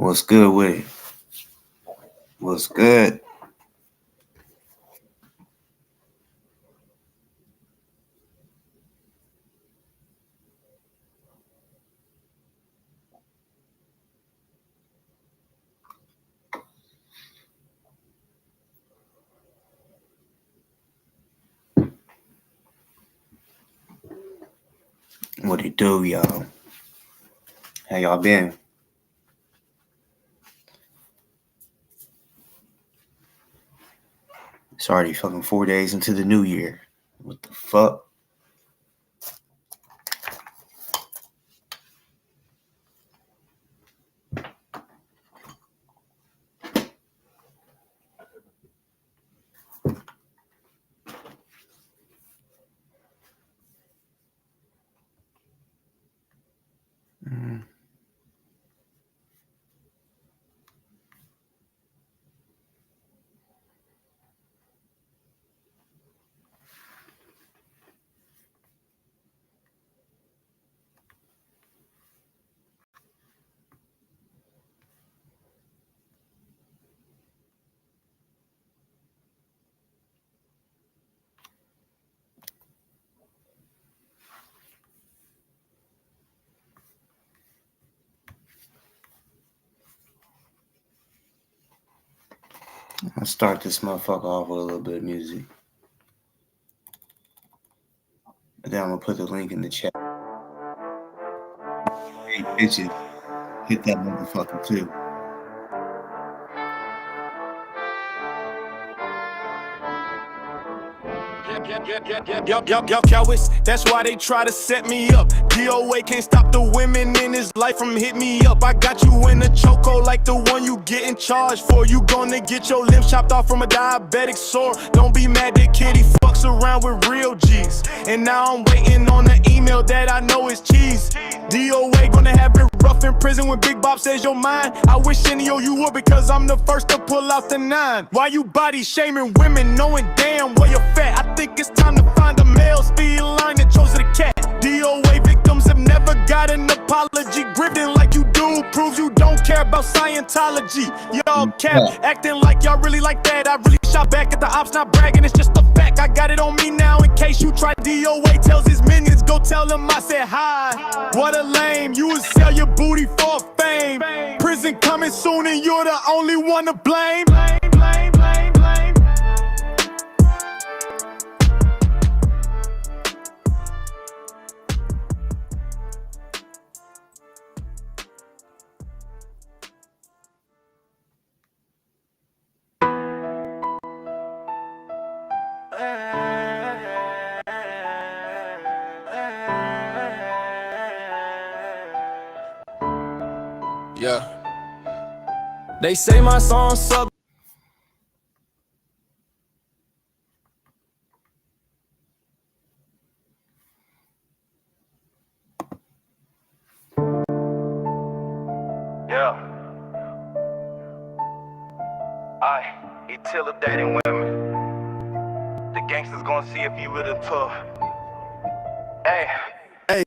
What's good with it? What's good? What it do, y'all? How y'all been? It's already fucking 4 days into the new year. What the fuck? Mm. I'll start this motherfucker off with a little bit of music. And then I'm gonna put the link in the chat. Hey, bitches, hit that motherfucker too. Y'all cowards, that's why they try to set me up. DOA can't stop the women in his life from hit me up. I got you in a chokehold like the one you getting charged for. You gonna get your limbs chopped off from a diabetic sore. Don't be mad that kitty fucks around with real G's. And now I'm waiting on the email that I know is cheese. DOA gonna have it rough in prison when Big Bob says you're mine. I wish any of you would, because I'm the first to pull out the 9. Why you body shaming women knowing damn well you're fat? I think it's time to find a male speed line that chose the cat. DOA victims have never got an apology. Grifting like you do proves you don't care about Scientology. Y'all cap, acting like y'all really like that. I really shot back at the ops, not bragging, it's just a fact. I got it on me now in case you try. DOA tells his minions, go tell them I said hi. What a lame, you would sell your booty for fame. Prison coming soon and you're the only one to blame. Yeah. They say my song suck. Yeah. He till dating women. The gangsters gonna see if you really tough. Hey,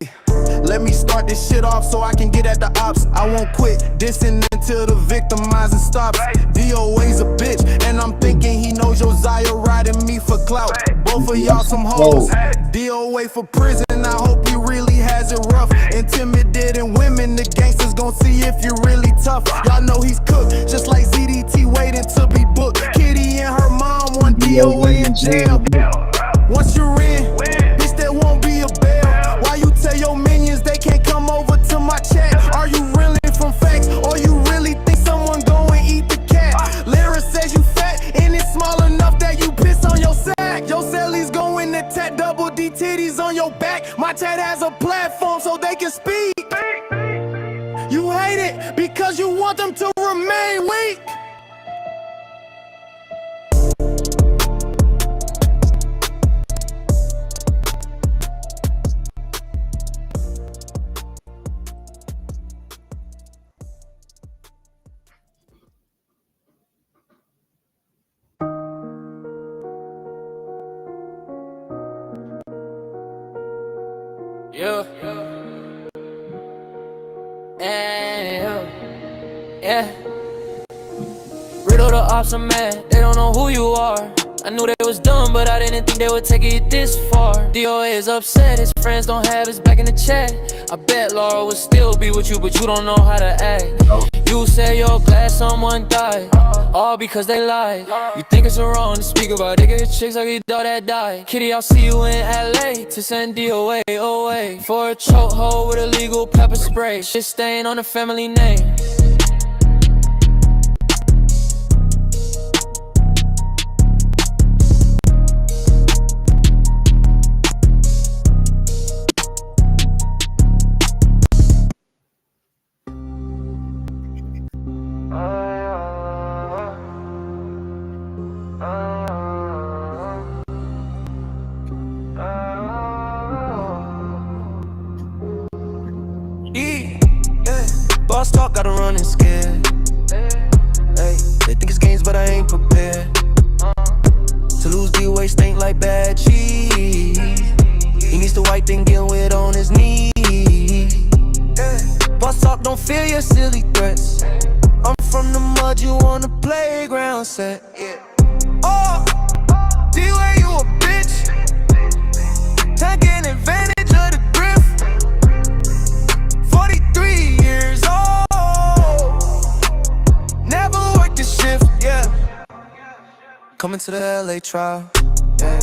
let me start this shit off so I can get at the ops. I won't quit dissing until the victimizing stops. DOA's a bitch, and I'm thinking he knows Josiah riding me for clout. Both of y'all some hoes. DOA for prison, I hope he really has it rough. Intimidating women, the gangsters gon' see if you're really tough. Y'all know he's cooked, just like ZDT waiting to be booked. Kitty and her mom want DOA in jail. Once you're in, bitch, there won't be a bail. Why you tell your minions they can't come over to my chat? Are you really from facts, or you really think someone go and eat the cat? Lyra says you fat, and it's small enough that you piss on your sack. Your cellies going to tat double D titties on your back. My chat has a platform so they can speak. You hate it because you want them to remain weak. Yeah. Yeah. Riddle the ops, I'm mad, they don't know who you are. I knew they was dumb, but I didn't think they would take it this far. DOA is upset, his friends don't have his back in the chat. I bet Laura would still be with you, but you don't know how to act. You say you're glad someone died, all because they lied. You think it's wrong to speak about it, get chicks like your dog that died. Kitty, I'll see you in LA to send DOA away for a chokehold with illegal pepper spray. Shit stain on the family name. Boss talk, gotta run and scared. Hey, they think it's games, but I ain't prepared. To lose D-Way stink like bad cheese. He needs to wipe then get with on his knees. Boss talk, don't fear your silly threats. I'm from the mud, you on the playground set. Oh, D-Way, you a bitch. Taking advantage of the drift. 43 years old. Never worked a shift, yeah. Coming to the LA trial, yeah.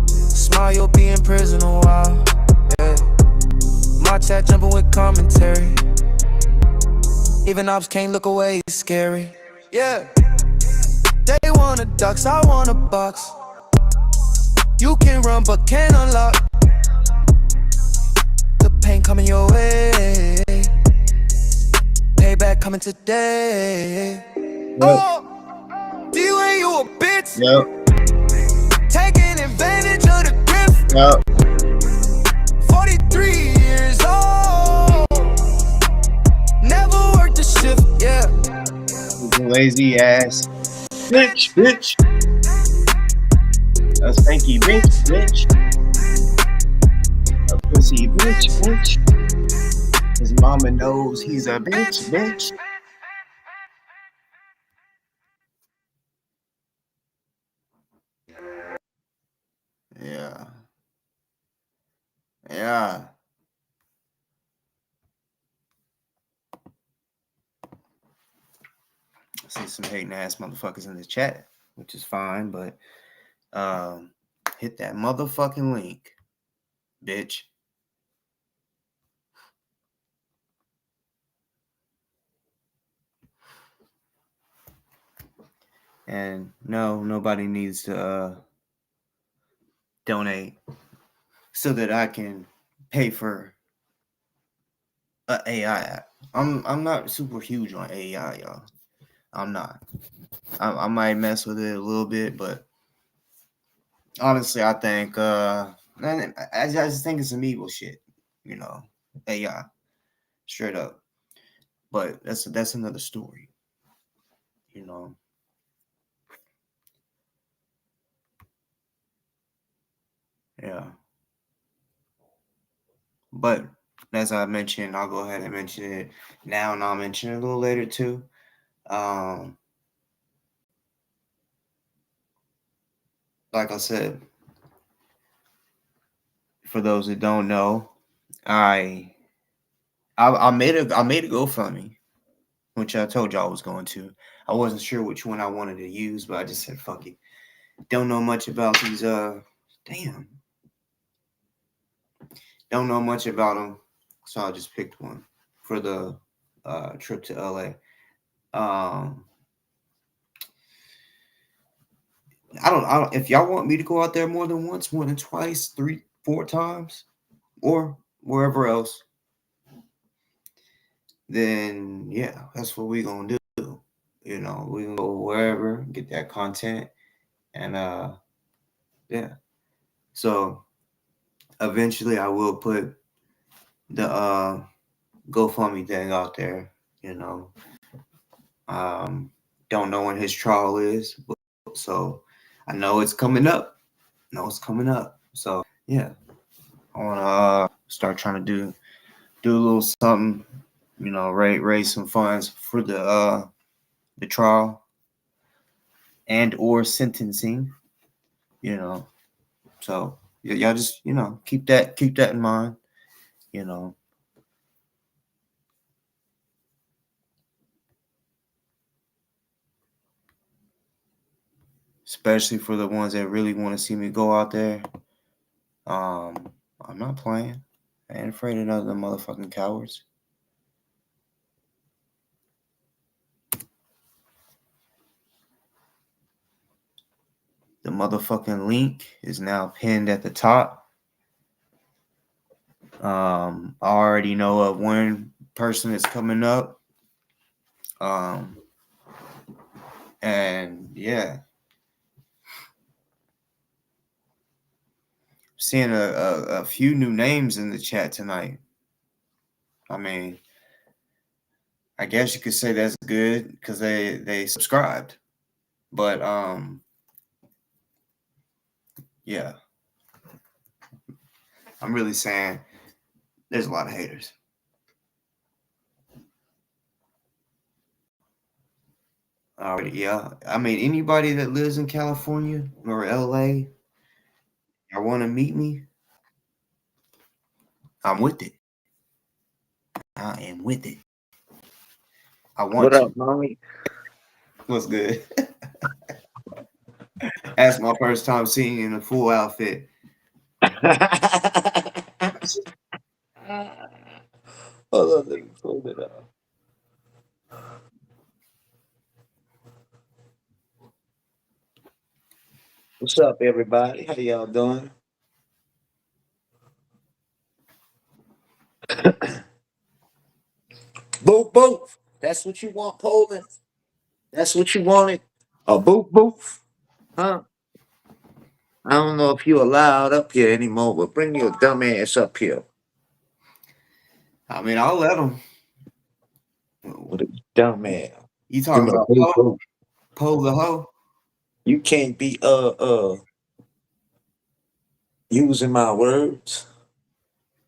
Smile, you'll be in prison a while, yeah. My chat jumping with commentary. Even ops can't look away, it's scary, yeah. They want a ducks, I want a box. You can run but can't unlock. The pain coming your way. Payback coming today. Yep. Oh, D-Way, you a bitch. Yep. Taking advantage of the grift. Yep. 43 years old. Never worked a shift, yeah. Lazy ass. Bitch, bitch. A stanky bitch, bitch. A pussy bitch, bitch. His mama knows he's a bitch, bitch. Yeah. Yeah. I see some hating ass motherfuckers in the chat, which is fine, but hit that motherfucking link, bitch. And no, nobody needs to donate so that I can pay for a AI app. I'm not super huge on AI, y'all. I'm not. I might mess with it a little bit, but honestly, I think I just think it's some evil shit, you know, AI, straight up. But that's another story, you know. Yeah. But as I mentioned, I'll go ahead and mention it now, and I'll mention it a little later too. Like I said, for those that don't know, I made a GoFundMe, which I told y'all I was going to. I wasn't sure which one I wanted to use, but I just said fuck it. Don't know much about these don't know much about them, so I just picked one for the trip to LA. I don't if y'all want me to go out there more than once, more than twice, 3, 4 times, or wherever else, then yeah, that's what we gonna do. You know, we can go wherever, get that content, and yeah. So eventually I will put the GoFundMe thing out there, you know. Don't know when his trial is, but, so I know it's coming up. So yeah, I want to start trying to do a little something raise some funds for the trial and or sentencing. So y'all just keep that in mind. Especially for the ones that really want to see me go out there. I'm not playing. I ain't afraid of none of them motherfucking cowards. The motherfucking link is now pinned at the top. I already know of one person that's coming up. And yeah. Seeing a few new names in the chat tonight. I mean, I guess you could say that's good because they subscribed. But yeah. I'm really saying there's a lot of haters. Already, yeah. I mean, anybody that lives in California or LA, I want to meet me, I'm with it. I am with it. I want What to. up, mommy? What's good? That's my first time seeing you in a full outfit. Hold on, let me pull it up. What's up, everybody? How y'all doing? Boop boop. That's what you want, Poland. That's what you wanted. A boop boop, huh? I don't know if you allowed up here anymore, but bring your dumb ass up here. I mean, I'll let them. What a dumb ass. You Give talking me a about boop boop. Poe the hoe? You can't be using my words.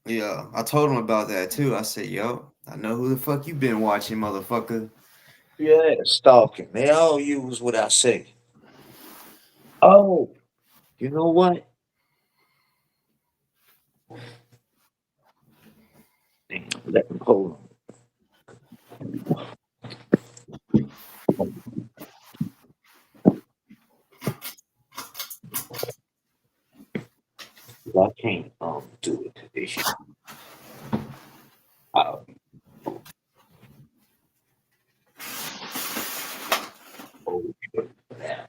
Yeah, I told him about that too. I said, yo, I know who the fuck you been watching, motherfucker. Yeah, stalking. They all use what I say. Oh, you know what? Let me hold on. I can't do it today. Oh, yeah.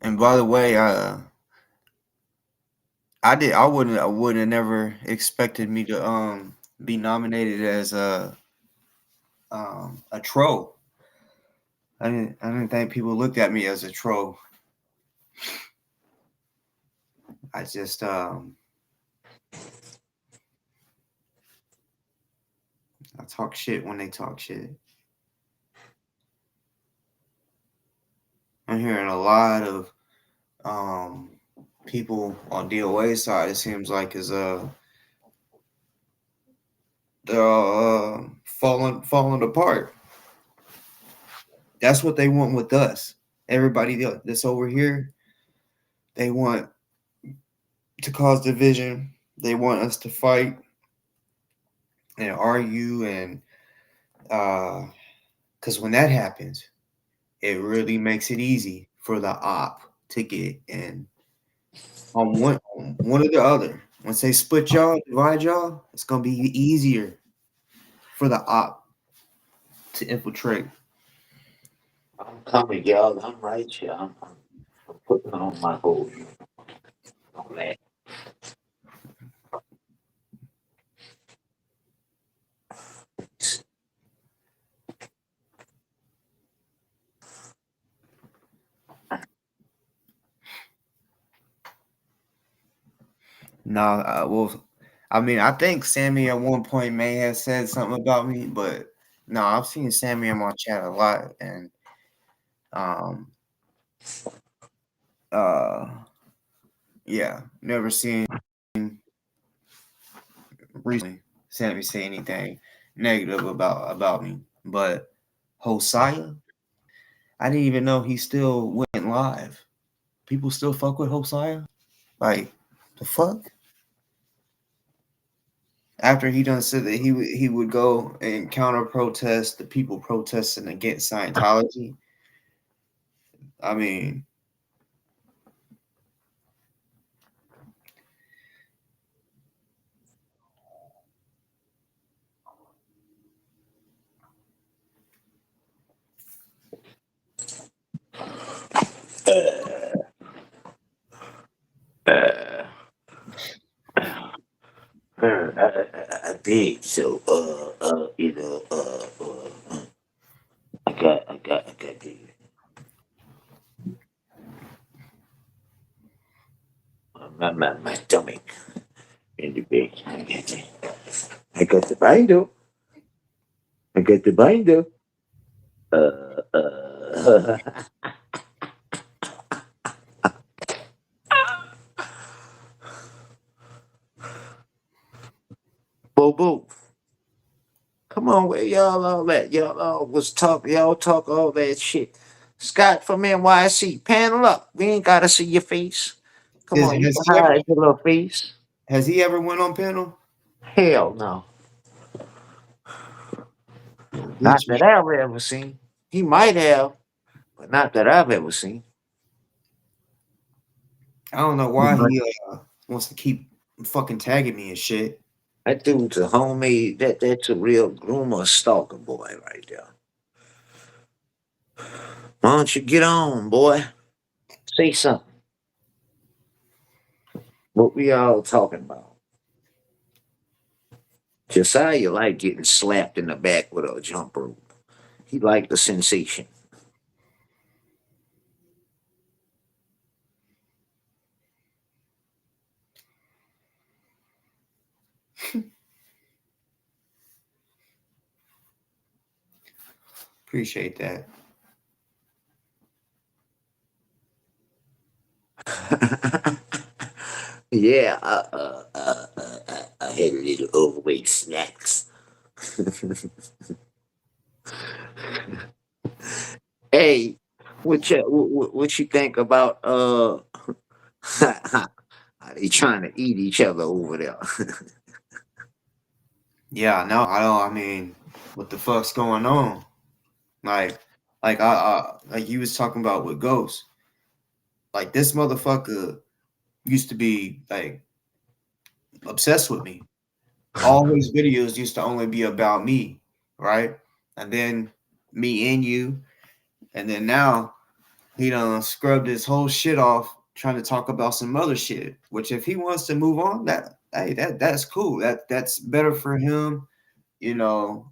And by the way, I wouldn't have never expected me to be nominated as a troll. I didn't think people looked at me as a troll. I just I talk shit when they talk shit. I'm hearing a lot of people on DOA side, it seems like, is they're all falling apart. That's what they want with us. Everybody that's over here, they want to cause division. They want us to fight and argue, and because when that happens, it really makes it easy for the op to get in on one or the other. Once they split y'all, divide y'all, it's gonna be easier for the op to infiltrate. I'm coming, y'all. I'm right here. I'm putting on my whole on that. Well, I mean, I think Sammy at one point may have said something about me, but No, I've seen Sammy in my chat a lot, and um, uh, yeah, never seen recently Sammy say anything negative about me. But Hosiah, I didn't even know he still went live. People still fuck with Hosiah? Like, the fuck? After he done said that he would go and counter protest the people protesting against Scientology. I mean, I did. So, I got the, my stomach in the bed. I got the binder. I got the binder. Boo boo. Come on, where y'all all at? Y'all all was talk. Y'all talk all that shit. Scott from NYC, panel up. We ain't gotta see your face. Come is on, you has can he ever hide your little face. went on panel? Hell no. Not Which that I've ever seen. He might have, but not that I've ever seen. I don't know why he wants to keep fucking tagging me and shit. That dude's a homemade. That's a real groomer stalker boy right there. Why don't you get on, boy? Say something. What we all talking about? Josiah like getting slapped in the back with a jump rope. He liked the sensation. Appreciate that. Yeah, I had a little overweight snacks. Hey, what you think about are they trying to eat each other over there? Yeah, no, I don't. I mean, what the fuck's going on? Like, like you was talking about with Ghost. Like this motherfucker used to be like obsessed with me. All his videos used to only be about me, right? And then me and you, and then now he done scrubbed his whole shit off trying to talk about some other shit. Which if he wants to move on, that hey, that's cool. That's better for him, you know.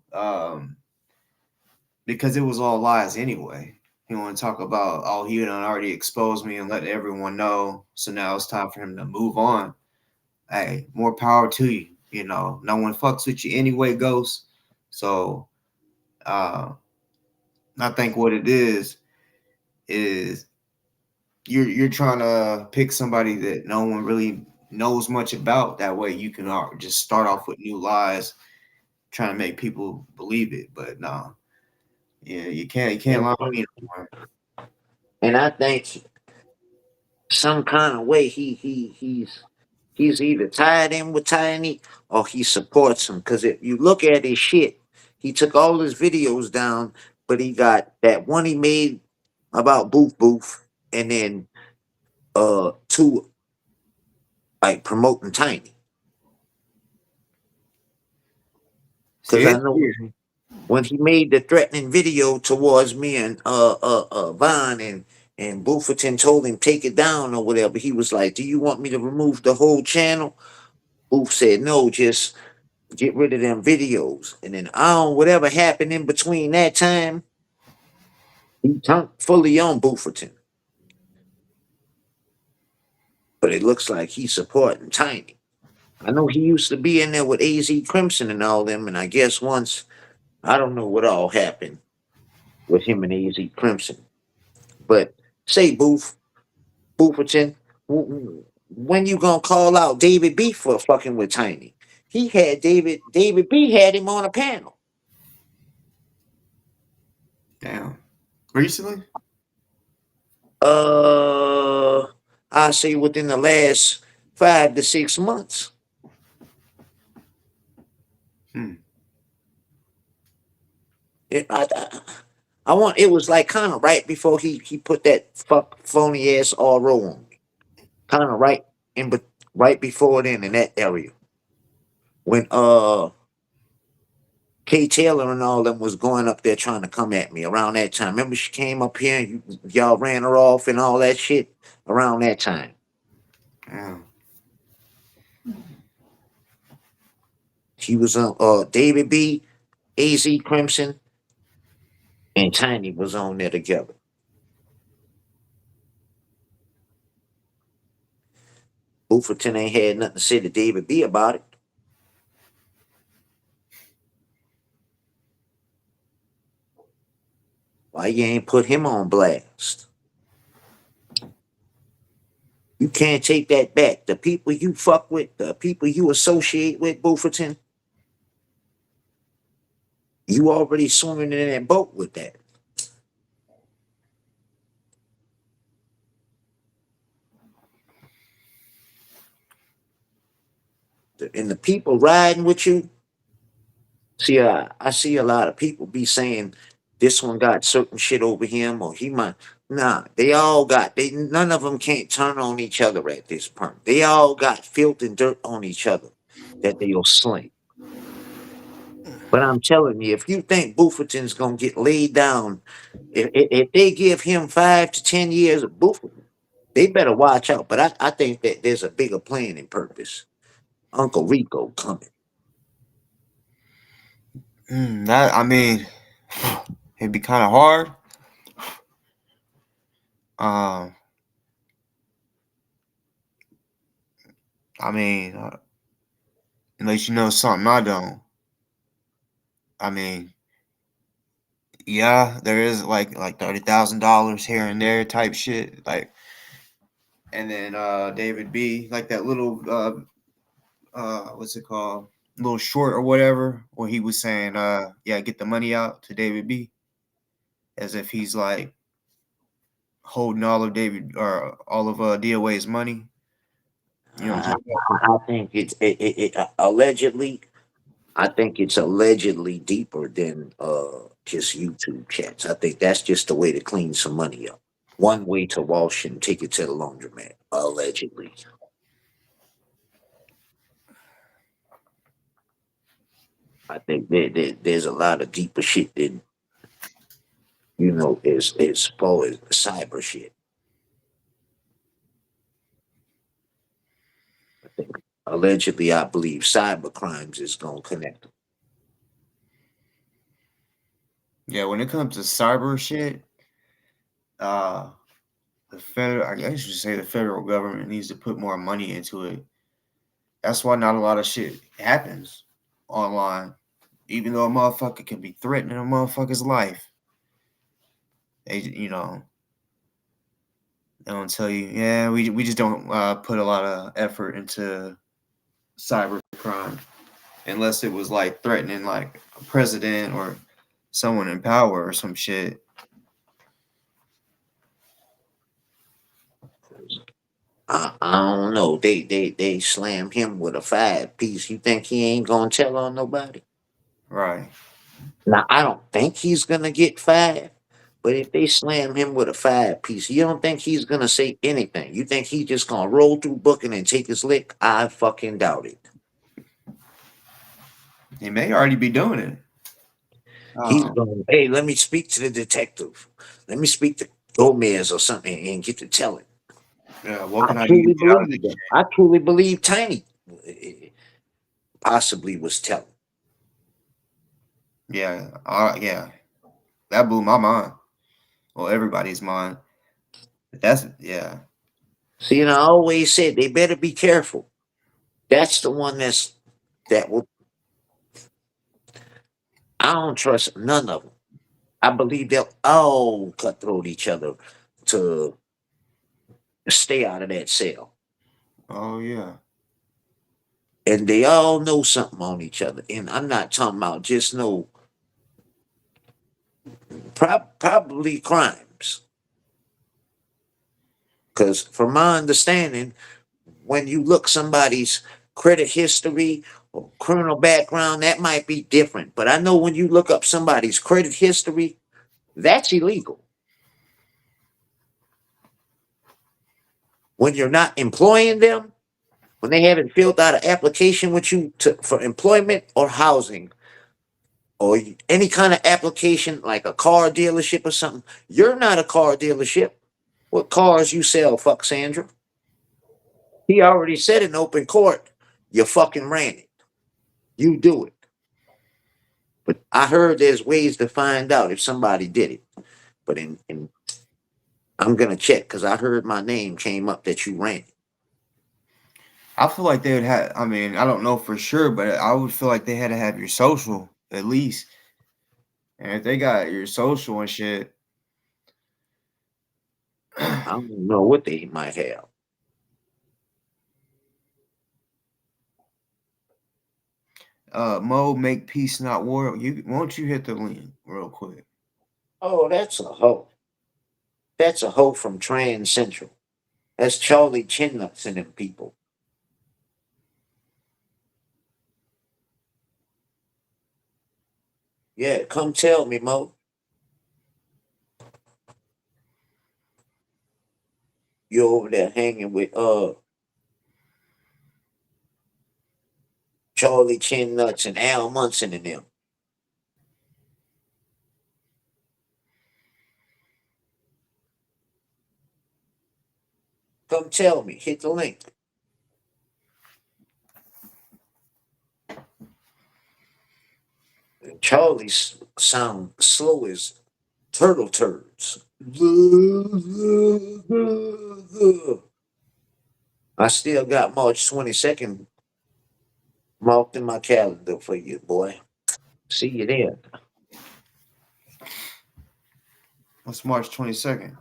Because it was all lies anyway. He want to talk about, oh, he done already exposed me and let everyone know. So now it's time for him to move on. Hey, more power to you. You know, no one fucks with you anyway, Ghost. So I think what it is you're trying to pick somebody that no one really knows much about. That way you can just start off with new lies, trying to make people believe it. But no, yeah, you can't lie on me anymore. And I think some kind of way he's either tied in with Tiny or he supports him. Because if you look at his shit, he took all his videos down, but he got that one he made about Boof Boof, and then two like promoting Tiny. See, Because I it's know weird. when he made the threatening video towards me and Vaughn and Bufferton told him take it down or whatever, he was like, "Do you want me to remove the whole channel?" Boof said, "No, just get rid of them videos." And then whatever happened in between that time, he turned fully on Bufferton. But it looks like he's supporting Tiny. I know he used to be in there with AZ Crimson and all them, and I guess once I don't know what all happened with him and AZ Crimson. But say, Booferton, when you gonna call out David B for fucking with Tiny? He had David B had him on a panel. Damn. Recently? I say within the last 5 to 6 months. Hmm. I want. It was like kind of right before he put that phony ass RO on me. Kind of right but right before then in that area when Kay Taylor and all them was going up there trying to come at me around that time. Remember she came up here and y'all ran her off and all that shit around that time. Damn. She was on David B, AZ Crimson, and Tiny was on there together. Booferton ain't had nothing to say to David B about it. Why you ain't put him on blast? You can't take that back. The people you fuck with, the people you associate with, Booferton, you already swimming in that boat with that. And the people riding with you, see, I see a lot of people be saying this one got certain shit over him or he might. Nah, none of them can't turn on each other at this point. They all got filth and dirt on each other that they'll sling. But I'm telling you, if you think Bufferton's gonna get laid down, if they give him 5 to 10 years of Bufferton, they better watch out. But I think that there's a bigger plan and purpose. Uncle Rico coming. That, I mean, it'd be kind of hard. I mean, unless you know something I don't. I mean, yeah, there is like $30,000 here and there type shit. Like, and then David B, like that little what's it called? Little short or whatever, where he was saying, yeah, get the money out to David B. As if he's like holding all of David or all of DOA's money. You know what I'm I think it allegedly. I think it's allegedly deeper than just YouTube chats. I think that's just a way to clean some money up. One way to wash and take it to the laundromat. Allegedly. I think there's a lot of deeper shit than as far as cyber shit. I think allegedly, I believe cyber crimes is gonna connect them. Yeah, when it comes to cyber shit, uh, I guess you should say the federal government needs to put more money into it. That's why not a lot of shit happens online, even though a motherfucker can be threatening a motherfucker's life. They don't tell you, yeah, we just don't put a lot of effort into cyber crime unless it was like threatening like a president or someone in power or some shit. I don't know. They slam him with a 5 piece. You think he ain't gonna tell on nobody? Right. Now I don't think he's gonna get 5, but if they slam him with a 5 piece, you don't think he's gonna say anything? You think he's just gonna roll through booking and take his lick? I fucking doubt it. He may already be doing it. He's going, hey, let me speak to the detective. Let me speak to Gomez or something and get to telling. Yeah, what can I do to get out of this shit? I truly believe Tiny possibly was telling. Yeah, yeah, that blew my mind. Well, everybody's mind. But yeah. See, and I always said they better be careful. That's the one that will. I don't trust none of them. I believe they'll all cutthroat each other to stay out of that cell. Oh yeah. And they all know something on each other. And I'm not talking about just no probably crimes. Because from my understanding, when you look somebody's credit history or criminal background, that might be different. But I know when you look up somebody's credit history, that's illegal. When you're not employing them, when they haven't filled out an application with you for employment or housing, or any kind of application like a car dealership or something, you're not a car dealership. What cars you sell, fuck Sandra? He already said in open court, you fucking ran it. You do it. But I heard there's ways to find out if somebody did it. But in I'm gonna check because I heard my name came up that you ran it. I feel like they would have. I mean, I don't know for sure, but I would feel like they had to have your social at least. And if they got your social and shit, I don't know what they might have. Mo, make peace not war. You won't you hit the link real quick? Oh, that's a hoe. That's a hoe from Trans Central. That's Charlie Chinnuts and them people. Yeah, come tell me, Mo. You over there hanging with Charlie Chin Nuts and Al Munson and them. Come tell me. Hit the link. And Charlie's sound slow as turtle turds. I still got March 22nd marked in my calendar for you, boy. See you there. What's March 22nd?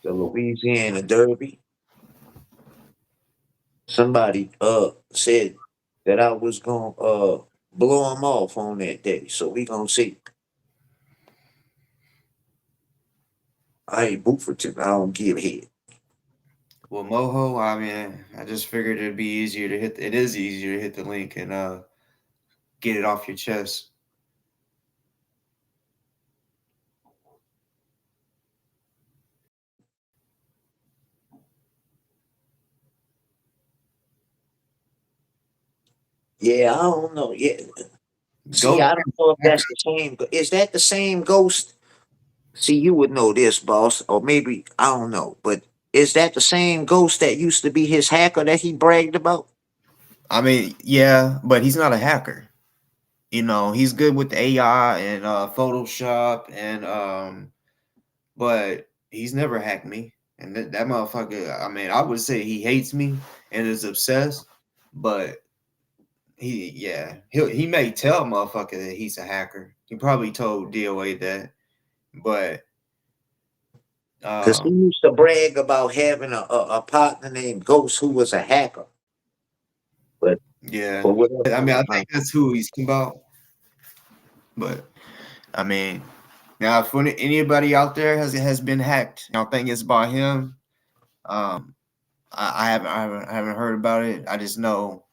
The Louisiana Derby. Somebody said that I was gonna blow him off on that day, so we gonna see. I ain't Bufferton. I don't give head. Well, Moho, I mean, I just figured it'd be easier to hit. It is easier to hit the link and get it off your chest. Yeah, I don't know. Yeah, see, Go. I don't know if that's the same. Is that the same ghost? See, you would know this, boss, or maybe I don't know. But is that the same ghost that used to be his hacker that he bragged about? I mean, yeah, but he's not a hacker. You know, he's good with AI and Photoshop and but he's never hacked me. And that motherfucker, I mean, I would say he hates me and is obsessed, but he may tell motherfucker that he's a hacker. He probably told DOA that, but Because he used to brag about having a partner named Ghost who was a hacker. But yeah, for whatever I mean, I reason, think that's who he's talking about. But I mean, now if anybody out there has been hacked, I don't think it's by him. I haven't heard about it. I just know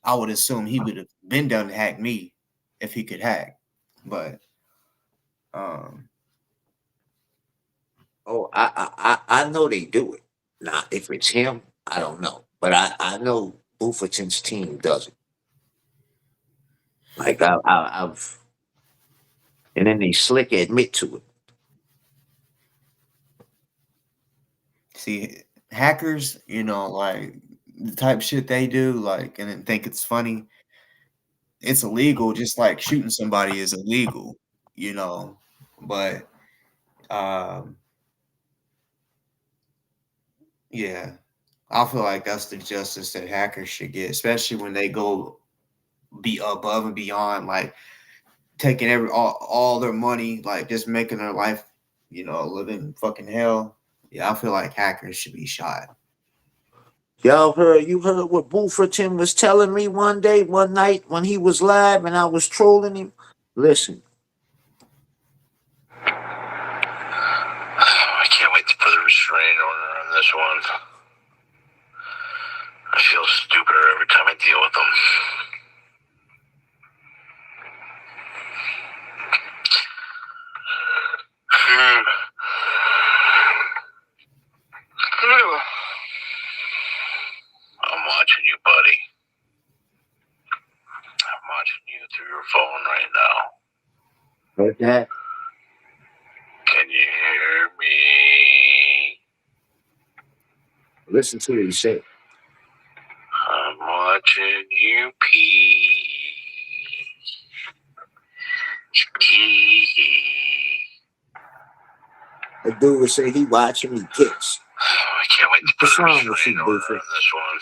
I would assume he would have been done to hack me if he could hack. But oh, I know they do it. Now, if it's him, I don't know. But I know Bufferton's team does it. Like I've, and then they slick admit to it. see, hackers, you know, like the type shit they do, like, and then think it's funny. It's illegal, just like shooting somebody is illegal, you know. But um, yeah, I feel like that's the justice that hackers should get, especially when they go be above and beyond, like taking all their money, like just making their life, living fucking hell. Yeah, I feel like hackers should be shot. You heard what Bufferton was telling me one night when he was live and I was trolling him? Listen. I can't wait to put a restraining order on this one. I feel stupider every time I deal with them. I'm watching you, buddy. I'm watching you through your phone right now. Heard that? Can you hear me? Listen to what he said. I'm watching you pee. A dude would say he watching me piss. I can't wait to put What's a wrong with restraining you, order Buford? on this one.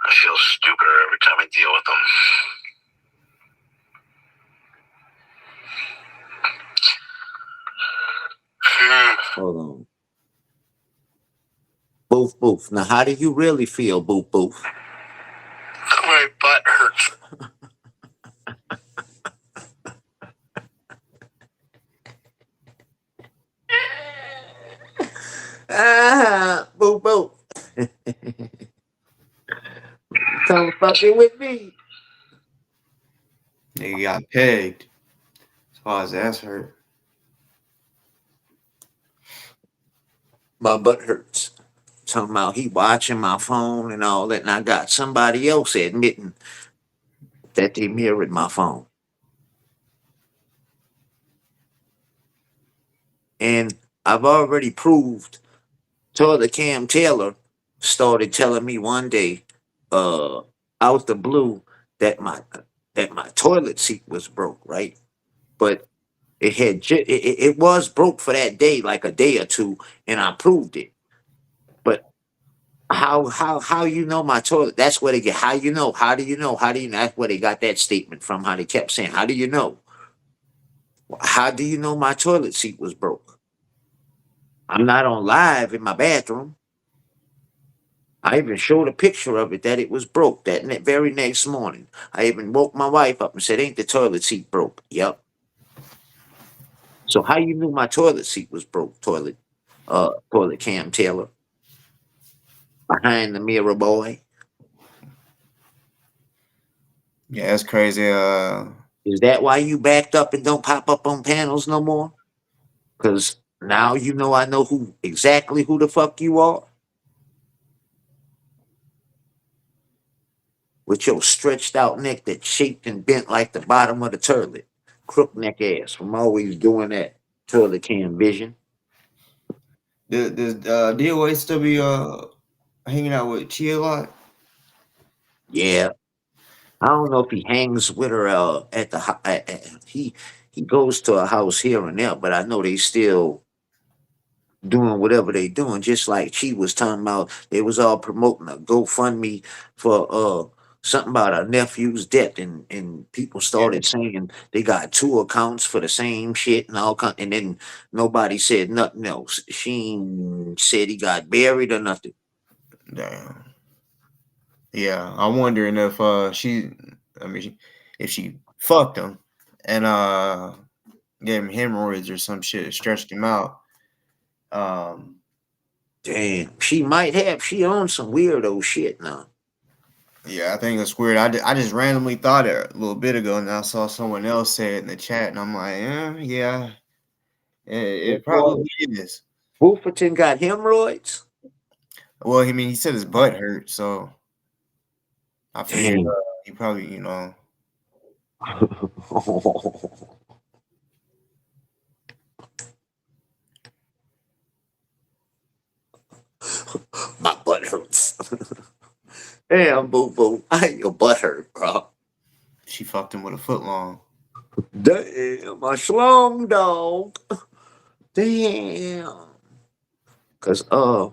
I feel stupider every time I deal with them. Hold on. Boof. Now, how do you really feel, Boof? My butt hurts. Boof. Come fucking with me. Nigga got pegged. That's why his ass hurt. My butt hurts. Talking about he watching my phone and all that, and I got somebody else admitting that they mirrored my phone. And I've already proved Toilet Cam Taylor started telling me one day, out the blue, that my toilet seat was broke, right? But it was broke for that day, like a day or two, and I proved it. But how you know my toilet? That's where they get. How do you know? That's where they got that statement from. How they kept saying, "How do you know? How do you know my toilet seat was broke?" I'm not on live in my bathroom. I even showed a picture of it that it was broke that very next morning. I even woke my wife up and said, "Ain't the toilet seat broke?" Yep. So how you knew my toilet seat was broke? Toilet Cam Taylor, behind the mirror boy. Yeah, that's crazy. Is that why you backed up and don't pop up on panels no more? Because now you know I know exactly who the fuck you are. With your stretched out neck that's shaped and bent like the bottom of the toilet. Crook neck ass from always doing that Toilet Cam vision. Does DOA still be hanging out with Chia a lot? Yeah. I don't know if he hangs with her at the he goes to a house here and there, but I know they still doing whatever they doing. Just like she was talking about, they was all promoting a GoFundMe for something about her nephew's death, and people started saying they got 2 accounts for the same shit and all and then nobody said nothing else. She ain't said he got buried or nothing. Damn. Yeah, I'm wondering if if she fucked him and gave him hemorrhoids or some shit, stretched him out. Damn, she might have. She owns some weirdo shit now. Yeah, I think it's weird. I just randomly thought it a little bit ago, and I saw someone else say it in the chat, and I'm like, yeah, it probably is. Wolferton got hemorrhoids? Well, I mean, he said his butt hurt, so I figured he probably, My butt hurts. Damn, boo. Your butt hurt, bro. She fucked him with a foot long. Damn, my schlong dog. Damn. Cause I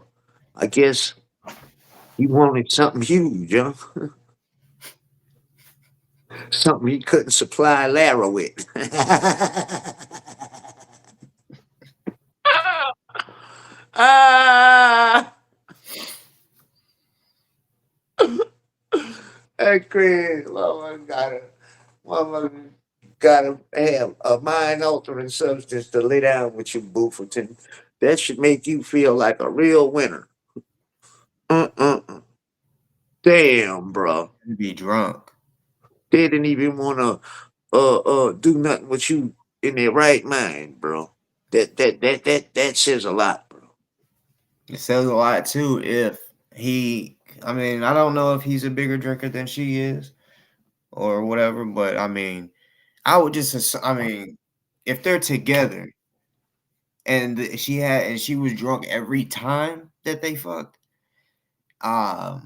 guess he wanted something huge, huh? Something he couldn't supply Lara with. Ah, that crazy. Motherfucker gotta have a mind altering substance to lay down with you, Bufferton. That should make you feel like a real winner. Uh-uh. Damn, bro. Be drunk. They didn't even wanna do nothing with you in their right mind, bro. That says a lot, bro. It says a lot too. If he, I mean, I don't know if he's a bigger drinker than she is or whatever, but I mean, I would just, I mean, if they're together and she was drunk every time that they fucked, I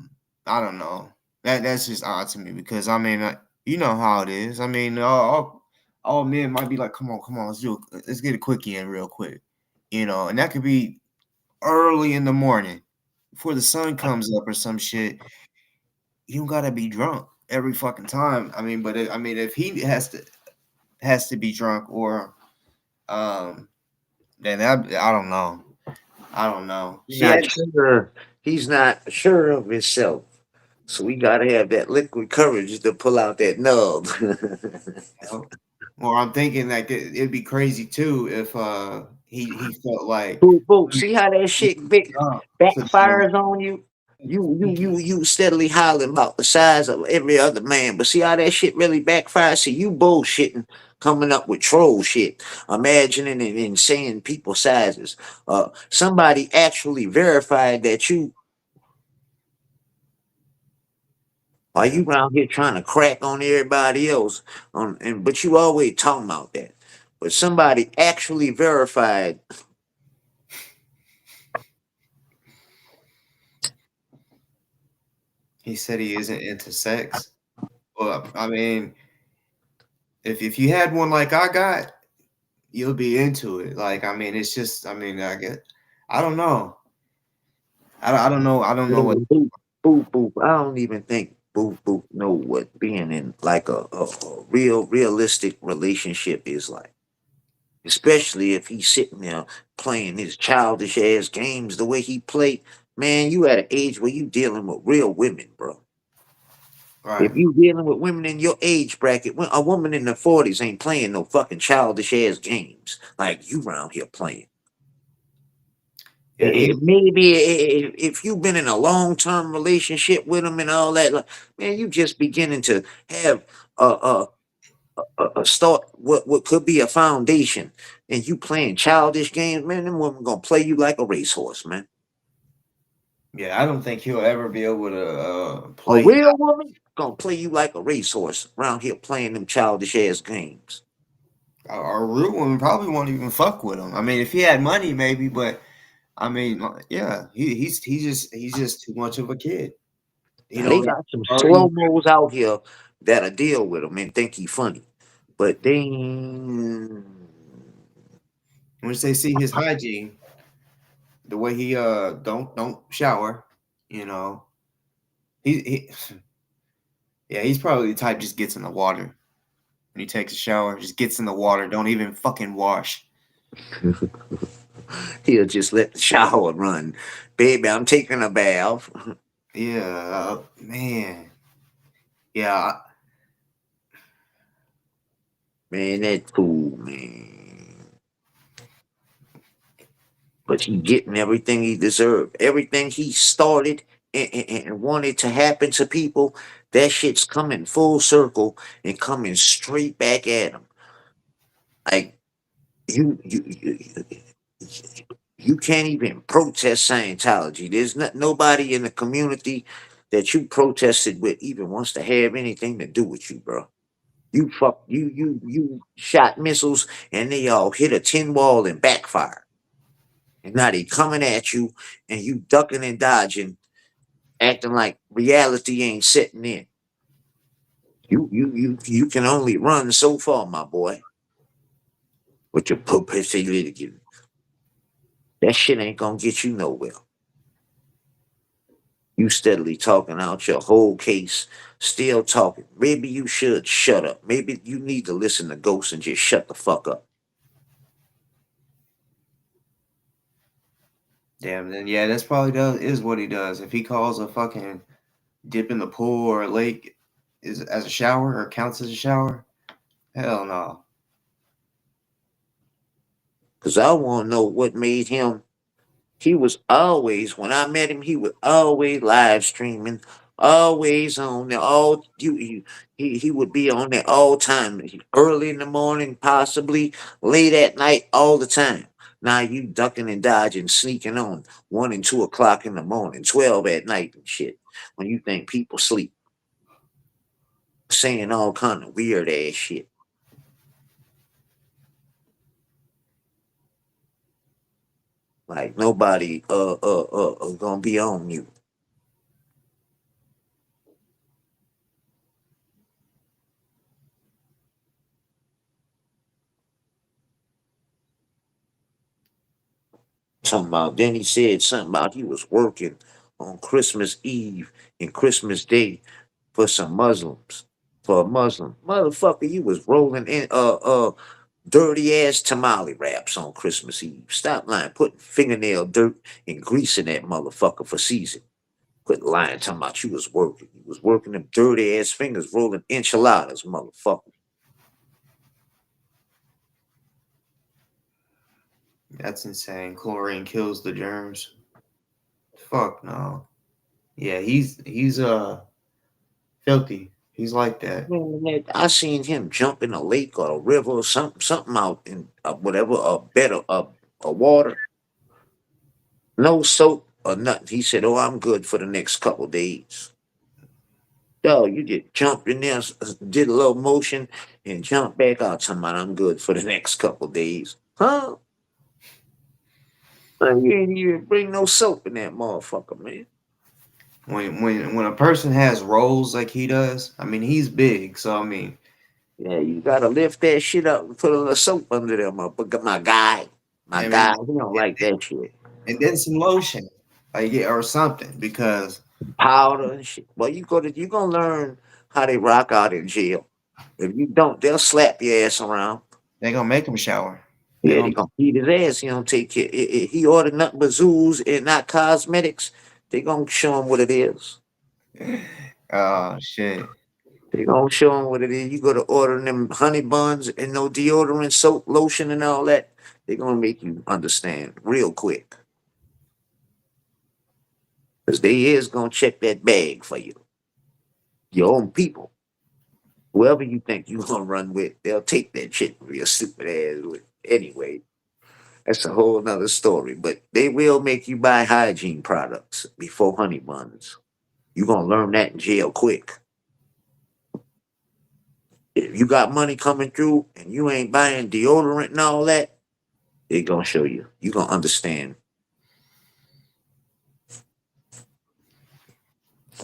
don't know. That's just odd to me because I mean, you know how it is. I mean, all men might be like, come on, let's get a quickie in real quick, you know, and that could be early in the morning before the sun comes up or some shit. You don't gotta be drunk every fucking time. I mean, but I mean, if he has to be drunk or then I don't know. I don't know. He's She not had sure. He's not sure of himself. So we gotta have that liquid courage to pull out that nub. or I'm thinking like it'd be crazy too if he felt like Boo, see how that shit drunk. So backfires on you? You steadily hollering about the size of every other man, but see how that shit really backfires? See, you bullshitting, coming up with troll shit, imagining and saying people sizes. Somebody actually verified that you are you around here trying to crack on everybody else, but you always talking about that. But somebody actually verified. he said he isn't into sex. Well, I mean, if you had one like I got, you'll be into it. Like, I mean, it's just, I mean, I don't know. I don't know. I don't know what. Boop, boop, boop. I don't even think boop, boop know what being in like a realistic relationship is like. Especially if he's sitting there playing his childish ass games the way he played. Man, you at an age where you dealing with real women, bro. Right. If you dealing with women in your age bracket, a woman in the 40s ain't playing no fucking childish ass games like you around here playing. Yeah, Maybe if you've been in a long term relationship with them and all that, like, man, you just beginning to have a start what could be a foundation, and you playing childish games, man. Them women gonna play you like a racehorse, man. yeah, I don't think he'll ever be able to A play real woman gonna play you like a racehorse around here playing them childish ass games. a real woman probably won't even fuck with him. I mean, if he had money, maybe, but I mean, yeah, he's just too much of a kid. He Now they don't got some already slow mos out here that'll deal with him and think he funny, but they ain't- once they see his hygiene, the way he don't shower, you know, he yeah, he's probably the type just gets in the water when he takes a shower, just gets in the water, don't even fucking wash. he'll just let the shower run. Baby, I'm taking a bath. Yeah, man. Yeah, Man, that's cool, man. But he getting everything he deserved. Everything he started and wanted to happen to people, that shit's coming full circle and coming straight back at him. Like you you can't even protest Scientology. There's nobody in the community that you protested with even wants to have anything to do with you, bro. You shot missiles and they all hit a tin wall and backfire. And now they coming at you and you ducking and dodging, acting like reality ain't setting in. You can only run so far, my boy. With your puppet litigant. That shit ain't gonna get you nowhere. You steadily talking out your whole case, still talking. Maybe you should shut up. Maybe you need to listen to Ghost and just shut the fuck up. Damn, then yeah, that's probably is what he does. If he calls a fucking dip in the pool or a lake is as a shower or counts as a shower, hell no. Because I want to know what made him. He was always, when I met him, he was always live streaming, always on there. He would be on there all time, early in the morning, possibly late at night, all the time. Now you ducking and dodging, sneaking on 1 and 2 o'clock in the morning, 12 at night and shit. When you think people sleep, saying all kind of weird ass shit. Like nobody gonna be on you. Talking about then he said something about he was working on Christmas Eve and Christmas Day for some Muslims. For a Muslim. Motherfucker, you was rolling in dirty ass tamale wraps on Christmas Eve. Stop lying, putting fingernail dirt and grease in that motherfucker for season. Quit lying, talking about you was working. You was working them dirty ass fingers rolling enchiladas, motherfucker. That's insane. Chlorine kills the germs. Fuck no. Yeah, he's filthy. He's like that. Man, I seen him jump in a lake or a river or something out in whatever a bed of water. No soap or nothing. He said, "Oh, I'm good for the next couple days." Yo, you just jumped in there, did a little motion, and jumped back out. Talking about I'm good for the next couple days, huh? Man, you ain't even bring no soap in that motherfucker, man. When a person has rolls like he does, I mean he's big, so I mean, Yeah, you gotta lift that shit up and put a little soap under there, my guy. My I guy, mean, he don't like that shit. and then some lotion, like yeah, or something, because Powder and shit. Well, you gonna learn how they rock out in jail. If you don't, they'll slap your ass around. they gonna make him shower. They Yeah, they gonna, gonna beat his ass. He don't take care. He ordered nothing but zoos and not cosmetics. They gonna show him what it is. oh shit. They gonna show him what it is. You go to order them honey buns and no deodorant, soap, lotion, and all that. They gonna make you understand real quick. Cause they is gonna check that bag for you. Your own people. Whoever you think you gonna run with, they'll take that shit real stupid ass with. Anyway, that's a whole nother story. But they will make you buy hygiene products before honey buns. You gonna learn that in jail quick. If you got money coming through and you ain't buying deodorant and all that, they gonna show you. You gonna understand.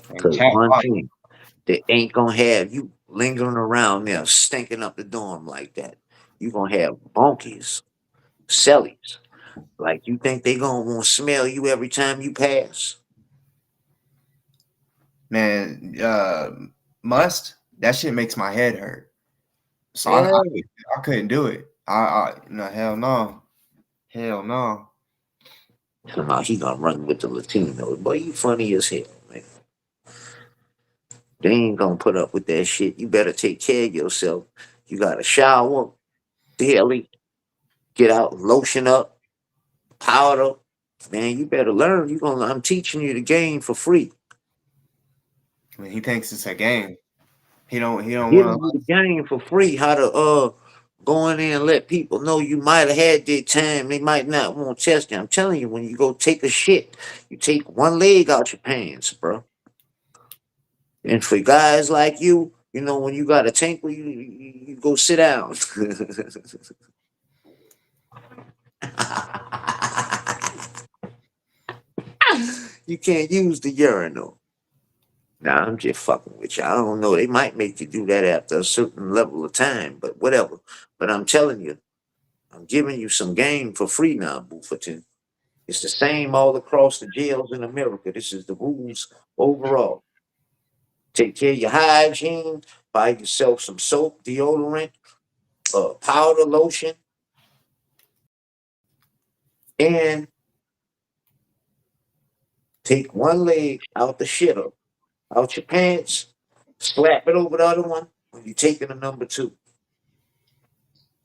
And Cause cat one fight. thing, they ain't gonna have you lingering around there stinking up the dorm like that. You gonna have bunkies, cellies. Like you think they gonna want to smell you every time you pass? Man, must that shit makes my head hurt. So Yeah. I couldn't do it. I no hell no, hell no. Somehow he gonna run with the Latinos. Boy, you funny as hell, man. They ain't gonna put up with that shit. You better take care of yourself. You gotta shower daily, get out, lotion up, powder. Man, you better learn. I'm teaching you the game for free. I mean, he thinks it's a game. He don't Giving want you the game for free, how to go in there and let people know you might have had their time. They might not want to test you. I'm telling you, when you go take a shit, you take one leg out your pants, bro. And for guys like you, when you got a tank, you go sit down. You can't use the urinal. Nah, I'm just fucking with you. I don't know. They might make you do that after a certain level of time, but whatever. But I'm telling you, I'm giving you some game for free now, Bufferton. It's the same all across the jails in America. This is the rules overall. Take care of your hygiene. Buy yourself some soap, deodorant, powder, lotion, and take one leg out the shitter, out your pants, slap it over the other one when you're taking a number two.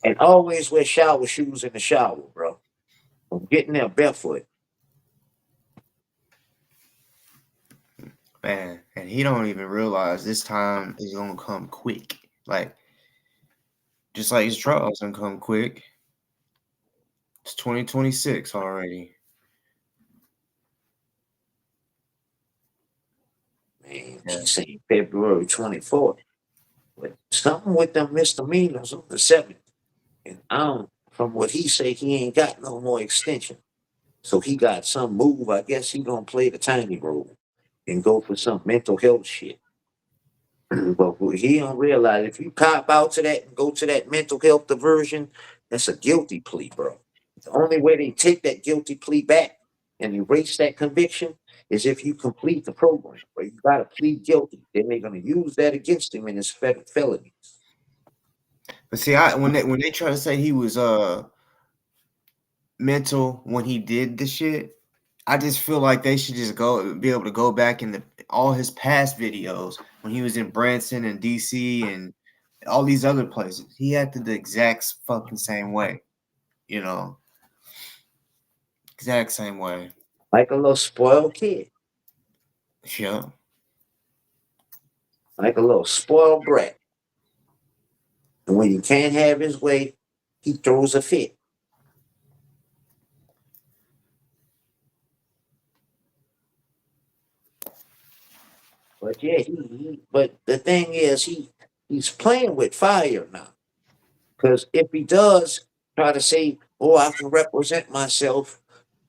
And always wear shower shoes in the shower, bro. I'm getting there barefoot. Man, and he don't even realize this time is gonna come quick. Like, just like his trials gonna come quick. It's 2026 already. Man, Yeah. she's saying February 24th. But something with them misdemeanors on the 7th. And from what he say, he ain't got no more extension. So he got some move. I guess he gonna play the tiny role and go for some mental health shit. But what he don't realize, if you cop out to that and go to that mental health diversion, that's a guilty plea, bro. The only way they take that guilty plea back and erase that conviction is if you complete the program, where you gotta plead guilty. Then they're gonna use that against him in his felonies. But see, when they try to say he was mental when he did the shit, I just feel like they should just be able to go back in all his past videos when he was in Branson and DC and all these other places. He acted the exact fucking same way, you know, exact same way. Like a little spoiled kid, Yeah. like a little spoiled brat. And when he can't have his way, he throws a fit. But yeah, but the thing is, he's playing with fire now. Because if he does try to say, "Oh, I can represent myself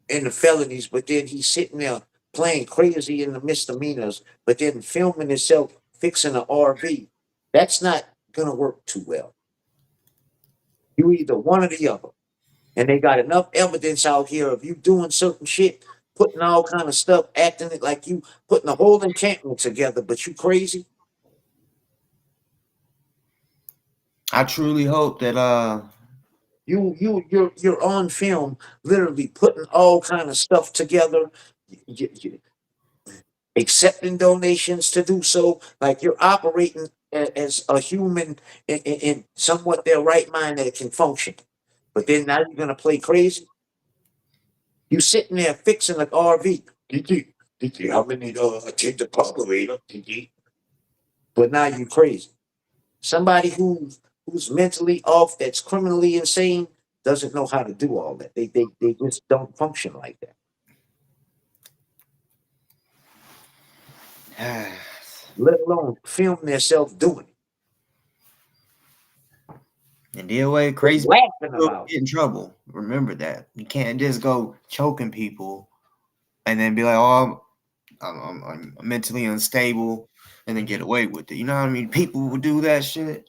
in the felonies," but then he's sitting there playing crazy in the misdemeanors, but then filming himself fixing an RV, that's not gonna work too well. You either one or the other. And they got enough evidence out here of you doing certain shit, putting all kind of stuff, acting it like you putting a whole encampment together, but you crazy. I truly hope that You're on film, literally putting all kind of stuff together, accepting donations to do so, like you're operating as a human in somewhat their right mind that can function. But then now you're gonna play crazy. You sitting there fixing an RV. Did you how many attend the populator? But now you crazy. Somebody who's mentally off, that's criminally insane, doesn't know how to do all that. They just don't function like that. Let alone film themselves doing it. and DOA crazy Laughing people about get it. in trouble. Remember that. You can't just go choking people and then be like, "Oh, I'm mentally unstable," and then get away with it. You know what I mean? People will do that shit.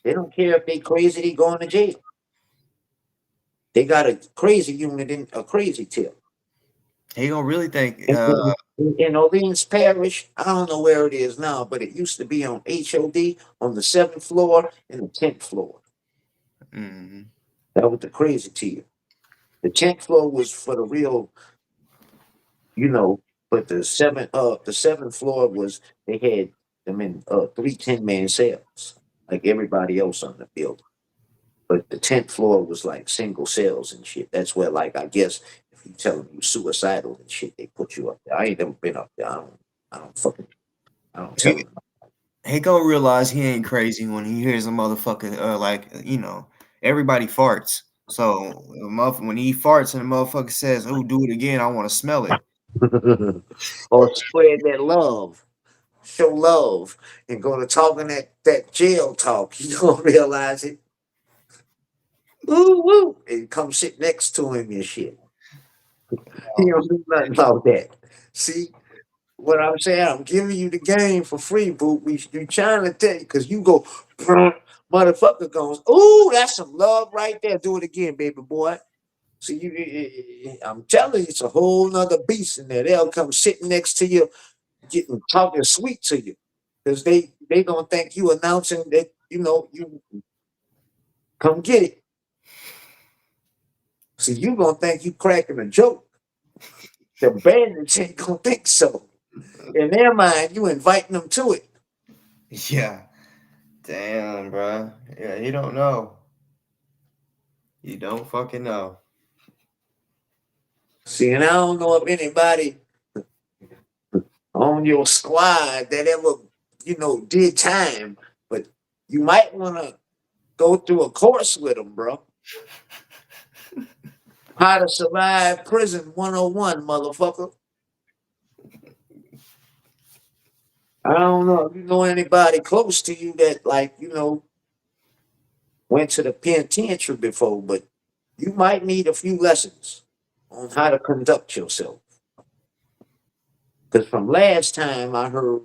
They don't care if they crazy, they going to jail. They got a crazy unit in a crazy tip. He gonna really think. In Orleans Parish, I don't know where it is now, but it used to be on HOD on the 7th floor and the 10th floor. Mhm. That was the crazy tier. The 10th floor was for the real, but the seventh floor was, they had them in 3 10-man cells, like everybody else on the building. But the 10th floor was like single cells and shit. That's where, like, I guess if you tell them you suicidal and shit, they put you up there. I ain't never been up there. I don't tell them. He gonna realize he ain't crazy when he hears a motherfucker everybody farts. So when he farts and the motherfucker says, "Oh, do it again, I want to smell it." Or spread that love, show love, and go to talking that jail talk. You gonna realize it. Woo woo, and come sit next to him and shit. He don't do nothing about that. See what I'm saying? I'm giving you the game for free, boo. We trying to tell you because you go, motherfucker goes, ooh, that's some love right there. Do it again, baby boy. See, I'm telling you, it's a whole nother beast in there. They'll come sitting next to you, getting talking sweet to you, because they gonna think you announcing that you come get it. See, you gonna think you cracking a joke. The bandits ain't gonna think so. In their mind, you inviting them to it. Yeah. Damn, bro. Yeah, you don't know. You don't fucking know. See, and I don't know if anybody on your squad that ever, did time, but you might want to go through a course with them, bro. How to survive prison 101, motherfucker. I don't know if you know anybody close to you that, like, went to the penitentiary before, but you might need a few lessons on how to conduct yourself. Because from last time I heard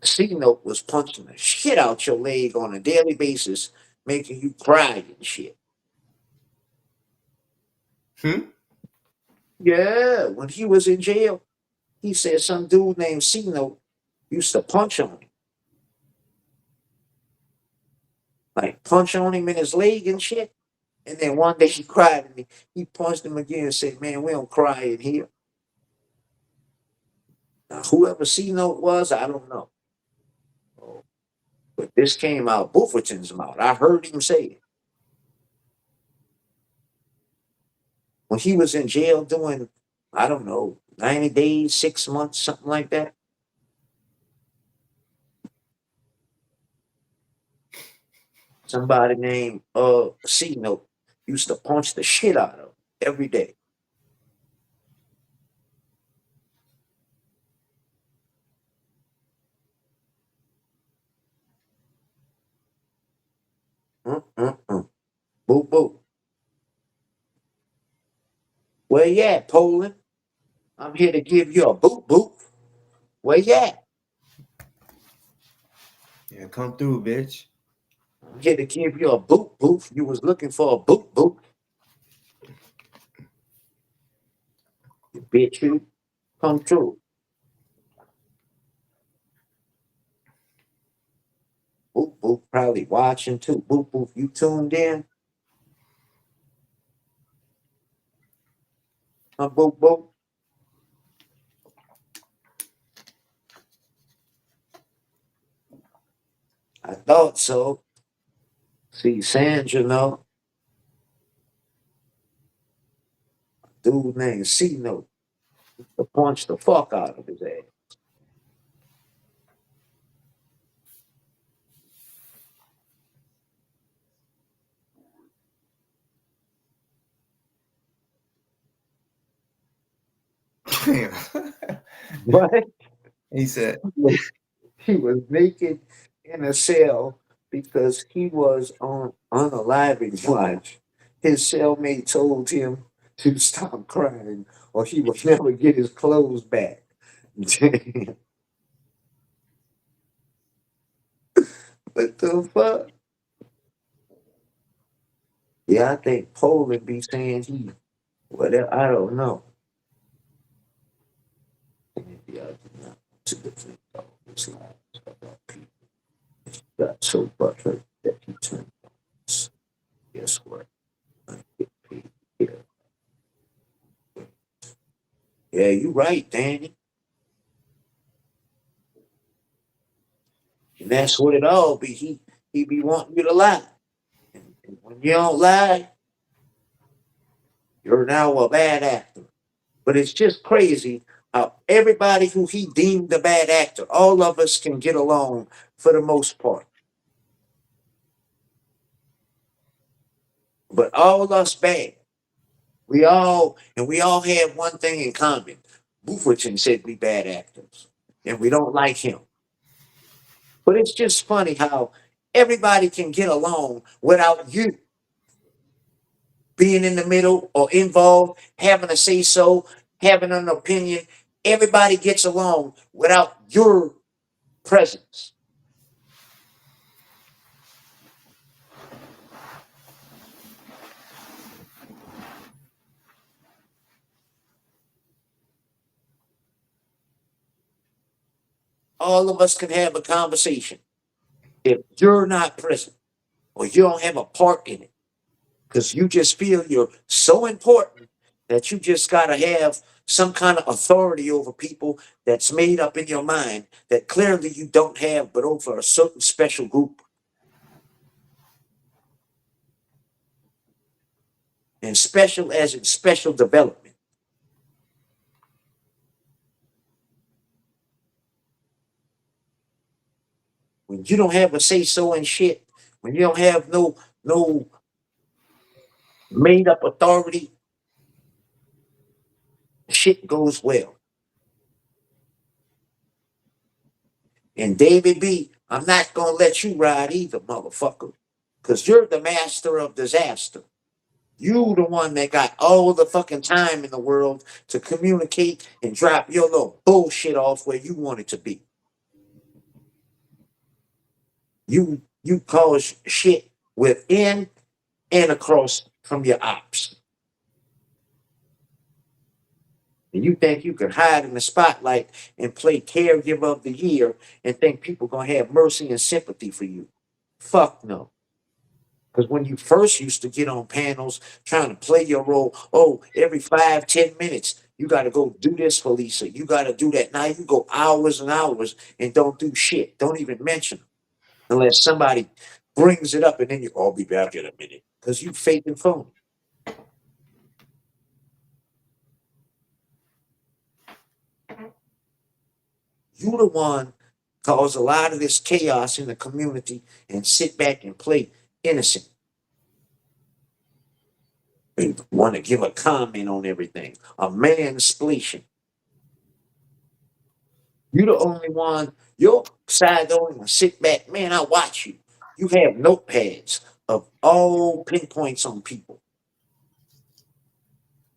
C-Note was punching the shit out your leg on a daily basis, making you cry and shit. Hmm? Yeah, when he was in jail, he said some dude named C-Note used to punch on him. Like punch on him in his leg and shit. And then one day he cried at me. He punched him again and said, "Man, we don't cry in here." Now, whoever C-Note was, I don't know. But this came out Bufferton's mouth. I heard him say it. When he was in jail doing, I don't know, 90 days, 6 months, something like that. Somebody named C-Note used to punch the shit out of him every day. Boop, boop. Where you at, Poland? I'm here to give you a boop, boop. Where you at? Yeah, come through, bitch. I'm here to give you a boop, boop. You was looking for a boop, boop. You bitch, you come through. Boop, boop, probably watching too. Boop, boop, you tuned in? Boop, boop. I thought so. See, Sandra, dude named C-Note, to punch the fuck out of his ass. What? He said, He was naked in a cell because he was on unaliving watch. His cellmate told him to stop crying or he would never get his clothes back. What the fuck? Yeah, I think Poland be saying he, whatever, I don't know. Maybe I did not want to defend all his lies about people. He got so butthurt that he turned on us. Guess what? I get paid here. Yeah, you right, Danny. And that's what it all be. He be wanting you to lie. And when you don't lie, you're now a bad actor. But it's just crazy how everybody who he deemed a bad actor, all of us can get along for the most part. But all us bad. We all have one thing in common. Bufferton said we bad actors. And we don't like him. But it's just funny how everybody can get along without you being in the middle or involved, having a say so, having an opinion. Everybody gets along without your presence. All of us can have a conversation. If you're not present or you don't have a part in it, because you just feel you're so important that you just got to have some kind of authority over people that's made up in your mind that clearly you don't have, but over a certain special group. And special as in special development. When you don't have a say so in shit, when you don't have no made up authority, shit goes well. And David B, I'm not gonna let you ride either, motherfucker. Cause you're the master of disaster. You the one that got all the fucking time in the world to communicate and drop your little bullshit off where you want it to be. You cause shit within and across from your ops. And you think you can hide in the spotlight and play caregiver of the year and think people gonna have mercy and sympathy for you. Fuck no. Because when you first used to get on panels trying to play your role, oh, every 5-10 minutes, you got to go do this for Lisa. You got to do that. Now you go hours and hours and don't do shit. Don't even mention them unless somebody brings it up and then I'll be back in a minute because you fake and phony. You the one cause a lot of this chaos in the community and sit back and play innocent. And want to give a comment on everything. A mansplation. You the only one, your side the only one sit back. Man, I watch you. You have notepads of all pinpoints on people.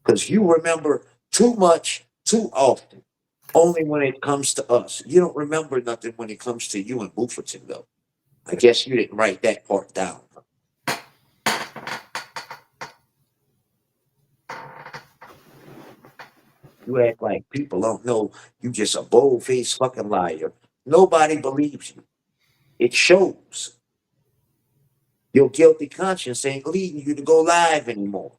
Because you remember too much, too often. Only when it comes to us. You don't remember nothing when it comes to you and Bufferton, though. I guess you didn't write that part down. You act like people don't know you just a bold-faced fucking liar. Nobody believes you. It shows. Your guilty conscience ain't leading you to go live anymore.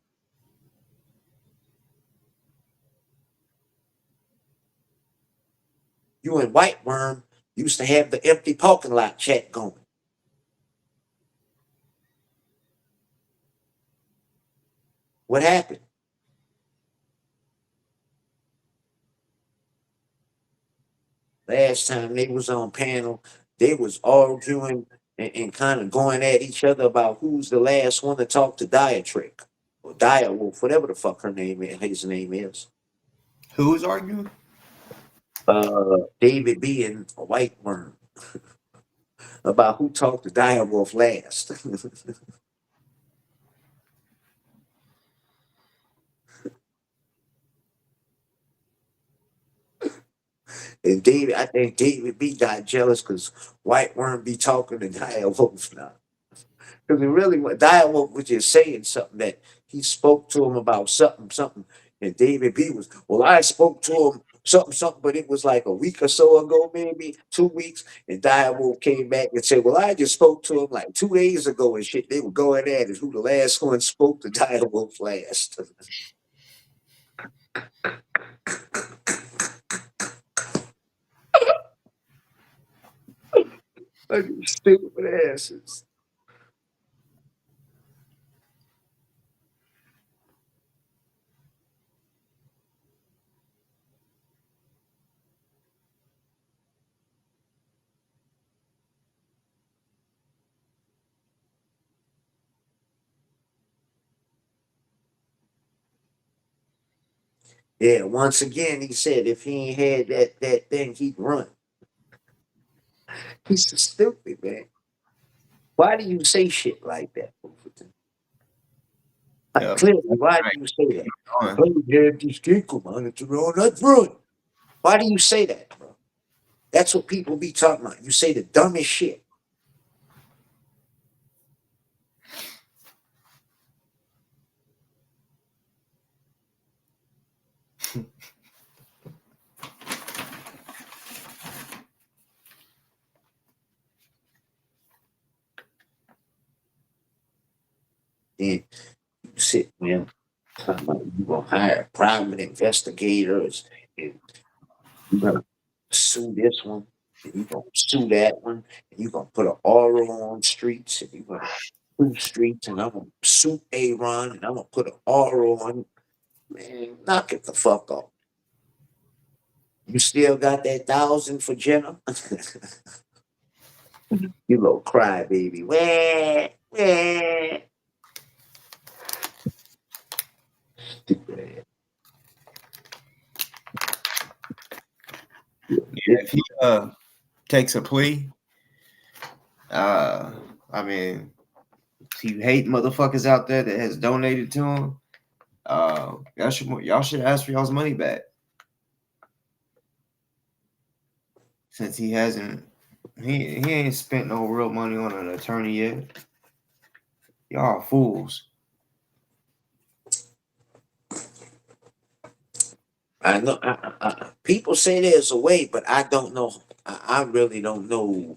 You and White Worm used to have the empty parking lot chat going. What happened? Last time they was on panel, they was arguing and kind of going at each other about who's the last one to talk to Diatrick or Direwolf, whatever the fuck his name is. Who's arguing? David B and White Worm about who talked to Direwolf last. And I think David B got jealous because White Worm be talking to Direwolf now. Because it really, Direwolf was just saying something that he spoke to him about something. And David B was, well, I spoke to him something, but it was like a week or so ago, maybe 2 weeks. And Direwolf came back and said, well, I just spoke to him like 2 days ago and shit. They were going at it, who the last one spoke to Direwolf last. Fucking stupid asses. Yeah, once again, he said if he ain't had that thing, he'd run. He's so stupid, man. Why do you say shit like that, Bufferton? Yeah. Clearly, why do you say that? On. Oh, yeah, this Ginkgo, man, it's wrong, that's run. Why do you say that, bro? That's what people be talking about. You say the dumbest shit. Then you sit there talking about you gonna hire private investigators and you're gonna sue this one and you're gonna sue that one and you're gonna put an aura on streets and you're gonna sue streets and I'm gonna sue Aaron and I'm gonna put an aura on. Man, knock it the fuck off. You still got that 1,000 for Jenna? You little crybaby. Wah, wah. Stupid ass. Yeah, if he takes a plea, I mean, if you hate motherfuckers out there that has donated to him, y'all should ask for y'all's money back. Since he ain't spent no real money on an attorney yet. Y'all fools. I know people say there's a way, but I don't know. I really don't know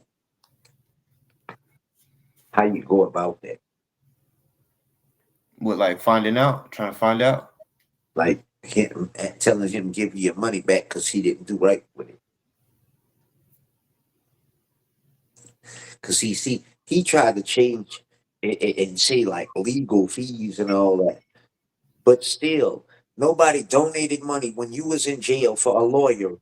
how you go about that. What, like trying to find out? Like him telling him give you your money back because he didn't do right with it. Because he tried to change and say like legal fees and all that, but still nobody donated money when you was in jail for a lawyer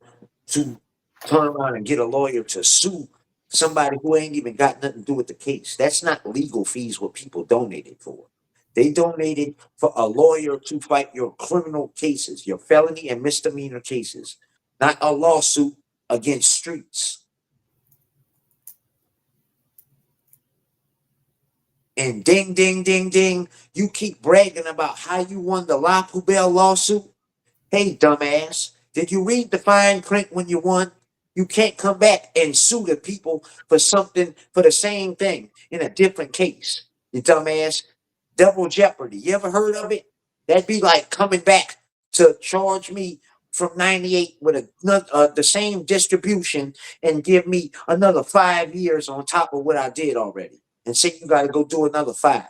to turn around and get a lawyer to sue somebody who ain't even got nothing to do with the case. That's not legal fees what people donated for. They donated for a lawyer to fight your criminal cases, your felony and misdemeanor cases, not a lawsuit against streets. And ding, ding, ding, ding, you keep bragging about how you won the La Poubelle lawsuit. Hey, dumbass, did you read the fine print when you won? You can't come back and sue the people for something, for the same thing in a different case. You dumbass. Double jeopardy. You ever heard of it? That'd be like coming back to charge me from 98 with the same distribution and give me another 5 years on top of what I did already. And say you got to go do another 5.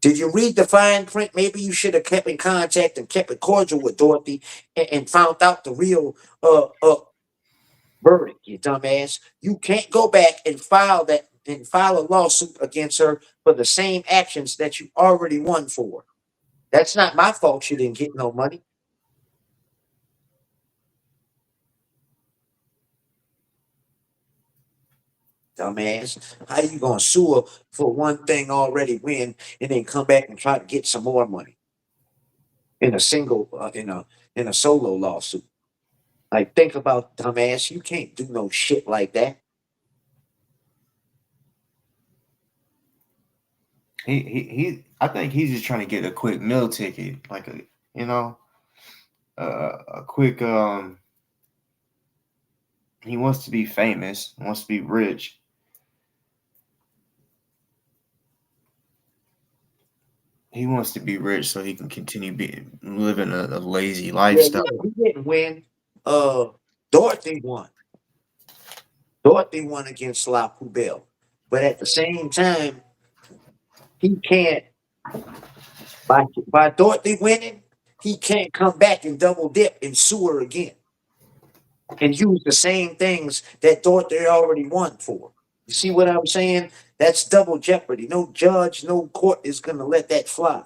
Did you read the fine print? Maybe you should have kept in contact and kept it cordial with Dorothy and found out the real verdict, you dumbass. You can't go back and file a lawsuit against her for the same actions that you already won for. That's not my fault you didn't get no money. Dumbass. How you gonna sue her for one thing already win and then come back and try to get some more money in a solo lawsuit? Like, think about dumbass. You can't do no shit like that. I think he's just trying to get a quick meal ticket, like a quick he wants to be famous, wants to be rich. He wants to be rich so he can continue living a lazy lifestyle. Yeah, he didn't win. Dorothy won. Dorothy won against La Poubelle. But at the same time, he can't, by Dorothy winning, he can't come back and double dip and sue her again and use the same things that Dorothy already won for. You see what I'm saying? That's double jeopardy. No judge, no court is going to let that fly.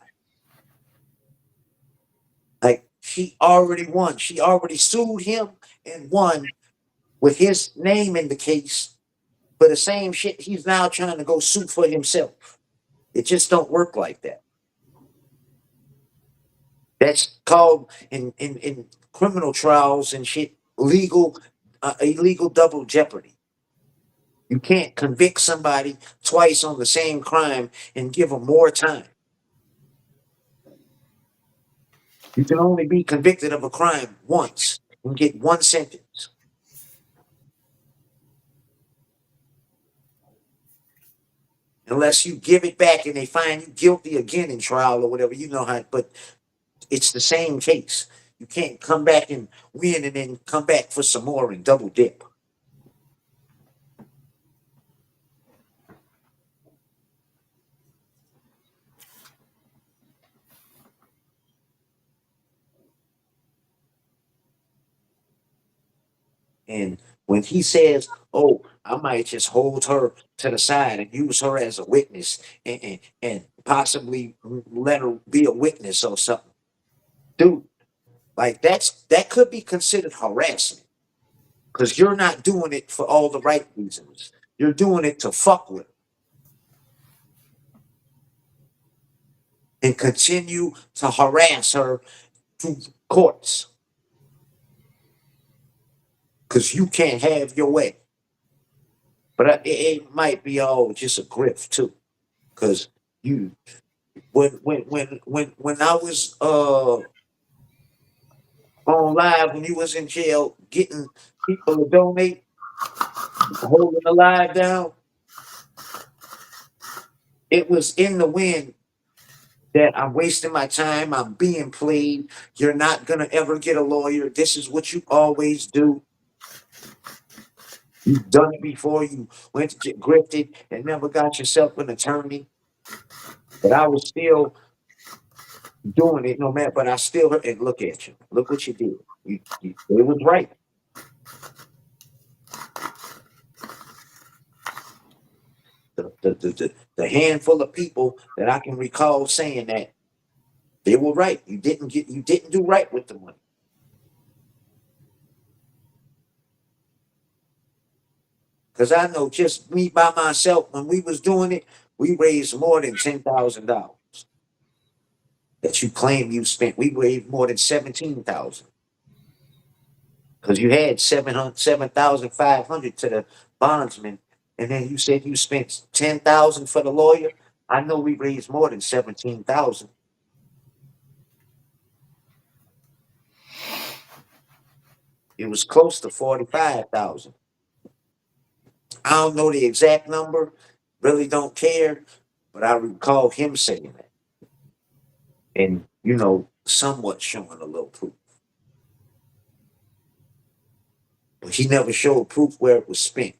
Like, she already won. She already sued him and won with his name in the case for the same shit he's now trying to go sue for himself. It just don't work like that. That's called in criminal trials and shit illegal double jeopardy. You can't convict somebody twice on the same crime and give them more time. You can only be convicted of a crime once and get one sentence. Unless you give it back and they find you guilty again in trial or whatever, you know how, but it's the same case. You can't come back and win and then come back for some more and double dip. And when he says, "Oh, I might just hold her to the side and use her as a witness, and possibly let her be a witness or something," dude, like that could be considered harassment because you're not doing it for all the right reasons. You're doing it to fuck with her and continue to harass her through courts because you can't have your way. But it might be all just a grift too, because you when I was on live when you was in jail getting people to donate, holding the live down, it was in the wind that I'm wasting my time, I'm being played, you're not gonna ever get a lawyer. This is what you always do. You've done it before, you went to get grifted and never got yourself an attorney. But I was still doing it no matter, but I still heard, and look at you. Look what you did. It was right. The handful of people that I can recall saying that they were right. You didn't do right with the money. Because I know just me by myself, when we was doing it, we raised more than $10,000 that you claim you spent. We raised more than 17,000 because you had 7,500 to the bondsman, and then you said you spent 10,000 for the lawyer. I know we raised more than 17,000. It was close to 45,000. I don't know the exact number, really don't care, but I recall him saying that, and somewhat showing a little proof. But he never showed proof where it was spent.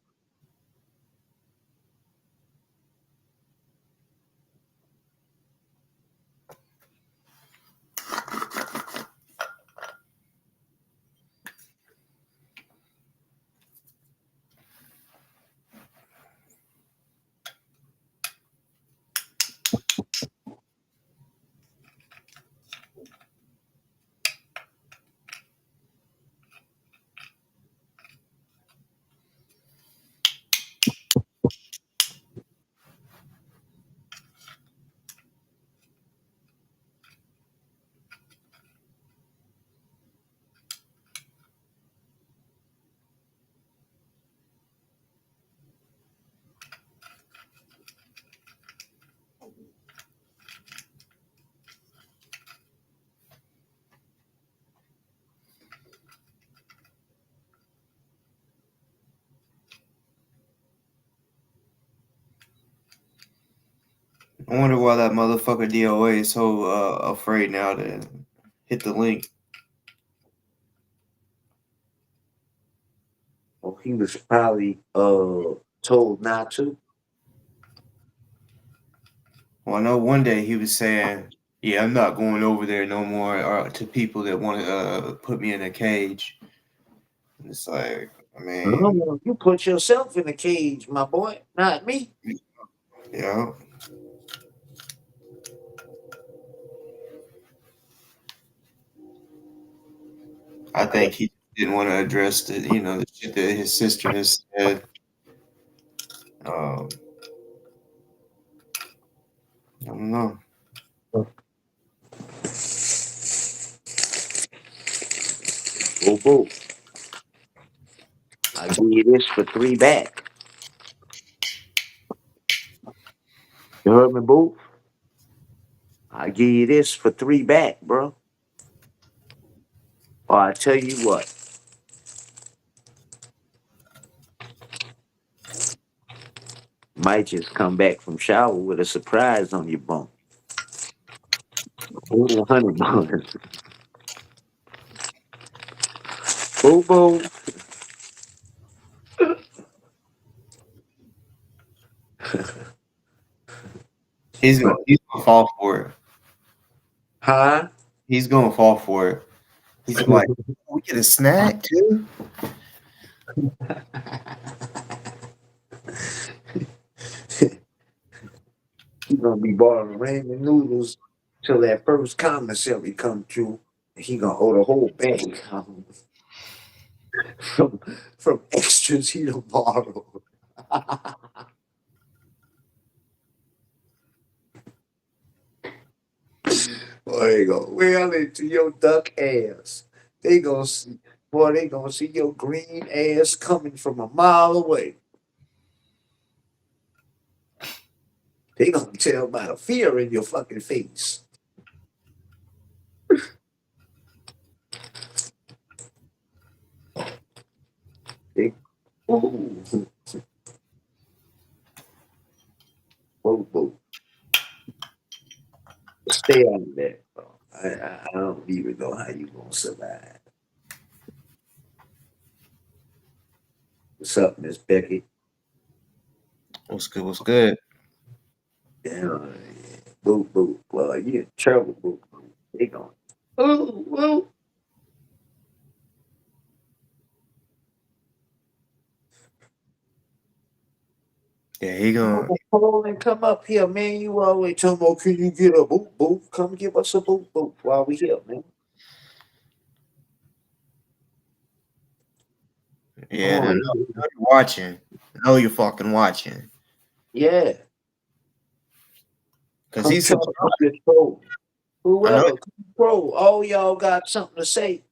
I wonder why that motherfucker DOA is so afraid now to hit the link. Well, he was probably told not to. Well, I know one day he was saying, "Yeah, I'm not going over there no more," to people that want to put me in a cage. And it's like, I mean, You put yourself in a cage, my boy, not me. yeah. I think he didn't want to address the shit that his sister has said. I don't know. Boo boo. I give you this for 3 back. You heard me, boo? I give you this for 3 back, bro. Or I tell you what. Might just come back from shower with a surprise on your bone. Little honey buns. Boo boo. He's gonna fall for it. Huh? He's gonna fall for it. He's like, we get a snack too. He gonna be borrowing ramen noodles till that first commissary come through. And he gonna owe the whole bag from from extras he done borrowed. Boy, they gonna wail into your duck ass. They gonna see, boy, they gonna see your green ass coming from a mile away. They gonna tell by the fear in your fucking face. They, ooh, whoa, whoa. Stay out of that, bro. I don't even know how you gonna survive. What's up, Miss Becky? What's good? What's good? Yeah, boo, boo. Well, you in trouble, boo, boo. They going, ooh, ooh. Yeah, he gonna. Call and come up here, man. You always tell me, can you get a boot boot? Come give us a boot boot while we here, man. Yeah, Oh, I know you're watching. I know you're fucking watching. yeah. Cause Come he's tell us your troll. I know. Whoever, come troll. All y'all got something to say.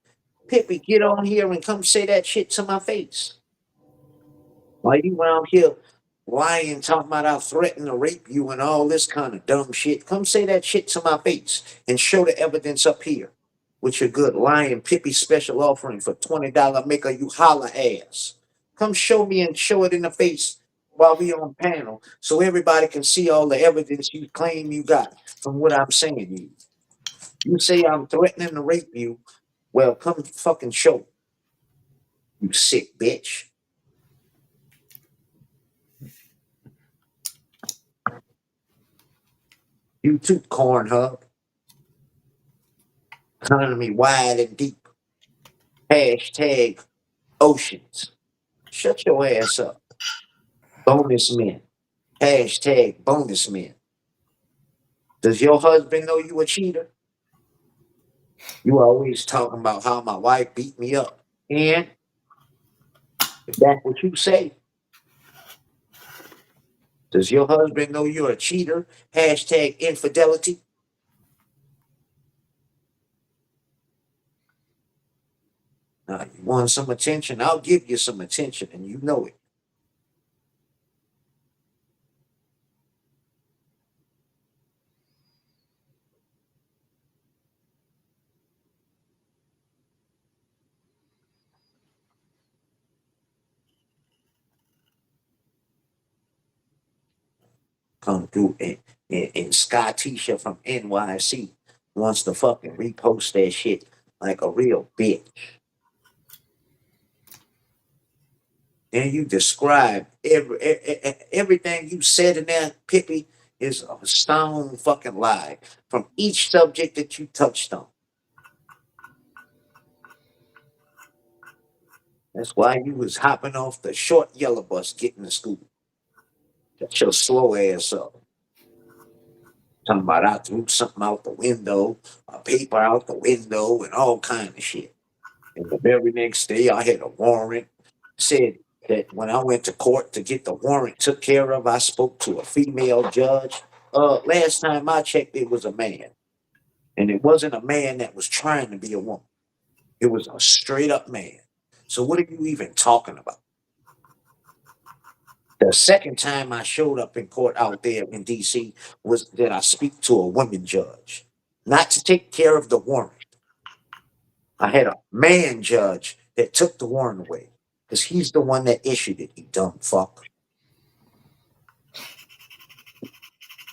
Pippi, get on here and come say that shit to my face. Why you around here lying, talking about I threatened to rape you and all this kind of dumb shit? Come say that shit to my face and show the evidence up here with your good lying Pippi special offering for $20 make a you holla ass. Come show me and show it in the face while we on panel so everybody can see all the evidence you claim you got from what I'm saying to you. You say I'm threatening to rape you. Well, come fucking show. You sick bitch. You too, corn hub. Economy wide and deep. Hashtag oceans. Shut your ass up. Bonus men. Hashtag bonus men. Does your husband know you a cheater? You always talking about how my wife beat me up. And if that's what you say, does your husband know you're a cheater? Hashtag infidelity. Now, you want some attention? I'll give you some attention, and you know it. Come through and Sky Tisha from NYC wants to fucking repost that shit like a real bitch. And you describe everything you said in that Pippi is a stone fucking lie from each subject that you touched on. That's why you was hopping off the short yellow bus getting to school. Shut your slow ass up. Talking about I threw something out the window, a paper out the window, and all kind of shit. And the very next day, I had a warrant. Said that when I went to court to get the warrant took care of, I spoke to a female judge. Last time I checked, it was a man, and it wasn't a man that was trying to be a woman. It was a straight up man. So what are you even talking about? The second time I showed up in court out there in D.C. was that I speak to a woman judge, not to take care of the warrant. I had a man judge that took the warrant away because he's the one that issued it, you dumb fuck.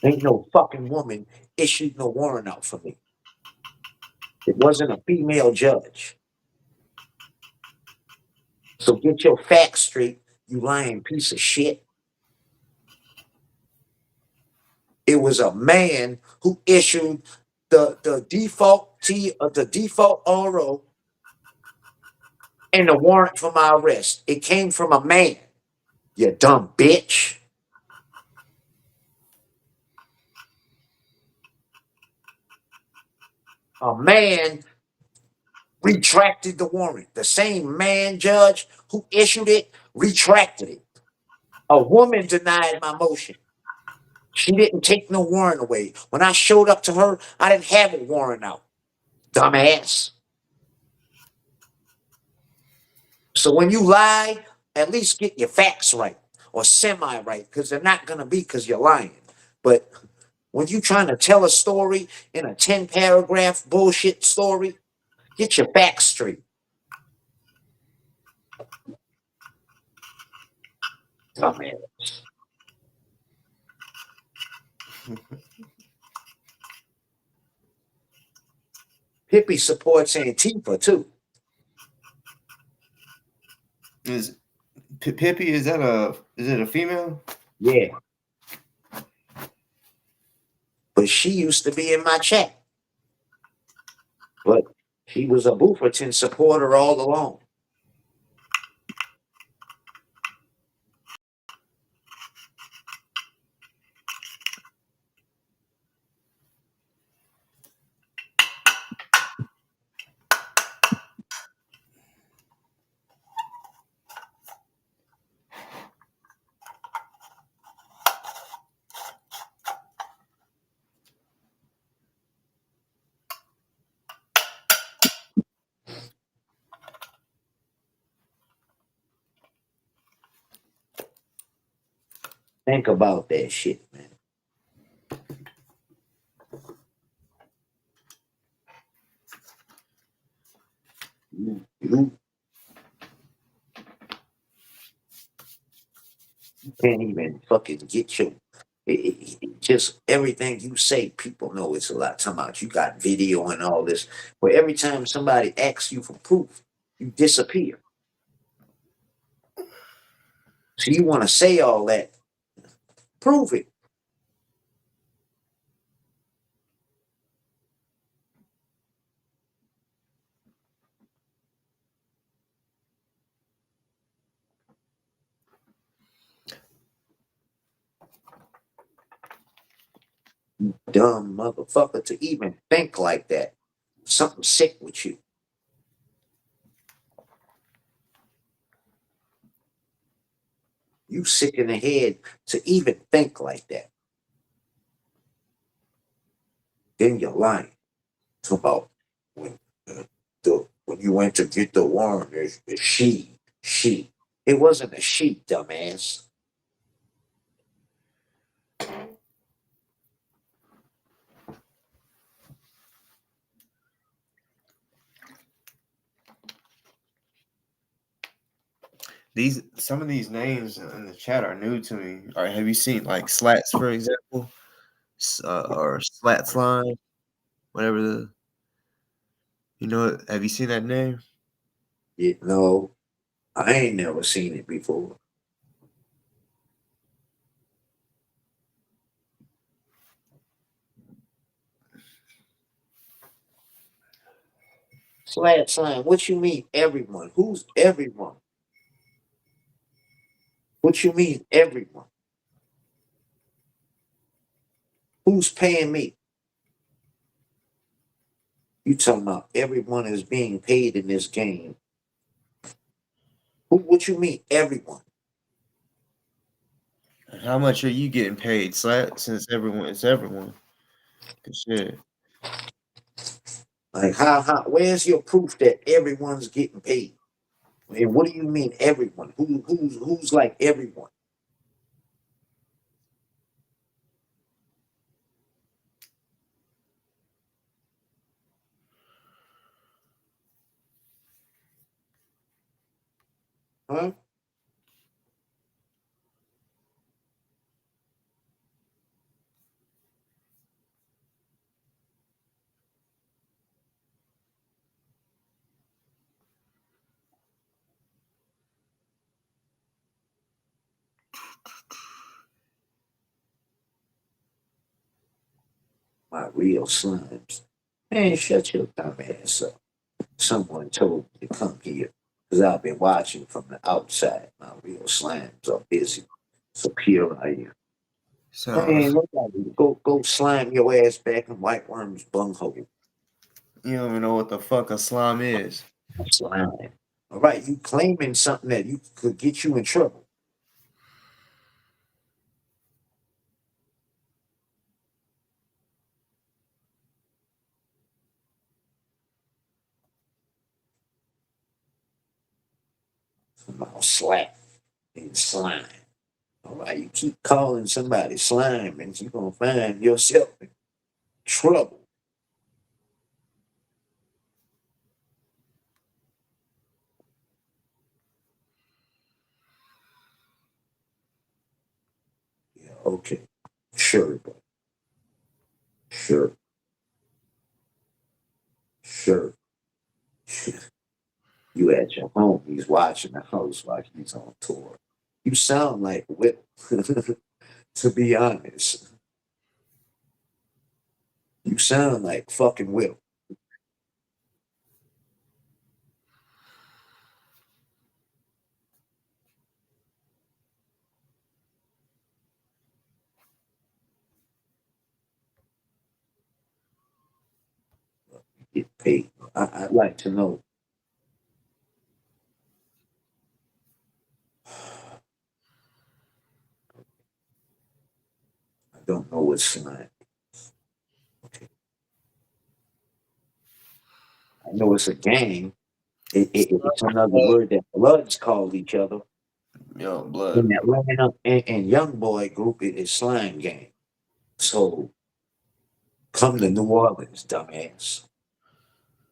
Ain't no fucking woman issued no warrant out for me. It wasn't a female judge. So get your facts straight, you lying piece of shit. It was a man who issued the default RO And the warrant for my arrest, it came from a man. You dumb bitch. A man retracted the warrant. The same man, judge, who issued it, retracted it. A woman denied my motion. She didn't take no warrant away. When I showed up to her, I didn't have a warrant out. Dumbass. So when you lie, at least get your facts right or semi right, because they're not going to be because you're lying. But when you trying to tell a story in a 10 paragraph bullshit story, get your facts straight. Dumbass. Pippi supports Antifa too. Is Pippi? Is it a female? Yeah. But she used to be in my chat. But she was a Bufferton supporter all along. Think about that shit, man. You can't even fucking get your just everything you say, people know it's a lot. Talking about you got video and all this. But every time somebody asks you for proof, you disappear. So you want to say all that. Prove it. Dumb motherfucker to even think like that. Something sick with you. You sick in the head to even think like that. Then you're lying. It's about when when you went to get the warrant, the she. It wasn't a she, dumbass. Some of these names in the chat are new to me. Or have you seen like Slats, for example, or Slats Line, whatever the have you seen that name? No, I ain't never seen it before. Slat sign. What you mean, everyone? Who's everyone? What you mean, everyone? Who's paying me? You talking about everyone is being paid in this game? What you mean, everyone? How much are you getting paid, Slat? Since it's everyone. Good shit. Like how? Where's your proof that everyone's getting paid? And what do you mean, everyone? Who's like everyone? Huh? My real slimes. Man, shut your dumb ass up. Someone told me to come here. Because I've been watching from the outside. My real slams are busy. So here I am. So Man, nobody go slime your ass back in White Worm's bunghole. you don't even know what the fuck a slime is. Slime. All right, you claiming something that you could get you in trouble. Somehow slap and slime. All right, you keep calling somebody slime and you're gonna find yourself in trouble. Yeah, okay. Sure, bro. Sure. Sure. You at your home, he's watching the house like he's on tour. You sound like Whip, to be honest. You sound like fucking Whip. Get paid. I'd like to know. I don't know what slime. Okay. I know it's a gang. It's another word that Bloods call each other. Yo, In blood. Atlanta and Young Boy group, it is slang gang. So come to New Orleans, dumbass.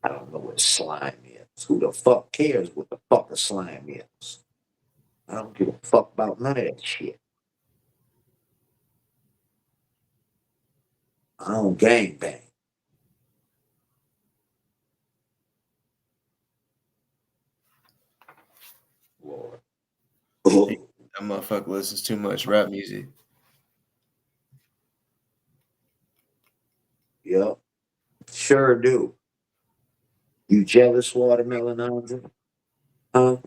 I don't know what slime is. Who the fuck cares what the fuck a slime is? I don't give a fuck about none of that shit. I don't gang bang. Lord. That motherfucker listens too much rap music. Yep, sure do. You jealous, Watermelon Andre? Huh?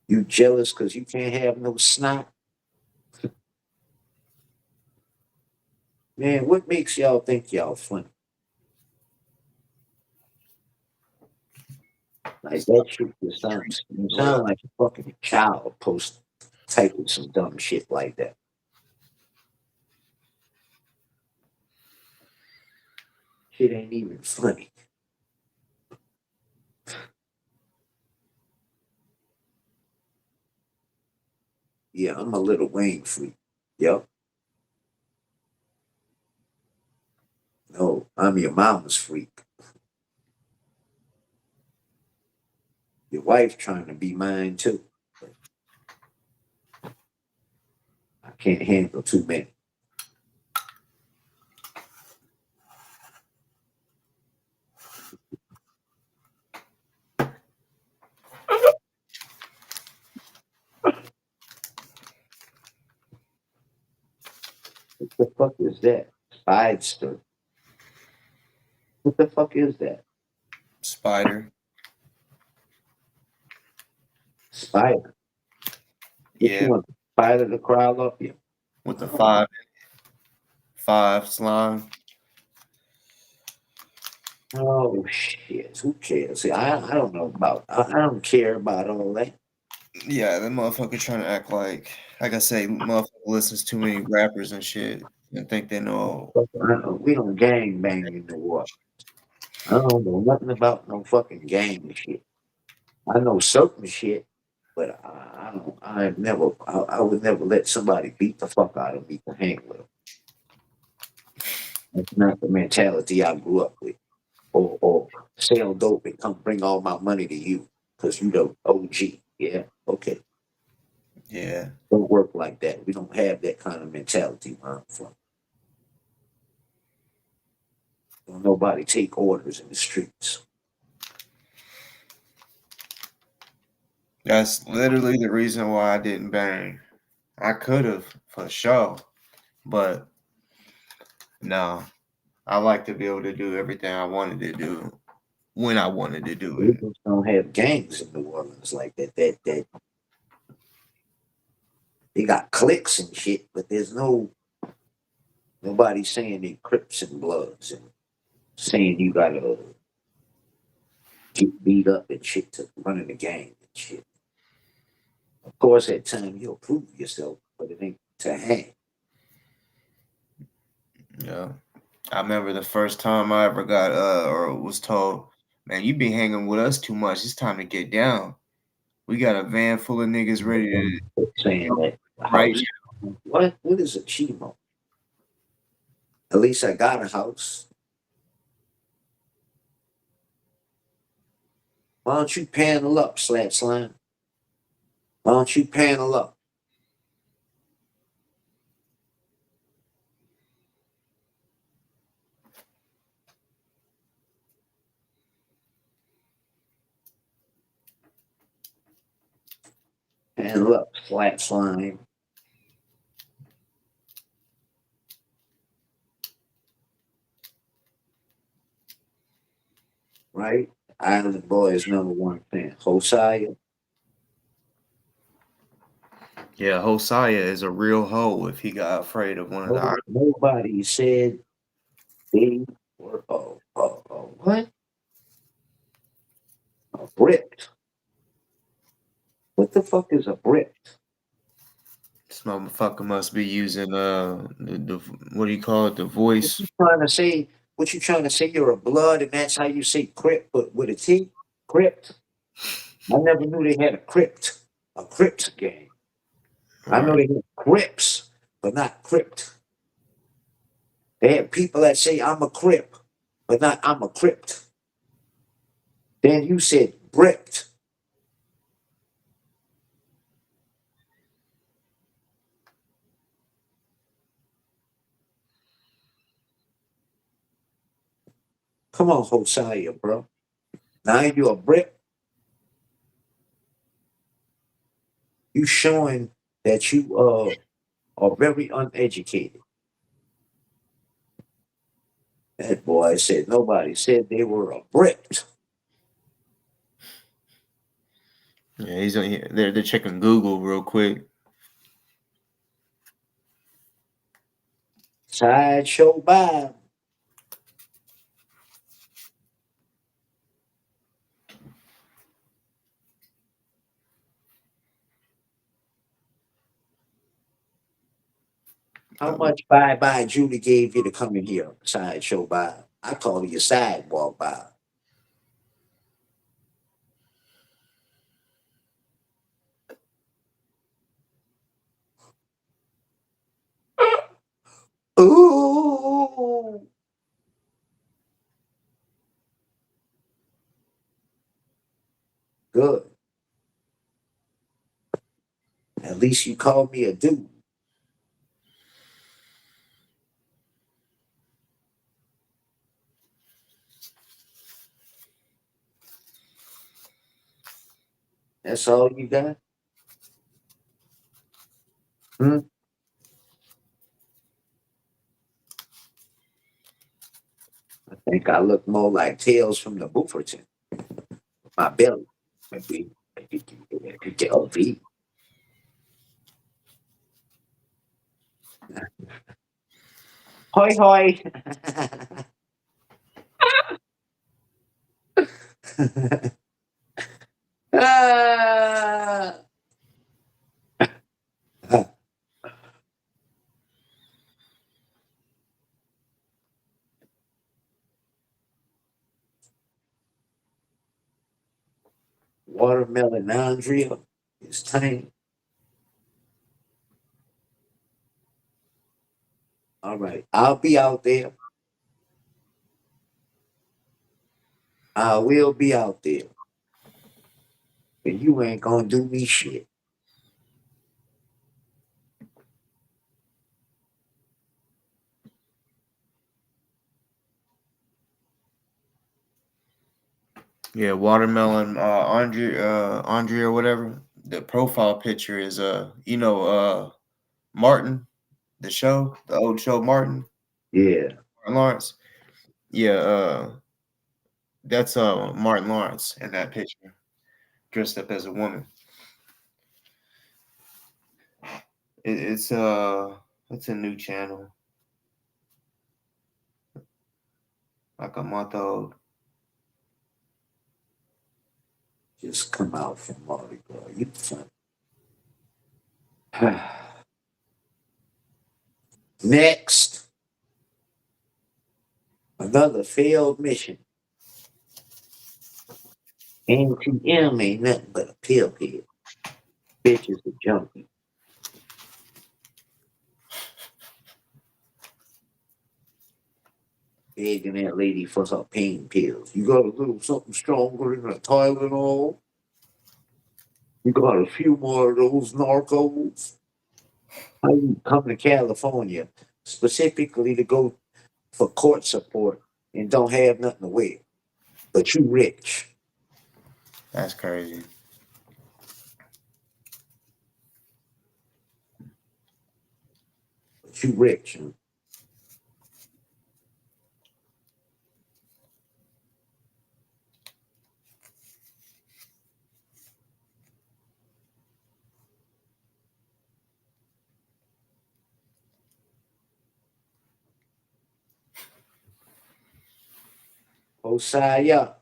You jealous because you can't have no snot? Man, what makes y'all think y'all funny? Like that shit just sounds, you sound like a fucking child post typing some dumb shit like that. Shit ain't even funny. Yeah, I'm a little Wayne freak. Yep. No, I'm your mama's freak. Your wife trying to be mine too. I can't handle too many. What the fuck is that? Spidester. What the fuck is that? Spider. Spider. What you Yeah, want? Spider to crawl up you? with the Oh, five slime. oh shit. Who cares? See, I don't know about I don't care about all that. Yeah, that motherfucker trying to act like I say, motherfucker listens to too many rappers and shit and think they know. We don't gang bang in the war. I don't know nothing about no fucking gang shit. I know certain shit, but I don't. I've never. I would never let somebody beat the fuck out of me to hang with them. That's not the mentality I grew up with. Or sell dope and come bring all my money to you because you the OG. Yeah, okay. Yeah, Don't work like that. We don't have that kind of mentality where I'm from. Don't nobody take orders in the streets. that's literally the reason why I didn't bang. I could have for sure, but no, I like to be able to do everything I wanted to do when I wanted to do We it. just don't have gangs in New Orleans like that. That they got cliques and shit, but there's nobody saying they Crips and Bloods and saying you gotta get beat up and shit to run in the gang and shit. Of course, at time you'll prove yourself, but it ain't to hang. Yeah. I remember the first time I ever got or was told, man, you been hanging with us too much. It's time to get down. We got a van full of niggas ready to Saying that right house. What is a chemo? At least I got a house. Why don't you panel up, Slap Slime? Why don't you panel up? Panel up, Slap Slime. Right? Island Boys #1 fan. Hosea. Yeah, Hosea is a real hoe if he got afraid of one of the Nobody said they were what? A brick. What the fuck is a brick? this motherfucker must be using the what do you call it? The voice. Trying to say what you trying to say? You're a blood, and that's how you say crypt, but with a T. Crypt. I never knew they had a crypt game. I know Right. they had crypts, but not crypt. They have people that say I'm a crip, but not I'm a crypt. Then you said bricked. Come on, Hosea, bro. Now you a brick. You showing that you are very uneducated. That boy said nobody said they were a bricked. Yeah, he's on here. They're checking Google real quick. Sideshow Bob. How much Bye Bye Judy gave you to come in here, Sideshow Bob? I call you Sidewalk Bob. Ooh. Good. At least you called me a dude. That's all you got? Hmm? I think I look more like Tales from the Bufferton. My belly. Maybe get OV. Hoi hoi. Ah. Watermelon Andrea is tame. All right. I'll be out there. I will be out there. And you ain't gonna do me shit. Yeah, watermelon. Andre or whatever. The profile picture is Martin, the show, the old show Martin Yeah. Lawrence. Yeah. That's Martin Lawrence in that picture, dressed up as a woman. It's a new channel, like a month old. Just come out from Mardi Gras. You fun. Next, another failed mission. NTM ain't nothing but a pill head. Bitch is a junkie. Begging that lady for her pain pills. You got a little something stronger than a Tylenol? You got a few more of those narcos? How you come to California specifically to go for court support and don't have nothing to wear? But you rich. That's crazy. But you rich. Huh? Osaya.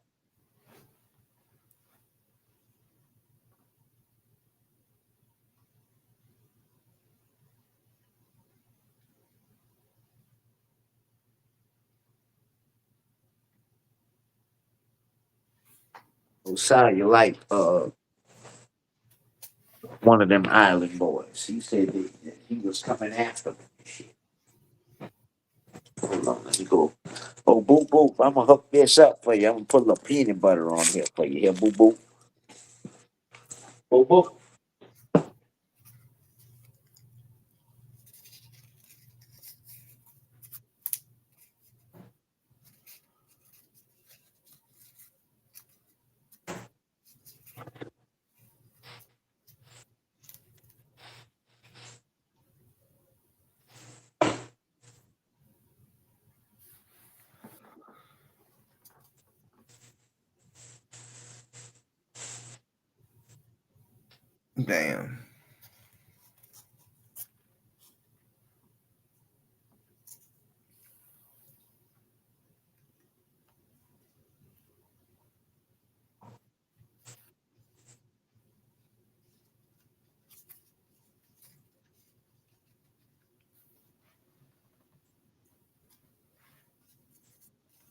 Osaya like one of them island boys. He said that he was coming after me and shit. Hold on, let me go. Oh, boop, boop. I'm going to hook this up for you. I'm going to put a little peanut butter on here for you. Here, boop, boop. Boop, boop. Damn.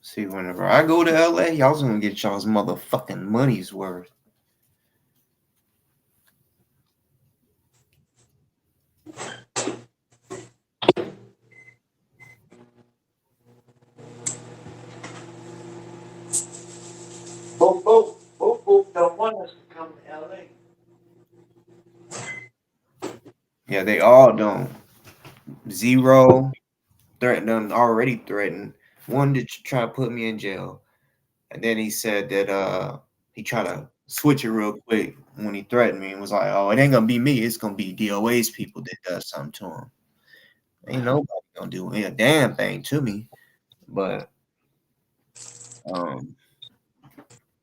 See, whenever I go to LA, y'all's gonna get y'all's motherfucking money's worth. Boop, boop. Boop, boop. Don't want us to come to LA. Yeah, they all don't. Zero threatened, already threatened. One to try to put me in jail, and then he said that he tried to switch it real quick when he threatened me and was like, "Oh, it ain't gonna be me. It's gonna be DOA's people that does something to him. Ain't nobody gonna do a damn thing to me." But um,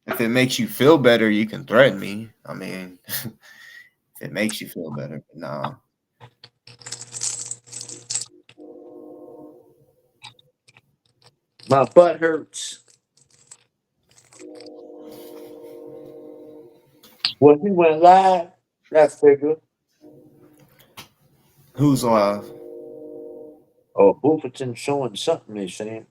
if it makes you feel better, you can threaten me. I mean, if it makes you feel better, but nah. My butt hurts. When he went live, that figure. Who's live? Oh, Bufferton showing something, they saying.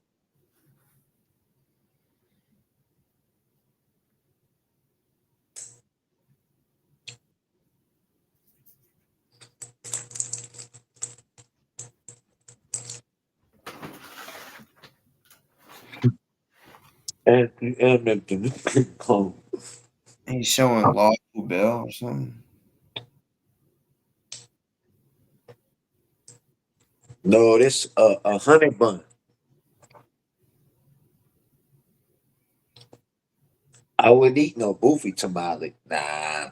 Anthony Edmonton. Oh, He's showing Lawful Bell or something. no, this a honey bun. I wouldn't eat no boofy tamale. Nah,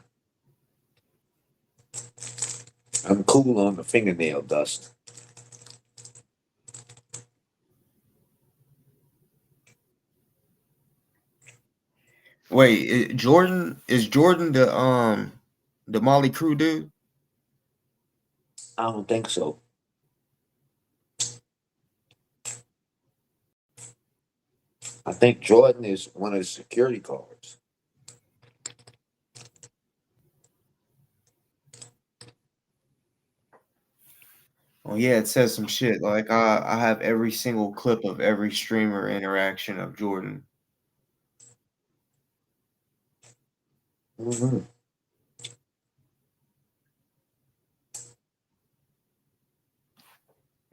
I'm cool on the fingernail dust. Wait, Jordan is Jordan the Molly Crew dude? I don't think so. I think Jordan is one of the security guards. Oh yeah, it says some shit like I have every single clip of every streamer interaction of Jordan. Mm-hmm.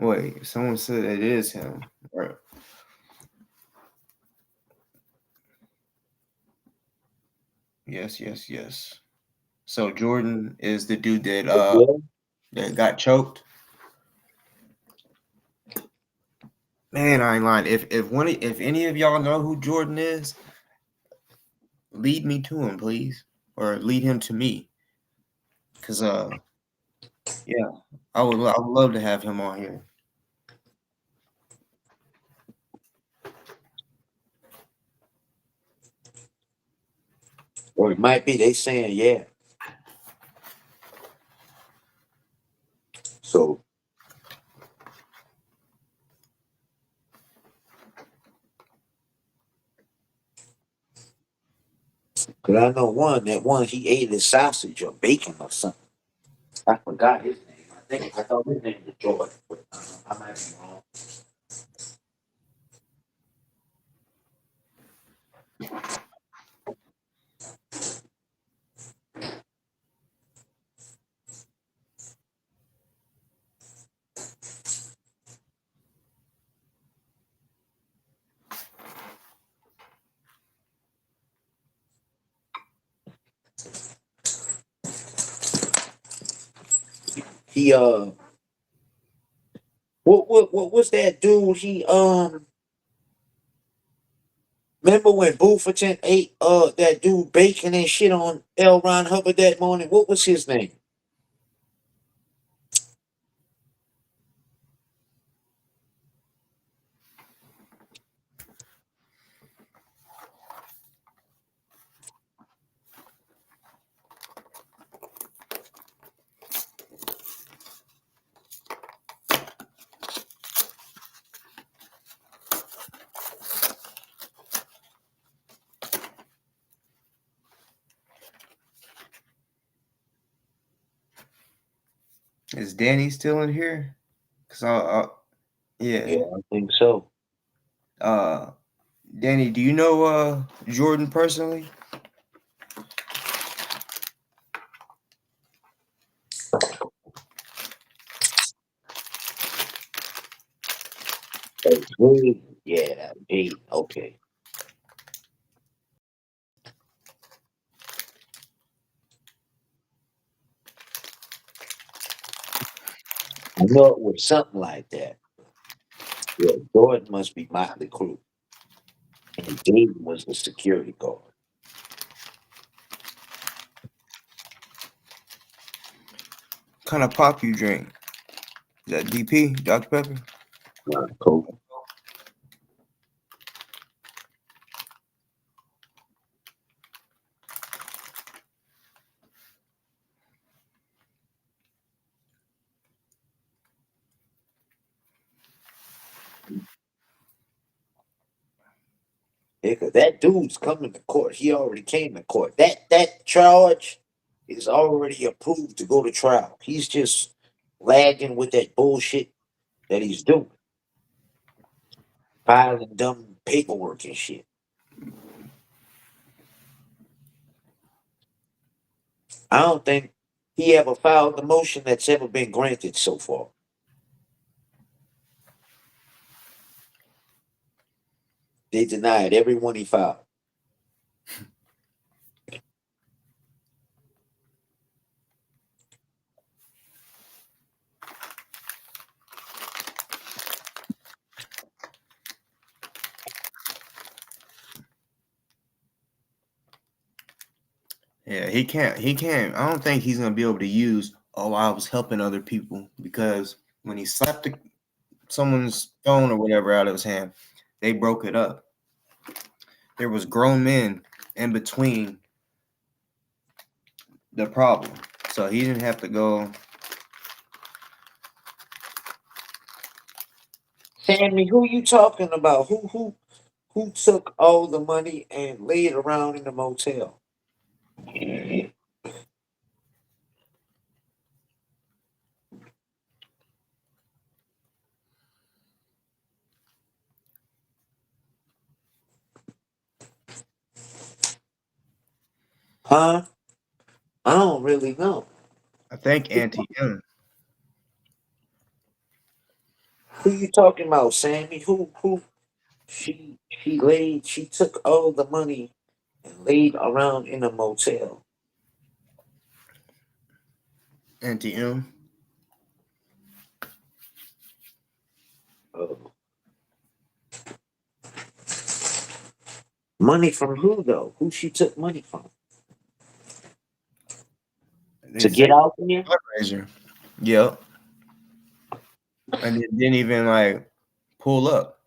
Wait, someone said it is him. Right. Yes, yes, yes. So Jordan is the dude that got choked. Man, I ain't lying. If any of y'all know who Jordan is, lead me to him, please, or lead him to me, cause yeah, I would love to have him on here. Or it might be they saying yeah. So cause I know that one he ate his sausage or bacon or something. I forgot his name. I thought his name was Jordan, but I might be wrong. He what was that dude? He remember when Bufferton ate that dude bacon and shit on L. Ron Hubbard that morning? What was his name? Is Danny still in here? Cause yeah. Yeah, I think so. Uh, Danny, do you know Jordan personally? Yeah, eight. Okay. I know it was something like that. Yeah, Jordan must be Motley Crue. And Dave was the security guard. Kind of pop you drink? Is that DP, Dr. Pepper? Cool. Yeah, 'cause that dude's coming to court. He already came to court. That charge is already approved to go to trial. He's just lagging with that bullshit that he's doing. Filing dumb paperwork and shit. I don't think he ever filed the motion that's ever been granted so far. They denied every one he filed. Yeah, he can't. He can't. I don't think he's gonna be able to use. Oh, I was helping other people, because when he slapped someone's phone or whatever out of his hand, they broke it up. There was grown men in between the problem. So he didn't have to go. Sammy, who you talking about? Who took all the money and laid around in the motel? Huh? I don't really know. I think Auntie M. Who you talking about, Sammy? Who she took all the money and laid around in a motel. Auntie M. Uh, money from who though? Who she took money from? They To say get out there? fundraiser. Yep. And it didn't even like pull up.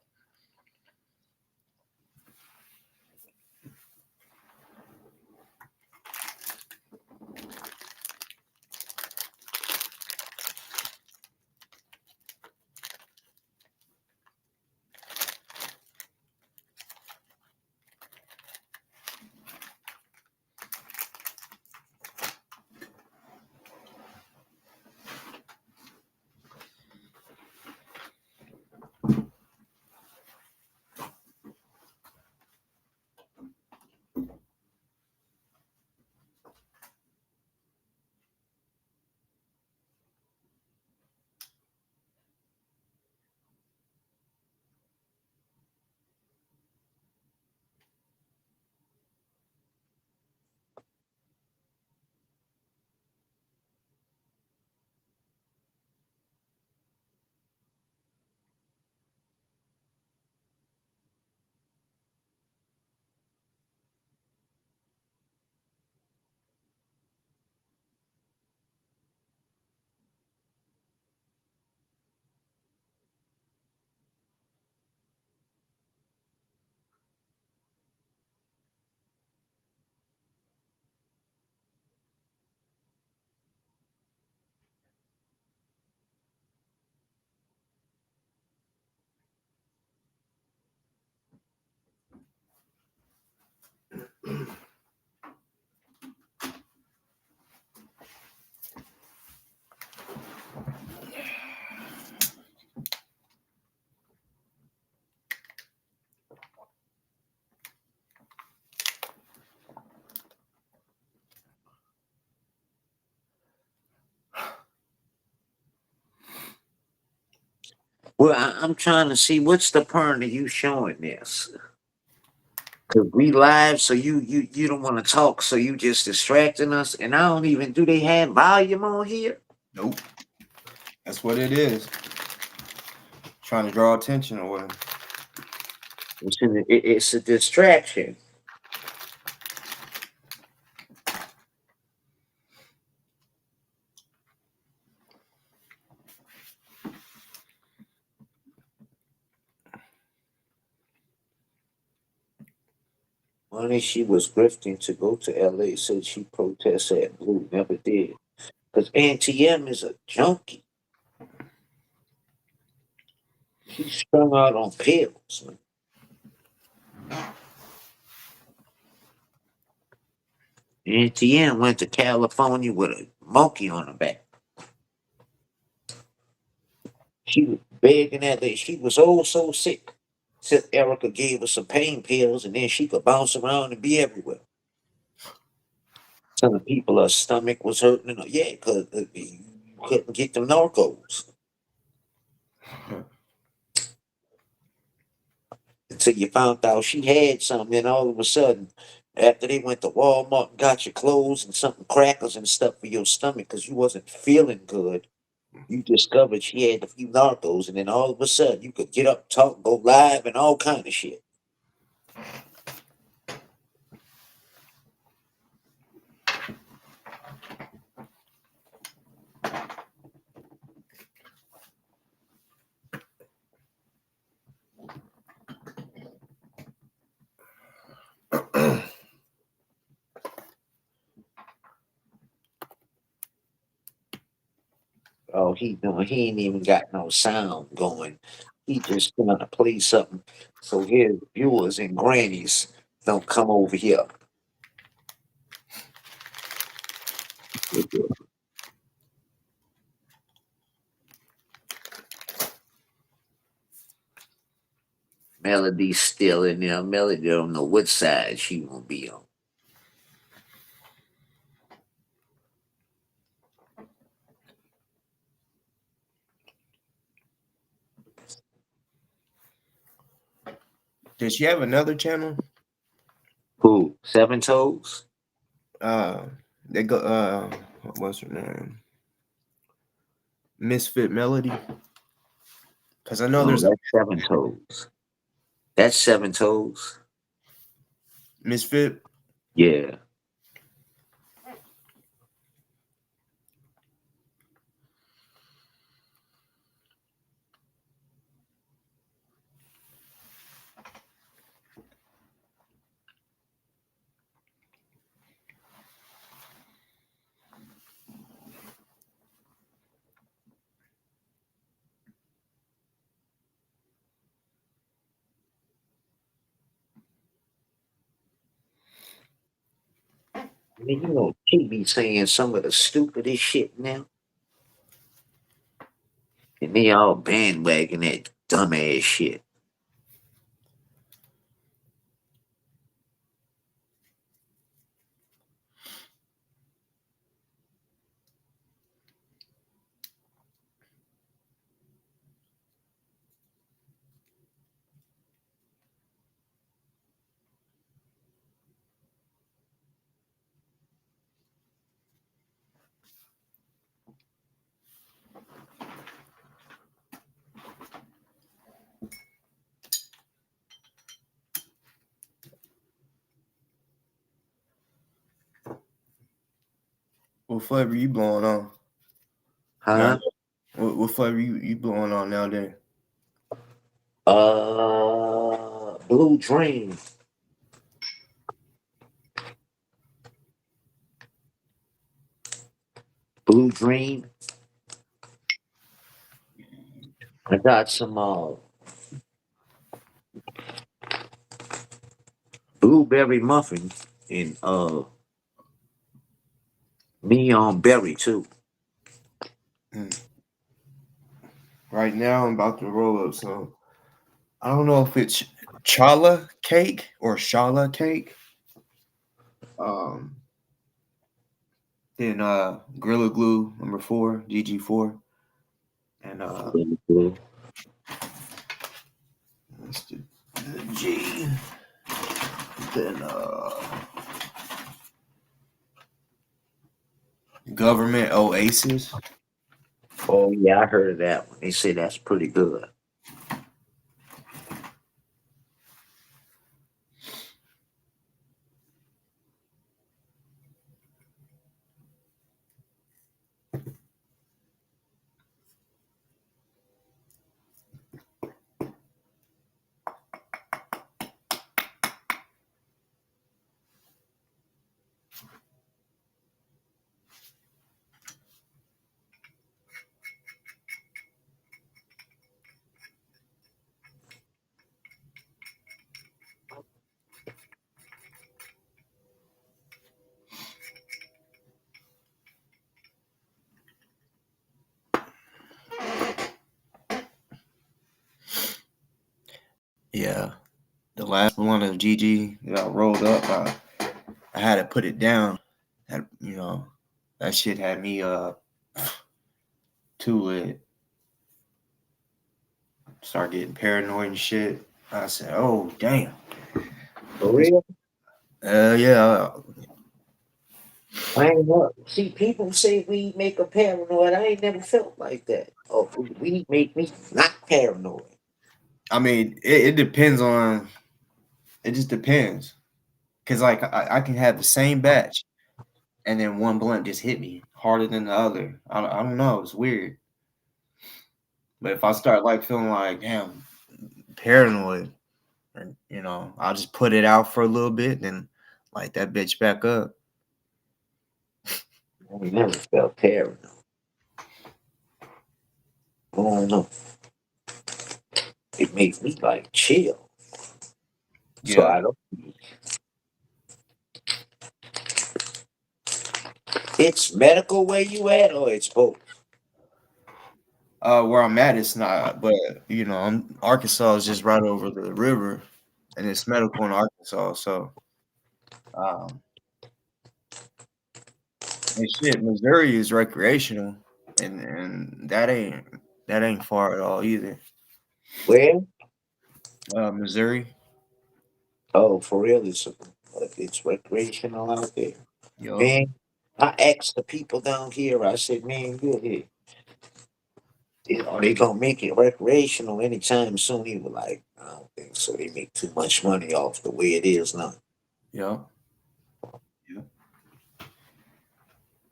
Well, I'm trying to see what's the point of you showing this. Cause we live, so you don't want to talk, so you just distracting us. And I don't even do they have volume on here? Nope. That's what it is. Trying to draw attention or whatever. It's a distraction. Money she was grifting to go to LA, said she protests at Blue, never did. Cause Auntie M is a junkie. She's strung out on pills. Man. Auntie M went to California with a monkey on her back. She was begging that lady. She was oh so sick. Said Erica gave her some pain pills and then she could bounce around and be everywhere. Telling people her stomach was hurting. And, yeah, because you couldn't get them narcos. Until you found out she had something, and all of a sudden, after they went to Walmart and got your clothes and something crackers and stuff for your stomach because you wasn't feeling good, you discovered she had a few narcos, and then all of a sudden you could get up, talk, go live, and all kind of shit. all he doing. He ain't even got no sound going. He just gonna play something so his viewers and grannies don't come over here. Melody's still in there. Melody don't know what side she gonna be on. Does she have another channel? Who? Seven Toes? They go. What's her name? Misfit Melody. Because I know No, there's a that's Seven Toes. That's Seven Toes. Misfit. Yeah. I mean, you know, she be saying some of the stupidest shit now. And they all bandwagon that dumbass shit. What flavor you blowing on? Huh? What flavor you blowing on nowadays? Blue Dream. Blue Dream. I got some blueberry muffin and neon berry too. Right now, I'm about to roll up some. I don't know if it's challah cake or shala cake. Um, then Gorilla Glue number 4, GG4, and Blue. that's the G. Then Government Oasis. Oh yeah, I heard of that one. They say that's pretty good. Yeah, the last one of GG that I rolled up, I had to put it down. That that shit had me too lit. Start getting paranoid and shit. I said, "Oh damn." For real? Yeah. I ain't know. See, people say weed make a paranoid. I ain't never felt like that. Oh, weed make me not paranoid. I mean, it depends on. It just depends, cause like I can have the same batch, and then one blunt just hit me harder than the other. I don't know. It's weird. But if I start like feeling like damn paranoid, and I'll just put it out for a little bit, then light that bitch back up. I ain't never felt paranoid. I don't know. It makes me like chill. So Yeah. I don't. It's medical where you at, or it's both. Where I'm at, it's not, but you know, Arkansas is just right over the river, and it's medical in Arkansas. So, um, and shit, Missouri is recreational, and that ain't far at all either. Where? Missouri. Oh, for real, it's recreational out there. Yup. Man, I asked the people down here. I said, man, are they gonna make it recreational anytime soon? He was like, I don't think so. They make too much money off the way it is now. Yup. Yup.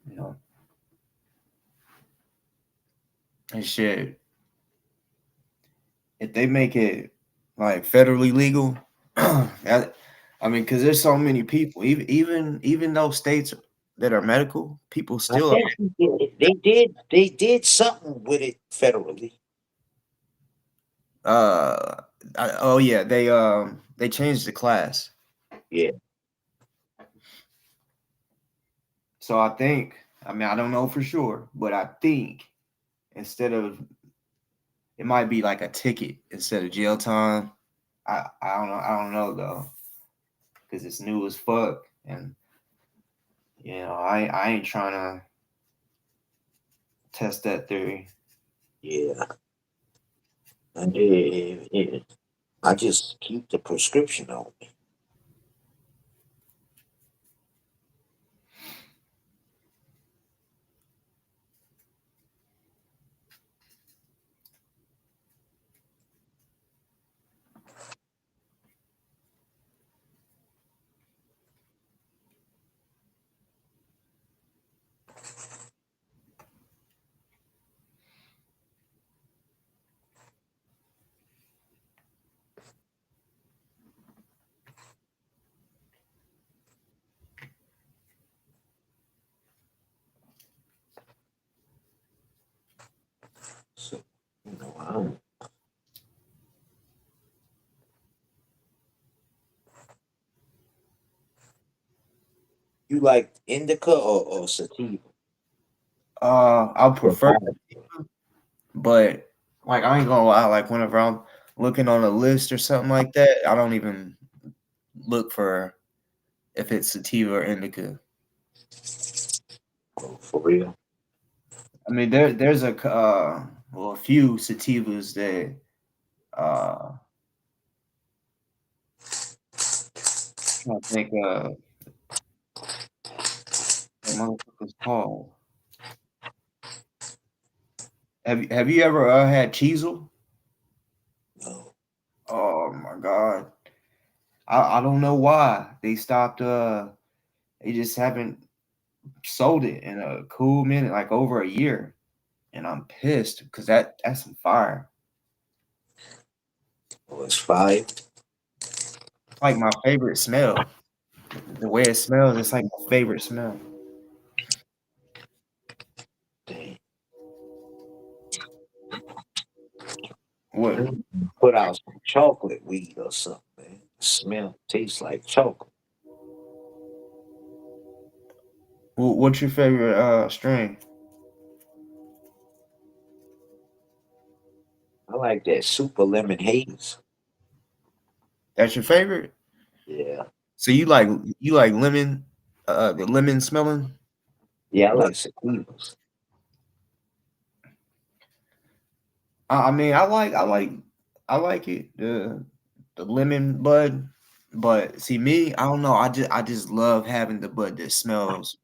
Yup. And shit, if they make it like federally legal, that I mean, because there's so many people, even those states that are medical, people I still guess they did something with it federally. uh oh yeah, they changed the class. Yeah. So I mean I don't know for sure, but I think instead of it might be like a ticket instead of jail time. I don't know though, because it's new as fuck, and you know I ain't trying to test that theory. Yeah. And I just keep the prescription on me. So, I don't. You like indica or sativa? I Or prefer, both? but like I ain't gonna lie, like whenever I'm looking on a list or something like that, I don't even look for if it's sativa or indica. Oh, for real? I mean, there's a few sativas that uh I think what motherfucker's called. Have you ever had Cheezel? No. Oh my god. I don't know why they stopped they just haven't sold it in a cool minute, like over a year. And I'm pissed because that's some fire. Oh, it's fire. It's like my favorite smell. The way it smells, it's like my favorite smell. Dang. What Put out some chocolate weed or something, man. Smell, tastes like chocolate. what's your favorite strain? I like that super lemon haze. That's your favorite? Yeah. So you like lemon the lemon smelling? Yeah, I But like sativas. I mean I like it, the lemon bud. But see me, I don't know. I just love having the bud that smells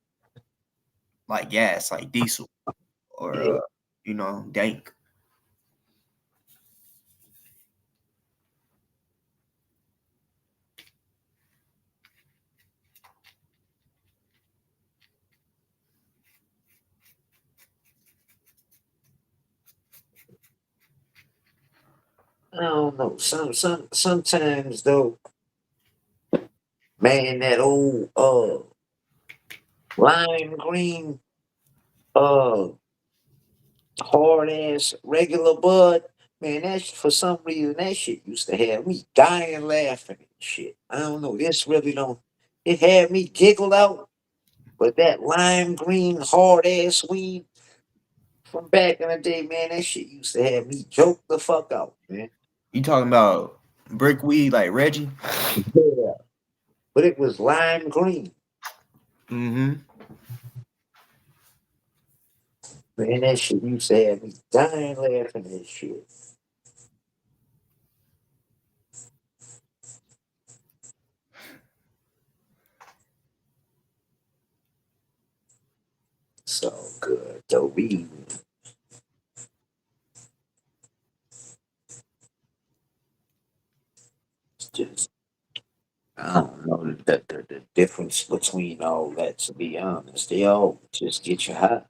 like gas, like diesel or Yeah. dank. I don't know. Sometimes though, man, that old lime green uh hard ass regular bud. Man, that's for some reason that shit used to have me dying laughing and shit. I don't know. This really don't. It had me giggle out, but that lime green hard ass weed from back in the day, man, that shit used to have me joke the fuck out, man. You talking about brickweed like Reggie? Yeah. But it was lime green. Mm-hmm. Man, that shit used to have me dying laughing at shit. So good. The weed. It's just, I don't know the difference between all that, to be honest. They all just get you high.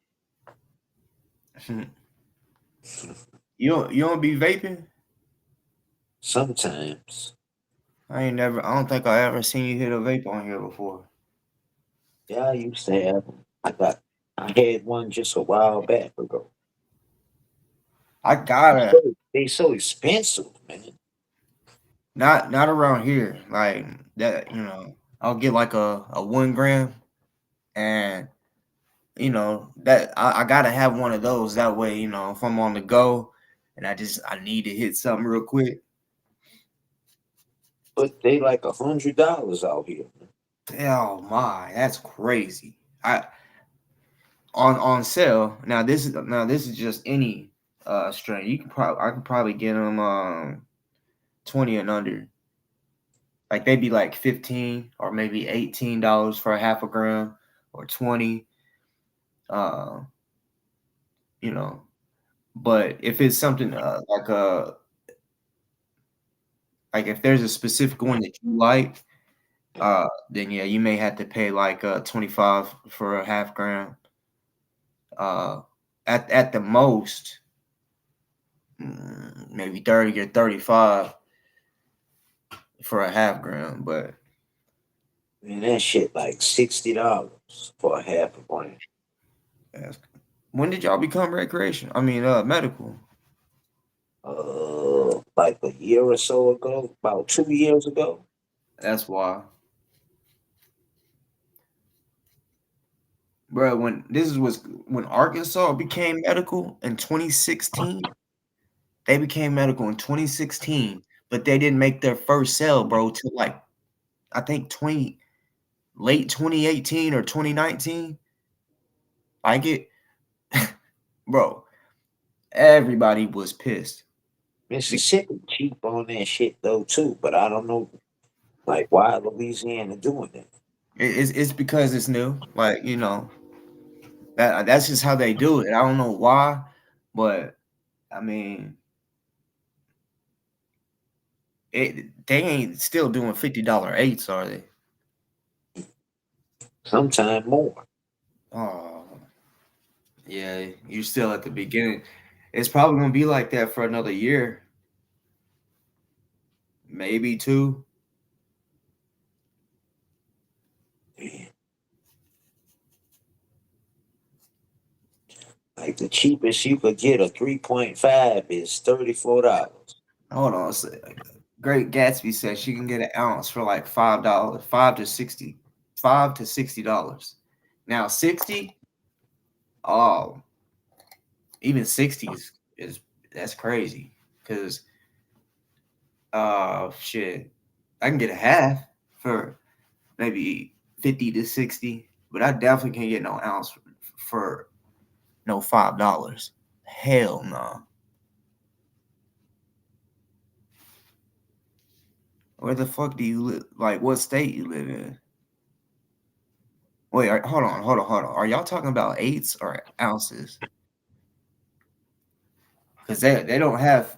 You don't be vaping? Sometimes. I don't think I ever seen you hit a vape on here before. Yeah, I used to have them. I had one just a while back ago. I gotta They so expensive, man. not around here. Like that, I'll get like a 1 gram, and that I gotta have one of those. That way, if I'm on the go and I need to hit something real quick. But they like $100 out here. Oh my, that's crazy. I on sale. Now this is just any strain. I could probably get them 20 and under. Like they'd be like 15 or maybe $18 for a half a gram, or 20. Uh, you know, but if it's something like if there's a specific one that you like, then yeah, you may have to pay like 25 for a half gram. Uh, at the most, maybe 30 or 35 for a half gram. But Man, that shit like $60 for a half a gram. that's, when did y'all become recreation? I mean, medical. Like a year or so ago, about 2 years ago. That's why, bro. When Arkansas became medical in 2016. They became medical in 2016, but they didn't make their first sale, bro, till like I think late 2018 or 2019. Like it, bro. Everybody was pissed. Mississippi cheap on that shit though too, but I don't know like why Louisiana doing that. It's because it's new. Like that's just how they do it. I don't know why, but I mean, they ain't still doing $50 eights, are they? Sometime more. Oh, yeah, you're still at the beginning. It's probably gonna be like that for another year, maybe two. Man. Like the cheapest you could get a 3.5 is $34. Hold on. Great Gatsby says she can get an ounce for like $5, $5 to $60. Now 60, oh, even 60 is that's crazy. Cause shit, I can get a half for maybe 50 to 60, but I definitely can't get no ounce for no $5. Hell no. Where the fuck do you live? Like, what state you live in? Wait, hold on. Are y'all talking about eighths or ounces? Because they don't have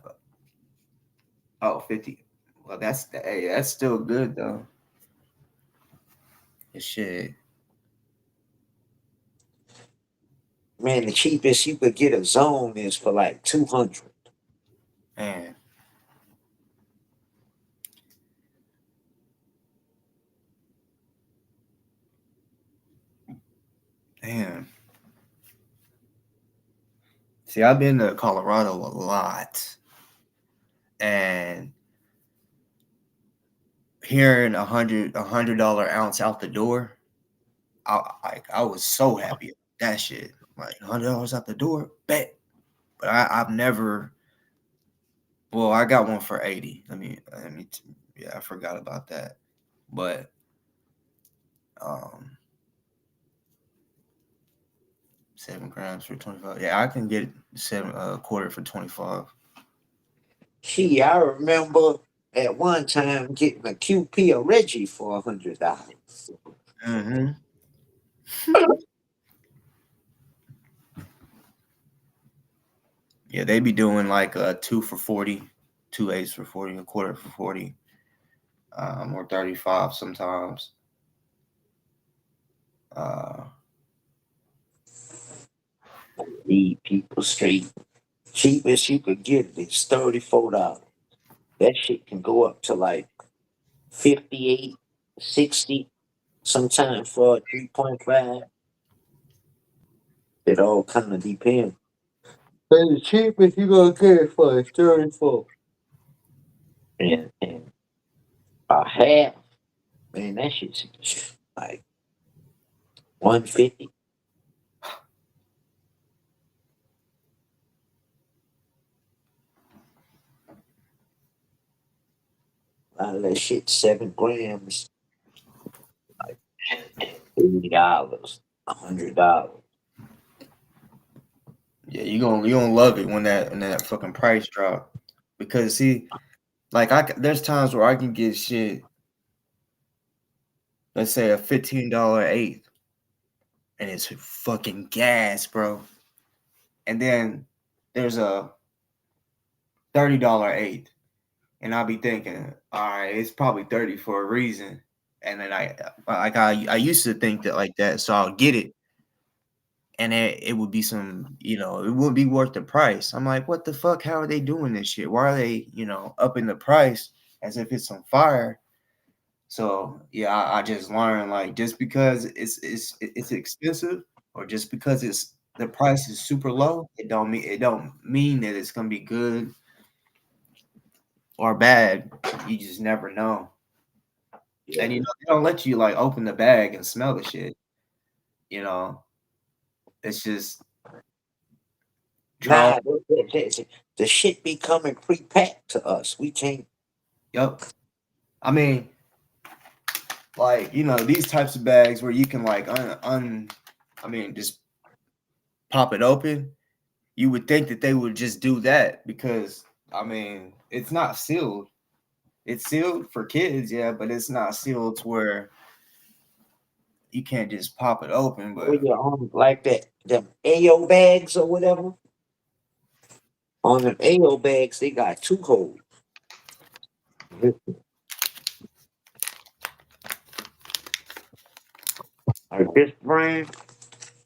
50. Well, that's still good though. Shit, Man, the cheapest you could get a zone is for like 200. man, damn. See, I've been to Colorado a lot, and hearing $100 ounce out the door, I was so happy about that shit. Like $100 out the door, bet. But I've never. Well, I got one for 80. Yeah, I forgot about that. But 7 grams for 25. Yeah, I can get seven quarter for 25. Gee, I remember at one time getting a QP of Reggie for $100. Mm-hmm. Yeah, they be doing like a 2 for 40, 2 8s for 40, a quarter for 40, or 35 sometimes. Uh, Lead people straight. Cheapest you could get it is $34. That shit can go up to like 58, 60, sometimes for 3.5. It all kind of depends. But the cheapest you gonna get it for is 34. And a half, man, that shit's like 150. A lot of that shit, 7 grams, $80, $100. yeah, you gonna love it when that fucking price drop, because see, like there's times where I can get shit, let's say a $15 eighth, and it's fucking gas, bro. And then there's a $30 eighth, and I'll be thinking, all right, it's probably 30 for a reason. And then I used to think that like that, so I'll get it, and it would be some, it wouldn't be worth the price. I'm like, what the fuck? How are they doing this shit? Why are they, upping the price as if it's on fire? So yeah, I just learned, like, just because it's expensive, or just because it's the price is super low, it don't mean that it's gonna be good or bad. You just never know. And they don't let you like open the bag and smell the shit. You know, it's just draw. Nah, the shit be coming pre-packed to us. We can't. Yep. I mean, like, these types of bags where you can like just pop it open. You would think that they would just do that, because I mean, it's not sealed. It's sealed for kids, yeah, but it's not sealed to where you can't just pop it open. When But you're on like that, them AO bags or whatever. On them AO bags, they got 2 holes. Like this brand,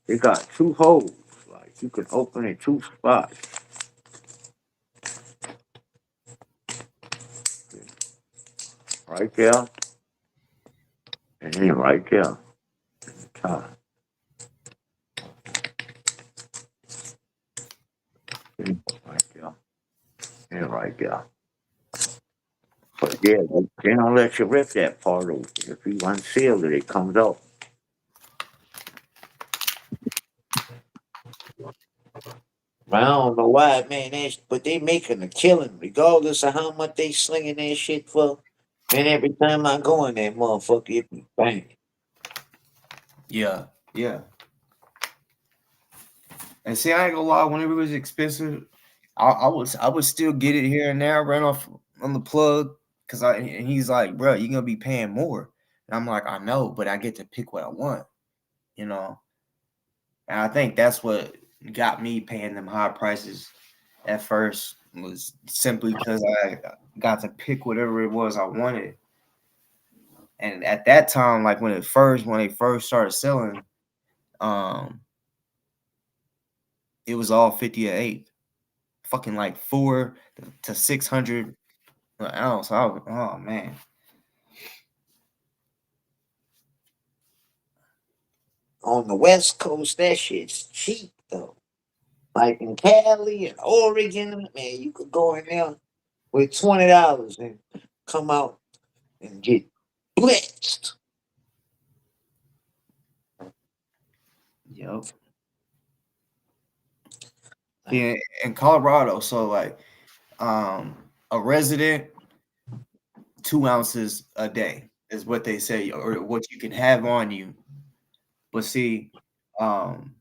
they got 2 holes. Like you can open in 2 spots. Right there, and then right there. Top. Right there. And right there. But yeah, they don't let you rip that part open. If you unseal it, it comes off. I don't know why, man. But they making a killing regardless of how much they slinging that shit for. Man, every time I go in that motherfucker, it be bang. yeah, yeah. And see, I ain't gonna lie, whenever it was expensive, I would still get it here and there, run off on the plug, and he's like, bro, you're gonna be paying more. And I'm like, I know, but I get to pick what I want, you know. And I think that's what got me paying them high prices at first, was simply because I got to pick whatever it was I wanted. And at that time, like when they first started selling, um, it was all 50 an eighth, fucking like 4 to 600 an ounce. Oh man, On the West Coast, that shit's cheap though. Like in Cali and Oregon, man, you could go in there with $20 and come out and get blitzed. Yep. Yeah, in Colorado, so like a resident 2 ounces a day is what they say, or what you can have on you. But see, um,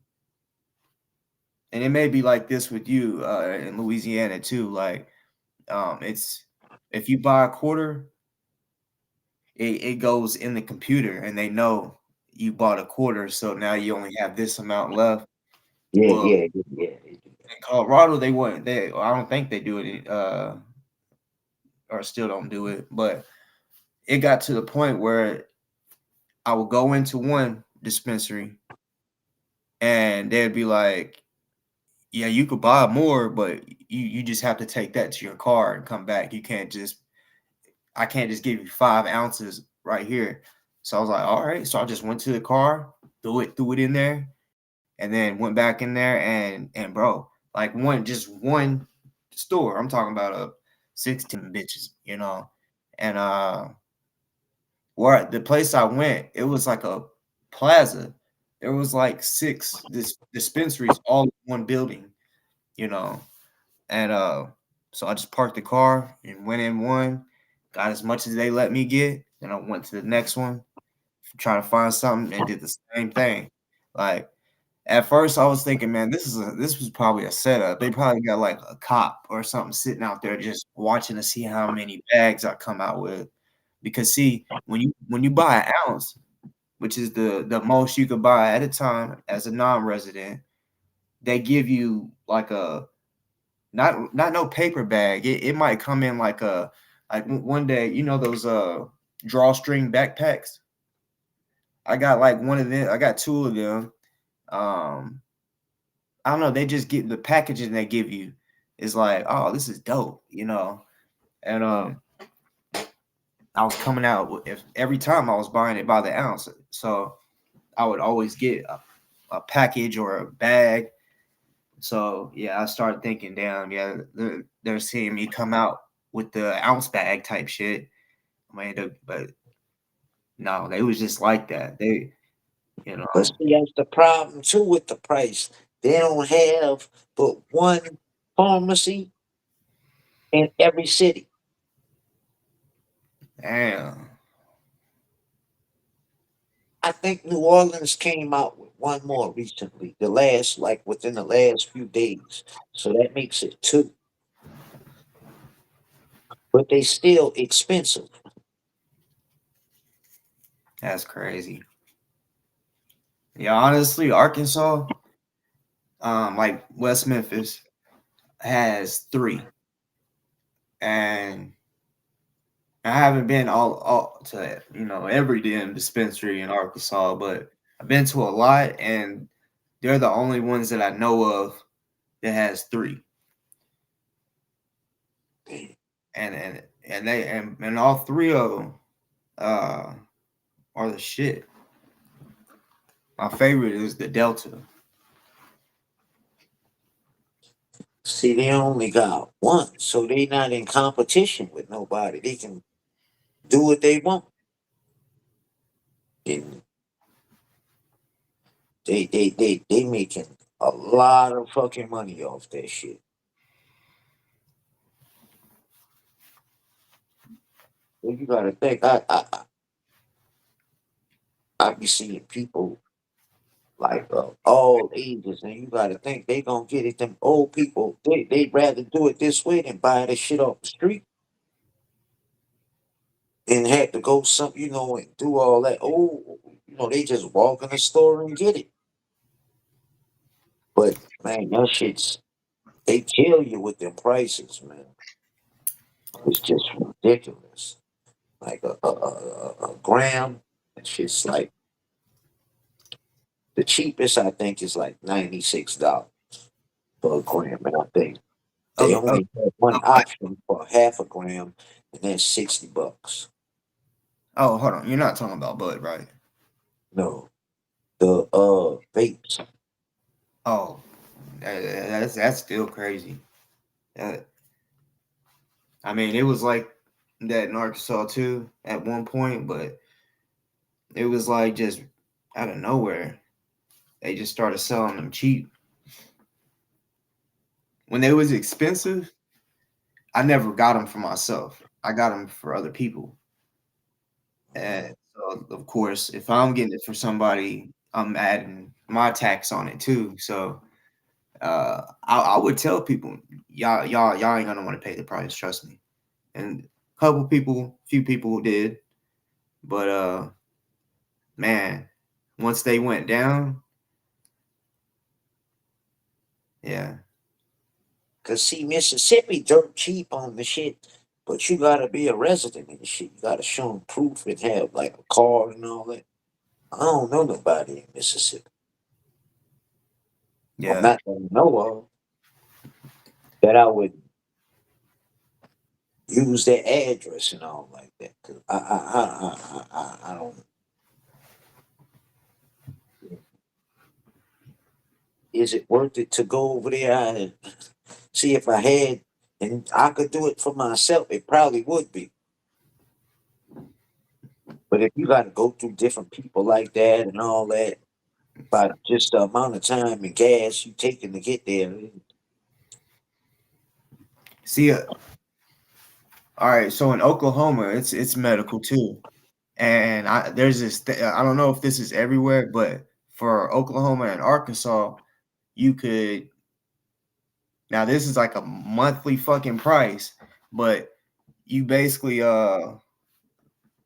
and it may be like this with you in Louisiana too. Like, it's if you buy a quarter, it goes in the computer, and they know you bought a quarter, so now you only have this amount left. Yeah, Well, yeah, yeah, yeah. in Colorado, they wouldn't. I don't think they do it, or still don't do it. But it got to the point where I would go into one dispensary, and they'd be like, "Yeah, you could buy more, but you just have to take that to your car and come back. You can't just I can't just give you 5 ounces right here." So I was like, "All right." So I just went to the car, threw it in there, and then went back in there, and bro, like one store. I'm talking about a 16 bitches, and where the place I went, it was like a plaza. There was like six dispensaries all in one building, you know. And so I just parked the car and went in one, got as much as they let me get, then I went to the next one, trying to find something, and did the same thing. Like at first I was thinking, man, this was probably a setup. They probably got like a cop or something sitting out there just watching to see how many bags I come out with. Because see, when you buy an ounce, which is the most you could buy at a time as a non-resident, they give you like a not no paper bag. It might come in like one day, those drawstring backpacks. I got like one of them. I got two of them. Um, I don't know. They just get the packaging they give you is like, oh, this is dope, And I was coming out if every time I was buying it by the ounce, so I would always get a package or a bag. So yeah, I started thinking, damn, yeah, they're seeing me come out with the ounce bag type shit. But no, they was just like that. They, you know, But see, that's the problem too with the price. They don't have but one pharmacy in every city. damn. I think New Orleans came out with one more recently, like within the last few days. So that makes it two. But they still expensive. That's crazy. Yeah, honestly, Arkansas, like West Memphis, has three, and I haven't been all to every damn dispensary in Arkansas, but I've been to a lot, and they're the only ones that I know of that has three, and all three of them uh, are the shit. My favorite is the Delta. See, they only got one, so they not in competition with nobody. They can do what they want. And they making a lot of fucking money off that shit. Well, you gotta think. I be seeing people like all ages, and you gotta think they gonna get it. Them old people, they'd rather do it this way than buy the shit off the street and have to go and do all that. Oh, they just walk in the store and get it. But man, that shit's they kill you with them prices, man. It's just ridiculous. Like a gram, that shit's like the cheapest. I think is like $96 for a gram, and I think they Oh, only have one option for half a gram, and that's $60. hold on. You're not talking about Bud, right? No, the vapes. Oh, That's still crazy. That, I mean, it was like that in Arkansas too at one point, but it was like just out of nowhere. They just started selling them cheap. When they was expensive, I never got them for myself. I got them for other people. And so, of course, if I'm getting it for somebody, I'm adding my tax on it too. So I would tell people, y'all ain't gonna want to pay the price. Trust me. And a couple people, few people did, but man, once they went down, yeah, Cause see, Mississippi dirt cheap on the shit, but you gotta be a resident and shit. You gotta show them proof and have like a card and all that. I don't know nobody in Mississippi. I'm yeah. not gonna know of that I would use their address and all like that. Cause I don't. Is it worth it to go over there and see if I had and I could do it for myself? It probably would be. But if you got to go through different people like that and all that, by just the amount of time and gas you taking to get there, See, all right. So in Oklahoma, it's medical too, and there's this. I don't know if this is everywhere, but for Oklahoma and Arkansas, you could. Now this is like a monthly fucking price, but you basically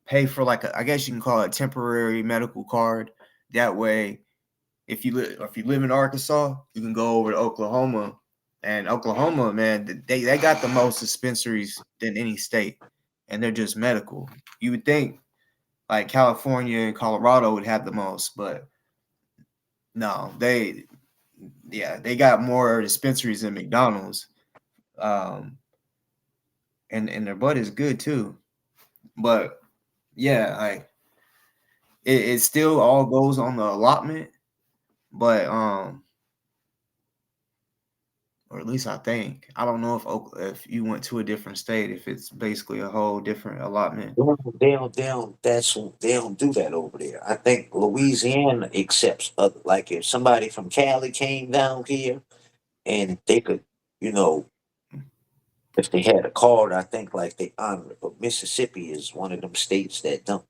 pay for like I guess you can call it a temporary medical card. That way, if you live in Arkansas, you can go over to Oklahoma. And Oklahoma, man, they got the most dispensaries than any state, and they're just medical. You would think like California and Colorado would have the most, but no, they got more dispensaries than McDonald's. Um, and their butt is good too. But yeah, like it still all goes on the allotment, but or at least I think. I don't know if you went to a different state, if it's basically a whole different allotment. they don't do that over there. I think Louisiana accepts other, like if somebody from Cali came down here and they could, you know, if they had a card, I think like they honor it. But Mississippi is one of them states that don't.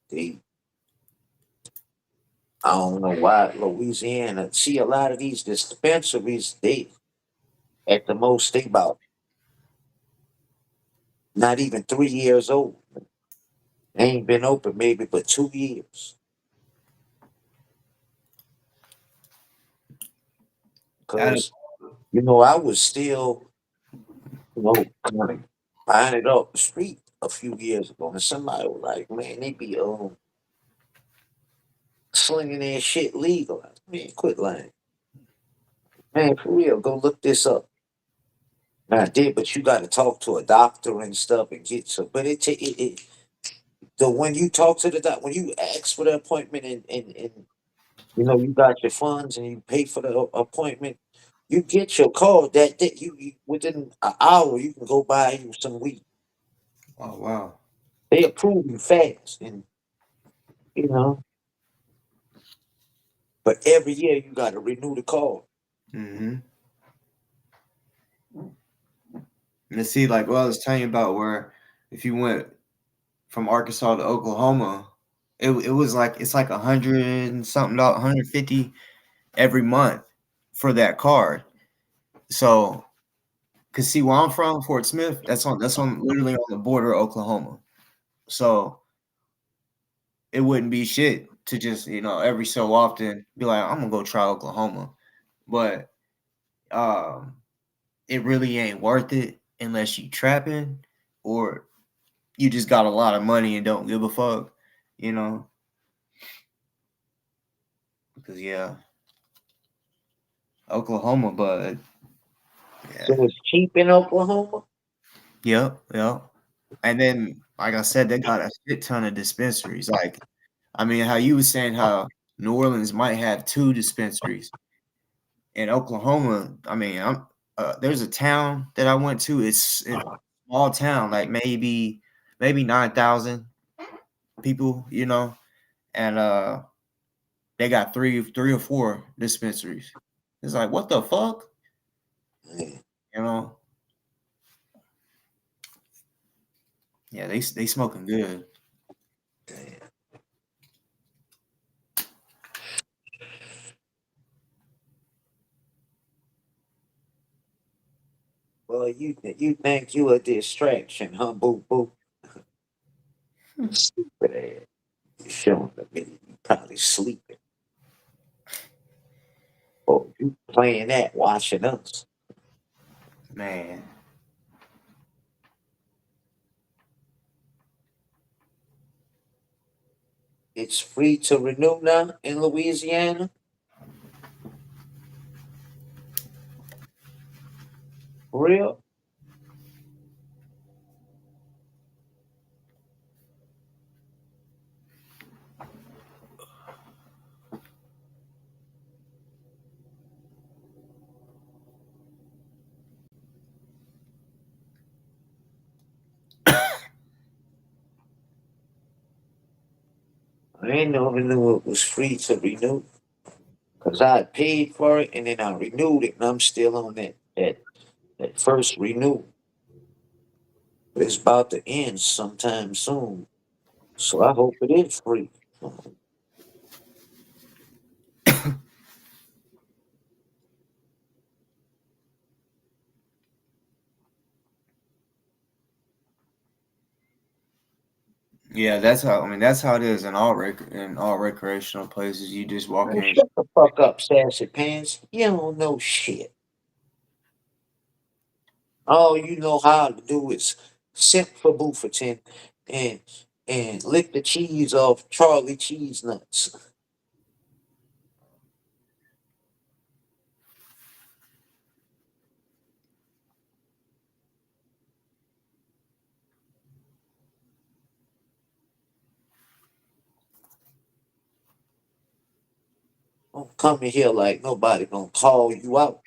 They, I don't know why Louisiana. See, a lot of these dispensaries, they at the most they about not even 3 years old. They ain't been open maybe but 2 years. Out of Cause I was still, kind of buying it off the street a few years ago, and somebody was like, "Man, they be slinging their shit legal." Man, quit lying, man, for real. Go look this up. And I did, but you got to talk to a doctor and stuff and get some. But the when you talk to the doc, when you ask for the appointment and you got your funds and you pay for the appointment, you get your card that day. You within an hour you can go buy you some weed. oh wow. They approve you fast, and you know. But every year you got to renew the card. Mm-hmm. And see, like what I was telling you about, where if you went from Arkansas to Oklahoma, it was like it's like 150 every month for that card. So, cause see where I'm from, Fort Smith, that's on literally on the border of Oklahoma. So it wouldn't be shit to just every so often be like, I'm gonna go try Oklahoma, but um, it really ain't worth it unless you trapping or you just got a lot of money and don't give a fuck, you know. Because yeah, Oklahoma, but So yeah, it's cheap in Oklahoma. yep, yep. And then, like I said, they got a shit ton of dispensaries. Like, I mean, how you was saying how New Orleans might have 2 dispensaries. In Oklahoma, I mean, there's a town that I went to. It's a small town, like maybe 9,000 people, and they got three or four dispensaries. It's like, what the fuck, Yeah. you know? Yeah, they smoking good. Well, you think you a distraction, huh? Boo boo. Stupid ass. You showing the video. You probably sleeping. Oh, you playing that, watching us. Man, It's free to renew now in Louisiana. For real? I ain't never knew it was free to renew. Cause I paid for it and then I renewed it and I'm still on that first renewal. But it's about to end sometime soon. So I hope it is free. yeah, that's how. I mean, that's how it is in all recreational places. You just walk Man, in. shut the fuck up, sassy pants. You don't know shit. All you know how to do is simp for Bufferton and lick the cheese off Charlie Cheese Nuts. Don't come in here like nobody gonna call you out.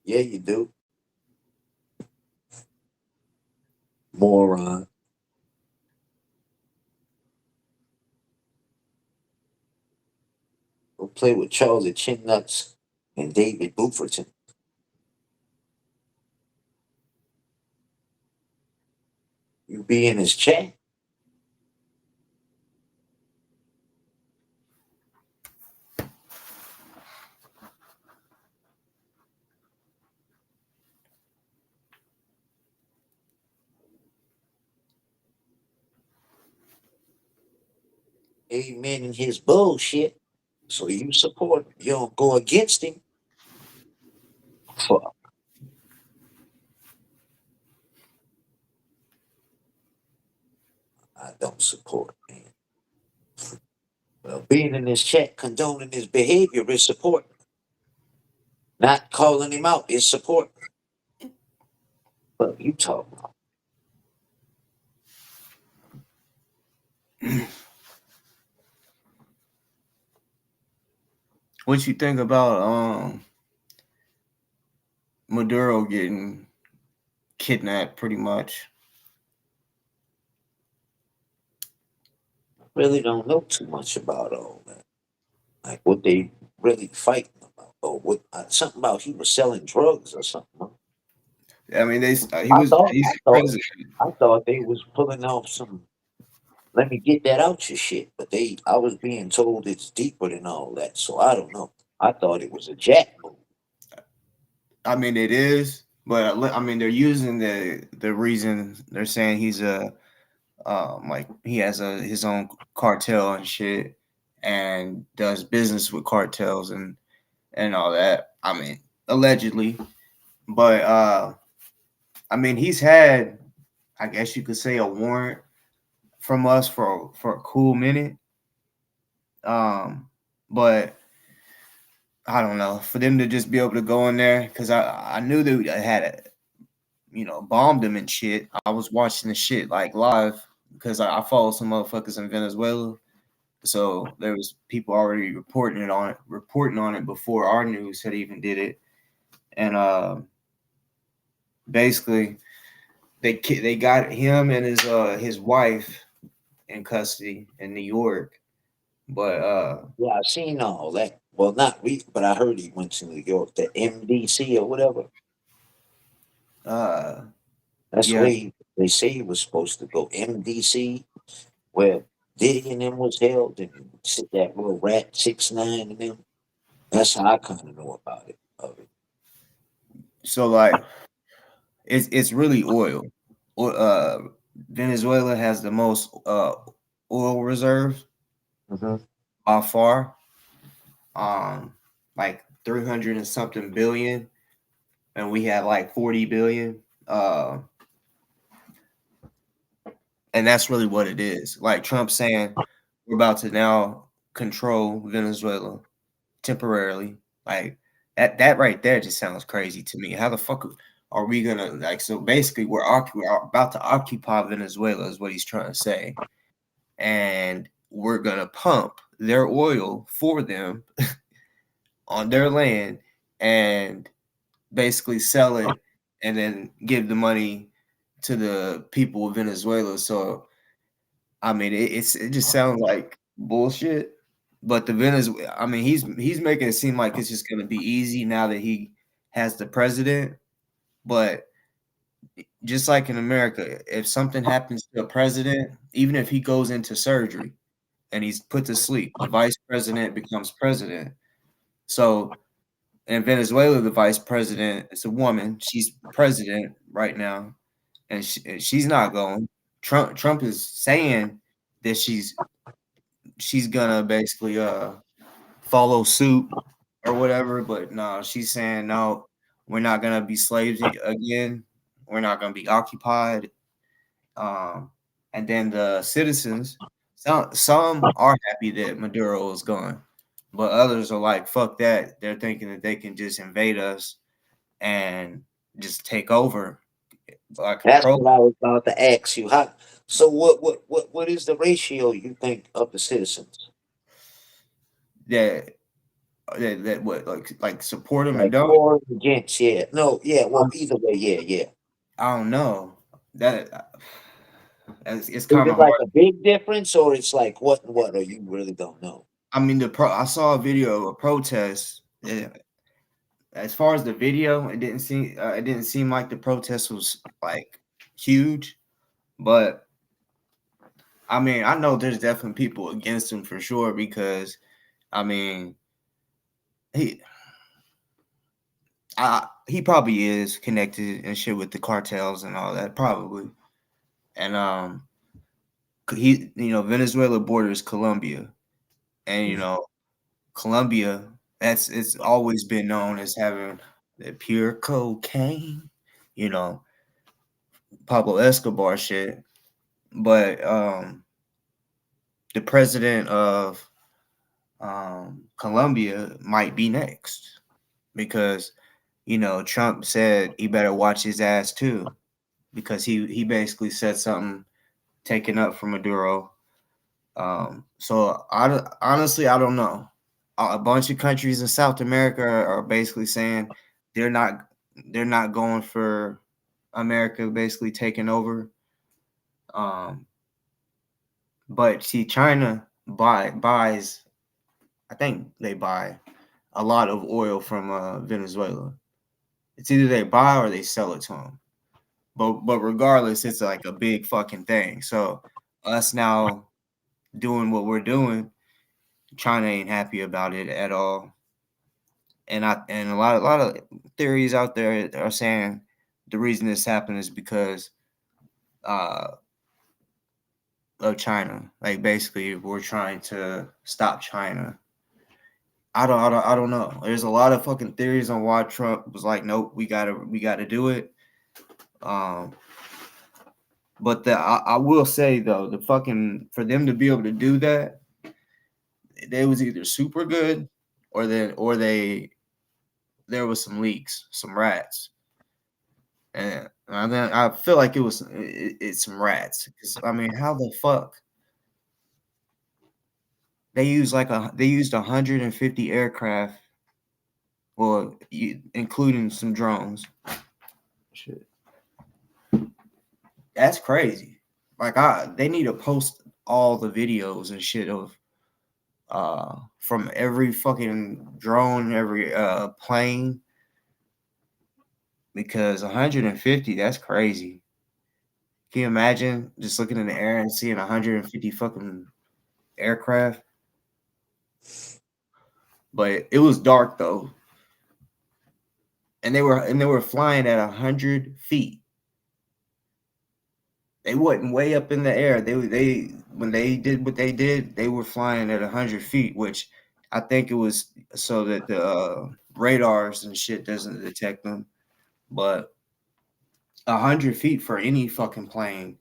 Yeah, you do. Moron. Go play with Charlie Chin Nuts and David Bufferton. You be in his chat. Amen in his bullshit. So you support him. You don't go against him. Fuck. I don't support man. Well, being in this chat, condoning his behavior is support. Not calling him out is support. But you talk about. What you think about Maduro getting kidnapped? Pretty much. Really don't know too much about all that. Like what they really fighting about. Or what something about he was selling drugs or something. Huh? I mean, he I was thought he's I thought president. I thought they was pulling off some let me get that out your shit. But I was being told it's deeper than all that. So I don't know. I thought it was a jack move. I mean, it is, but I mean, they're using the reason they're saying he's a like he has his own cartel and shit, and does business with cartels and all that. I mean, allegedly, but I mean, he's had, I guess you could say, a warrant from us for a cool minute. But I don't know, for them to just be able to go in there, because I knew they had bombed them and shit. I was watching the shit like live because I follow some motherfuckers in Venezuela. So there was people already reporting on it before our news had even did it. And basically they got him and his wife in custody in New York. But Yeah, I seen all that. Well, not we, but I heard he went to New York, the MDC or whatever. uh That's yeah, where they say he was supposed to go. MDC, where Diddy and them was held, and that little rat 6ix9ine and them. That's how I kind of know about it. Of it. so like it's really oil. Venezuela has the most oil reserves Mhm. by far. Like 300 and something billion, and we have like 40 billion. And that's really what it is. Like Trump saying we're about to now control Venezuela temporarily. Like that right there just sounds crazy to me. How the fuck are we gonna like? So basically, we're about to occupy Venezuela, is what he's trying to say, and we're gonna pump their oil for them on their land and basically sell it and then give the money to the people of Venezuela. So I mean, it just sounds like bullshit. But the Venezuela, I mean, he's making it seem like it's just going to be easy now that he has the president. But just like in America, if something happens to a president, even if he goes into surgery and he's put to sleep, the vice president becomes president. So in Venezuela, the vice president is a woman. She's president right now, and she's not going. Trump is saying that she's gonna basically follow suit or whatever, but no, she's saying no, we're not gonna be slaves again. We're not gonna be occupied. And then the citizens, some are happy that Maduro is gone, but others are like, fuck that. They're thinking that they can just invade us and just take over, like That's control. what I was about to ask you. How? So what is the ratio you think of the citizens? That that what like support them and Like don't. for or against? Yeah. No. Yeah. Well, either way. Yeah. Yeah. I don't know. That it's Is kind it of like hard. a big difference, or it's like what and what, or you really don't know? I mean, I saw a video of a protest. Yeah, as far as the video, it didn't seem like the protest was like huge, but I mean, I know there's definitely people against him for sure because I mean, he he probably is connected and shit with the cartels and all that probably, and Venezuela borders Colombia, and Colombia, it's always been known as having the pure cocaine, you know, Pablo Escobar shit. But the president of Colombia might be next because Trump said he better watch his ass too because he basically said something taken up from Maduro. So honestly, I don't know. A bunch of countries in South America are basically saying they're not going for America basically taking over. Um, but see, China buys. I think they buy a lot of oil from Venezuela. It's either they buy or they sell it to them. But regardless, it's like a big fucking thing. So us now doing what we're doing, China ain't happy about it at all. And a lot of theories out there are saying the reason this happened is because uh, of China. Like basically, we're trying to stop China. I don't know. There's a lot of fucking theories on why Trump was like, nope, we gotta do it. Um, But I will say though, the fucking for them to be able to do that, they was either super good or they there was some leaks, some rats. And I feel like it's some rats. 'Cause, I mean, how the fuck they used 150 aircraft, well, including some drones. Shit, that's crazy. Like they need to post all the videos and shit of from every fucking drone, every plane, because 150, that's crazy. Can you imagine just looking in the air and seeing 150 fucking aircraft? But it was dark though, and they were flying at 100 feet. They wasn't way up in the air. They when they did what they did, they were flying at 100 feet, which I think it was so that the radars and shit doesn't detect them. But 100 feet for any fucking plane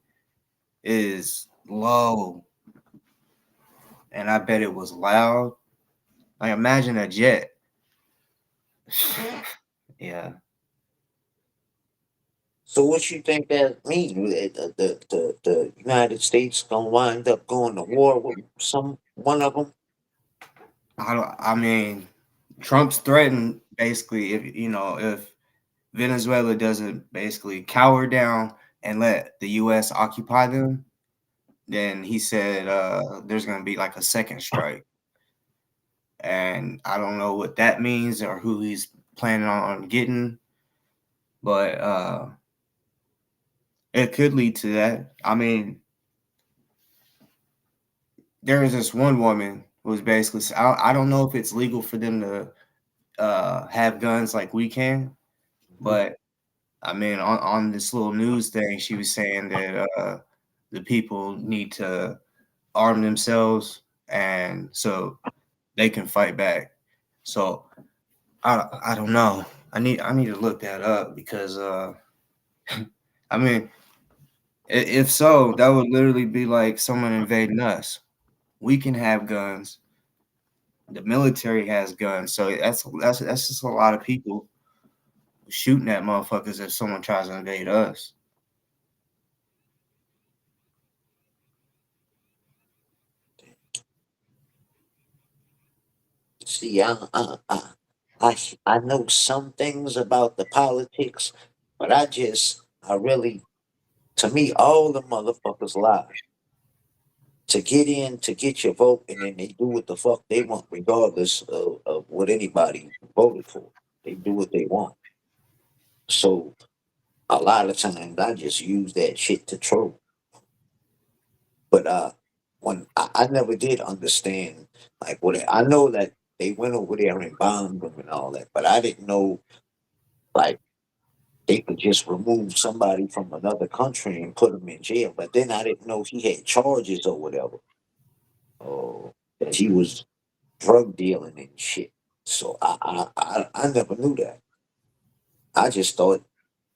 is low, and I bet it was loud. Like imagine a jet. Yeah. So what you think that means? The United States gonna wind up going to war with one of them? I mean, Trump's threatened basically if Venezuela doesn't basically cower down and let the US occupy them, then he said there's gonna be like a second strike. And I don't know what that means or who he's planning on getting, but it could lead to that. I mean, there was this one woman who was basically I don't know if it's legal for them to have guns like we can, but I mean on this little news thing, she was saying that the people need to arm themselves and so they can fight back. So I don't know. I need to look that up because I mean if so, that would literally be like someone invading us. We can have guns. The military has guns, so that's just a lot of people shooting at motherfuckers if someone tries to invade us. See, I know some things about the politics, but I really, to me, all the motherfuckers lie. To get in, to get your vote, and then they do what the fuck they want, regardless of what anybody voted for. They do what they want. So a lot of times I just use that shit to troll. But when I never did understand like what I know that they went over there and bombed them and all that, but I didn't know like they could just remove somebody from another country and put him in jail. But then I didn't know he had charges or whatever, or that he was drug dealing and shit. So I never knew that. I just thought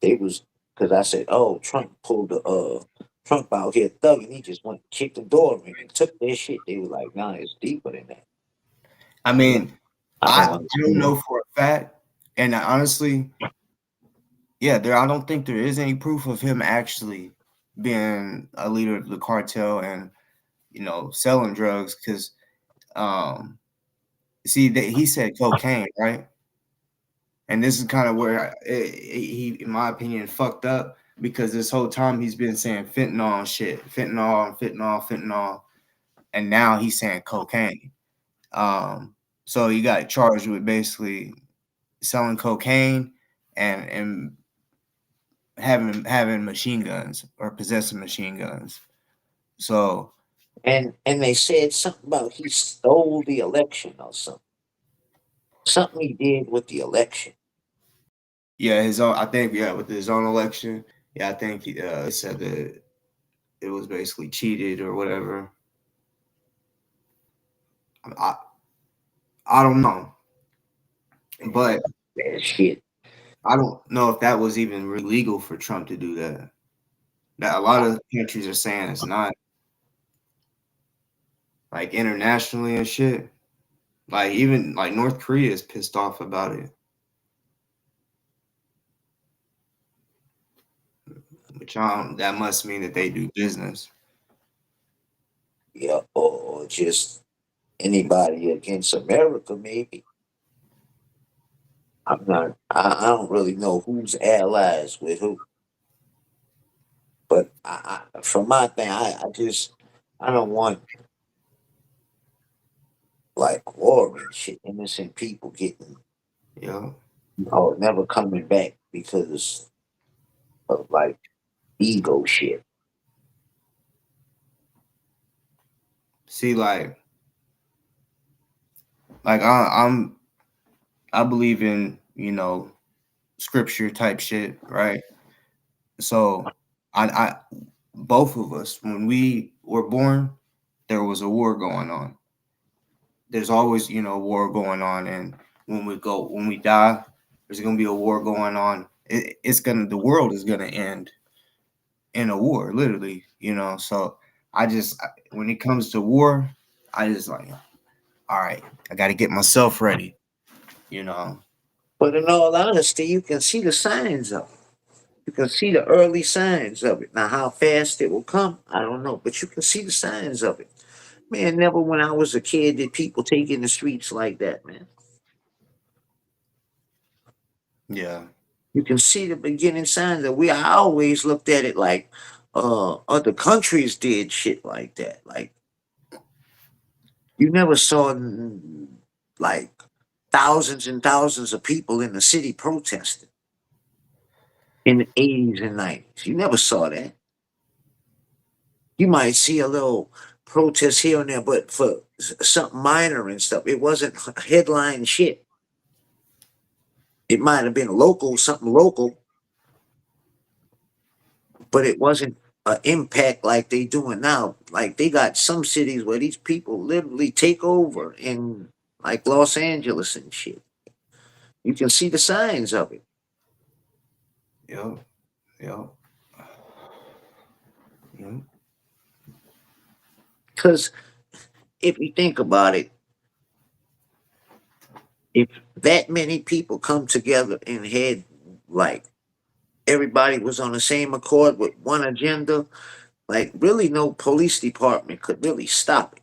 they was because I said, "Oh, Trump pulled the Trump out here thugging. He just went and kicked the door in and took their shit." They were like, "Nah, it's deeper than that." I You know, mean, I I don't don't know understand. for a fact, and honestly, yeah, I don't think there is any proof of him actually being a leader of the cartel and selling drugs because um, see that he said cocaine, right? And this is kind of where he, in my opinion, fucked up because this whole time he's been saying fentanyl and shit, fentanyl, fentanyl, fentanyl, and now he's saying cocaine. So he got charged with basically selling cocaine and having machine guns or possessing machine guns. So And they said something about he stole the election or something. Something he did with the election. yeah, his own. I think with his own election. Yeah, I think he said that it was basically cheated or whatever. I I don't know, but That shit. I don't know if that was even legal for Trump to do that. That a lot of countries are saying it's not, like internationally and shit. Like even like North Korea is pissed off about it, which that must mean that they do business. Yeah, or just anybody against America, maybe. I'm not. I don't really know who's allies with who, but for my thing, I don't want like war and shit. Innocent people getting Yeah. never coming back because of like ego shit. See, like I believe in scripture type shit, right? So I both of us when we were born, there was a war going on. There's always war going on, and when we die, there's gonna be a war going on. The world is gonna end in a war, literally. So when it comes to war, I just like, all right, I got to get myself ready. You know, But in all honesty, you can see the signs of it. You can see the early signs of it. Now, how fast it will come, I don't know, but you can see the signs of it. Man, never when I was a kid did people take in the streets like that, man. yeah, You can see the beginning signs that I always looked at it like other countries did shit like that. Like you never saw like thousands and thousands of people in the city protesting in the 80s and 90s. You never saw that. You might see a little protest here and there, but for something minor and stuff, it wasn't headline shit. It might have been local, something local, but it wasn't an impact like they doing now. Like they got some cities where these people literally take over in like Los Angeles and shit. You can see the signs of it. yeah, yeah, yeah. Because if you think about it, if that many people come together and had like everybody was on the same accord with one agenda, like really no police department could really stop it.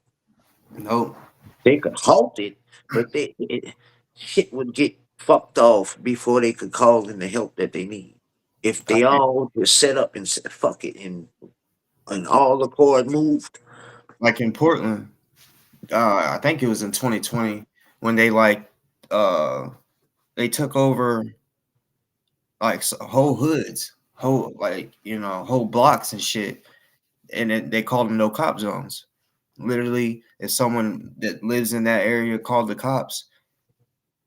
Nope. They could halt it, but shit would get fucked off before they could call in the help that they need. If they Like, all just set up and said fuck it and all accord moved, like in Portland, I think it was in 2020 when uh they took over like whole hoods, whole blocks and shit, and they called them no cop zones. Literally, if someone that lives in that area called the cops,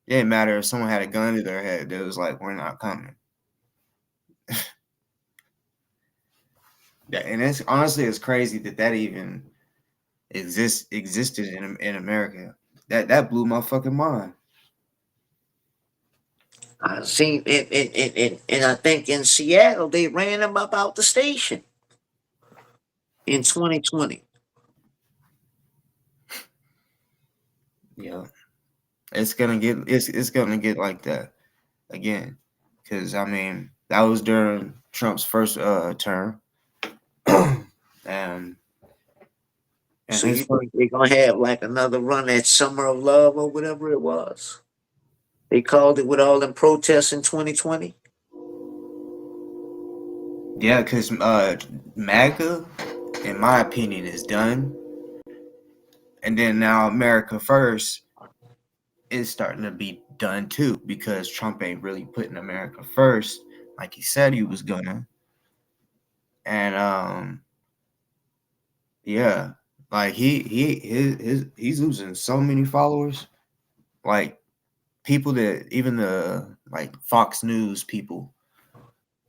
it didn't matter if someone had a gun to their head. It was like, we're not coming. Yeah, and it's honestly it's crazy that even existed in America. That blew my fucking mind. I seen and I think in Seattle they ran them up out the station in 2020. Yeah, it's gonna get like that again, because I mean that was during Trump's first term, and So his you first. think they're gonna have like another run at Summer of Love or whatever it was? They called it with all them protests in 2020. Yeah, because MAGA, in my opinion, is done, and then now America First is starting to be done too, because Trump ain't really putting America first like he said he was gonna. And yeah, like he's losing so many followers. Like people that even the like Fox News people,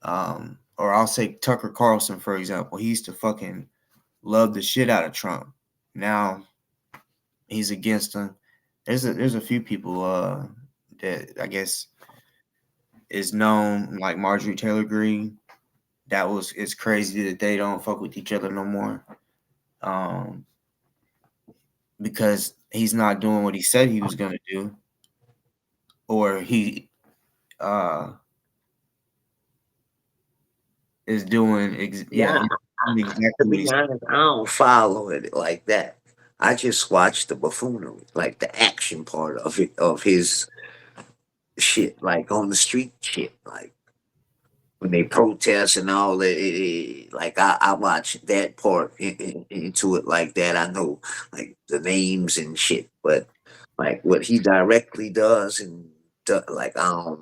or I'll say Tucker Carlson, for example, he used to fucking love the shit out of Trump. Now he's against him. There's a few people that I guess is known, like Marjorie Taylor Greene. it's crazy that they don't fuck with each other no more. Um, because he's not doing what he said he was gonna do, or he uh is doing Yeah, he's doing to exactly what be he said. honest, I don't follow it like that. I just watch the buffoonery, like the action part of it, of his shit, like on the street shit, like when they protest and all that. Like I watch that part into it like that. I know like the names and shit, but like what he directly does and like I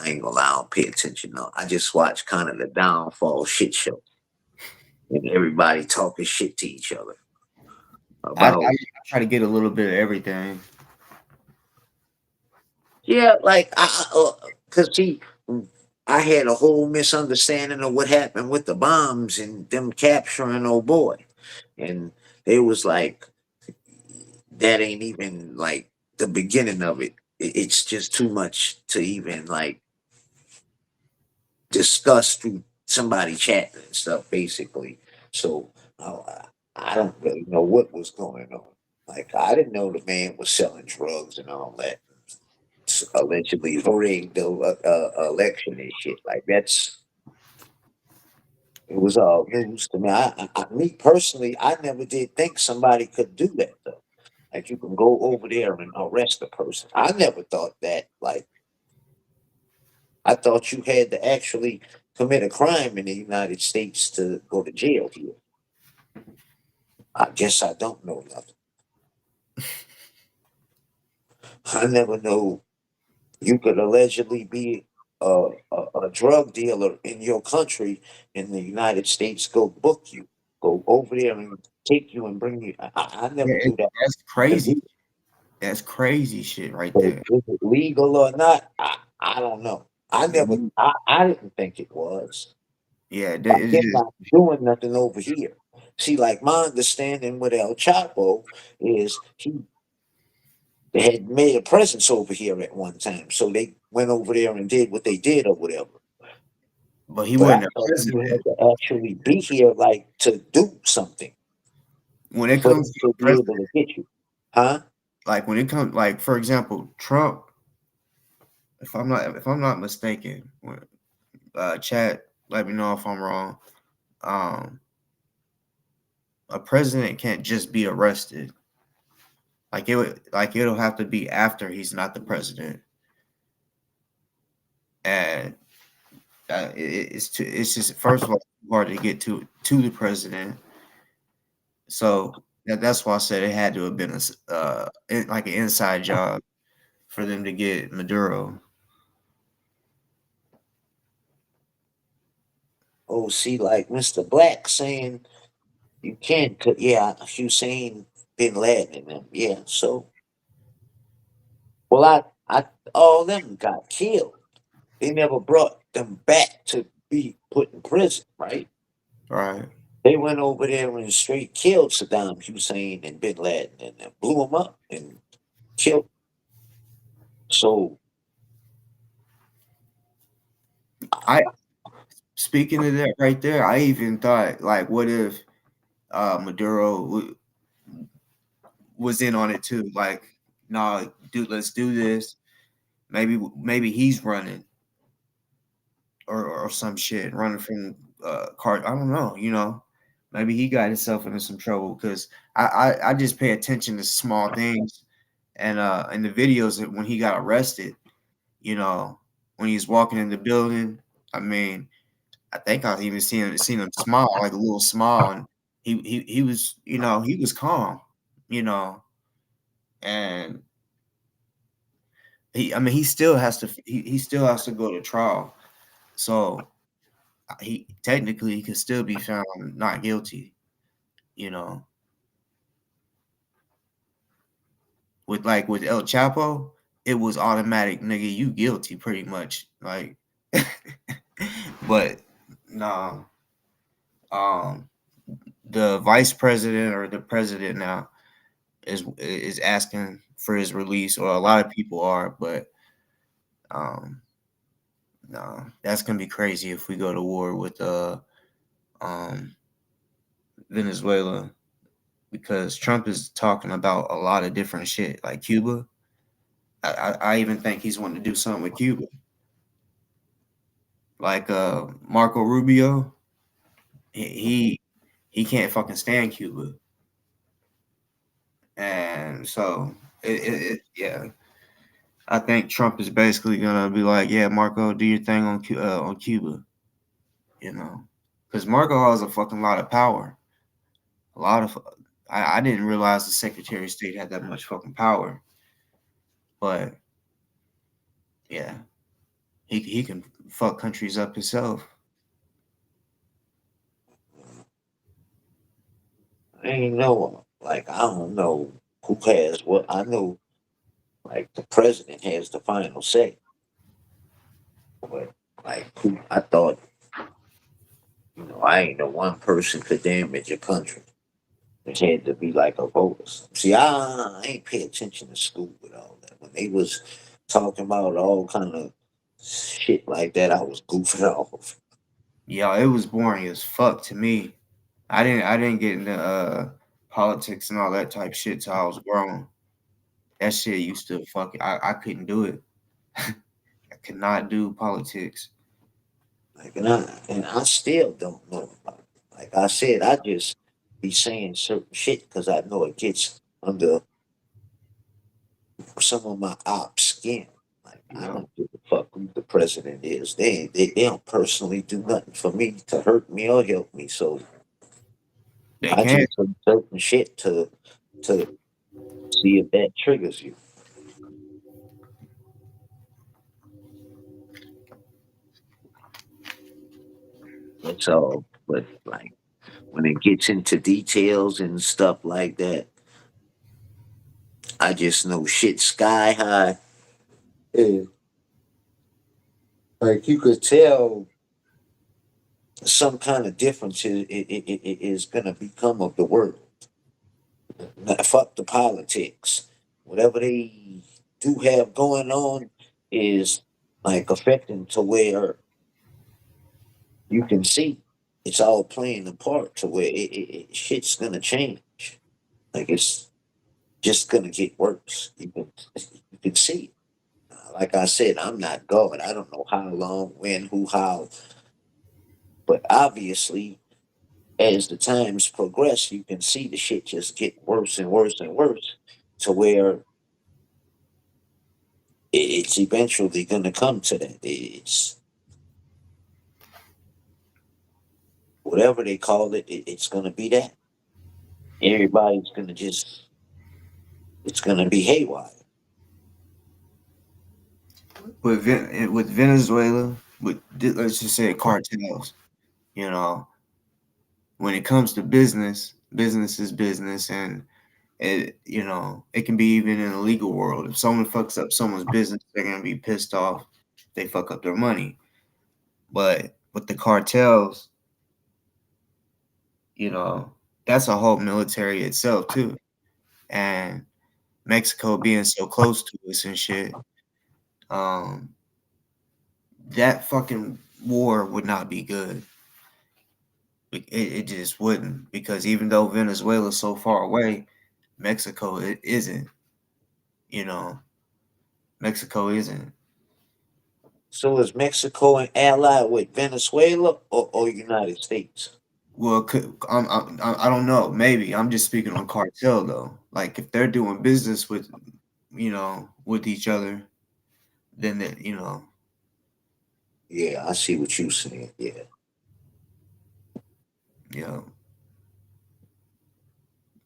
ain't gonna lie, I don't pay attention. No, I just watch kind of the downfall shit show and everybody talking shit to each other I about. try to get a little bit of everything. Yeah, like cause see, I had a whole misunderstanding of what happened with the bombs and them capturing old boy, and it was like that ain't even like the beginning of it. It's just too much to even like discuss through somebody chatting and stuff, basically. So I don't really know what was going on. Like I didn't know the man was selling drugs and all that. Allegedly rigged the election and shit. Like that's it was all news to me. Me personally, I never did think somebody could do that though. Like you can go over there and arrest a person. I never thought that. Like I thought you had to actually commit a crime in the United States to go to jail here. I guess I don't know nothing. I never know you could allegedly be a drug dealer in your country, and the United States go book you, go over there and take you and bring you. I Yeah, never knew that. that's To crazy. be. That's crazy shit right So there. is it legal or not? I don't know. Mhm. I didn't think it was. Yeah, By it's him just not doing nothing over here. See, like my understanding with El Chapo is he had made a presence over here at one time. So they went over there and did what they did or whatever. but he But I wasn't a thought you president. had to actually be here, like to do something When it for comes them to to a be president, able to get you, huh? like when it comes, like for example, Trump. If I'm not mistaken, chat, let me know if I'm wrong. Um, a president can't just be arrested. It'll have to be after he's not the president, and it's just first of all hard to get to the president. So that's why I said it had to have been like an inside job for them to get Maduro. Oh, see, like Mr. Black saying you can't, yeah, Hussein bin Laden and them, yeah. So, well, all them got killed. They never brought them back to be put in prison, right? Right. They went over there and straight killed Saddam Hussein and bin Laden and blew them up and killed. So, I Speaking of that right there, I even thought like, what if Maduro was in on it too? Like, nah, dude, let's do this. Maybe he's running or some shit, running from car. I don't know. Maybe he got himself into some trouble because I just pay attention to small things and in the videos that when he got arrested, you know, when he was walking in the building. I mean, I think I even seen him smile, like a little smile, and he was, he was calm, you know, and I mean, he still has to go to trial, so he technically he could still be found not guilty, you know, with El Chapo, it was automatic, nigga, you guilty pretty much, like, but no, um, the vice president or the president now is asking for his release, or a lot of people are, but um, No, that's gonna be crazy if we go to war with um Venezuela, because Trump is talking about a lot of different shit, like Cuba. I even think he's wanting to do something with Cuba, like Marco Rubio. He he can't fucking stand Cuba, and so yeah, I think Trump is basically gonna be like, yeah, Marco, do your thing on Cuba, you know, because Marco has a fucking lot of power, a lot of. I didn't realize the Secretary of State had that much fucking power, but yeah, he can fuck countries up himself. I ain't know. Like, I don't know who has what. I know, like, the president has the final say. But, like, who, I thought, I ain't know one person could damage a country. It had to be like a voter. See, I ain't pay attention to school with all that. When they was talking about all kind of shit like that, I was goofing off. Yeah, it was boring as fuck to me. I didn't get into politics and all that type shit till I was grown. That shit used to I couldn't do it. I could not do politics. Like, and I still don't know about it. Like I said, I just be saying certain shit because I know it gets under some of my ops skin. Like, You I know, don't give a fuck who the president is. They don't personally do nothing for me to hurt me or help me. So they I can't. just say certain shit to see if that triggers you. That's all. But like when it gets into details and stuff like that, I just know shit sky high. And like you could tell some kind of difference is gonna become of the world. Now, fuck the politics. Whatever they do have going on is like affecting to where you can see it's all playing a part to where shit's gonna change. Like it's just gonna get worse. You can see it. Like I said, I'm not God. I don't know how long, when, who, how, but obviously, as the times progress, you can see the shit just get worse and worse and worse, to where it's eventually gonna come to that. It's whatever they call it. It's gonna be that. Everybody's gonna just. It's gonna be haywire. With Venezuela, let's just say cartels. You know, when it comes to business, business is business, and it can be even in the legal world. If someone fucks up someone's business, they're gonna be pissed off. If they fuck up their money. But with the cartels, you know, that's a whole military itself too. And Mexico being so close to us and shit, um, that fucking war would not be good. It just wouldn't, because even though Venezuela's so far away, Mexico it isn't. You know, Mexico isn't. So is Mexico an ally with Venezuela or United States? Well, I don't know. Maybe I'm just speaking on cartel though. Like if they're doing business with each other, then Yeah, I see what you're saying. Yeah. you know,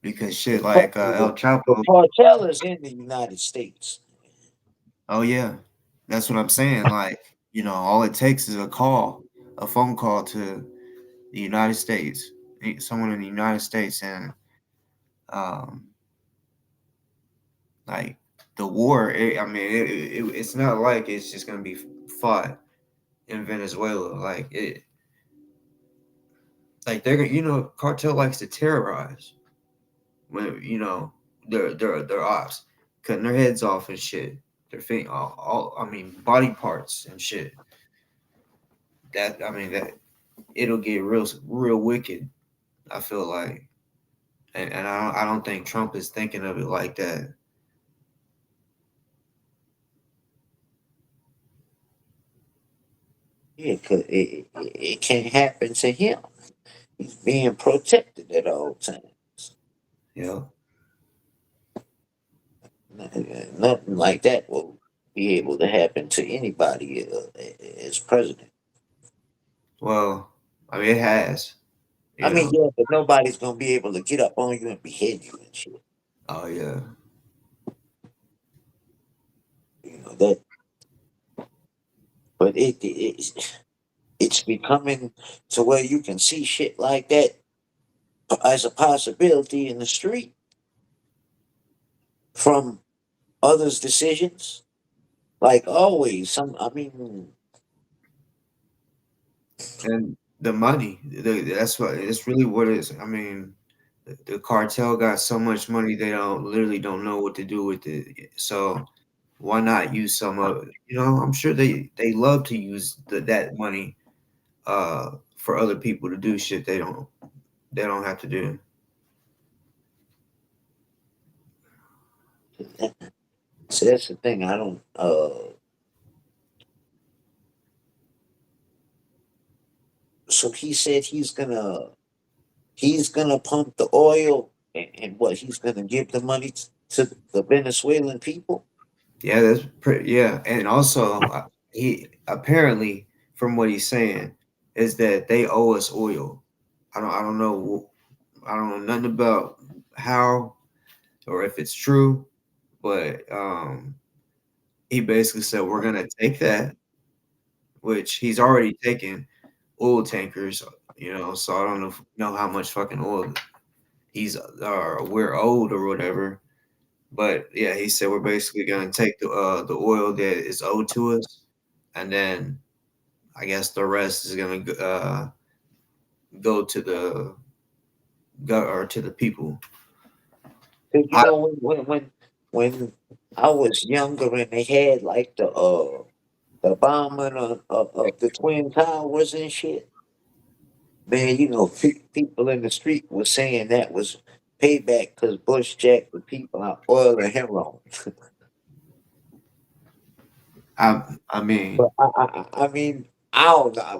because shit The, like the, El the Chapo. cartel is in the United States. Oh yeah, that's what I'm saying. Like all it takes is a phone call to the United States, someone in the United States, and um, like the war. It's not like it's just gonna be fought in Venezuela. Like they're cartel likes to terrorize when their ops, cutting their heads off and shit, their feet, all I mean body parts and shit. that I mean that it'll get real wicked. I feel like, and I don't think Trump is thinking of it like that. Yeah, cause it can't happen to him. He's being protected at all times. Yeah. Nothing like that will be able to happen to anybody as president. Well, I mean, it has. I You mean, know. yeah, but nobody's gonna be able to get up on you and behead you and shit. Oh yeah. You know that, but it's becoming to where you can see shit like that as a possibility in the street from others' decisions. Like always, I mean, And the money, that's what it's really what it is. I mean, the cartel got so much money they don't know what to do with it. So why not use some of it? You know, I'm sure they love to use that money for other people to do shit they don't have to do. so that's the thing. I don't. So he said he's gonna pump the oil and what he's gonna give the money to the Venezuelan people. Yeah, that's pretty. Yeah, and also he apparently, from what he's saying, is that they owe us oil. I don't know. I don't know nothing about how or if it's true, but he basically said we're gonna take that, which he's already taken oil tankers. You know, so I don't know how much fucking oil he's we're owed or whatever. But yeah, he said we're basically gonna take the oil that is owed to us, and then I guess the rest is gonna go to to the people. 'Cause you I, know when I was younger and they had like the bombing of the twin towers and shit. Man, you know, people in the street were saying that was payback because Bush jacked the people out oil and heroin. I mean, But I mean, I don't know. I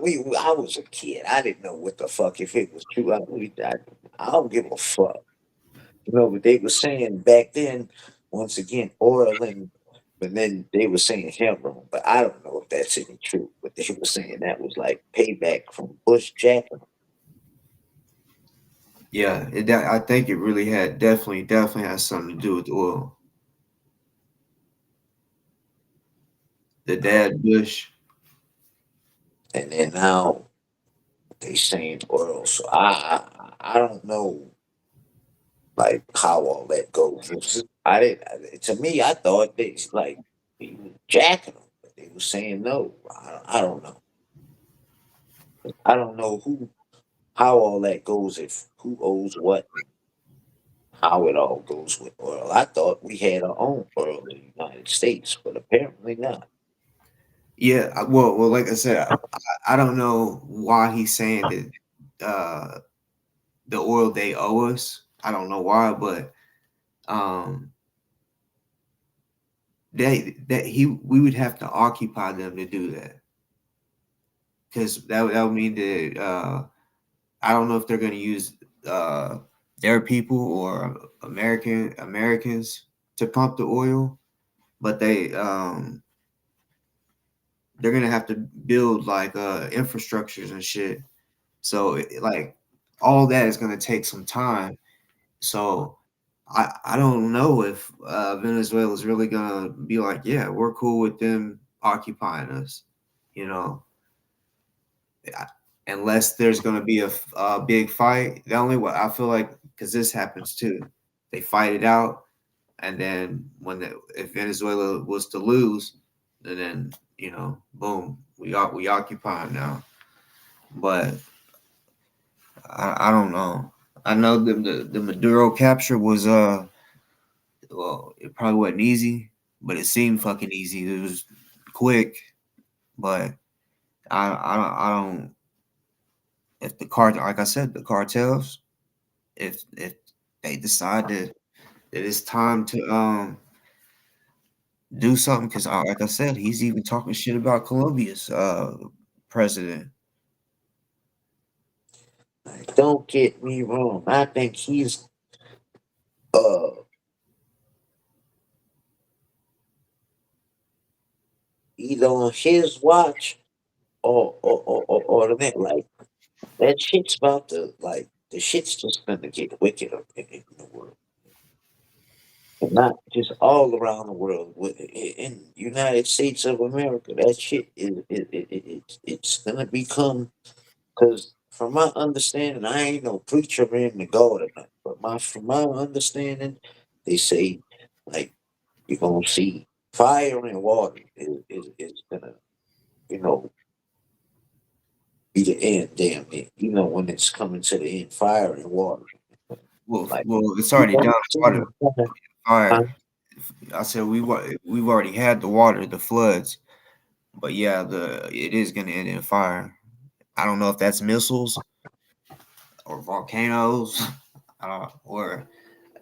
was a kid. I didn't know what the fuck if it was true. I don't give a fuck. You know, but they were saying back then, once again, oil and but then they were saying heroin. But I don't know if that's any true. But they were saying that was like payback from Bush jacking 'em. yeah, I think it really had definitely has something to do with oil. The dad Bush. And then now they saying oil. So I don't know like how all that goes. I didn't. To me, I thought they like he was jacking them, but they were saying no. I don't know. I don't know how all that goes. If who owes what, how it all goes with oil. I thought we had our own oil in the United States, but apparently not. Yeah, well, like I said, I don't know why he's saying that the oil they owe us. I don't know why, but um, we would have to occupy them to do that because that would mean that I don't know if they're going to use uh, their people or Americans to pump the oil, but they're going to have to build like infrastructures and shit. So like all that is going to take some time. So I don't know if Venezuela is really gonna be like, yeah, we're cool with them occupying us, you know, I- unless there's gonna be a big fight. The only way I feel like because this happens too, they fight it out, and then if Venezuela was to lose, then boom, we occupy 'em now. But I don't know. I know the Maduro capture was well, it probably wasn't easy, but it seemed fucking easy. It was quick, but I don't. If the cart, like I said, the cartels, if they decide that it's time to do something, because like I said, he's even talking shit about Colombia's president. Like, don't get me wrong. I think he's uh either on his watch or the next. Like that shit's about to like the shit's just gonna get wicked up in the world. And not just all around the world. In United States of America, that shit it's gonna become. Because from my understanding, I ain't no preacher in the God or nothing, but from my understanding, they say like you're gonna see fire and water is gonna, you know, be the end, damn it. You know, when it's coming to the end, fire and water. Like Well, it's you already gonna done. see Water, huh? fire. I said we've already had the water, the floods, but yeah, the it is gonna end in fire. I don't know if that's missiles or volcanoes, or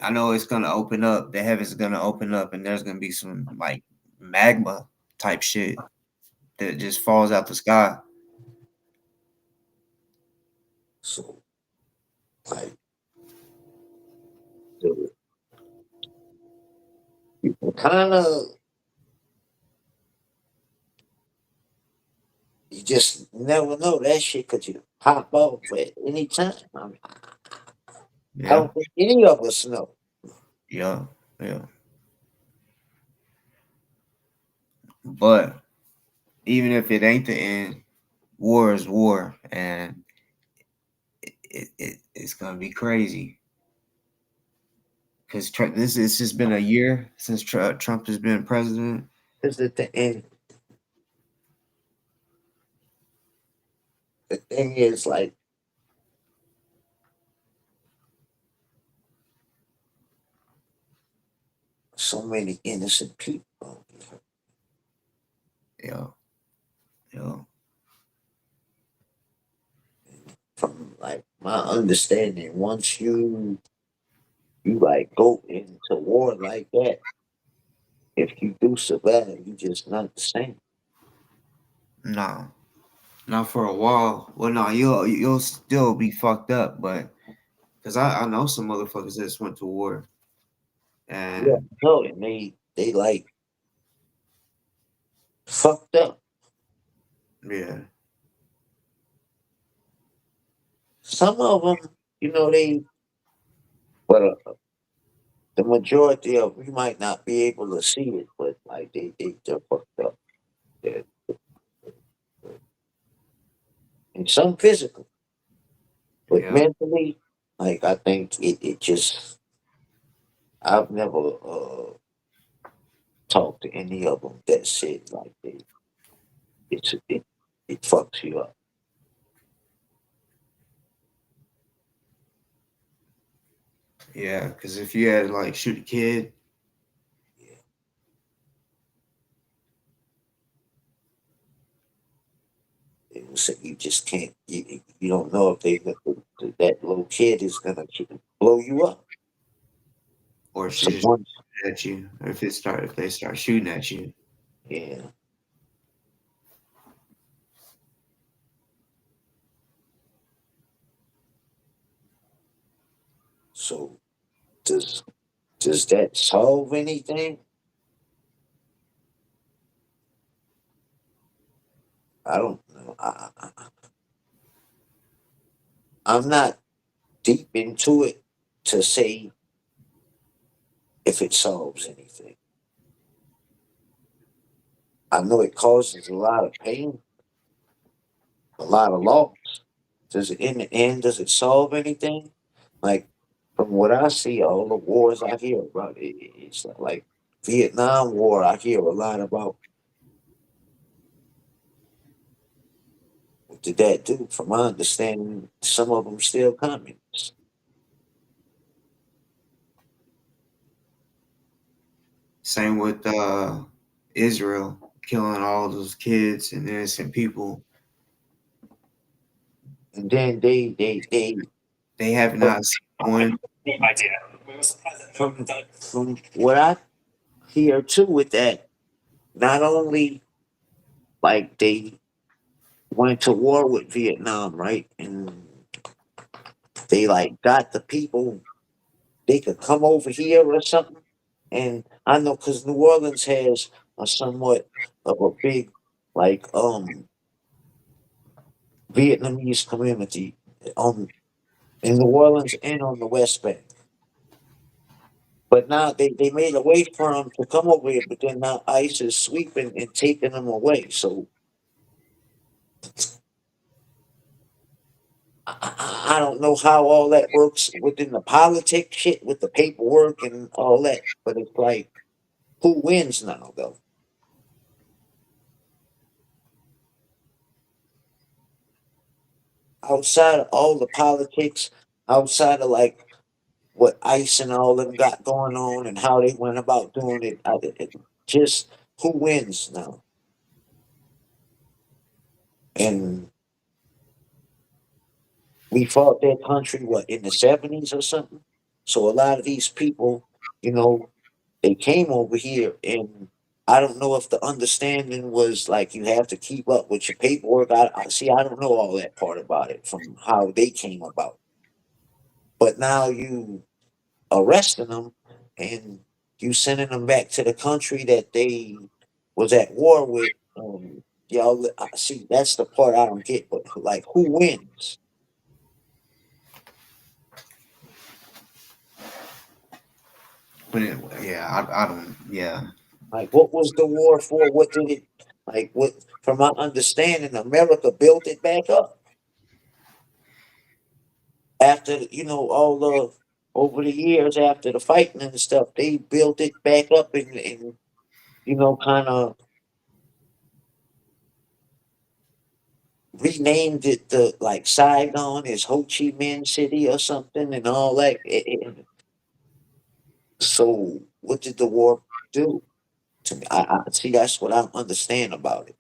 I know it's gonna open up. The heavens are gonna open up, and there's gonna be some like magma type shit that just falls out the sky. So like you kind of you just never know that shit could just pop off at any time. I Yeah, don't think any of us know. yeah, yeah. But even if it ain't the end, war is war, and it's gonna be crazy because this it's just been a year since Trump has been president. Because at the end, the thing is like so many innocent people. Yeah, yeah, From like my understanding, once you like go into war like that, if you do survive, you just not the same. no, not for a while. Well, no, you'll still be fucked up, but because I know some motherfuckers that just went to war, Yeah, and no, and they like fucked up. yeah, Some of them, you know, but the majority of you might not be able to see it, but like they're fucked up. Yeah. And some physical, but yeah, mentally, like I think it just I've never talked to any of them that said like it fucks you up. yeah. Because if you had like shoot a kid, Yeah. It was, you just can't. You don't know if that little kid is gonna blow you up. or she just Someone, shoot at you, or if they start shooting at you, yeah. So does does that solve anything? I don't know. I'm not deep into it to say if it solves anything. I know it causes a lot of pain, a lot of loss. Does it in the end? Does it solve anything? Like from what I see, all the wars I hear about, it's like Vietnam War. I hear a lot about what did that do. From my understanding, some of them still communists. same with Israel killing all those kids and innocent people. and then They have not seen one. from what I hear too with that, not only like they went to war with Vietnam, right? And they like got the people they could come over here or something. And I know because New Orleans has a somewhat of a big like Vietnamese community on in New Orleans and on the West Bank. But now they made a way for them to come over here, but then now ICE is sweeping and taking them away. So I don't know how all that works within the politics shit with the paperwork and all that. But it's like, who wins now though? Outside of all the politics, outside of like what ICE and all them got going on and how they went about doing it, just who wins now? And we fought that country what in the 70s or something. So a lot of these people, you know, they came over here and I don't know if the understanding was like you have to keep up with your paperwork. I see. I don't know all that part about it from how they came about. But now you arresting them and you sending them back to the country that they was at war with. Y'all, I see. That's the part I don't get. But like, who wins? But yeah, I don't. Yeah, Like, what was the war for? What did it like? What, from my understanding, America built it back up after all the over the years after the fighting and stuff. They built it back up and kind of renamed it the like Saigon is Ho Chi Minh City or something and all that. So, what did the war do to me? I see. That's what I don't understand about it.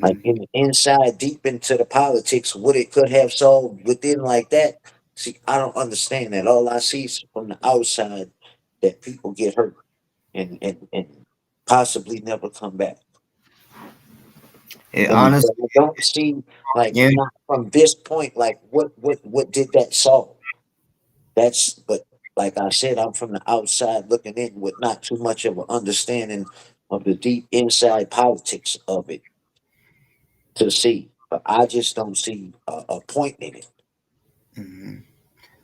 Like hmm inside deep into the politics, what it could have solved within like that. See, I don't understand that. All I see is from the outside that people get hurt and possibly never come back. it And honestly, I don't see like yeah, not from this point, like what did that solve? That's but like I said, I'm from the outside looking in with not too much of an understanding of the deep inside politics of it to see. But I just don't see a point in it. hmm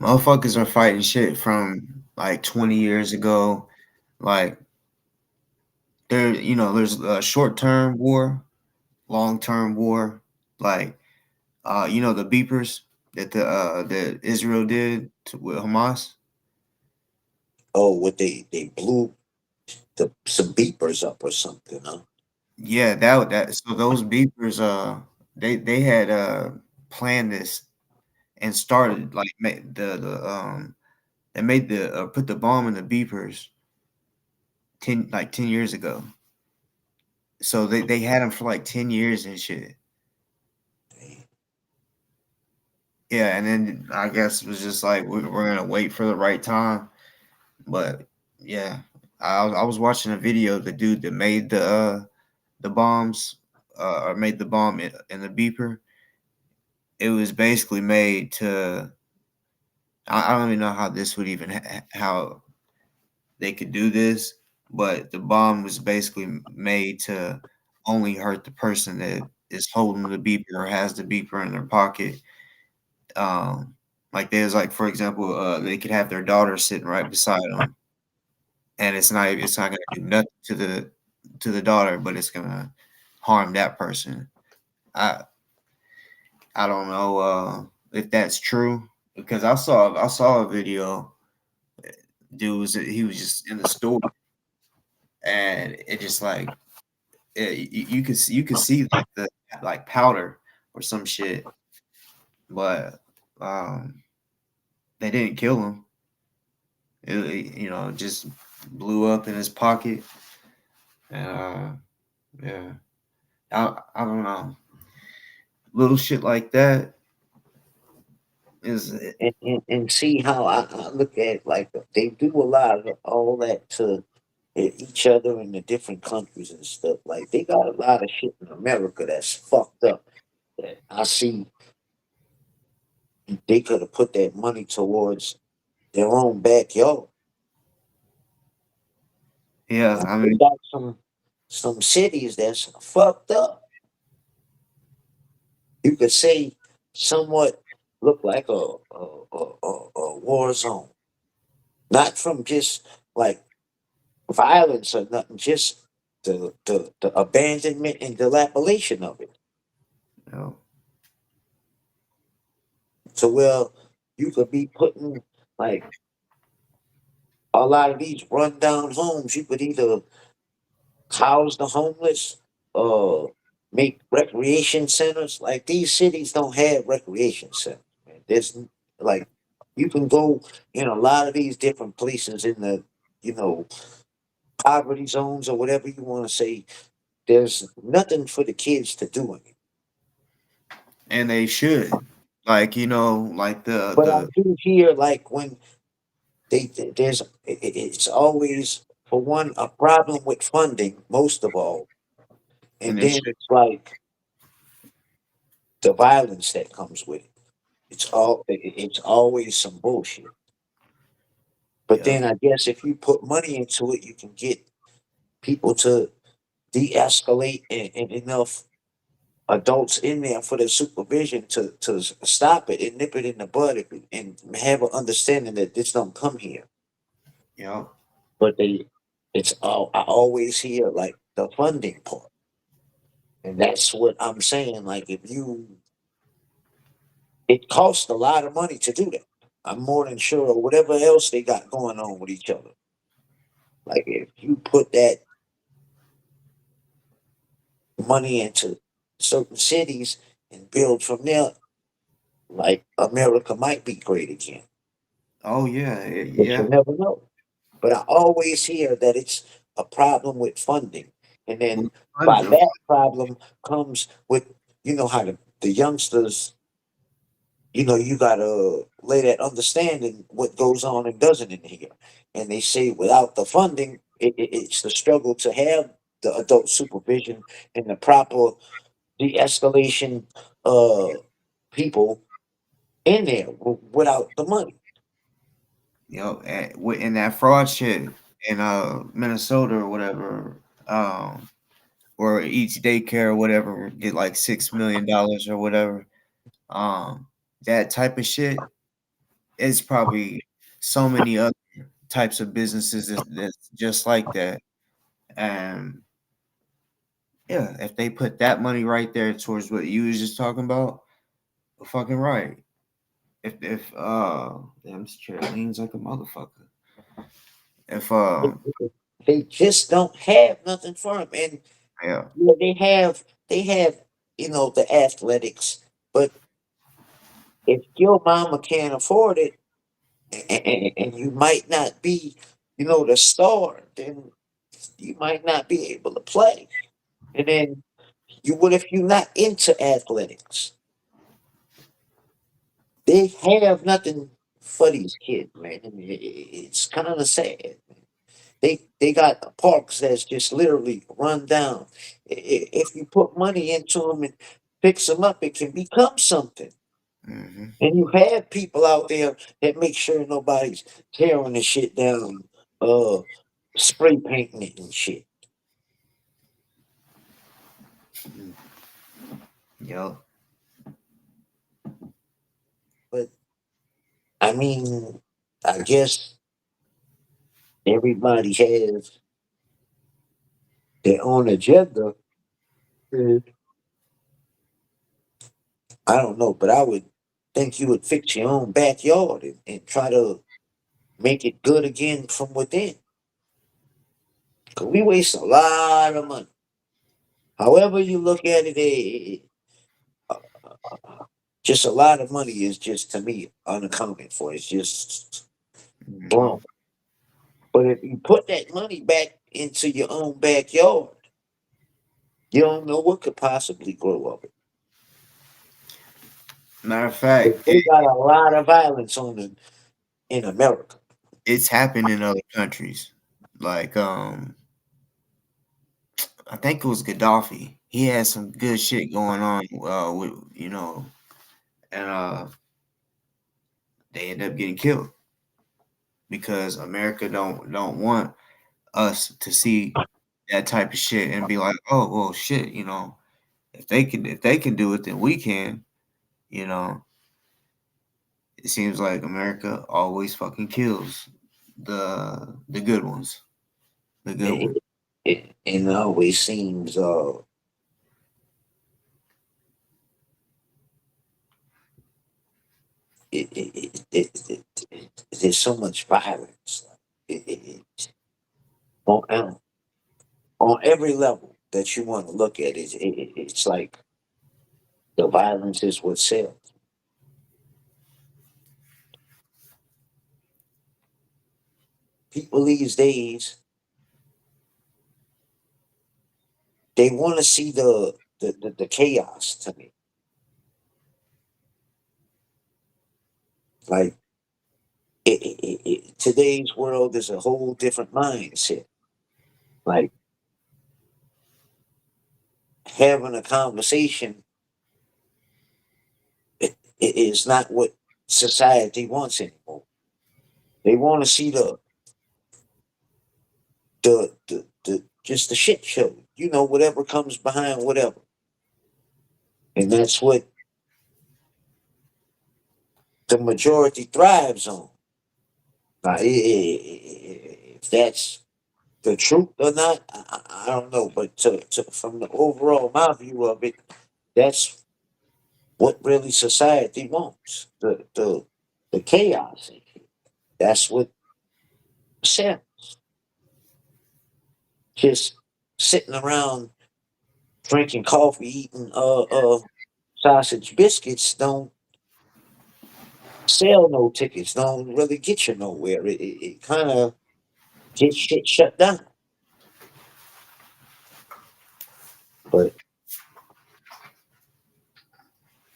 motherfuckers are fighting shit from like 20 years ago. Like there's a short term war, long term war. Like the beepers that Israel did with Hamas. Oh, what they blew some beepers up or something, huh? Yeah, that so those beepers they had planned this and started like they made the put the bomb in the beepers 10 years ago. So they had them for like 10 years and shit. Yeah, and then I guess it was just like we're gonna wait for the right time. But yeah, I was watching a video of the dude that made the bombs or made the bomb in the beeper. It was basically made to. I don't even know how this would even how they could do this, but the bomb was basically made to only hurt the person that is holding the beeper or has the beeper in their pocket. Like there's like for example, they could have their daughter sitting right beside them, and it's not gonna do nothing to the daughter, but it's gonna harm that person. I I don't know if that's true because I saw a video. He was just in the store and it just like you could see like the like powder or some shit, but they didn't kill him. It just blew up in his pocket. And yeah, I don't know, little shit like that. Is it? and see how I look at it, like they do a lot of all that to each other in the different countries and stuff. Like they got a lot of shit in America that's fucked up. That I see they could have put that money towards their own backyard. Yeah, Like, I they mean, got some cities that's fucked up. You could say somewhat look like a war zone, not from just like violence or nothing, just the abandonment and dilapidation of it. you know, So well, you could be putting like a lot of these rundown homes. You could either house the homeless, make recreation centers. Like these cities don't have recreation centers. Man. Like you can go in a lot of these different places in the you know poverty zones or whatever you want to say. There's nothing for the kids to do in it. and they should, like, like But I the do hear like when there's it's always for one a problem with funding most of all, and and it then should. it's like the violence that comes with it. It's always some bullshit. But Yeah. then I guess if you put money into it, you can get people to de-escalate and enough adults in there for the supervision to stop it and nip it in the bud and have an understanding that this don't come here. Yeah. But it's all I always hear like the funding part, and that's what I'm saying. Like if you, it costs a lot of money to do that. I'm more than sure of whatever else they got going on with each other. Like if you put that money into certain cities and build from there, like America might be great again. Oh yeah, But you yeah. never know. But I always hear that it's a problem with funding. And then by Tons of that problem comes with, you know, how the youngsters, you got to lay that understanding what goes on and doesn't in here. And they say without the funding, it's the struggle to have the adult supervision and the proper de escalation people in there without the money. in that fraud shit in Minnesota or whatever, where each daycare or whatever get like $6 million or whatever. That type of shit is probably so many other types of businesses that's just like that. And yeah, if they put that money right there towards what you was just talking about, you're fucking right. If damn, this chair leans like a motherfucker. If They just don't have nothing for them. And yeah, yeah, they have the athletics, but if your mama can't afford it, and you might not be, the star, then you might not be able to play. And then what if you're not into athletics? They have nothing for these kids, man. I mean, it's kind of sad. They got parks that's just literally run down. If you put money into them and fix them up, it can become something. hmm And you have people out there that make sure nobody's tearing the shit down, uh, spray painting it and shit. yo, But I mean, I guess everybody has their own agenda. Mm. I don't know, but I would think you would fix your own backyard and try to make it good again from within. 'Cause we waste a lot of money. However you look at it, just a lot of money is just to me unaccounted for. It's just hmm blown. But if you put that money back into your own backyard, you don't know what could possibly grow of it. Matter of fact, They got a lot of violence in America. it's happened in other countries. Like I think it was Gaddafi. He had some good shit going on with and they end up getting killed because America don't want us to see that type of shit and be like, oh well shit, if they can do it, then we can, you know. It seems like America always fucking kills the good ones. The good It, ones. it always seems there's so much violence. On, on every level that you want to look at it, it's like the violence is what sells. People these days, they want to see the chaos to me. Like today's world is a whole different mindset. Like having a conversation it is not what society wants anymore. They want to see the just the shit show. You know, whatever comes behind whatever, and that's what the majority thrives on. Now, if that's the truth or not, I don't know. But from the overall my view of it, that's what really society wants. The chaos. That's what sells. Just sitting around drinking coffee, eating sausage biscuits don't sell no tickets, don't really get you nowhere. It kind of gets shit shut down. But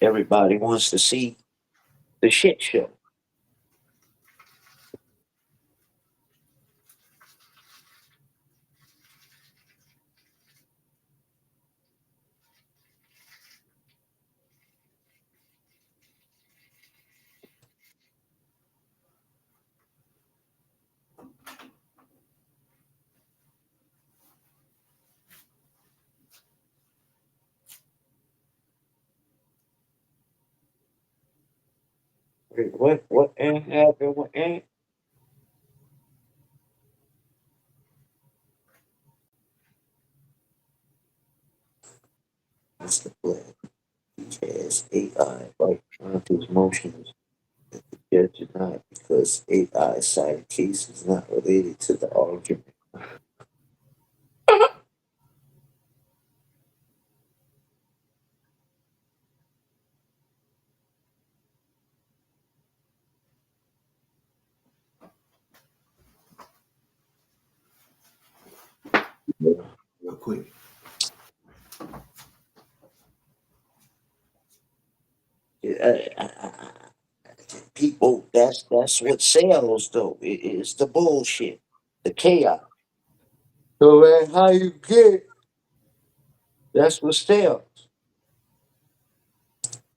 everybody wants to see the shit show. Wait, what ain't happened? What ain't? Mr. Black has AI right on his motions. Judge denied because AI cited cases not related to the argument. Real quick. People, that's what sells though. It's the bullshit, the chaos. So man, how you get? That's what sells.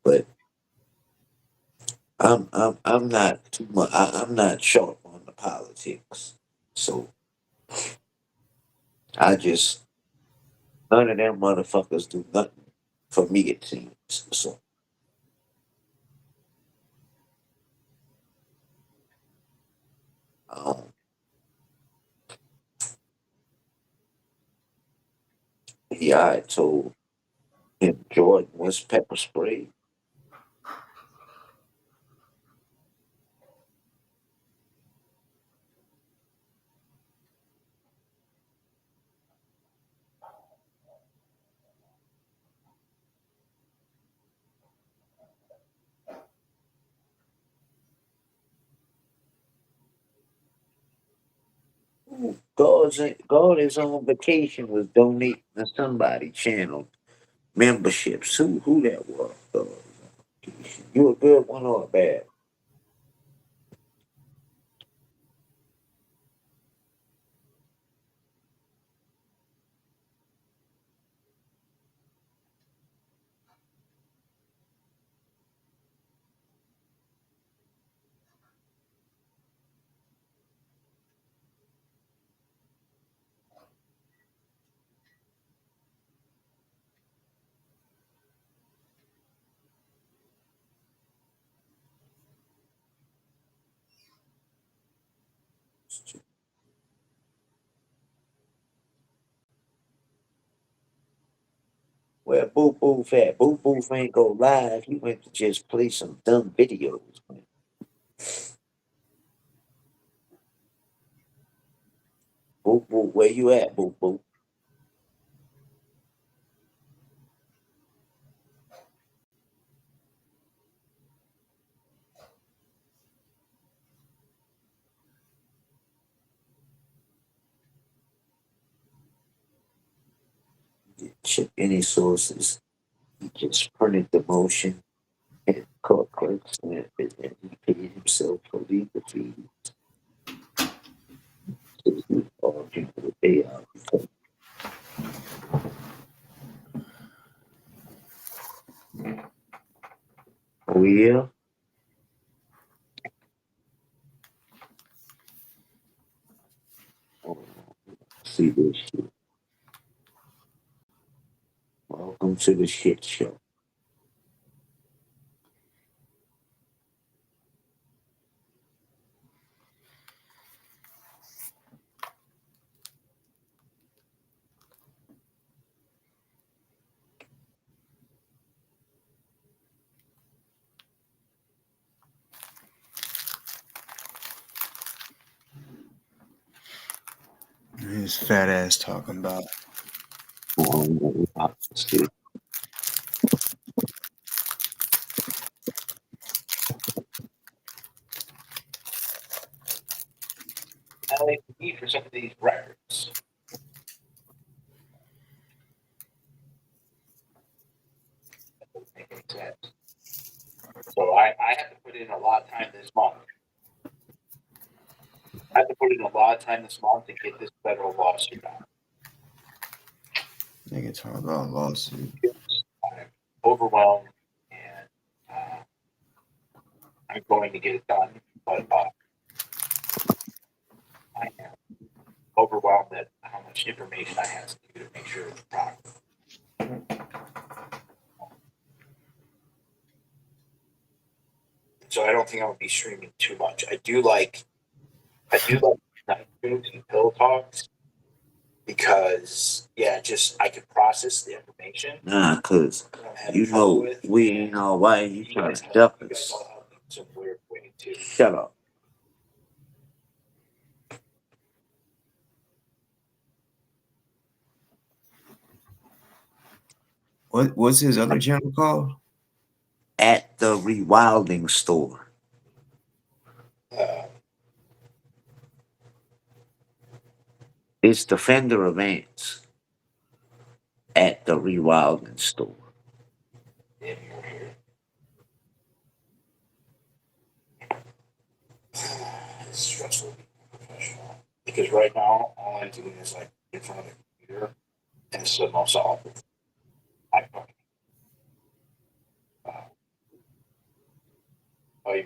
But I'm not too much. I'm not sharp on the politics. So I just none of them motherfuckers do nothing for me. It seems so. Um, yeah, I told him Jordan was pepper spray. God is on vacation was donating to somebody channel memberships. Who that was? You a good one or a bad? Where Boo Boof at? Boo Boof ain't go live. He went to just play some dumb videos. Man. Boo Boo, where you at, Boo Boo? Didn't check any sources. He just printed the motion and caught clerks and he paid himself for legal fees. So he argued for the payout. Oh yeah? Oh, see this shit. Welcome to the shit show. His fat ass talking about. Shit. I like the need for some of these records. That doesn't make any sense. So I have to put in a lot of time this month. I have to put in a lot of time this month to get this federal lawsuit out. Nigga talking about lawsuit. I'm overwhelmed and I'm going to get it done, but I am overwhelmed at how much information I have to do to make sure it's proper. So I don't think I'm gonna be streaming too much. I do like night streams and pillow talks because just I can process the information. Nah, cause you know we ain't all white. You trying to duck us. Some weird way too. Shut up. What's his other channel called? At the Rewilding Store. It's Defender of Ants. At the Rewilding Store. It's stressful being a professional because right now all I'm doing is like in front of the computer and it's the most awful. I fucking. Oh, you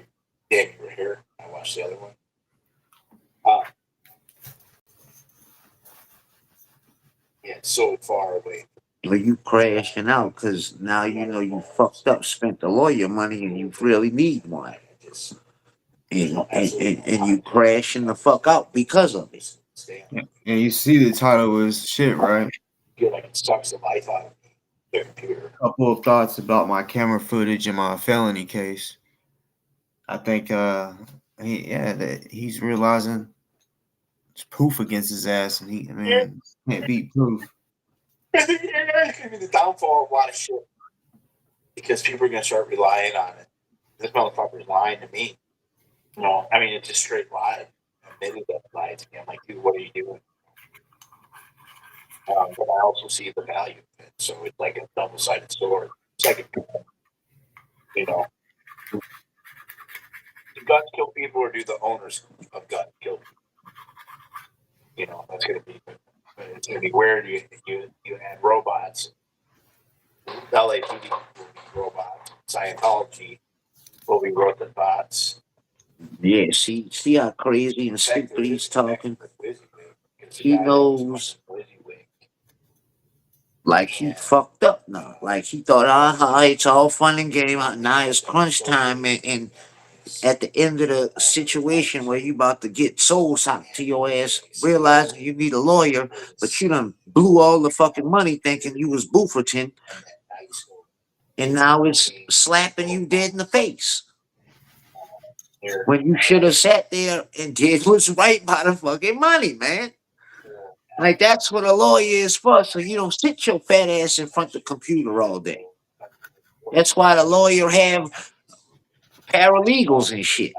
were here. I watched the other one. Yeah, it's so far away. Well, you crashing out because now you know you fucked up, spent the lawyer money, and you really need one. And you crashing the fuck out because of it. Yeah, you see the title was shit, right? I feel like it sucks the life out of the computer. Couple of thoughts about my camera footage in my felony case. I think that he's realizing it's proof against his ass, and he can't beat proof. It's gonna be the downfall of a lot of shit because people are gonna start relying on it. This motherfucker's lying to me. You know, I mean, it's just straight lie. Admitted that lied to me. I'm like, dude, what are you doing? But I also see the value of it, so it's like a double-sided sword. It's like you know. Do guns kill people, or do the owners of guns kill people? You know, that's gonna be. It's gonna be weird. You had robots. LAPD will be robots. Scientology will be robots. Yeah, see how crazy and stupid he's talking. He knows, like he fucked up now. Like he thought, it's all fun and game. Now it's crunch time, and at the end of the situation where you about to get soul socked to your ass, realizing you need a lawyer, but you done blew all the fucking money thinking you was Bufferton, and now it's slapping you dead in the face. When you should have sat there and did what's right by the fucking money, man. Like that's what a lawyer is for, so you don't sit your fat ass in front of the computer all day. That's why the lawyer have paralegals and shit.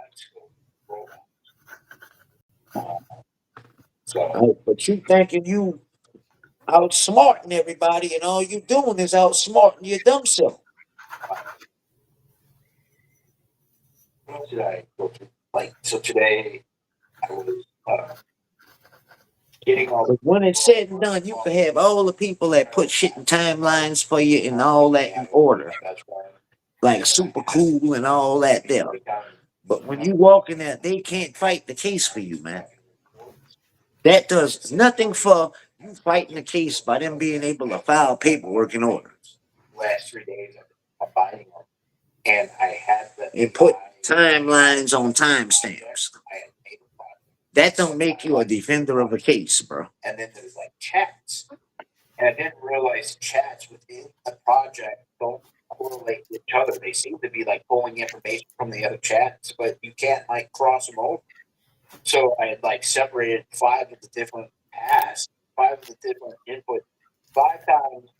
But you thinking you outsmarting everybody, and all you doing is outsmarting your dumb self. What did I go through? Like, so today I was getting all the. But when it's said and done, you can have all the people that put shit in timelines for you and all that in order. Like super cool and all that there. But when you walk in there, they can't fight the case for you, man. That does nothing for you fighting the case by them being able to file paperwork in order. Last 3 days I'm buying them, and I had the. And put timelines on timestamps. That don't make you a defender of a case, bro. And then there's like chats, and I didn't realize chats within the project don't correlate with each other. They seem to be like pulling information from the other chats, but you can't like cross them over. So I had like separated 5 of the different paths, 5 of the different input, 5 times.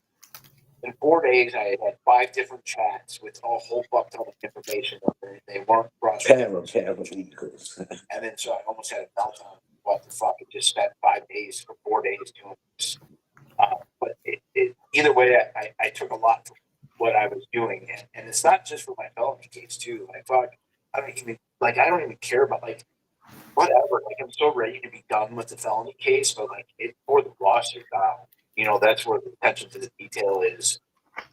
In 4 days, I had 5 different chats with a whole fuck ton of information. They weren't cross. Terrible. And then so I almost had a meltdown. What the fuck? I just spent 5 days or 4 days doing this. But either way, I took a lot from what I was doing, and it's not just for my felony case too. Like fuck, I don't even care about like whatever. Like I'm so ready to be done with the felony case, but like for the lawsuit now. You know, that's where the attention to the detail is.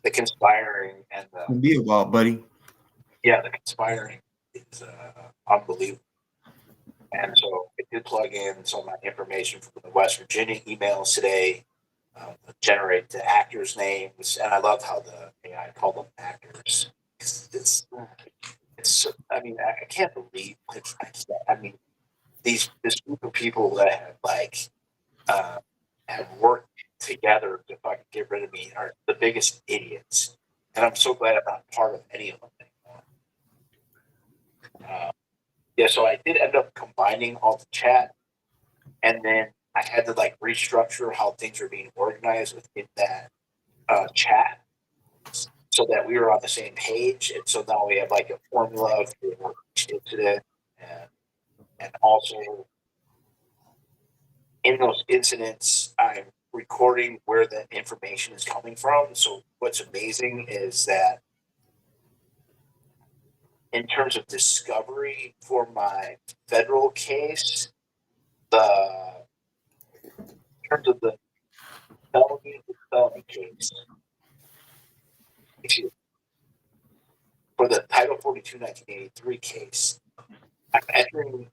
The conspiring and the. Be a while, buddy. Yeah, the conspiring is unbelievable. And so I did plug in some of my information from the West Virginia emails today, generate the actors' names, and I love how the AI called them actors. It's I mean, I can't believe it. I mean, this group of people that have like have worked together to fucking get rid of me are the biggest idiots, and I'm so glad I'm not part of any of them anymore. Yeah, so I did end up combining all the chat, and then I had to like restructure how things are being organized within that chat, so that we were on the same page, and so now we have like a formula for each incident, and also in those incidents, I'm recording where the information is coming from. So what's amazing is that in terms of discovery for my federal case, in terms of the felony case, for the Title 42 1983 case, I'm entering,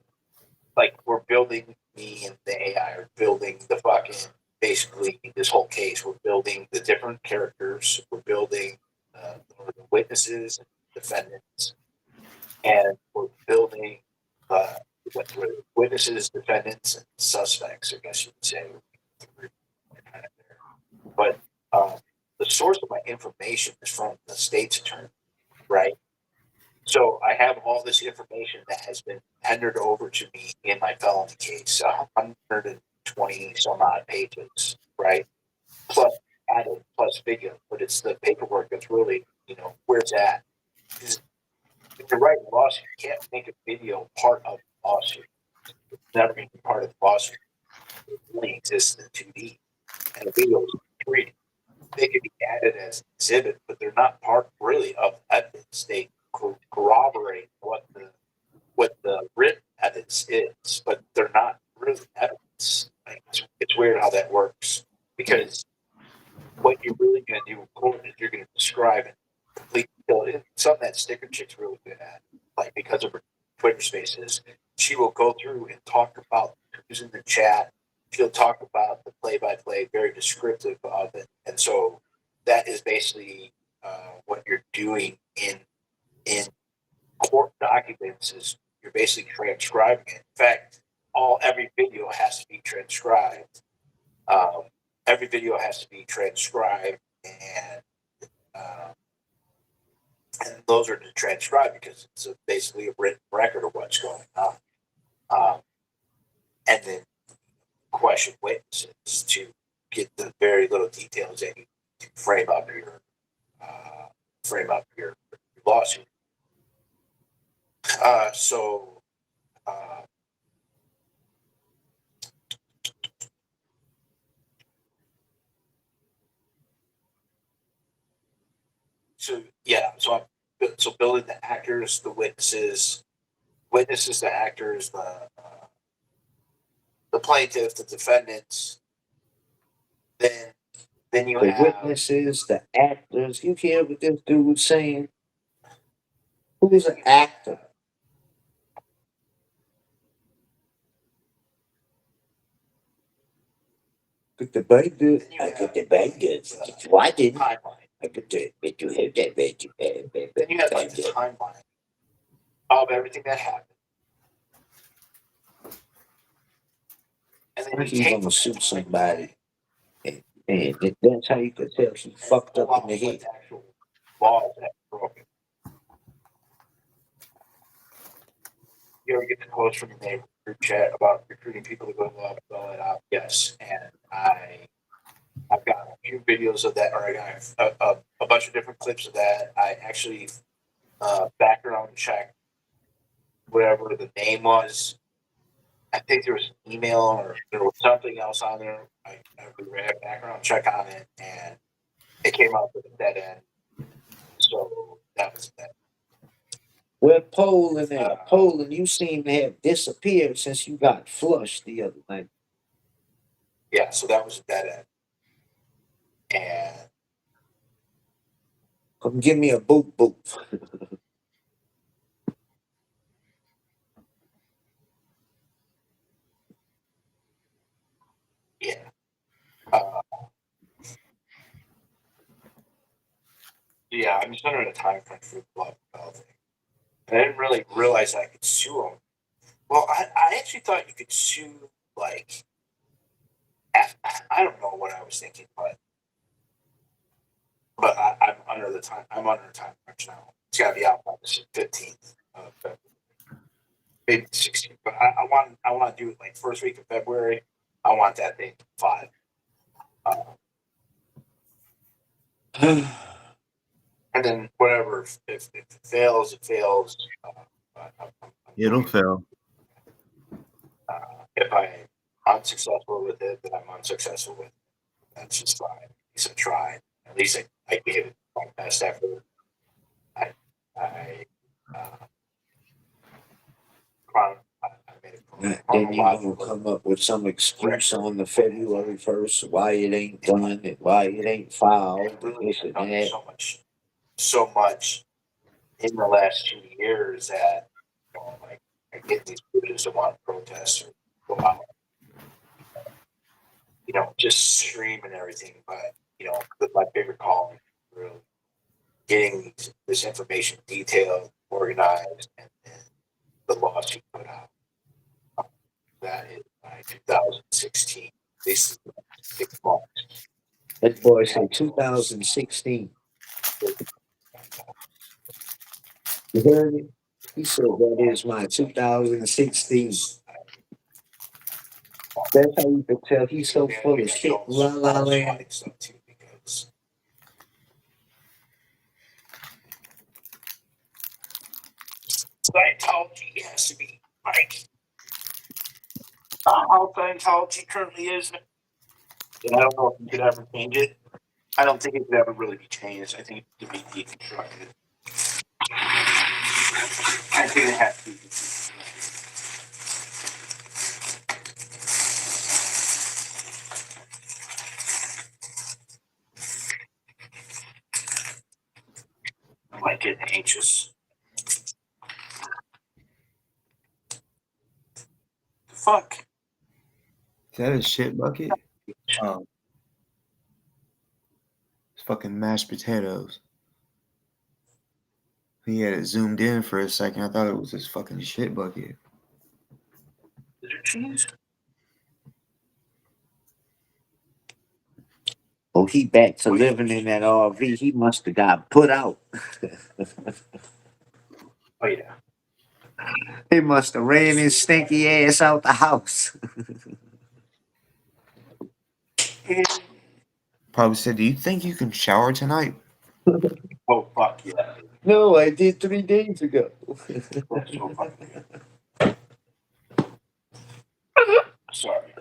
like, we're building, me and the AI are building the fucking, basically this whole case. We're building the different characters, we're building the witnesses and defendants, and we're building witnesses, defendants, and suspects, I guess you would say. But the source of my information is from the state's attorney, right? So I have all this information that has been tendered over to me in my felony case, 120 some odd pages, right? Plus added, plus video, but it's the paperwork that's really, where it's at. Because if you're writing a lawsuit, you can't make a video part of the lawsuit. It's never going to be part of the lawsuit. It only exists in 2D, and the video is 3D. They can be added as an exhibit, but they're not part really of evidence. They corroborate corroborate what the written evidence is, but they're not really evidence. Like, it's weird how that works, because what you're really going to do in court is you're going to describe it completely. Something that Sticker Chick's really good at, like, because of her Twitter Spaces, she will go through and talk about who's in the chat. She'll talk about the play-by-play, very descriptive of it, and so that is basically what you're doing in court documents. Is you're basically transcribing it. In fact, every video has to be transcribed. Every video has to be transcribed, and those are to transcribe because it's basically a written record of what's going on. And then question witnesses to get the very little details that you can frame up your lawsuit. So building the actors, the witnesses, the actors, the plaintiff, the defendants. Then you The have witnesses, the actors. You hear what this dude was saying? Who's an actor? Get the bangers. I get the bangers. Why didn't I? timeline. I get the bet you have that bet you have that Then you have like the timeline of everything that happened. And then Like you he's take gonna from sue that somebody. And that's how you can tell she fucked up in the head. actual laws that are broken. You ever get the post from your neighbor group chat about recruiting people to go up, blow it up? Yes, and I've got a few videos of that, or I got a bunch of different clips of that. I actually background check whatever the name was. I think there was an email or there was something else on there. I ran a background check on it, and it came out with a dead end. So that was that. Where Poland at? Poland, you seem to have disappeared since you got flushed the other night. Yeah, so that was a dead end. And Come give me a boop boop. yeah. Yeah, I'm just under the time frame for the blood thing. And I didn't really realize I could sue them. Well, I actually thought you could sue, like, I don't know what I was thinking, but I'm under the time. I'm under the time crunch now. It's got to be out by the 15th of February, maybe the 16th. But I want to do it like first week of February. I want that thing 5. And then whatever, if it fails, it fails. It'll fail. If I'm unsuccessful with it, then I'm unsuccessful with it. That's just fine. At least I tried. At least I gave it my best effort. I made it. Then you gonna come up with some excuse on the February 1st why it ain't done and why it ain't filed and this and Done that. so much in the last 2 years that, you know, like, I get these students that want to protest or go out, you know, just stream and everything. But, you know, my favorite calling, really getting this information detailed, organized, and the lawsuit put out. That is by 2016. This is 6 months. That boy said 2016. You heard me? He said that is my 2016. That's how you can tell he's so full of shit. La la land. Scientology has to be like how Scientology currently is. And I don't know if you could ever change it. I don't think it could ever really be changed. I think it could be deconstructed. think they have to. I'm like getting anxious. Fuck. Is that a shit bucket? Oh. It's fucking mashed potatoes. He had it zoomed in for a second. I thought it was his fucking shit bucket. Is there cheese? Oh, he back to living in that RV. He must have got put out. Oh yeah. He must have ran his stinky ass out the house. Probably said, "Do you think you can shower tonight?" Oh fuck yeah. No, I did 3 days ago. That's so fucking good. Sorry.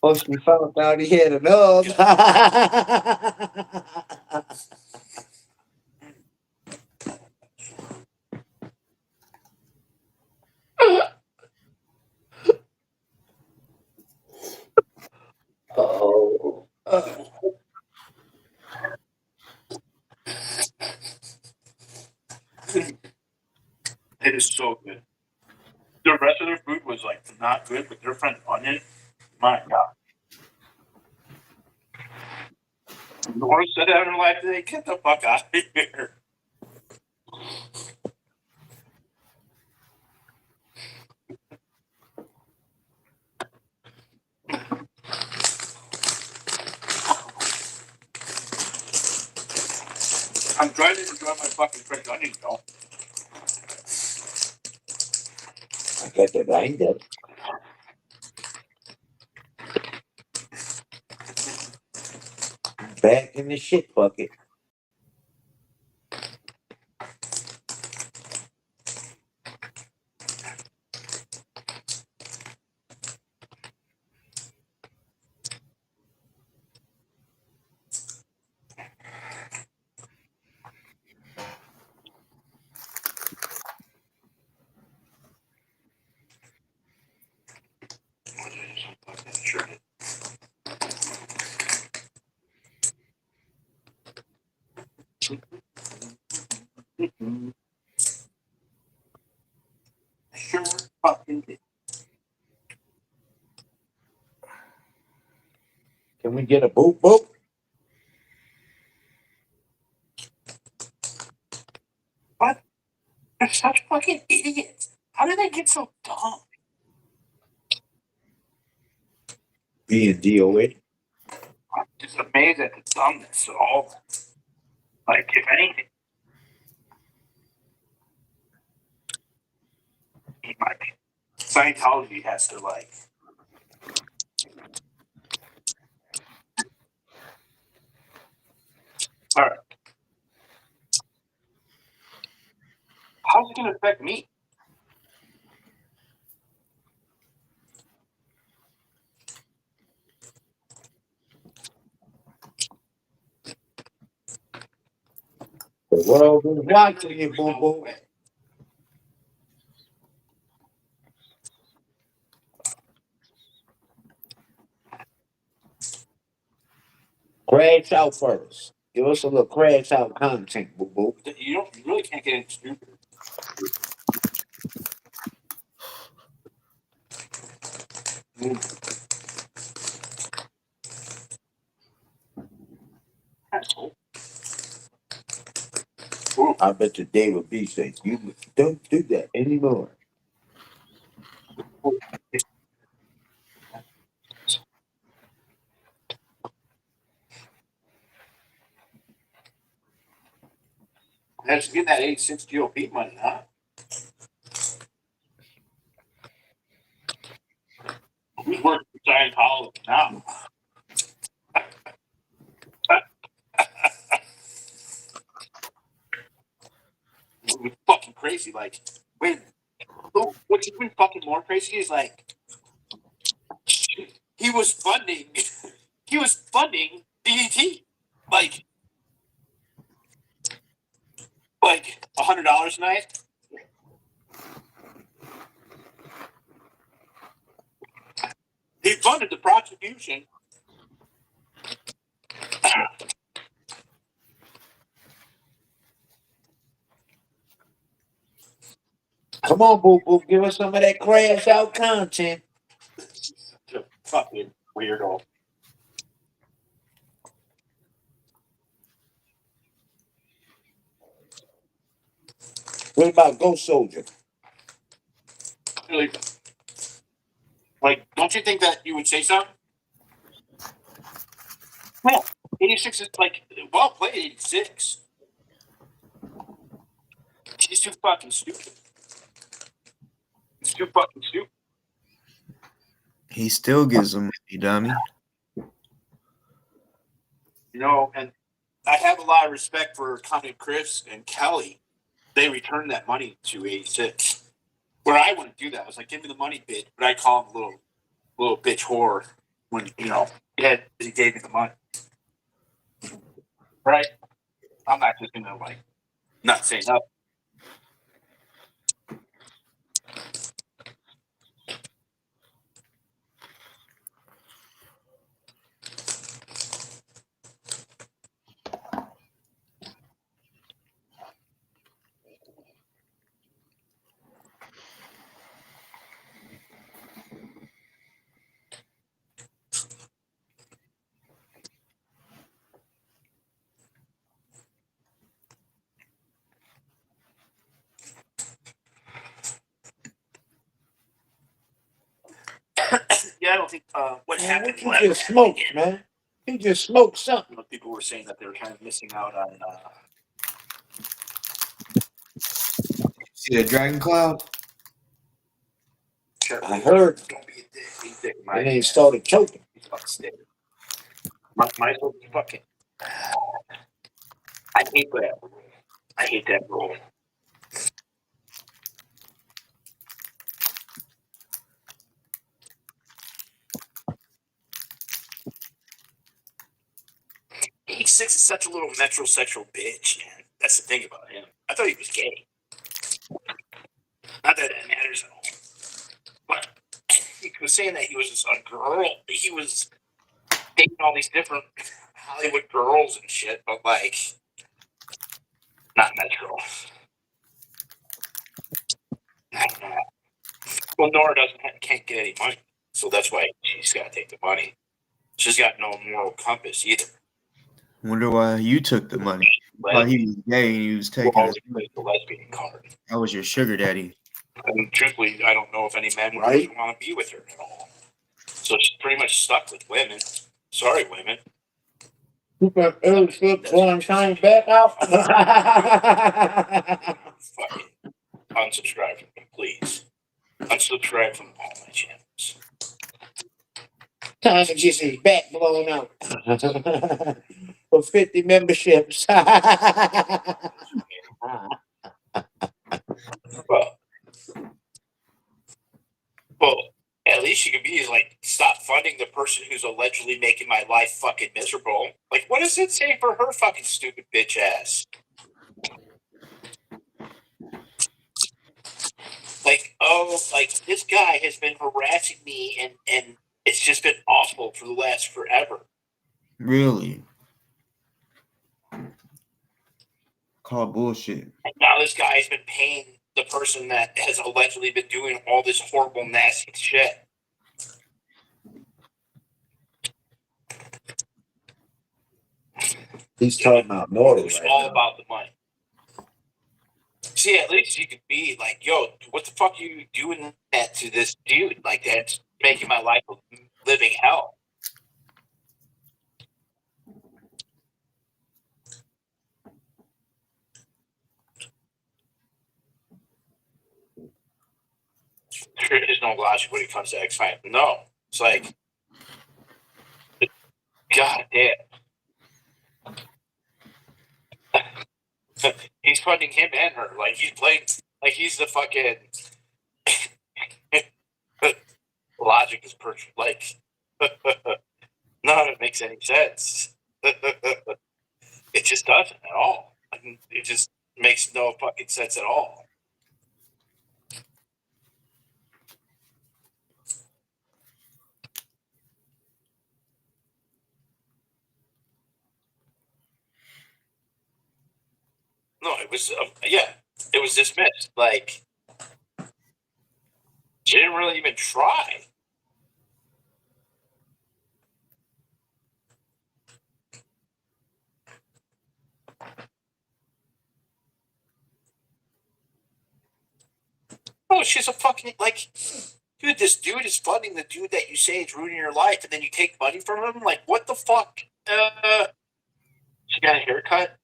Oh, she found out he had enough. Oh. It is so good. The rest of their food was like not good, but their friend onion, my god. Laura said that in her life today. Get the fuck out of here. I'm trying to enjoy my fucking French onion, though. I got the grinder. Back in the shit bucket. Sure. Sure fucking did. Can we get a boop boop? What? They're such fucking idiots. How did they get so dumb? Being DOA. I'm just amazed at the dumbness of all of it. Like, if anything, like, Scientology has to, like, all right. How's it going to affect me? The world is watching you, boo boo. Crash out first. Give us a little crash out content, boo boo. You really can't get into stupid. I bet your David B says you don't do that anymore. That's getting that 86 GOP money, huh? Who's working for Scientology now? It's fucking crazy. Like, wait, what's even fucking more crazy is like, he was funding DDT, like $100 a night. He funded the prosecution. Come on, boo boo, give us some of that crash out content. Fucking weirdo. What about Ghost Soldier? Really? Like, don't you think that you would say something? Well, 86 is like, well played, 86. He's too fucking stupid. He's too fucking stupid. He still gives them money, dummy. You know, and I have a lot of respect for Connie Chris and Kelly. They returned that money to 86. Where I wouldn't do that. I was like, give me the money, bitch. But I call him a little bitch whore when, you know, he gave me the money. Right? I'm not just gonna like not say nothing. Yeah, I don't think what happened. What you just smoked, man? He just smoked something. People were saying that they were kind of missing out on. See the Dragon Cloud? I heard. Don't be a dick. Be a dick. And then he started choking. He's about to stay. My fucking. I hate that. I hate that rule. E6 is such a little metrosexual bitch, man. That's the thing about him. I thought he was gay. Not that it matters at all. But he was saying that he was just a girl. He was dating all these different Hollywood girls and shit, but like, not Metro. I don't know. Well, Nora can't get any money, so that's why she's got to take the money. She's got no moral compass either. Wonder why you took the money. While he was gay and he was taking always played the lesbian card. I was your sugar daddy. And truthfully, I don't know if any men would really want to be with her at all. So she's pretty much stuck with women. Sorry, women. You got early flip one shine back out. Fucking unsubscribe from them, please. Unsubscribe from all my channels. Time to get his back blown out. For 50 memberships. Well, at least you could be like, stop funding the person who's allegedly making my life fucking miserable. Like, what does it say for her fucking stupid bitch ass? Like, oh, like this guy has been harassing me and it's just been awful for the last forever. Really? Call bullshit. And now this guy has been paying the person that has allegedly been doing all this horrible, nasty shit. He's talking about Nora. It's all about the money. See, at least you could be like, yo, what the fuck are you doing that to this dude? Like, that's making my life a living hell. There is no logic when it comes to X-Files. No. It's like, God damn. He's funding him and her. Like, he's playing, like, he's the fucking. Logic is perfect. Like, none of it makes any sense. It just doesn't at all. It just makes no fucking sense at all. No, it was it was dismissed. Like she didn't really even try. Oh, she's a fucking like, dude. This dude is funding the dude that you say is ruining your life, and then you take money from him. Like, what the fuck? She got a haircut.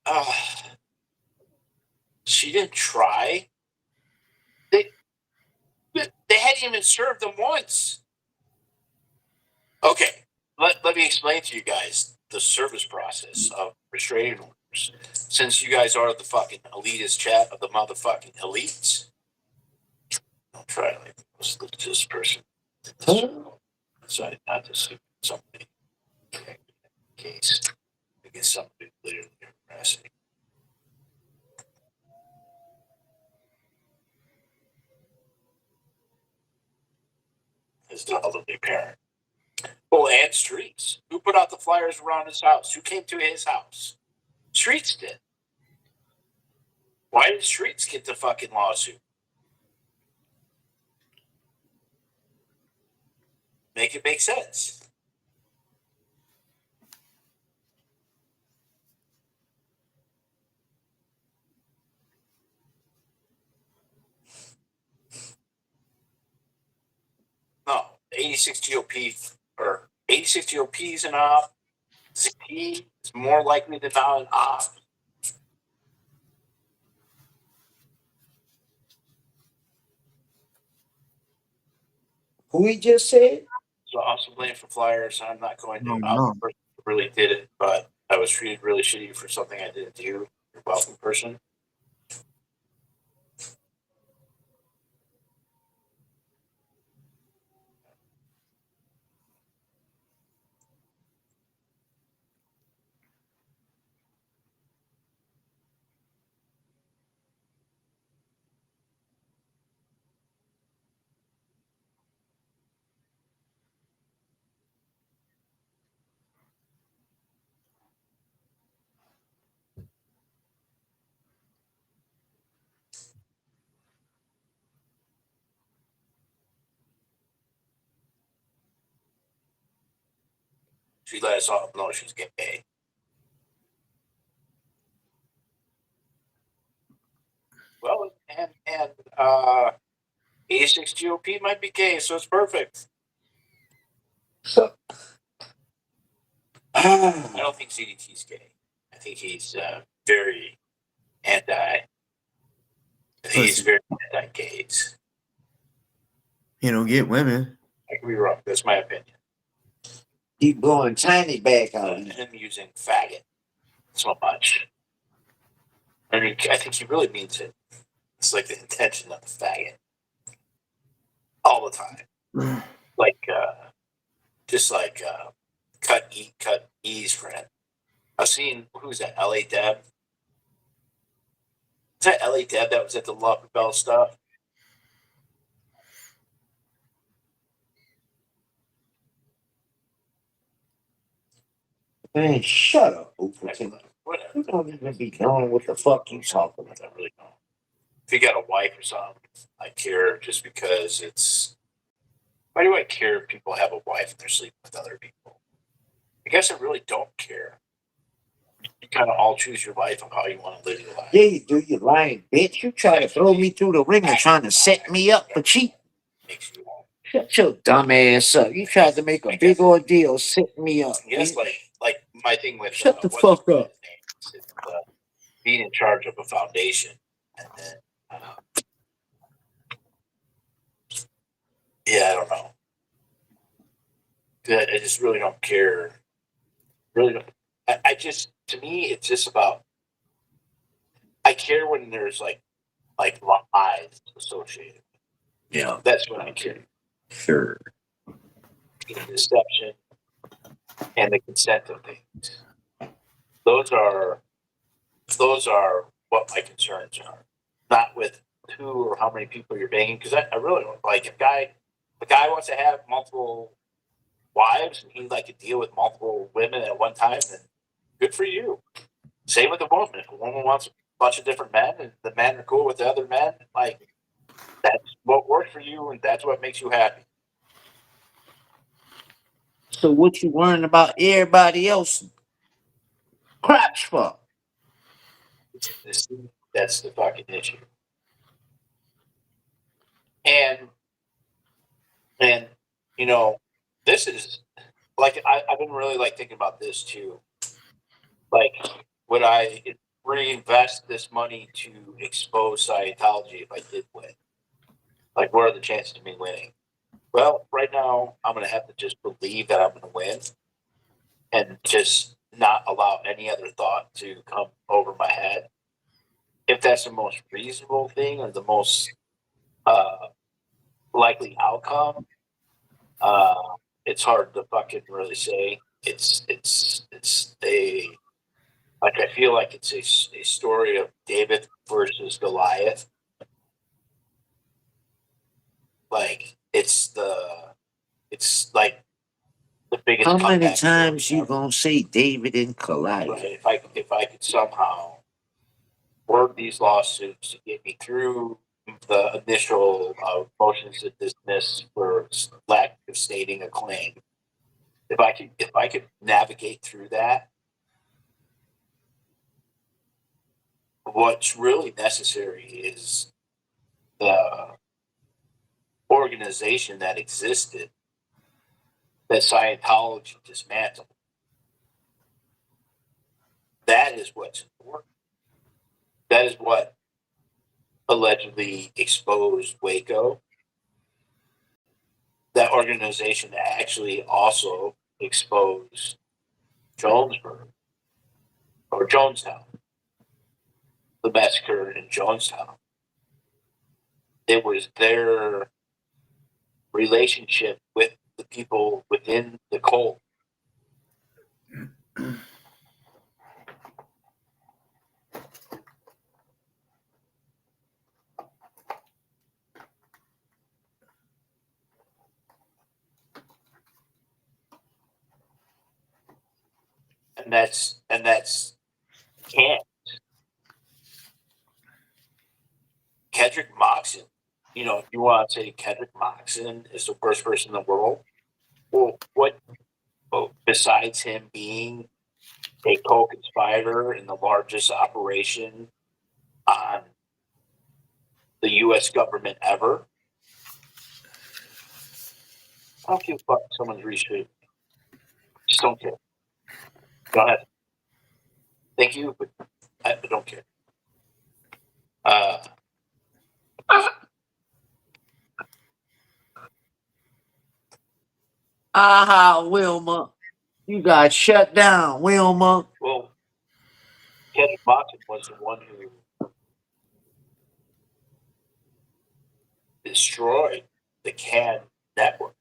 She didn't try. They hadn't even served them once. Okay, let me explain to you guys the service process of restraining orders. Since you guys are the fucking elitist chat of the motherfucking elites. I'll try like this person. Decided not to sue somebody case against somebody literally harassing. His elderly parent. Oh, and Streets. Who put out the flyers around his house? Who came to his house? Streets did. Why did Streets get the fucking lawsuit? Make it make sense. No, 86 GOP or 86 GOP is an op. ZP is more likely than not an op. Who he just said? So I'm also blamed for flyers. I'm not going to. No, I'm no. the person who really did it, but I was treated really shitty for something I didn't do. You're welcome, person. She let us all know she's gay. Well, and 86 GOP might be gay, so it's perfect. So, I don't think CDT's gay. I think he's very anti. I think he's very anti-gays. You don't get women. I could be wrong. That's my opinion. keep blowing tiny back on Him using faggot so much. I mean, I think he really means it. It's like the intention of the faggot all the time. Like, just like cut E's friend. I've seen who's that? LA Deb. Is that LA Deb that was at the Love Bell stuff? Man, shut up, Whatever. You don't even be knowing what the fuck you talking about. I really don't. If you got a wife or something, I care just because it's. Why do I care if people have a wife and they're sleeping with other people? I guess I really don't care. You kind of all choose your life and how you want to live your life. Yeah, you do, you lying bitch. You try to throw me through the ringer trying to set me up for cheating. Makes you all. Shut your dumb ass up. You tried to make a big ordeal setting me up. Yes, man. like my thing with Shut the what's fuck up. his name? It's, being in charge of a foundation, and then yeah, I don't know. I just really don't care. Really don't. I just, to me, it's just about. I care when there's like lies associated. Yeah, That's what I care. sure. The deception and the consent of things. Those are what my concerns are. Not with who or how many people you're banging, because I really don't like if a guy wants to have multiple wives and he like to deal with multiple women at one time, then good for you. Same with a woman. If a woman wants bunch of different men, and the men are cool with the other men. Like, that's what works for you, and that's what makes you happy. So what you worrying about everybody else craps for? That's the fucking issue. And you know, this is like I've been really like thinking about this too. Like, would I reinvest this money to expose Scientology if I did win? Like, what are the chances of me winning? Well, right now I'm gonna have to just believe that I'm gonna win, and just not allow any other thought to come over my head. If that's the most reasonable thing or the most likely outcome, it's hard to fucking really say. It's a like I feel like it's a story of David versus Goliath. Like it's like the biggest. How many comeback story times you ever. gonna say David and Goliath? Right. If I could somehow work these lawsuits to get me through the initial motions to dismiss for lack of stating a claim, if I could navigate through that, what's really necessary is the organization that existed that Scientology dismantled. That is what's important. That is what allegedly exposed Waco. That organization actually also exposed Jonesboro or Jonestown, the massacre in Jonestown. It was their relationship with the people within the cult. And that's can't. Kendrick Moxon, if you want to say Kendrick Moxon is the worst person in the world, well, besides him being a co-conspirator in the largest operation on the U.S. government ever, I don't give a fuck if someone's research. Just don't care. Don't have to. Thank you, but I don't care. Aha, Wilma. You got shut down, Wilma. Well, Kendrick Moxon was the one who destroyed the CAN network.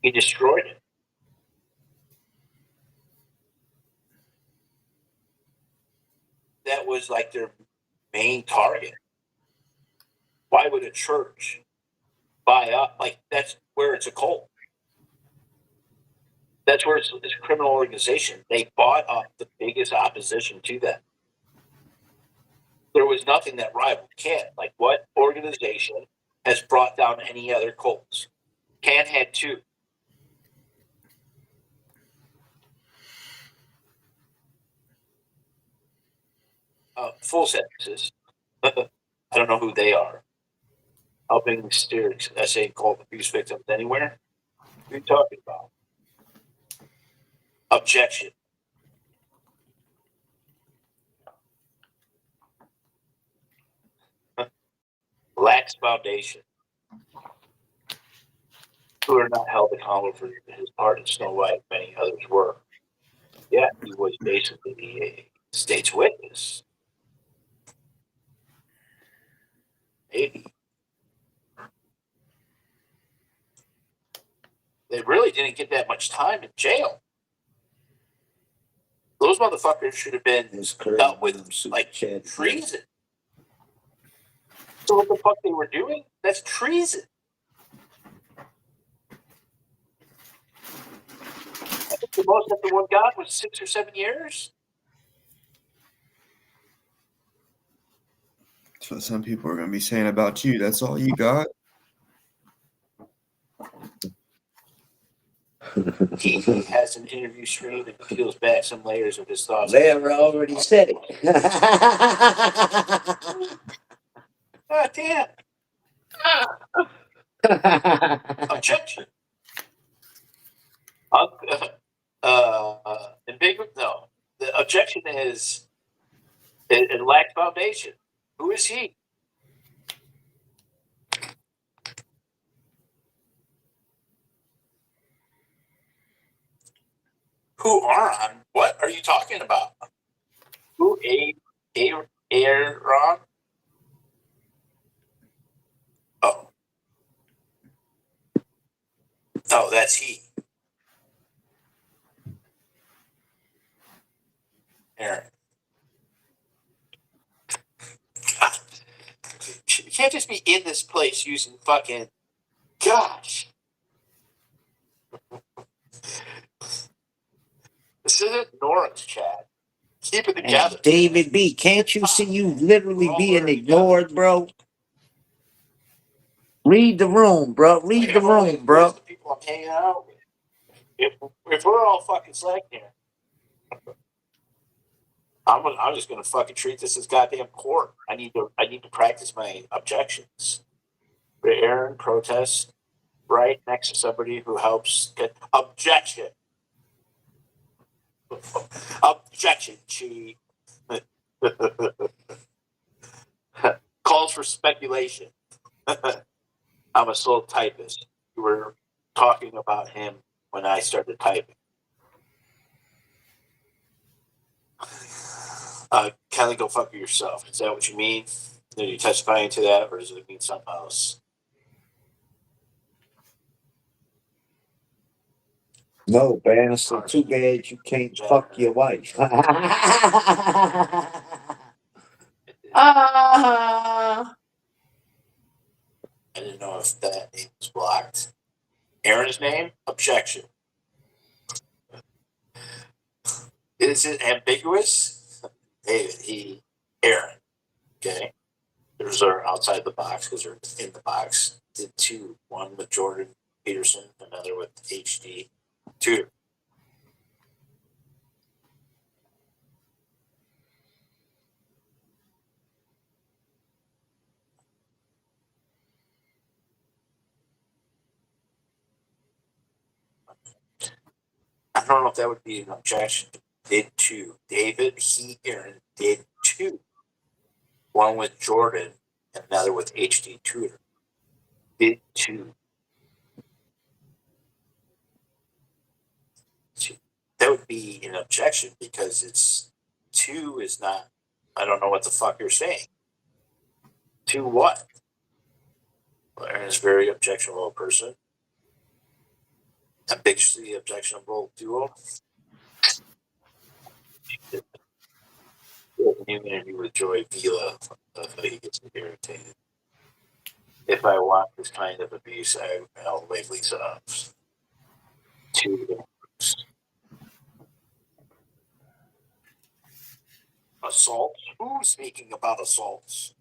He destroyed it. That was like their main target. Why would a church buy up? Like, that's where it's a cult. That's where it's a criminal organization. They bought up the biggest opposition to them. There was nothing that rivaled CAN. Like, what organization has brought down any other cults? CAN had two. Full sentences. I don't know who they are. Helping steer SA called abuse victims anywhere. What are you talking about? Objection. Lacks foundation. Who are not held accountable for his part in Snow White, many others were. Yeah, he was basically a state's witness. Maybe. They really didn't get that much time in jail. Those motherfuckers should have been dealt with like treason. So what the fuck they were doing? That's treason. I think the most that the one got was 6 or 7 years. That's what some people are gonna be saying about you. That's all you got. He has an interview stream that peels back some layers of his thoughts. Larry already said it. God damn. Objection. Ambiguous? No. The objection is it lacks foundation. Who is he? Who Aaron? What are you talking about? Who Aaron? Oh. No, that's he. Aaron. God. You can't just be in this place using fucking gosh. This isn't Nora's chat. Keep it together. And David B, can't you see you literally being ignored, bro? Read the room, bro. Read the room, bro. The people I'm hanging out with. If we're all fucking slacking here, I'm just gonna fucking treat this as goddamn court. I need to practice my objections. Aaron protests right next to somebody who helps get objection. Objection, chief. Calls for speculation. I'm a slow typist. You were talking about him when I started typing. Kelly, go fuck yourself. Is that what you mean? Are you testifying to that, or does it mean something else? No, man. So too bad you can't fuck your wife. I didn't know if that name was blocked. Aaron's name? Objection. Is it ambiguous? David, Aaron. Okay. Those are outside the box because they're in the box. Did two. One with Jordan Peterson, another with HD. Two. I don't know if that would be an objection. Did two. David, Aaron did two. One with Jordan, and another with HD Tutor. Did two. That would be an objection because it's two is not. I don't know what the fuck you're saying. Two what? Well, Aaron is a very objectionable person. Ambiguously objectionable duo. An interview with Joy Vila. He gets irritated. If I want this kind of abuse, I'll wave Lisa up. Two. Assault? Who's speaking about assaults?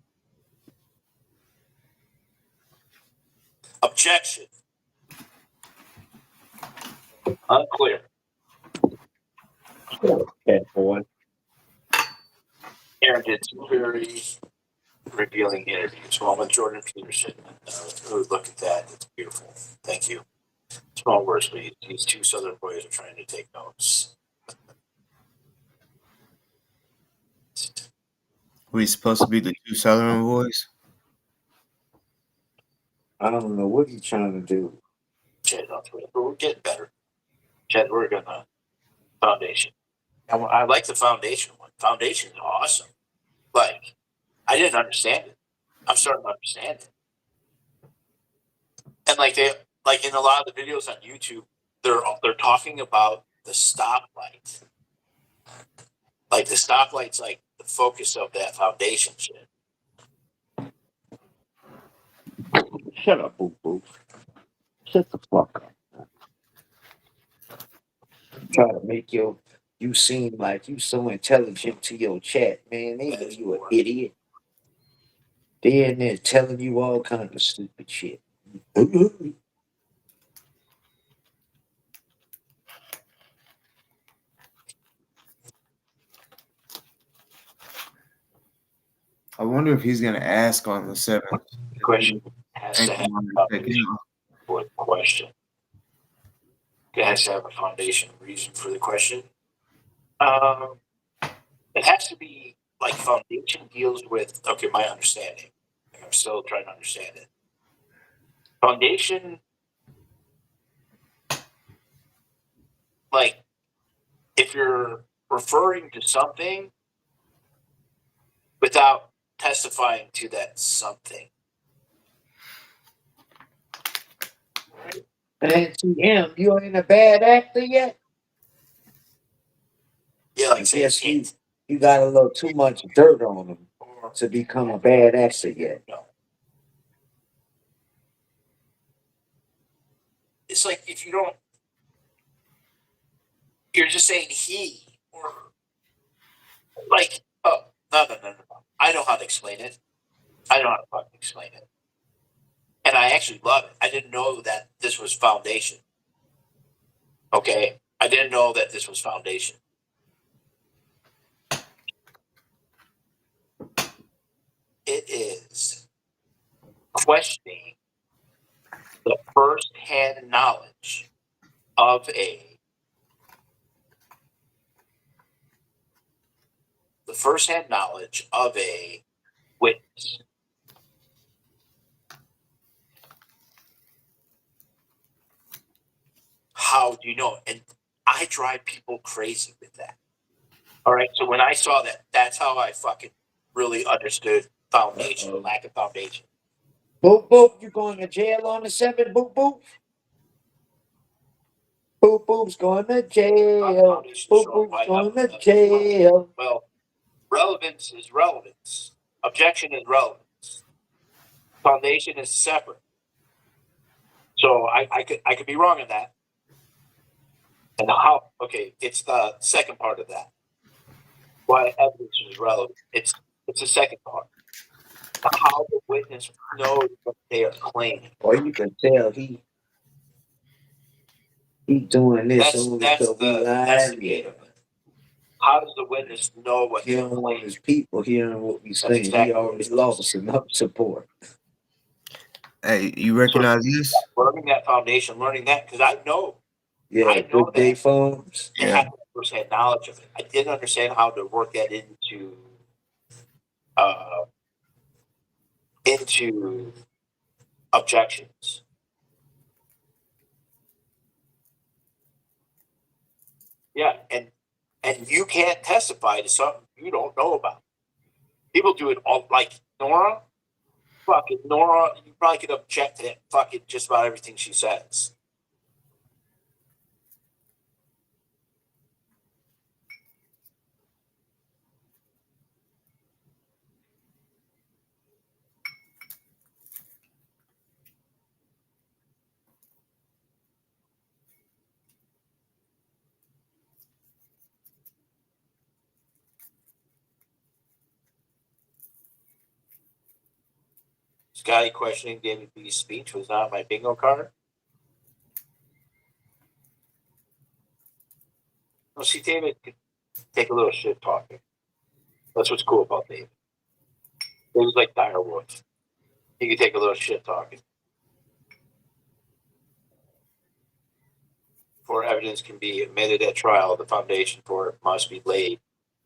Objection. Unclear. Bad boy. Aaron did some very revealing interviews. One with Jordan Peterson. Look at that. It's beautiful. Thank you. Small words, but these two Southern boys are trying to take notes. We supposed to be the two Southern boys? I don't know what he's trying to do. Chad, but we're getting better. Chad, we're gonna foundation. I like the foundation one. Foundation is awesome. Like, I didn't understand it. I'm starting to understand it. And like in a lot of the videos on YouTube, they're talking about the stoplight. Like the stoplight's like the focus of that foundation shit. Shut up, boo boo. Shut the fuck up. Try to make you seem like you so intelligent to your chat, man. They know you an idiot. They're in there telling you all kinds of stupid shit. I wonder if he's gonna ask on the 7th. The question has to have a foundation for the question. It has to have a foundation reason for the question. It has to be like foundation deals with, okay, my understanding. I'm still trying to understand it. Foundation, like, if you're referring to something without testifying to that something. And TM, you ain't a bad actor yet? Yeah, like say Yes, you got a little too much dirt on him to become a bad actor yet. No. It's like if you don't, you're just saying he or like, oh, no. I know how to explain it. I know how to fucking explain it. And I actually love it. I didn't know that this was foundation. Okay? I didn't know that this was foundation. It is questioning the first-hand knowledge of a witness. How do you know? And I drive people crazy with that. All right. So when I saw that, that's how I fucking really understood foundation, lack of foundation. Boop, boop, you going to jail on the 7th, boop, boop? Boop, boop's going to jail. Boop, boop's going to jail. Well, relevance is relevance. Objection is relevance. Foundation is separate. So I could be wrong on that. And how? Okay, it's the second part of that. Why evidence is relevant? It's the second part. How the witness knows what they are claiming. Or you can tell he doing this only so we that's the lying. gate of it. How does the witness know what He they're don't want claiming? his people hearing what we saying. exactly He already lost enough support. Hey, you recognize this? Learning that foundation, learning that, because I know Yeah, I know good day phones. they have first-hand knowledge of it. I didn't understand how to work that into objections. Yeah, and you can't testify to something you don't know about. People do it all, like Nora. Fucking Nora, you probably could object to fucking just about everything she says. Scotty questioning David B's speech was not my bingo card. Well, see, David could take a little shit talking. That's what's cool about David. It was like Dire Wolf. He could take a little shit talking. Before evidence can be admitted at trial, the foundation for it must be laid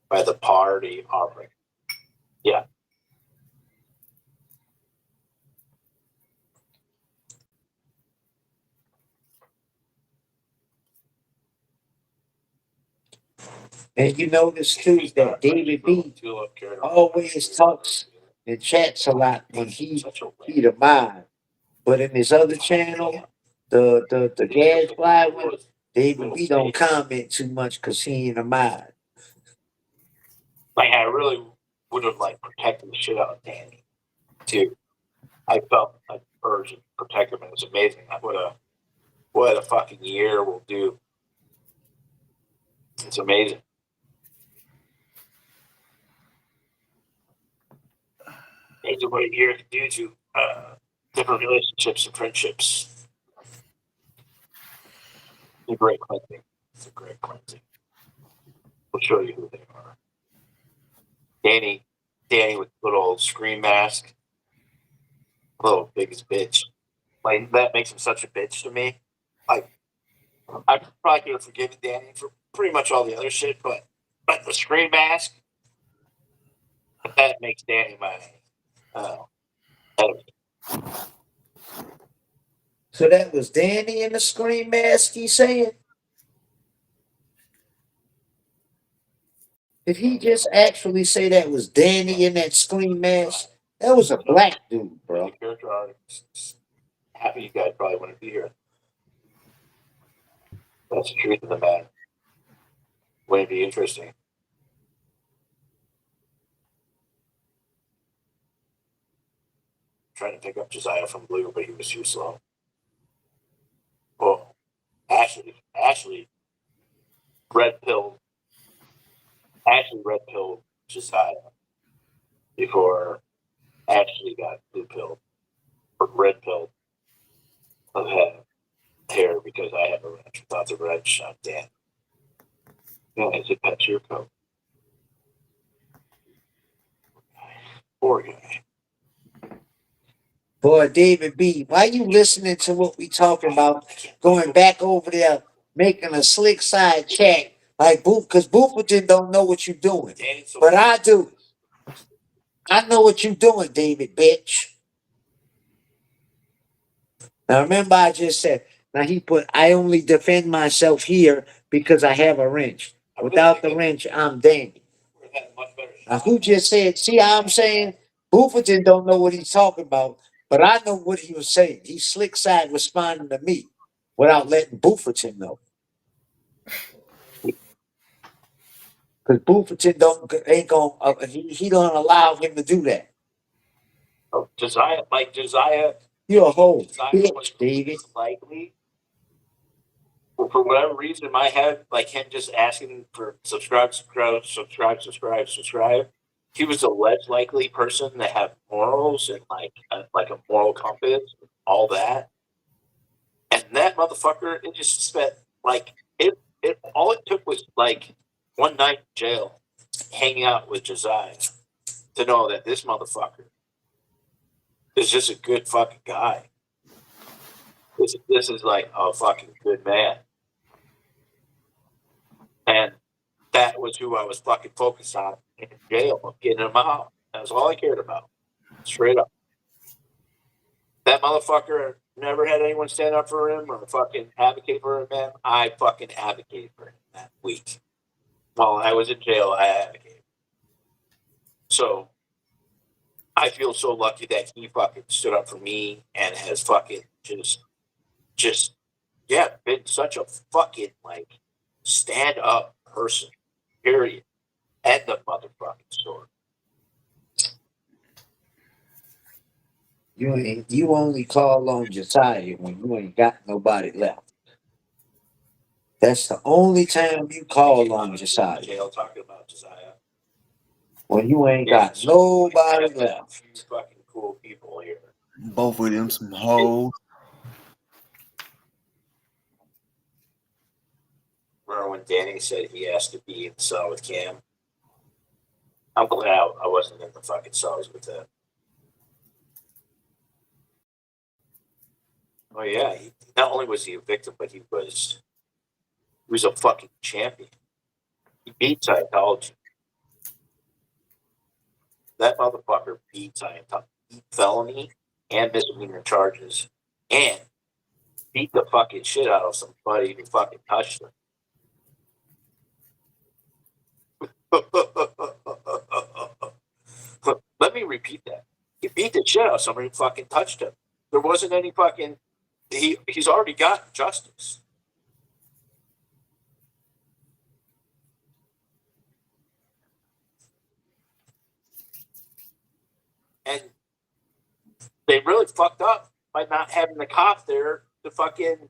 by the party offering. Yeah. And you notice too that David B always talks and chats a lot when he the mind. But in his other channel, the Gadfly one, David B don't comment too much because he ain't a mind. Like, I really would have like protected the shit out of Danny too. I felt an urge to protect him, and it was amazing. What a fucking year will do. It's amazing. It's what you're due to different relationships and friendships. It's a great cleansing. It's a great cleansing. We'll show you who they are. Danny with the little old scream mask. Little biggest bitch. Like, that makes him such a bitch to me. Like, I probably could have forgiven Danny for pretty much all the other shit, but the scream mask, that makes Danny my enemy. So that was Danny in the scream mask, he saying? Did he just actually say that was Danny in that scream mask? That was a black dude, bro. The character artists, happy you guys probably wouldn't be here. That's the truth of the matter. Wouldn't it be interesting? Trying to pick up Josiah from Blue, but he was too slow. Oh, Ashley, red pill Josiah before Ashley got blue pill or red pill of hair because I have a wrench without the wrench. I'm Dan. No, is it that's your coat? Poor guy. Boy, David B., why you listening to what we talking about? Going back over there, making a slick side chat like Boof, because Boofington don't know what you're doing. But I do. I know what you're doing, David, bitch. Now remember I just said, now he put, I only defend myself here because I have a wrench. Without the wrench, I'm Danny. Now who just said, see how I'm saying? Boofington don't know what he's talking about, but I know what he was saying. He slick side responding to me without letting Boofington know. Because Boofington ain't gonna, he don't allow him to do that. Oh, Josiah, You're a whole Josiah was bitch, David. likely, for whatever reason, in my head, like him just asking for subscribe. He was a less likely person to have morals and like a moral compass, and all that. And that motherfucker, it just spent like it. All it took was like one night in jail, hanging out with Josiah, to know that this motherfucker is just a good fucking guy. This is like a fucking good man. And that was who I was fucking focused on in jail, of getting him out. That's all I cared about. Straight up. That motherfucker never had anyone stand up for him or fucking advocate for him, man. I fucking advocated for him that week. While I was in jail, I advocated. So I feel so lucky that he fucking stood up for me and has fucking just been such a fucking like stand up person. Period. End of motherfucking story. You only call on Josiah when you ain't got nobody left. That's the only time you call on Josiah. Jail talking about Josiah. When you ain't got nobody left. These fucking cool people here. Both of them some hoes. Remember when Danny said he asked to be in the cell with Cam? I'm glad I wasn't in the fucking cells with him. Oh yeah, not only was he a victim, but he was a fucking champion. He beat Scientology. That motherfucker beat Scientology, beat felony and misdemeanor charges, and beat the fucking shit out of somebody who fucking touched him. Let me repeat that. He beat the shit out of somebody who fucking touched him. There wasn't any fucking. He's already got justice. And they really fucked up by not having the cop there to fucking.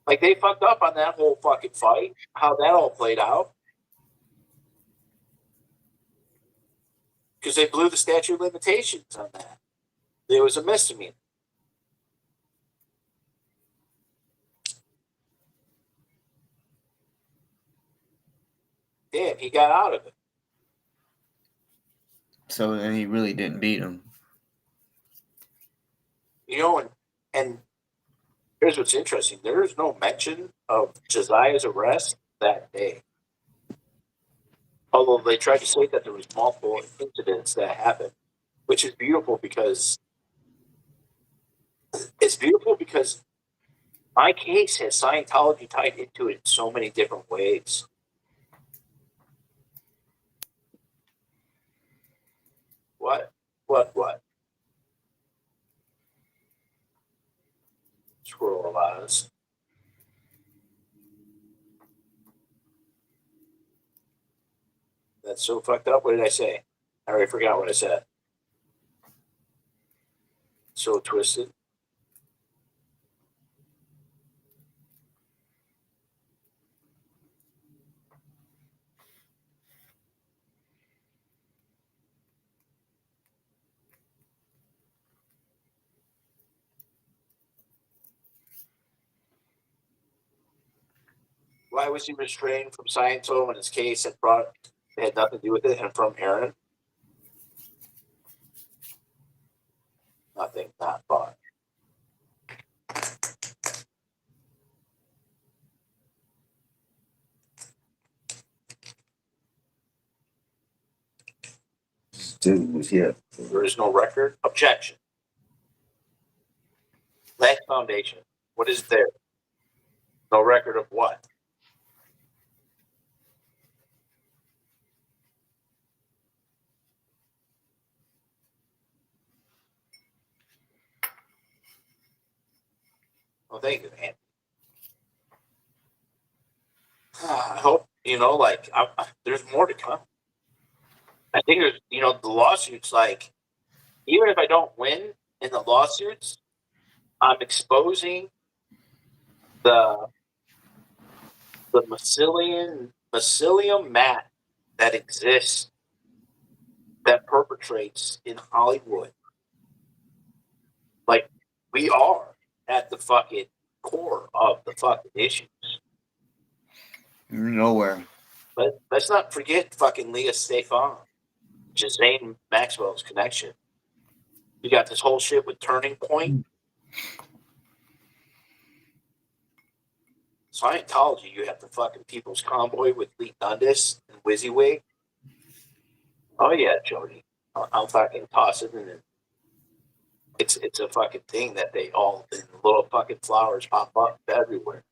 Like, they fucked up on that whole fucking fight, how that all played out. because they blew the statute of limitations on that. It was a misdemeanor. Damn, he got out of it. So then he really didn't beat him. You know, and here's what's interesting. There is no mention of Josiah's arrest that day. Although they tried to say that there was multiple incidents that happened, which is beautiful because my case has Scientology tied into it in so many different ways. What? Scroll a lot of this. That's so fucked up. What did I say? I already forgot what I said. So twisted. Why was he restrained from Scientology when his case had nothing to do with it, and from Aaron? Nothing, not fun. Dude, yeah. There is no record. Objection. Last foundation. What is there? No record of what? Well, thank you, man. I hope, there's more to come. I think there's, the lawsuits, like, even if I don't win in the lawsuits, I'm exposing the mycelium mat that exists, that perpetrates in Hollywood. Like, we are at the fucking core of the fucking issues. Nowhere. But let's not forget fucking Leah Stefan, Jazane Maxwell's connection. You got this whole shit with Turning Point. Scientology, you have the fucking People's Convoy with Lee Dundas and WYSIWYG. Oh yeah, Jody. I'll fucking toss it in. It's a fucking thing that they all, little fucking flowers pop up everywhere.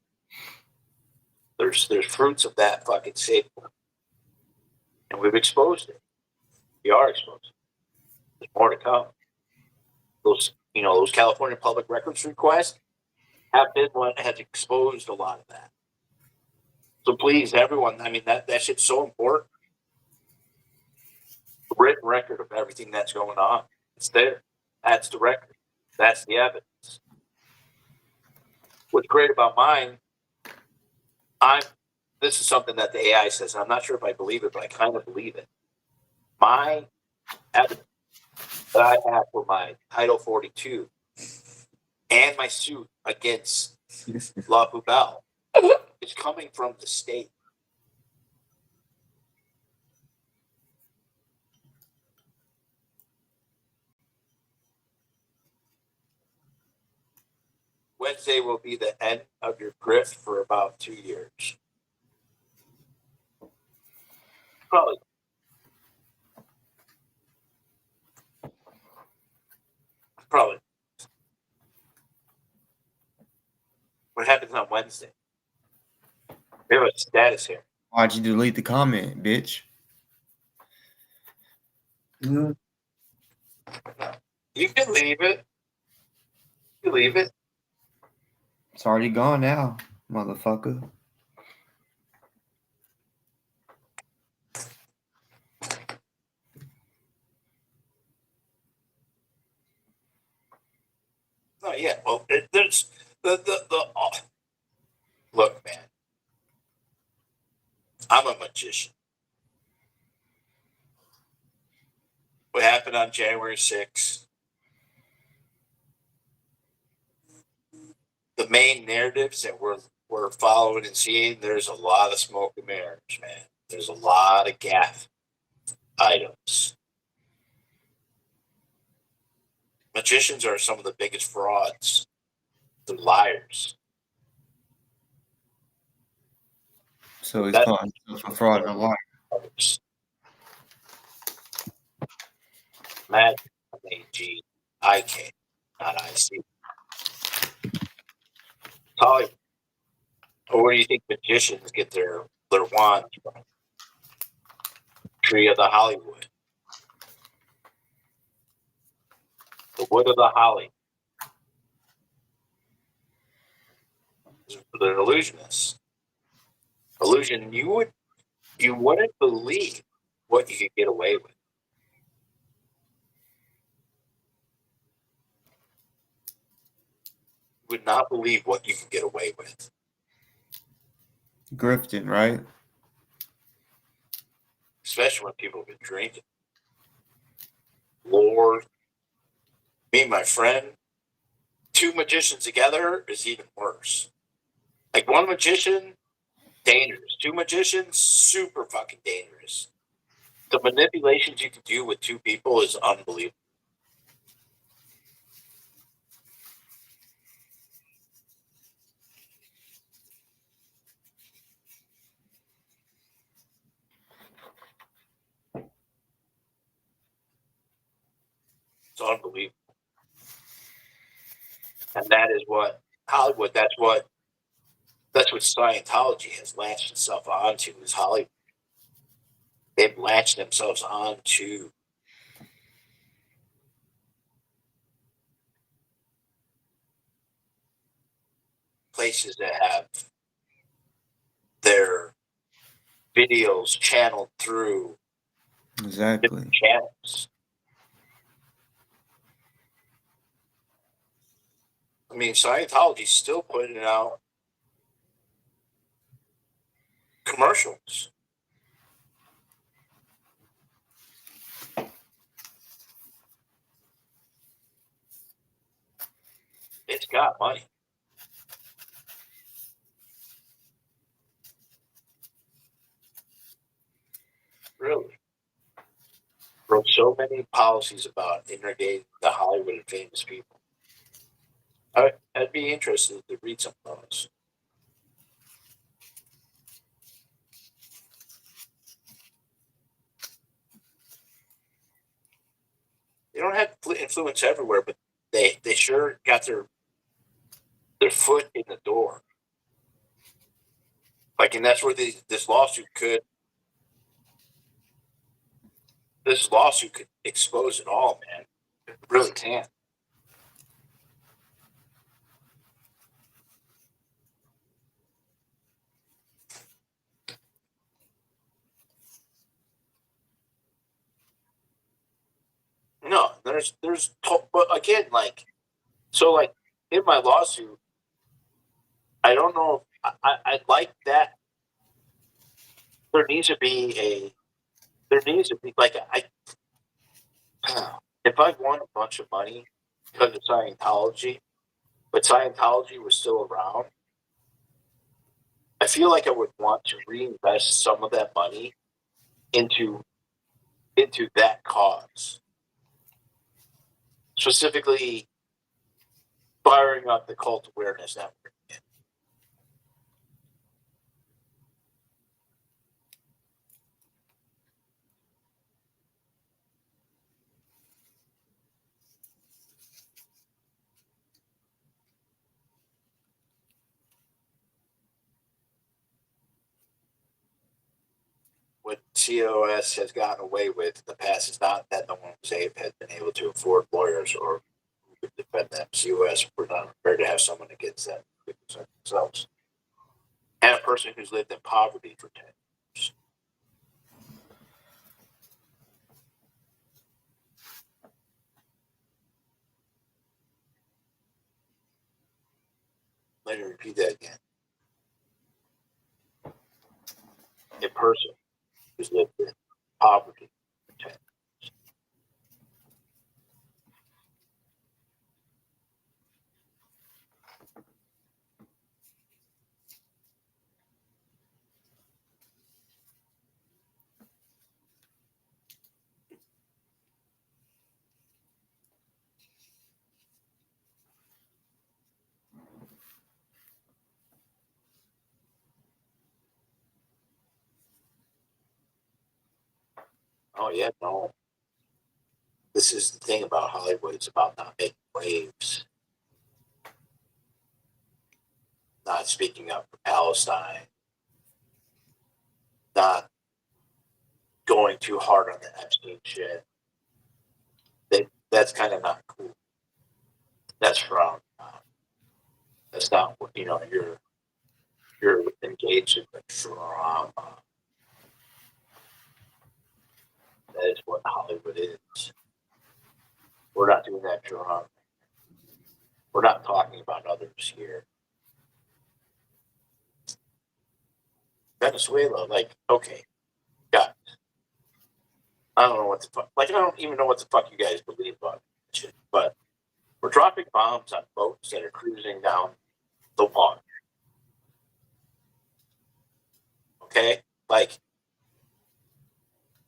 There's fruits of that fucking staple. And we've exposed it. We are exposed. There's more to come. Those California public records requests have been what has exposed a lot of that. So please, everyone, that shit's so important. The written record of everything that's going on. It's there. That's the record. That's the evidence. What's great about mine, this is something that the AI says, and I'm not sure if I believe it, but I kind of believe it. My evidence that I have for my Title 42 and my suit against La Poubelle is coming from the state. Wednesday will be the end of your grift for about 2 years. Probably. What happens on Wednesday? We have a status here. Why'd you delete the comment, bitch? You can leave it. You leave it. It's already gone now, motherfucker. Oh yeah. Well, there's the look, man. I'm a magician. what happened on January 6th. The main narratives that we're following and seeing, there's a lot of smoke and mirrors, man. There's a lot of gaff items. Magicians are some of the biggest frauds. They're liars. So he's That's- calling himself a fraud and a liar. Magic, M-A-G-I-K, not I-C. Hollywood. Or where do you think magicians get their wands from? Tree of the Hollywood. The wood of the holly. They're illusionists. Illusion, you wouldn't believe what you could get away with. You would not believe what you could get away with. Grifting, right? Especially when people have been drinking. Lord, me and my friend, two magicians together is even worse. Like one magician, dangerous. Two magicians, super fucking dangerous. The manipulations you can do with two people is unbelievable. It's unbelievable. And that is what Hollywood, that's what Scientology has latched itself onto, is Hollywood. They've latched themselves onto places that have their videos channeled through Exactly. channels. I mean, Scientology's still putting out commercials. It's got money. Really. Wrote so many policies about integrating the Hollywood and famous people. I'd be interested to read some of those. They don't have influence everywhere, but they sure got their foot in the door. Like, and that's where this lawsuit could expose it all, man. It really can. No, but again, like, so like in my lawsuit, I don't know if I'd like that. There needs to be like if I won a bunch of money because of Scientology, but Scientology was still around, I feel like I would want to reinvest some of that money into that cause. Specifically, firing up the Cult Awareness Network. What COS has gotten away with in the past is not that no one has been able to afford lawyers or who could defend them. COS were not prepared to have someone against them themselves. And a person who's lived in poverty for 10 years. Let me repeat that again. A person who's lived in poverty for 10 years. Oh yeah, no. This is the thing about Hollywood. It's about not making waves, not speaking up for Palestine, not going too hard on the Epstein shit. That's kind of not cool. That's frowned upon. That's not what you're engaged in the drama. That is what Hollywood is. We're not doing that drama. We're not talking about others here. Venezuela, like, okay, guys. I don't know what the fuck. Like, I don't even know what the fuck you guys believe about this shit. But we're dropping bombs on boats that are cruising down the water. Okay? Like,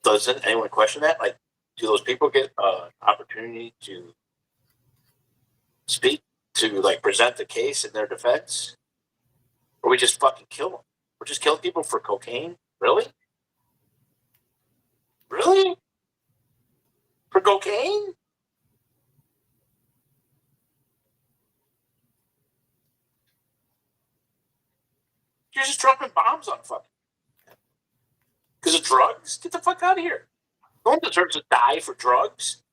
doesn't anyone question that? Like, do those people get an opportunity to speak, to, like, present the case in their defense? Or we just fucking kill them? We're just killing people for cocaine? Really? Really? For cocaine? You're just dropping bombs on fucking. Because of drugs? Get the fuck out of here. No one deserves to die for drugs.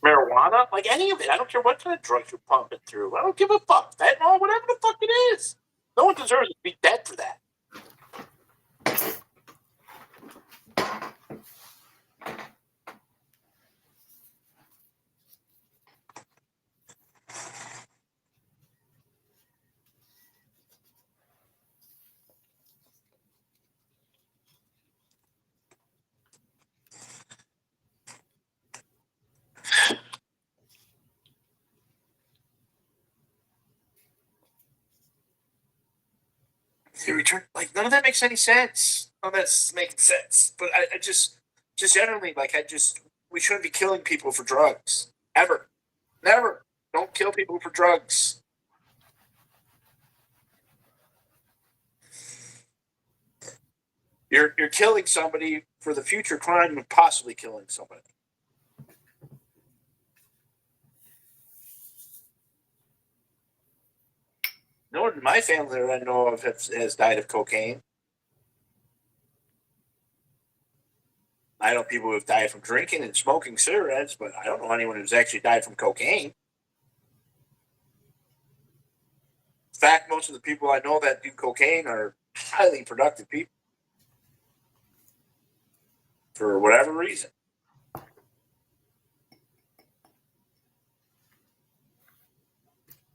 Marijuana? Like any of it. I don't care what kind of drugs you're pumping through. I don't give a fuck. Fentanyl, whatever the fuck it is. No one deserves to be dead for that. They return, like, none of that makes any sense. None of that's making sense. But I just generally, like, we shouldn't be killing people for drugs. Ever. Never. Don't kill people for drugs. You're killing somebody for the future crime of possibly killing somebody. No one in my family that I know of has died of cocaine. I know people who have died from drinking and smoking cigarettes, but I don't know anyone who's actually died from cocaine. In fact, most of the people I know that do cocaine are highly productive people. For whatever reason.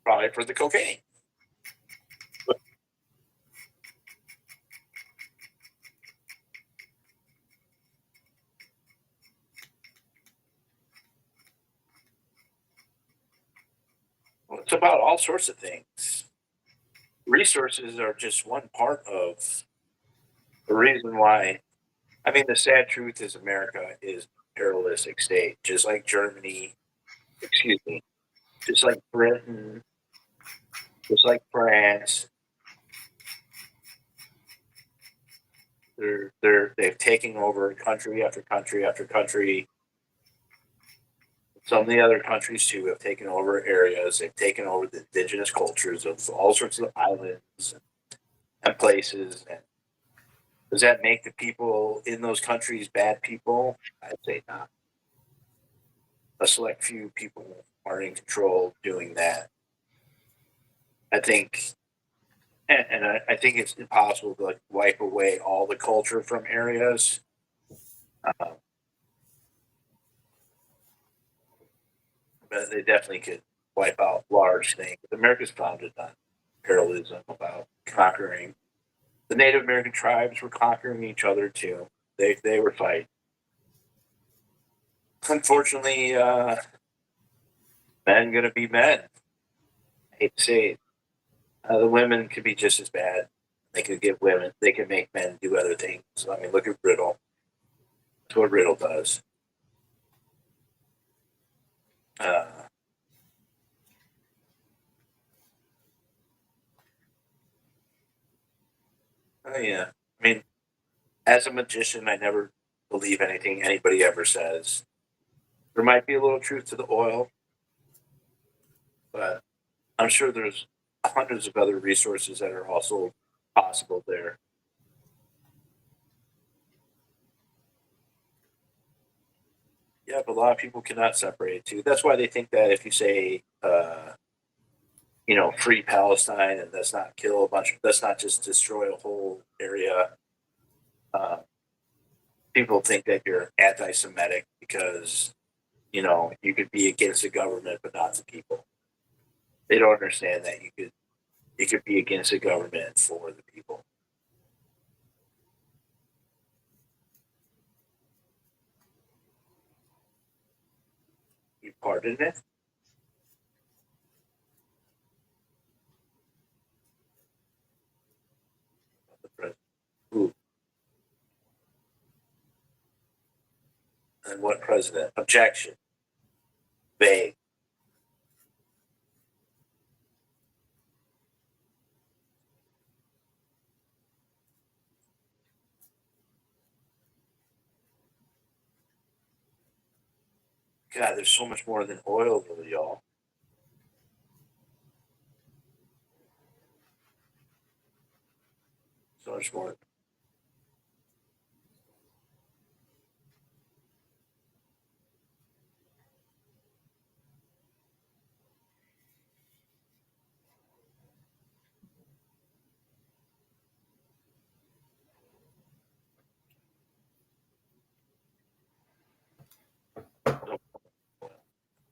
Probably for the cocaine. Well, it's about all sorts of things. Resources are just one part of the reason why. I mean, the sad truth is America is a imperialistic state, just like Germany, excuse me, just like Britain, just like France. They've taken over country after country after country. Some of the other countries too have taken over areas. They've taken over the indigenous cultures of all sorts of islands and places. And does that make the people in those countries bad people? I'd say not. A select few people are in control doing that. I think, and I think it's impossible to, like, wipe away all the culture from areas. But they definitely could wipe out large things. America's founded on imperialism, about conquering. The Native American tribes were conquering each other too. They were fighting. Unfortunately, men gonna be men. I hate to say it. The women could be just as bad. They could give women. They can make men do other things. I mean, look at Riddle. That's what Riddle does. Oh yeah. I mean, as a magician, I never believe anything anybody ever says. There might be a little truth to the oil, but I'm sure there's hundreds of other resources that are also possible there. Yeah, but a lot of people cannot separate it too. That's why they think that if you say, free Palestine, and that's not kill a bunch, that's not just destroy a whole area. People think that you're anti-Semitic because, you could be against the government but not the people. They don't understand that you could be against the government for the people. You pardon it? Who? And what president? Objection. Vague. God, there's so much more than oil, really, y'all. So much more.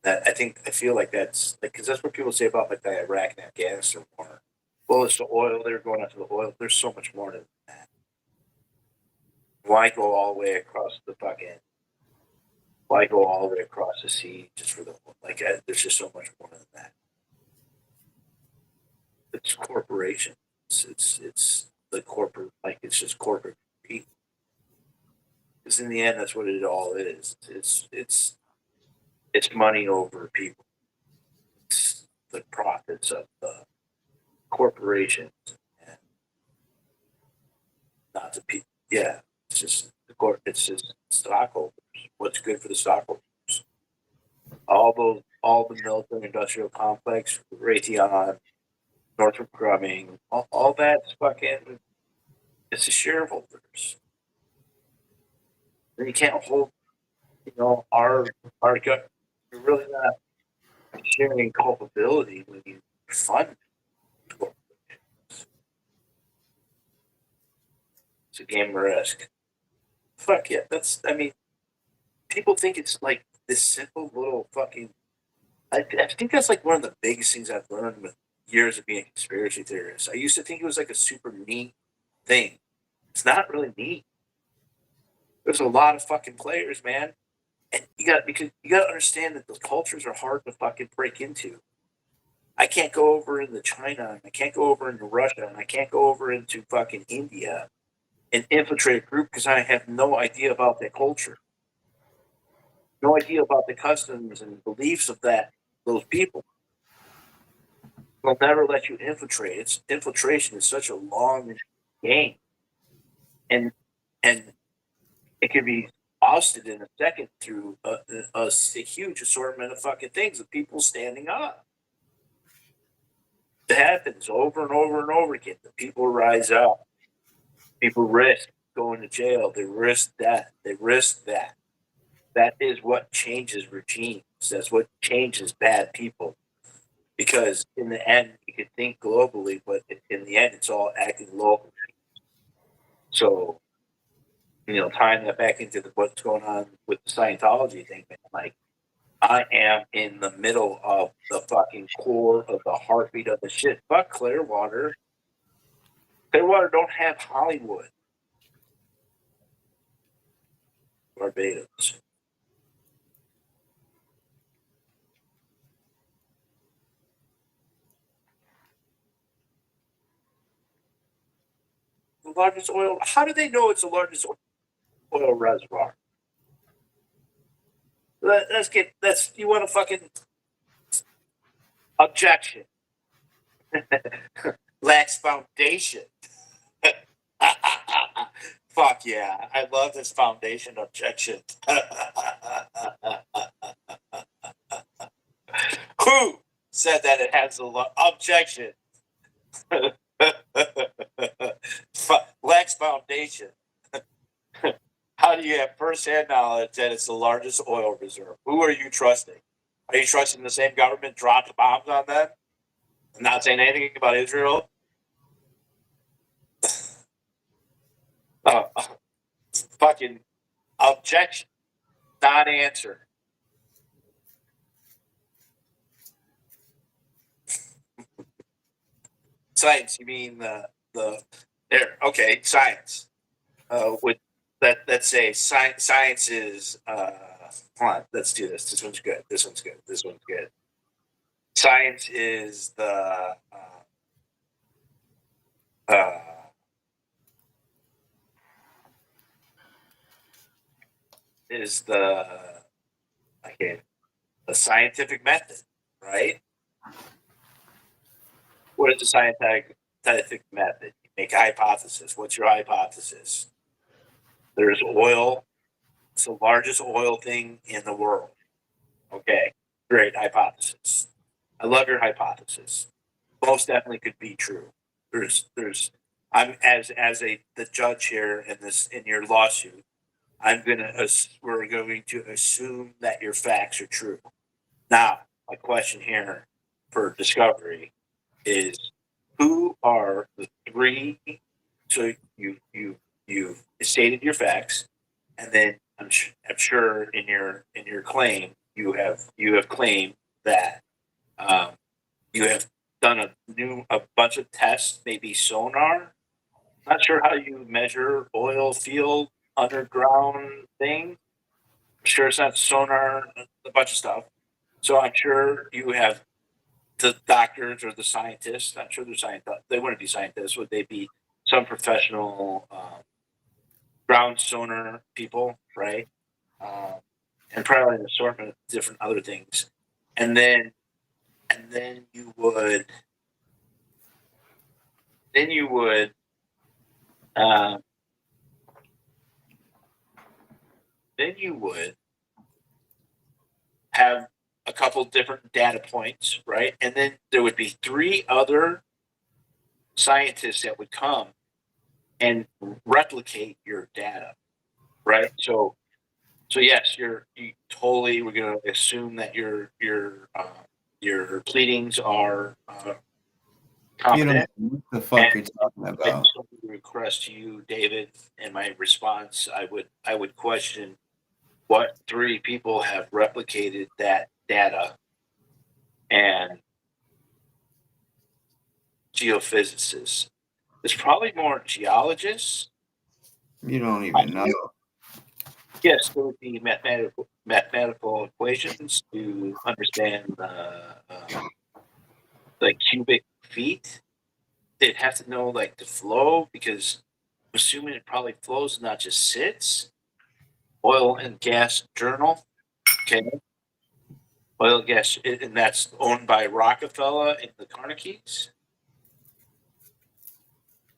I feel like that's because that's what people say about like the Iraq and Afghanistan war. Well, it's the oil. They're going after the oil. There's so much more than that. Why go all the way across the fucking? Why go all the way across the sea just for the there's just so much more than that. It's corporations. It's the corporate it's just corporate people. Because in the end, that's what it all is. It's money over people. It's the profits of the corporations, and not the people. Yeah, it's just it's just stockholders. What's good for the stockholders? All the military industrial complex, Raytheon, Northrop Grumman, all that's fucking. It's the shareholders. And you can't hold, our gut. You're really not sharing culpability when you fund corporations. It's a game of risk. Fuck yeah, people think it's like this simple little fucking. I think that's like one of the biggest things I've learned with years of being a conspiracy theorist. I used to think it was like a super neat thing. It's not really neat. There's a lot of fucking players, man. And you got to understand that those cultures are hard to fucking break into. I can't go over into China, and I can't go over into Russia, and I can't go over into fucking India and infiltrate a group because I have no idea about their culture, no idea about the customs and beliefs of those people. They'll never let you infiltrate. Infiltration is such a long game, and it can be ousted in a second through a huge assortment of fucking things of people standing up. It happens over and over and over again. The people rise up. People risk going to jail. They risk that. They risk that. That is what changes regimes. That's what changes bad people. Because in the end, you can think globally, but in the end, it's all acting locally. So, tying that back into what's going on with the Scientology thing, man, I am in the middle of the fucking core of the heartbeat of the shit. Fuck Clearwater. Clearwater don't have Hollywood. Barbados. The largest oil. How do they know it's the largest oil reservoir? You want to fucking objection. Lacks foundation. Fuck yeah. I love this foundation objection. Who said that it has a objection? Lex Foundation. How do you have first-hand knowledge that it's the largest oil reserve? Who are you trusting? Are you trusting the same government dropped bombs on them? Not saying anything about Israel? Fucking objection. Non-answer. Science, you mean the there? Okay, science. With that, let's say science is. Hold on, let's do this. This one's good. This one's good. This one's good. Science is the. Is the okay the scientific method, right? What is the scientific method? You make a hypothesis. What's your hypothesis? There's oil. It's the largest oil thing in the world. Okay, great hypothesis. I love your hypothesis. Most definitely could be true. There's I'm as the judge here in your lawsuit. We're going to assume that your facts are true. Now, my question here for discovery is who are the three? So you stated your facts, and then I'm sure in your claim you have claimed that you have done a bunch of tests, maybe sonar. Not sure how you measure oil field underground thing. I'm sure it's not sonar, a bunch of stuff. So I'm sure you have the doctors or the scientists. I'm sure they're scientists. They wouldn't be scientists. Would they be some professional ground sonar people, right? And probably an assortment of different other things. And then you would um, then you would have a couple different data points, right? And then there would be three other scientists that would come and replicate your data, right? So yes, you totally. We're going to assume that your pleadings are You don't know competent. what the fuck you're talking I about. just want to request to you, David, in my response, I would question what three people have replicated that data and geophysicists. There's probably more geologists. You don't even know. Yes, there would be mathematical equations to understand the cubic feet. They'd have to know like the flow because I'm assuming it probably flows, not just sits. Oil and Gas Journal. Okay. Oil and gas, and that's owned by Rockefeller and the Carnegies.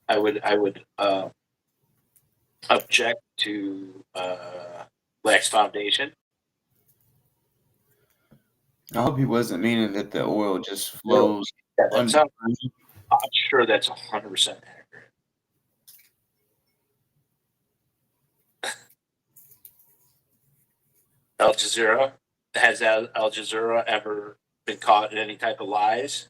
I would object to Lex Foundation. I hope he wasn't meaning that the oil just flows. Yeah, I'm sure that's 100% accurate. Al Jazeera. Has Al Jazeera ever been caught in any type of lies?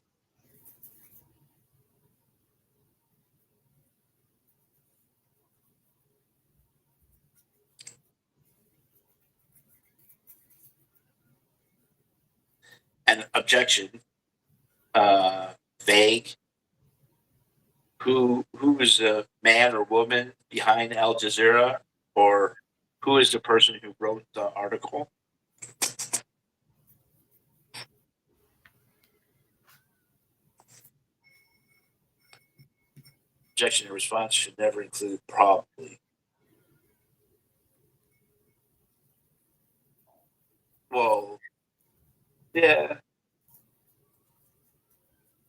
An objection. Vague. Who is the man or woman behind Al Jazeera, or who is the person who wrote the article? Objection and response should never include probably. Well, yeah.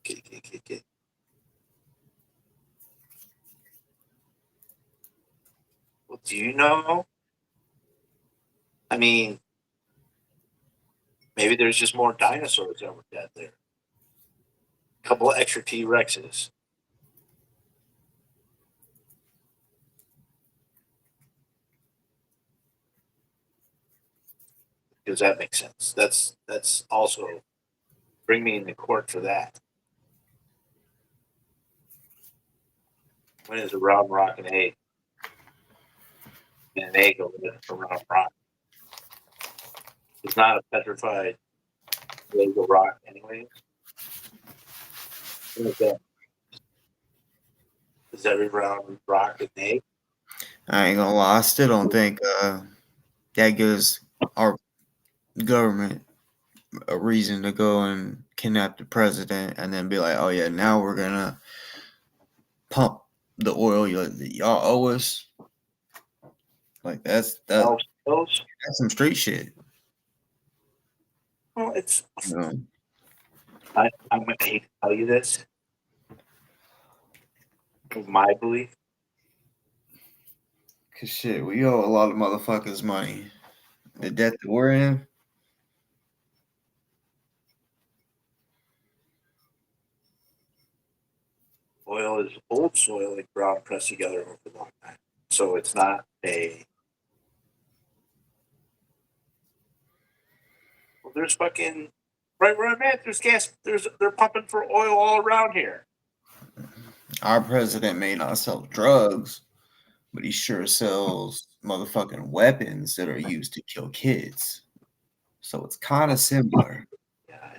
Okay. Do you know? I mean, maybe there's just more dinosaurs that were dead there. A couple of extra T Rexes. Does that make sense? That's also bring me into court for that. When is a round rock an egg? And an egg over there, a round rock. It's not a petrified Lego rock, anyways. What is that? Is every round rock an egg? I ain't gonna lie. I still don't think that gives our government a reason to go and kidnap the president and then be like, oh yeah, now we're gonna pump the oil y'all owe us. Like that's some street shit. Well, it's. You know? I'm going to hate to tell you this. My belief. Cause shit, we owe a lot of motherfuckers money. The debt that we're in. Oil is old soil and ground pressed together over a long time. So it's not a. Well, there's fucking. Right where I'm at, there's gas. They're pumping for oil all around here. Our president may not sell drugs, but he sure sells motherfucking weapons that are used to kill kids. So it's kind of similar. Yeah.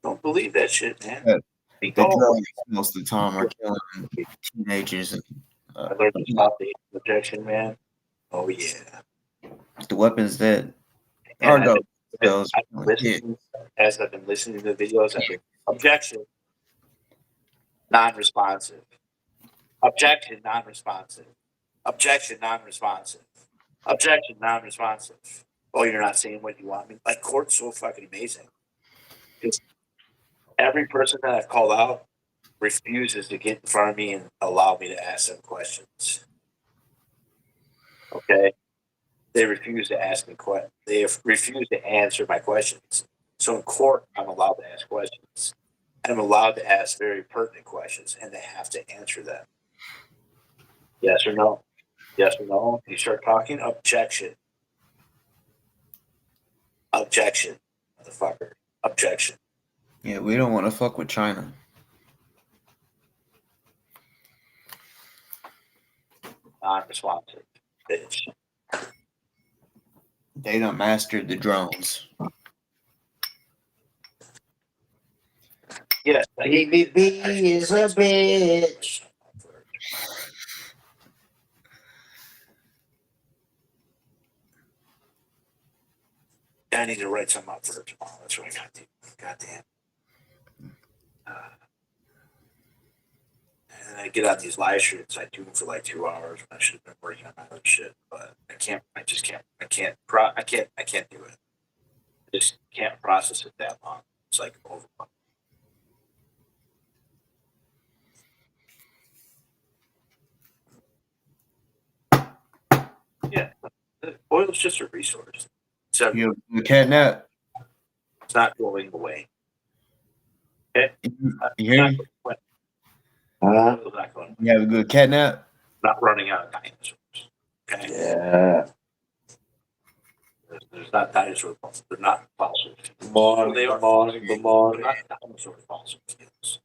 Don't believe that shit, man. The drugs most of the time are killing teenagers. And, I learned about the projection, man. Oh yeah. the weapons that are those. As I've been listening to the videos, I've been objection, non-responsive. Objection, non-responsive. Objection, non-responsive. Objection, non-responsive. Oh, you're not saying what you want me. Like, court's so fucking amazing. Because every person that I've called out refuses to get in front of me and allow me to ask them questions. Okay? They refuse to ask me questions. They refuse to answer my questions. So in court, I'm allowed to ask questions. And I'm allowed to ask very pertinent questions, and they have to answer them. Yes or no? Yes or no? You start talking, objection. Objection, motherfucker. Objection. Yeah, we don't want to fuck with China. Non-responsive, bitch. They done mastered the drones. Yes. BBB is a bitch. I need to write something up for tomorrow. That's what I got to do. Goddamn. And I get on these live streams. I do them for like 2 hours. I should have been working on my other shit, but I can't. I just can't. I can't do it. I just can't process it that long. It's like over. Yeah, oil is just a resource. So You catnap? it's not going away. Okay, You hear me? Oil's not going away. You have a good catnap? Not running out of dinosaurs. Okay. Yeah. There's not dinosaur fossils. They're not fossils. Good morning, They are good morning, good morning. They're not dinosaur fossils.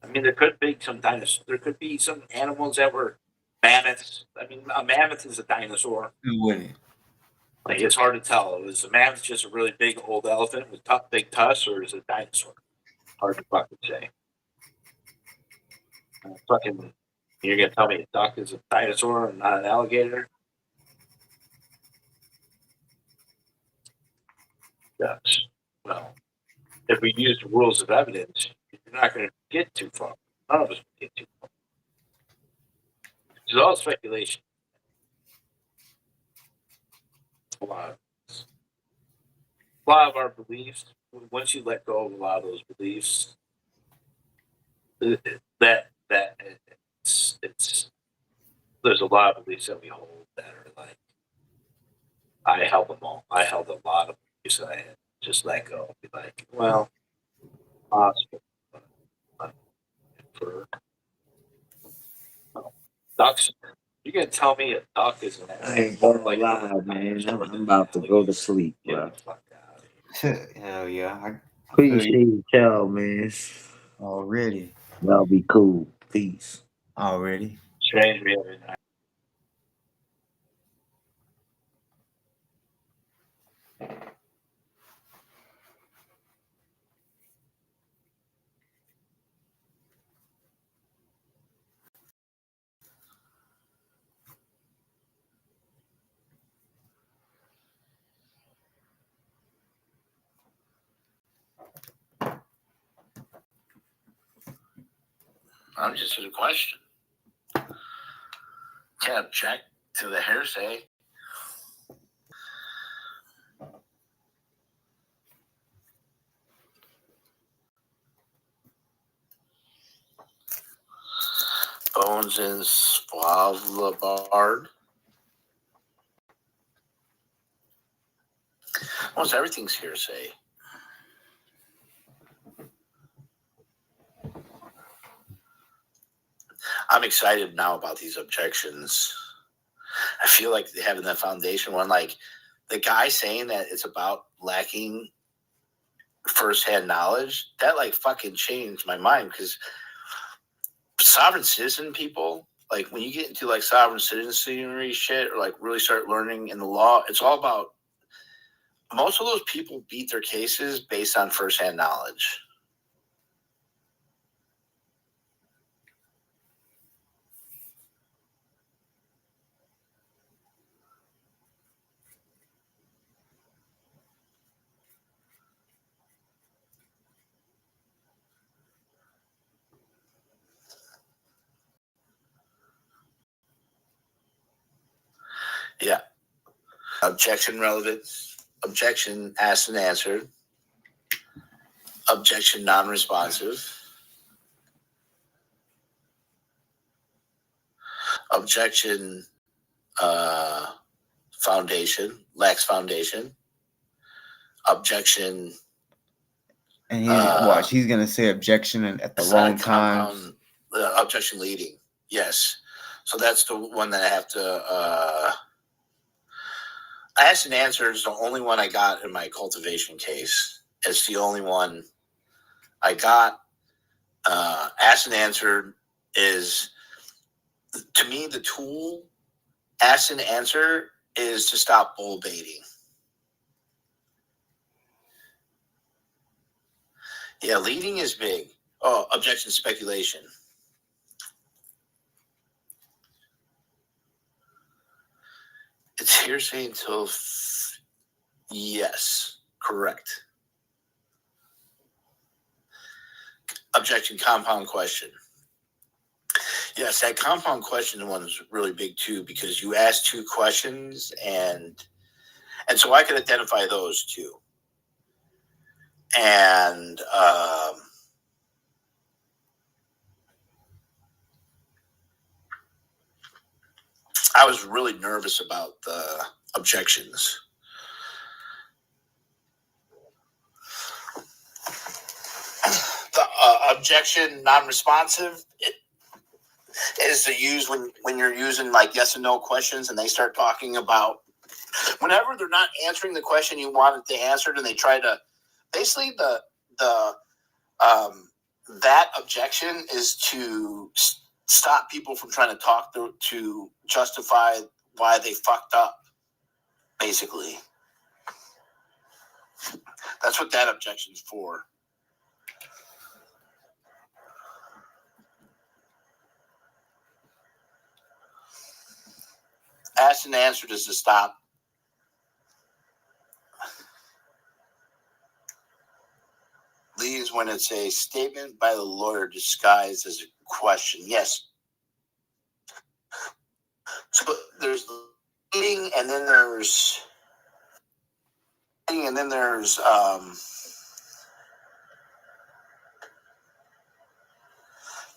I mean, there could be some dinosaurs. There could be some animals that were mammoths. I mean, a mammoth is a dinosaur. Who with it? Like, it's hard to tell. Is a mammoth just a really big old elephant with big tusks, or is it a dinosaur? Hard to fucking say. Fucking, you're gonna tell me a duck is a dinosaur and not an alligator? Yes. Well, if we use the rules of evidence, you're not going to get too far. None of us will get too far. It's all speculation. A lot of our beliefs, once you let go of a lot of those beliefs, it's there's a lot of beliefs that we hold that are like, I held them all. I held a lot of beliefs that I had just let go. Be like, well, possible. But for ducks, you gonna tell me a duck is an I ain't gonna lie, man. I'm about to go to sleep, bro. Hell yeah. I feel Appreciate you y'all, man. already. Y'all be cool. Peace. Already. Strange me every night. I'm just a question. Can't object to the hearsay. Bones in Svalbard. Almost everything's hearsay. I'm excited now about these objections. I feel like having that foundation one, like the guy saying that it's about lacking firsthand knowledge, that like fucking changed my mind, because sovereign citizen people, like when you get into like sovereign citizenry shit or like really start learning in the law, it's all about, most of those people beat their cases based on firsthand knowledge. Yeah. Objection relevant. Objection asked and answered. Objection non-responsive. Objection foundation, lacks foundation. Objection. And watch, he's gonna say objection at the wrong time. Objection leading. Yes. So that's the one that I have to asked and answered is the only one I got in my cultivation case. It's the only one I got. Asked and answered is, to me, the tool. Ask and answer is to stop bull baiting. Yeah, leading is big. Oh, objection speculation. It's hearsay until yes, correct. Objection compound question. Yes, that compound question one is really big too, because you asked two questions, and so I could identify those two. And I was really nervous about the objections. The objection non-responsive is to use when you're using like yes and no questions, and they start talking about whenever they're not answering the question you wanted to answer, and they try to basically that objection is to stop people from trying to talk to justify why they fucked up. Basically, that's what that objection's for. Asked and answered is to stop. Leads when it's a statement by the lawyer disguised as a question. Yes. So there's leading, and then there's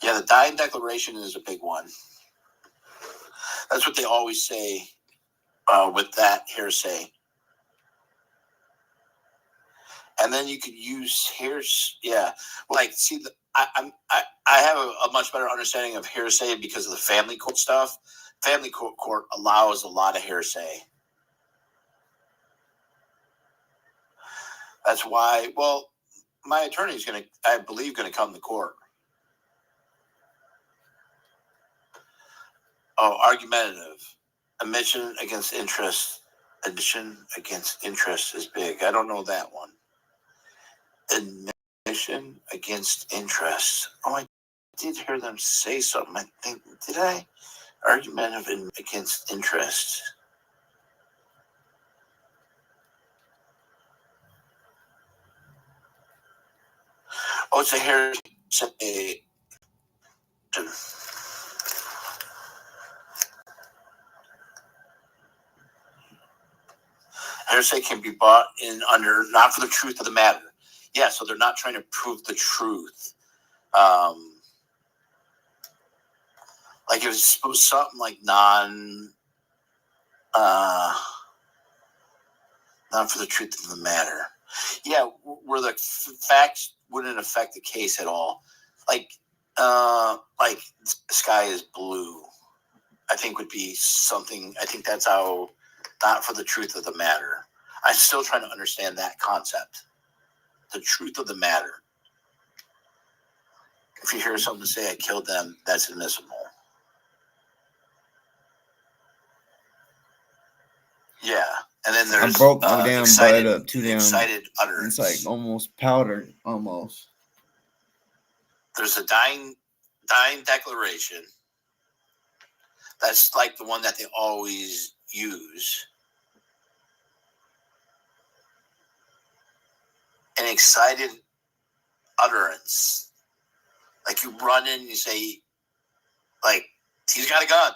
the dying declaration is a big one. That's what they always say with that hearsay. And then you could use like see, I have a much better understanding of hearsay because of the family court stuff. Family court allows a lot of hearsay. That's why. Well, my attorney is I believe, going to come to court. Oh, argumentative. Admission against interest. Admission against interest is big. I don't know that one. Admission against interest. Oh, I did hear them say something. I think, did I? Argumentative against interest. Oh, it's a hearsay. Hearsay can be brought in under not for the truth of the matter. Yeah, so they're not trying to prove the truth. Like if it's something like not for the truth of the matter. Yeah, where the facts wouldn't affect the case at all. Like sky is blue, I think would be something. I think that's how, not for the truth of the matter. I'm still trying to understand that concept. The truth of the matter. If you hear someone say I killed them, that's admissible. Yeah. And then there's I broke my damn butt up too damn. Excited utterance. It's like almost powdered, almost. There's a dying declaration. That's like the one that they always use. An excited utterance. Like you run in and you say, like, he's got a gun.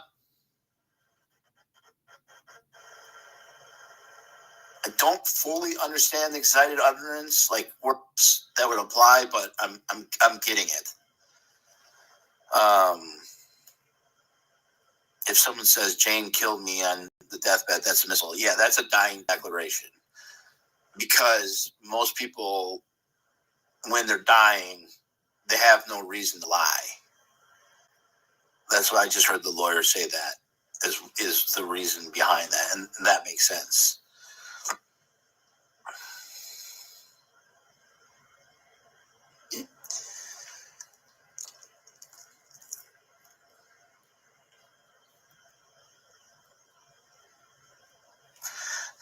I don't fully understand the excited utterance, like words that would apply, but I'm getting it. If someone says Jane killed me on the deathbed, that's a missile. Yeah, that's a dying declaration. Because most people, when they're dying, they have no reason to lie. That's why I just heard the lawyer say that is the reason behind that, and that makes sense.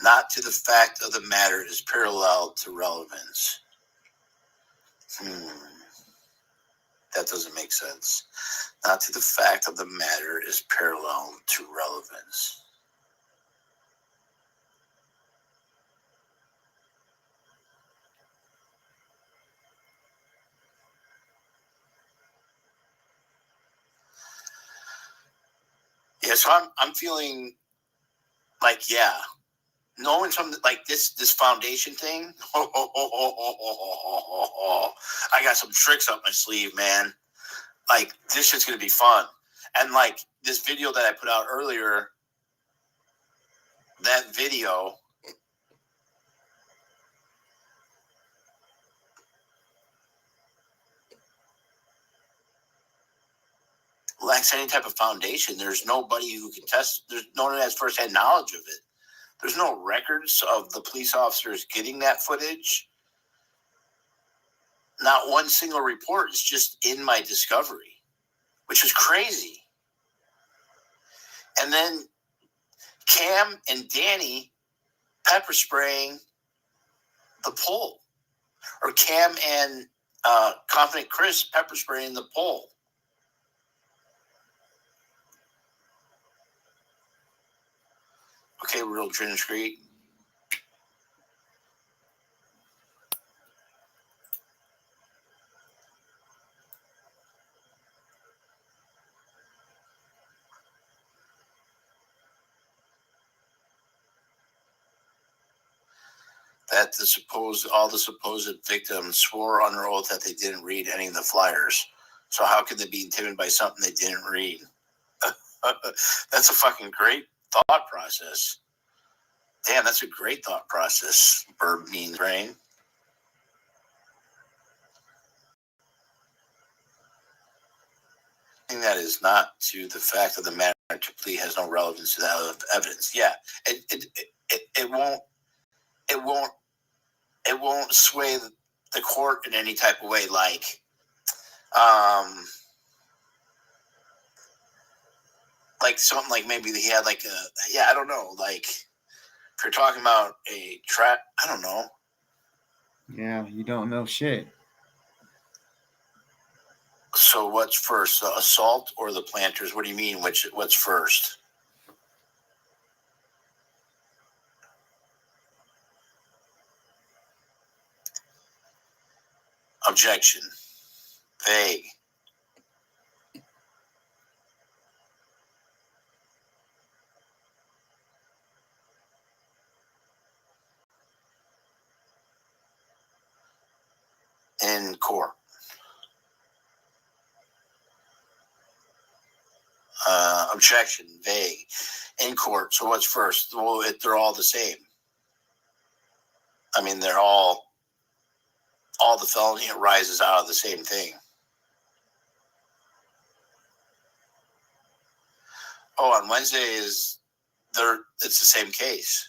Not to the fact of the matter is parallel to relevance. That doesn't make sense. Not to the fact of the matter is parallel to relevance. Yeah, so I'm feeling like, yeah, knowing something like this foundation thing. I got some tricks up my sleeve, man. Like, this shit's gonna be fun. And like this video that I put out earlier, that video, lacks any type of foundation. There's nobody who can test. There's no one that has firsthand knowledge of it. There's no records of the police officers getting that footage. Not one single report is just in my discovery, which is crazy. And then Cam and Danny pepper spraying the pole, or Cam and Confident Chris pepper spraying the pole. Okay, real Trin Street. That all the supposed victims swore under oath that they didn't read any of the flyers. So how could they be intimidated by something they didn't read? That's a fucking great thought process. Damn, that's a great thought process, Bird Bean Brain. That is not to the fact of the matter to plea has no relevance to that evidence. Yeah, it won't sway the court in any type of way. Like something like maybe he had like I don't know. Like if you're talking about a trap, I don't know. Yeah, you don't know shit. So what's first, the assault or the planters? What do you mean? What's first? Objection. Vague. In court. Objection. Vague. In court. So what's first? Well, they're all the same. I mean, they're all the felony arises out of the same thing. Oh, on Wednesday it's the same case.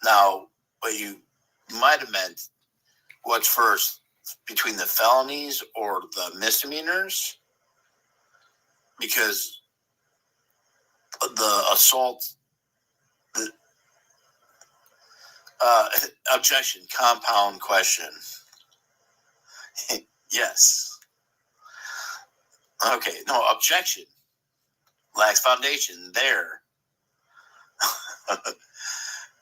Now, what you might have meant, what's first between the felonies or the misdemeanors? Because the assault, objection, compound question. Yes. Okay, no, objection. Lacks foundation. There.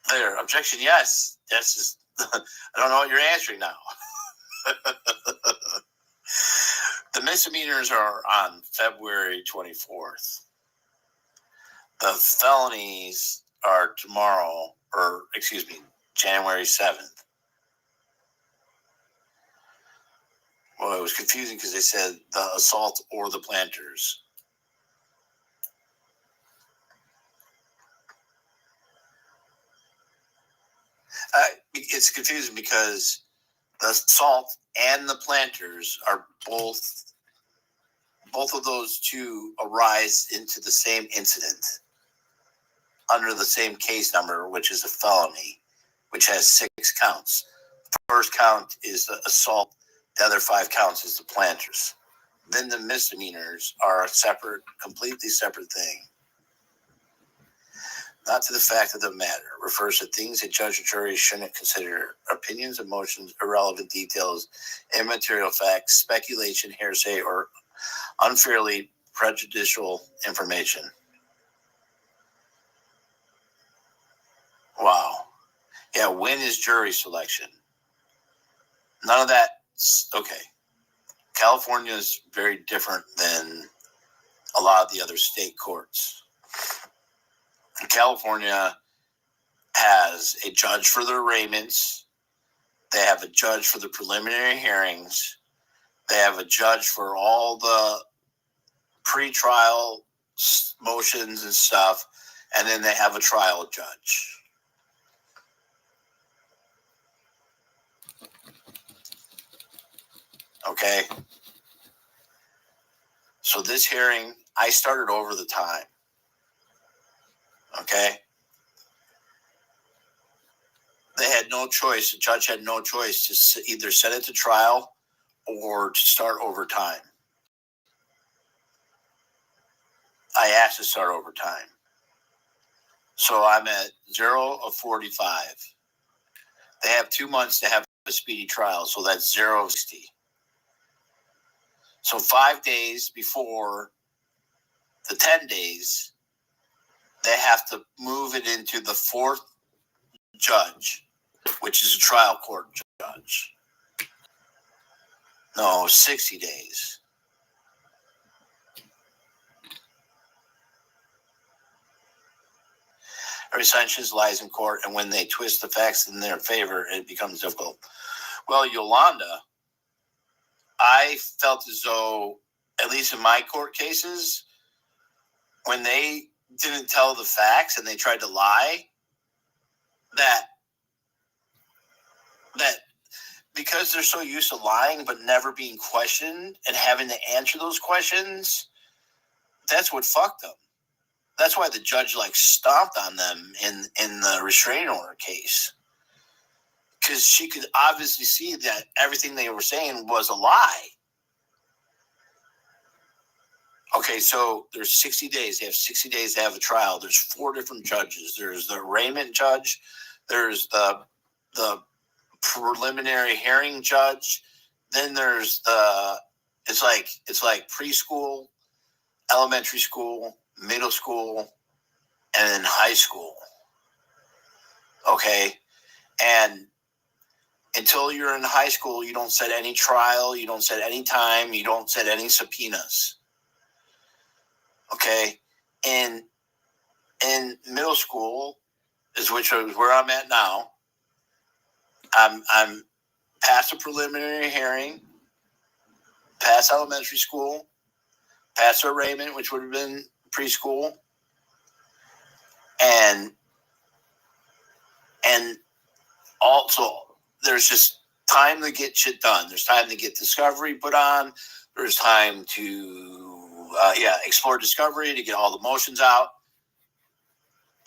There. Objection, yes. That's just, I don't know what you're answering now. The misdemeanors are on February 24th. The felonies are tomorrow, or excuse me, January 7th. Well, it was confusing because they said the assault or the planters. It's confusing because the assault and the planters are both of those two arise into the same incident under the same case number, which is a felony, which has 6 counts. First count is the assault. The other 5 counts is the planters. Then the misdemeanors are a separate, completely separate thing. Not to the fact of the matter. It refers to things that judge and jury shouldn't consider. Opinions, emotions, irrelevant details, immaterial facts, speculation, hearsay, or unfairly prejudicial information. Wow. Yeah, when is jury selection? None of that. Okay. California is very different than a lot of the other state courts. California has a judge for the arraignments. They have a judge for the preliminary hearings. They have a judge for all the pre-trial motions and stuff. And then they have a trial judge. Okay. So this hearing, I started over the time. Okay. They had no choice. The judge had no choice to either set it to trial or to start over time. I asked to start over time. So I'm at 0 of 45. They have 2 months to have a speedy trial. So that's 0 of 60. So 5 days before the 10 days, they have to move it into the 4th judge, which is a trial court judge. No, 60 days. Every sentence lies in court, and when they twist the facts in their favor, it becomes difficult. Well, Yolanda I felt as though, at least in my court cases, when they didn't tell the facts and they tried to lie, that because they're so used to lying but never being questioned and having to answer those questions, that's what fucked them. That's why the judge stomped on them in the restraining order case, because she could obviously see that everything they were saying was a lie. Okay, so there's 60 days. They have 60 days to have a trial. There's 4 different judges. There's the arraignment judge. There's the preliminary hearing judge. Then there's it's like preschool, elementary school, middle school, and then high school. Okay? And until you're in high school, you don't set any trial, you don't set any time, you don't set any subpoenas. Okay? And in middle school, which is where I'm at now, I'm past a preliminary hearing, past elementary school, past arraignment, which would have been preschool, and also there's just time to get shit done. There's time to get discovery put on. There's time to explore discovery, to get all the motions out.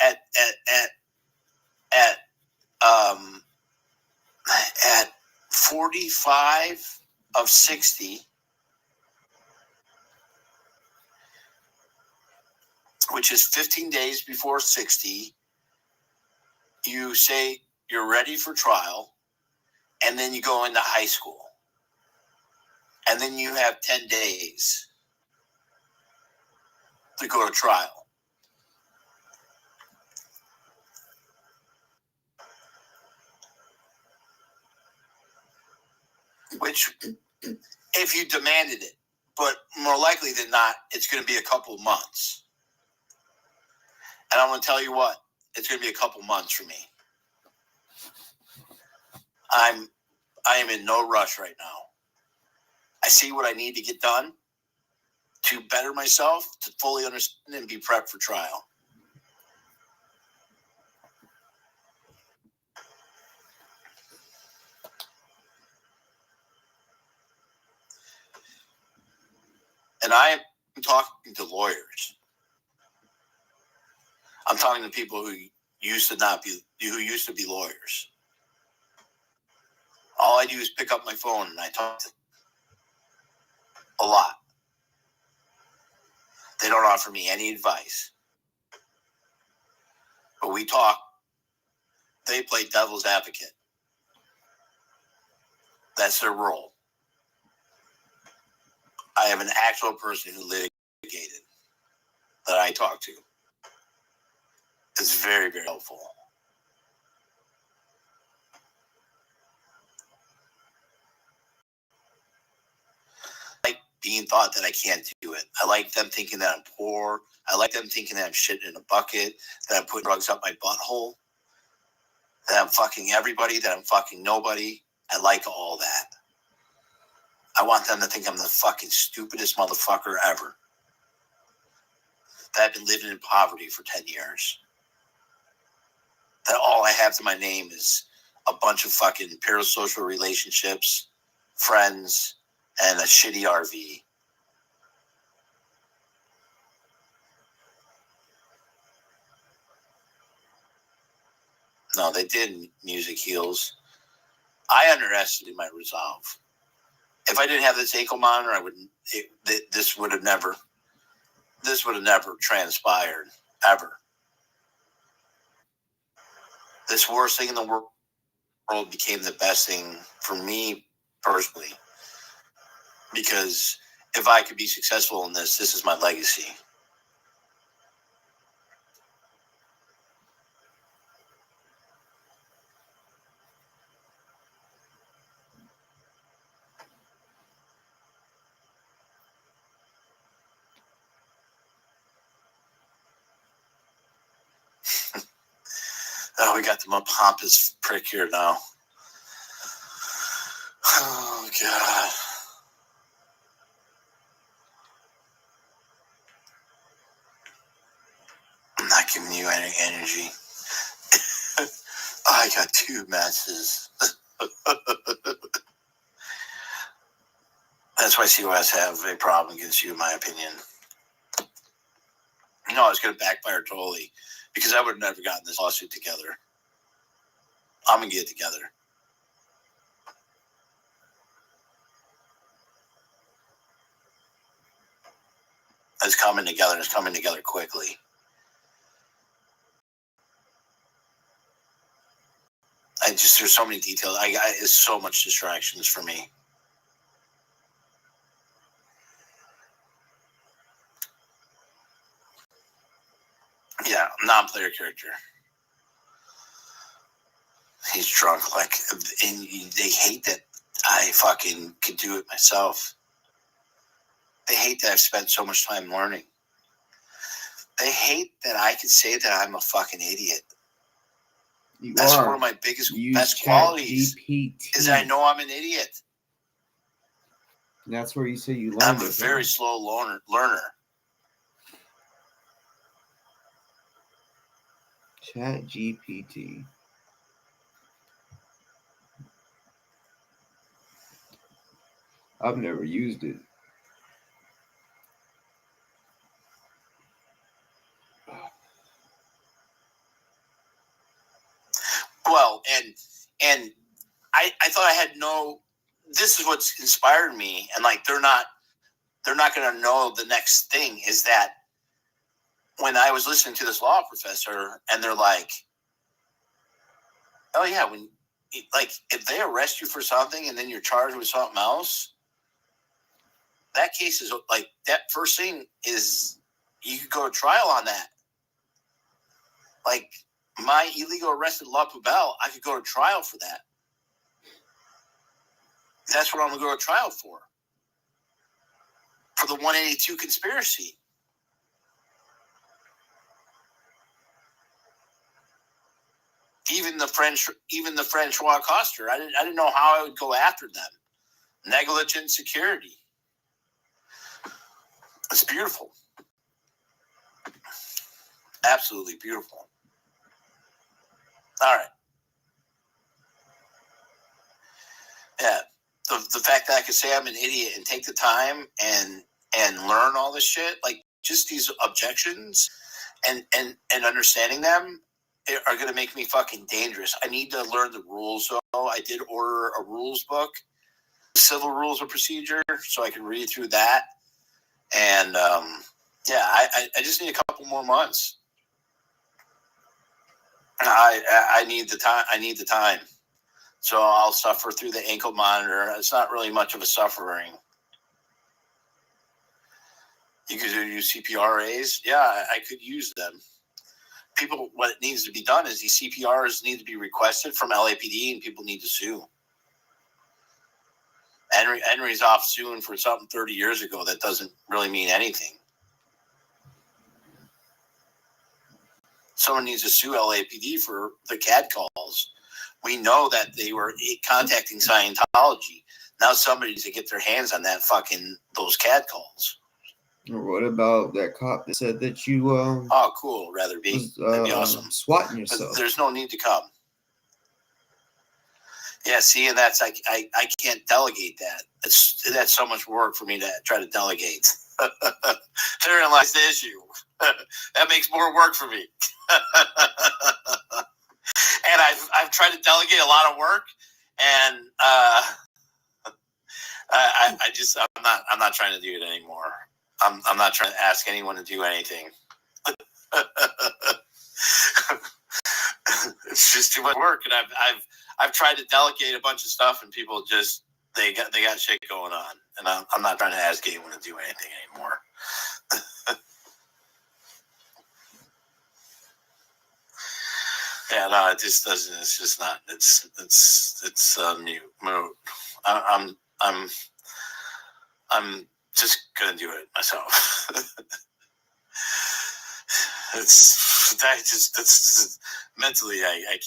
At 45 of 60, which is 15 days before 60, you say you're ready for trial, and then you go into high school. And then you have 10 days to go to trial. Which, if you demanded it, but more likely than not, it's going to be a couple months. And I'm going to tell you what, it's going to be a couple months for me. I am in no rush right now. I see what I need to get done to better myself, to fully understand and be prepped for trial. And I am talking to lawyers. I'm talking to people who used to be lawyers. All I do is pick up my phone and I talk to them a lot. They don't offer me any advice. But we talk. They play devil's advocate. That's their role. I have an actual person who litigated that I talk to. It's very, very helpful. I like being thought that I can't do it. I like them thinking that I'm poor. I like them thinking that I'm shitting in a bucket, that I'm putting drugs up my butthole, that I'm fucking everybody, that I'm fucking nobody. I like all that. I want them to think I'm the fucking stupidest motherfucker ever. That I've been living in poverty for 10 years. That all I have to my name is a bunch of fucking parasocial relationships, friends, and a shitty RV. No, they did. Music heals. I underestimated my resolve. If I didn't have this ankle monitor, this would have never transpired, ever. This worst thing in the world became the best thing for me personally. Because if I could be successful in this is my legacy. Oh, we got the pompous prick here now. Oh, God. not giving you any energy. I got 2 messes. That's why COS have a problem against you, in my opinion. No, it's going to backfire totally because I would have never gotten this lawsuit together. I'm going to get it together. It's coming together. It's coming together quickly. There's so many details. It's so much distractions for me. Yeah, non-player character. He's drunk, and they hate that I fucking could do it myself. They hate that I've spent so much time learning. They hate that I could say that I'm a fucking idiot. That's one of my best qualities is I know I'm an idiot. That's where you say you learn. I'm a very slow learner. ChatGPT. I've never used it. Well, and I thought I had this is what's inspired me, and they're not going to know the next thing is that when I was listening to this law professor and they're like, oh yeah, if they arrest you for something and then you're charged with something else, that case is that first thing is you could go to trial on that. My illegal arrest at La Poubelle, I could go to trial for that. That's what I'm going to go to trial for the 182 conspiracy. Even the Francois Coster, I didn't know how I would go after them. Negligent security. It's beautiful. Absolutely beautiful. All right. Yeah. The fact that I could say I'm an idiot and take the time and learn all this shit, just these objections and understanding them are going to make me fucking dangerous. I need to learn the rules. So I did order a rules book, civil rules of procedure, so I can read through that. And I just need a couple more months. I need the time. I need the time. So I'll suffer through the ankle monitor. It's not really much of a suffering. You could use CPRAs. Yeah, I could use them. What needs to be done is these CPRs need to be requested from LAPD and people need to sue. Henry's off suing for something 30 years ago that doesn't really mean anything. Someone needs to sue LAPD for the CAD calls. We know that they were contacting Scientology. Now somebody needs to get their hands on those CAD calls. What about that cop that said that you oh, cool. Rather be. That'd be awesome. Swatting yourself. But there's no need to come. Yeah, see, and that's I can't delegate that. That's so much work for me to try to delegate. Therein lies the issue. That makes more work for me. And I've tried to delegate a lot of work, and I'm not trying to do it anymore. I'm not trying to ask anyone to do anything. It's just too much work, and I've tried to delegate a bunch of stuff, and people just they got shit going on, and I'm not trying to ask anyone to do anything anymore. Yeah, no, it just doesn't. It's just not. It's moot. I'm just gonna do it myself. That's mentally I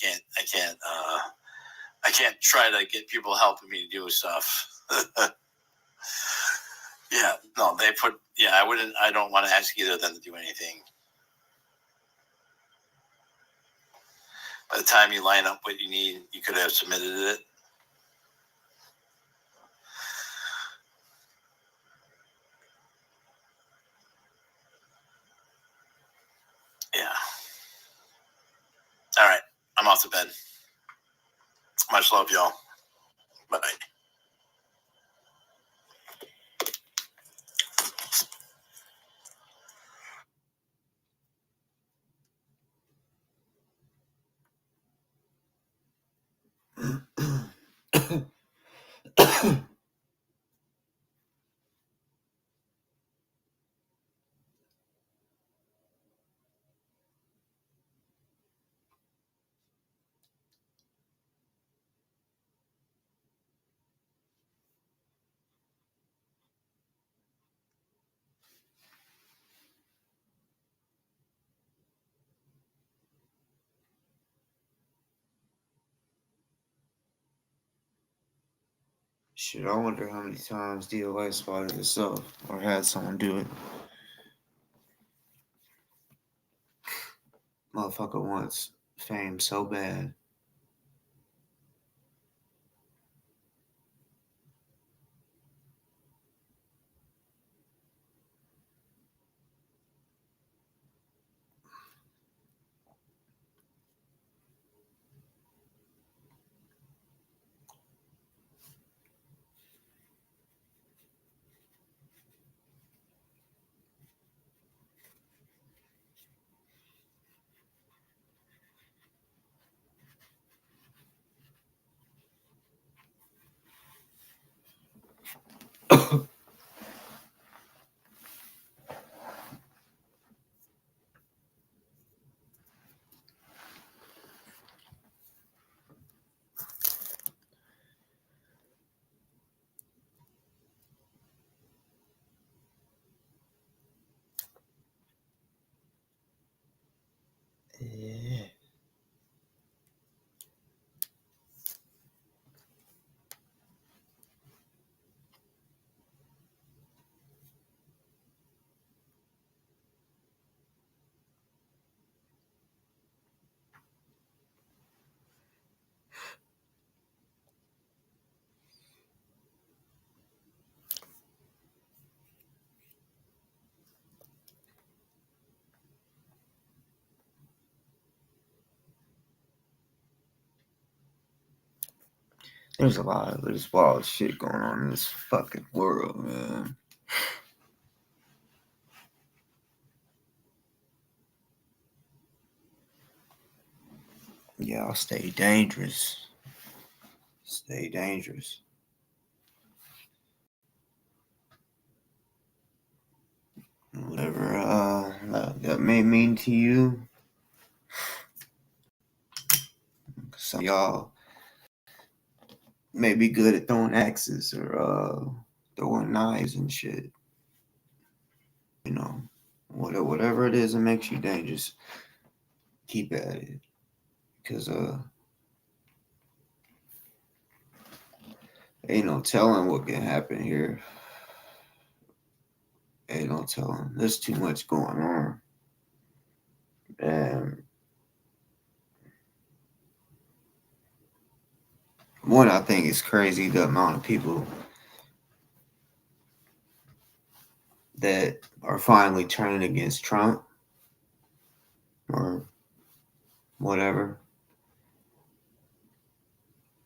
can't try to get people helping me to do stuff. Yeah, no, I don't want to ask either of them to do anything. By the time you line up what you need, you could have submitted it. Yeah. All right. I'm off to bed. Much love, y'all. Bye. Shit, I wonder how many times DOA spotted itself or had someone do it. Motherfucker wants fame so bad. Yeah. There's a lot of this wild shit going on in this fucking world, man. Y'all stay dangerous. Stay dangerous. Whatever that may mean to you. Some of y'all may be good at throwing axes or throwing knives and shit. You know, whatever it is that makes you dangerous, keep at it. Because ain't no telling what can happen here. Ain't no telling. There's too much going on. And one, I think it's crazy the amount of people that are finally turning against Trump or whatever.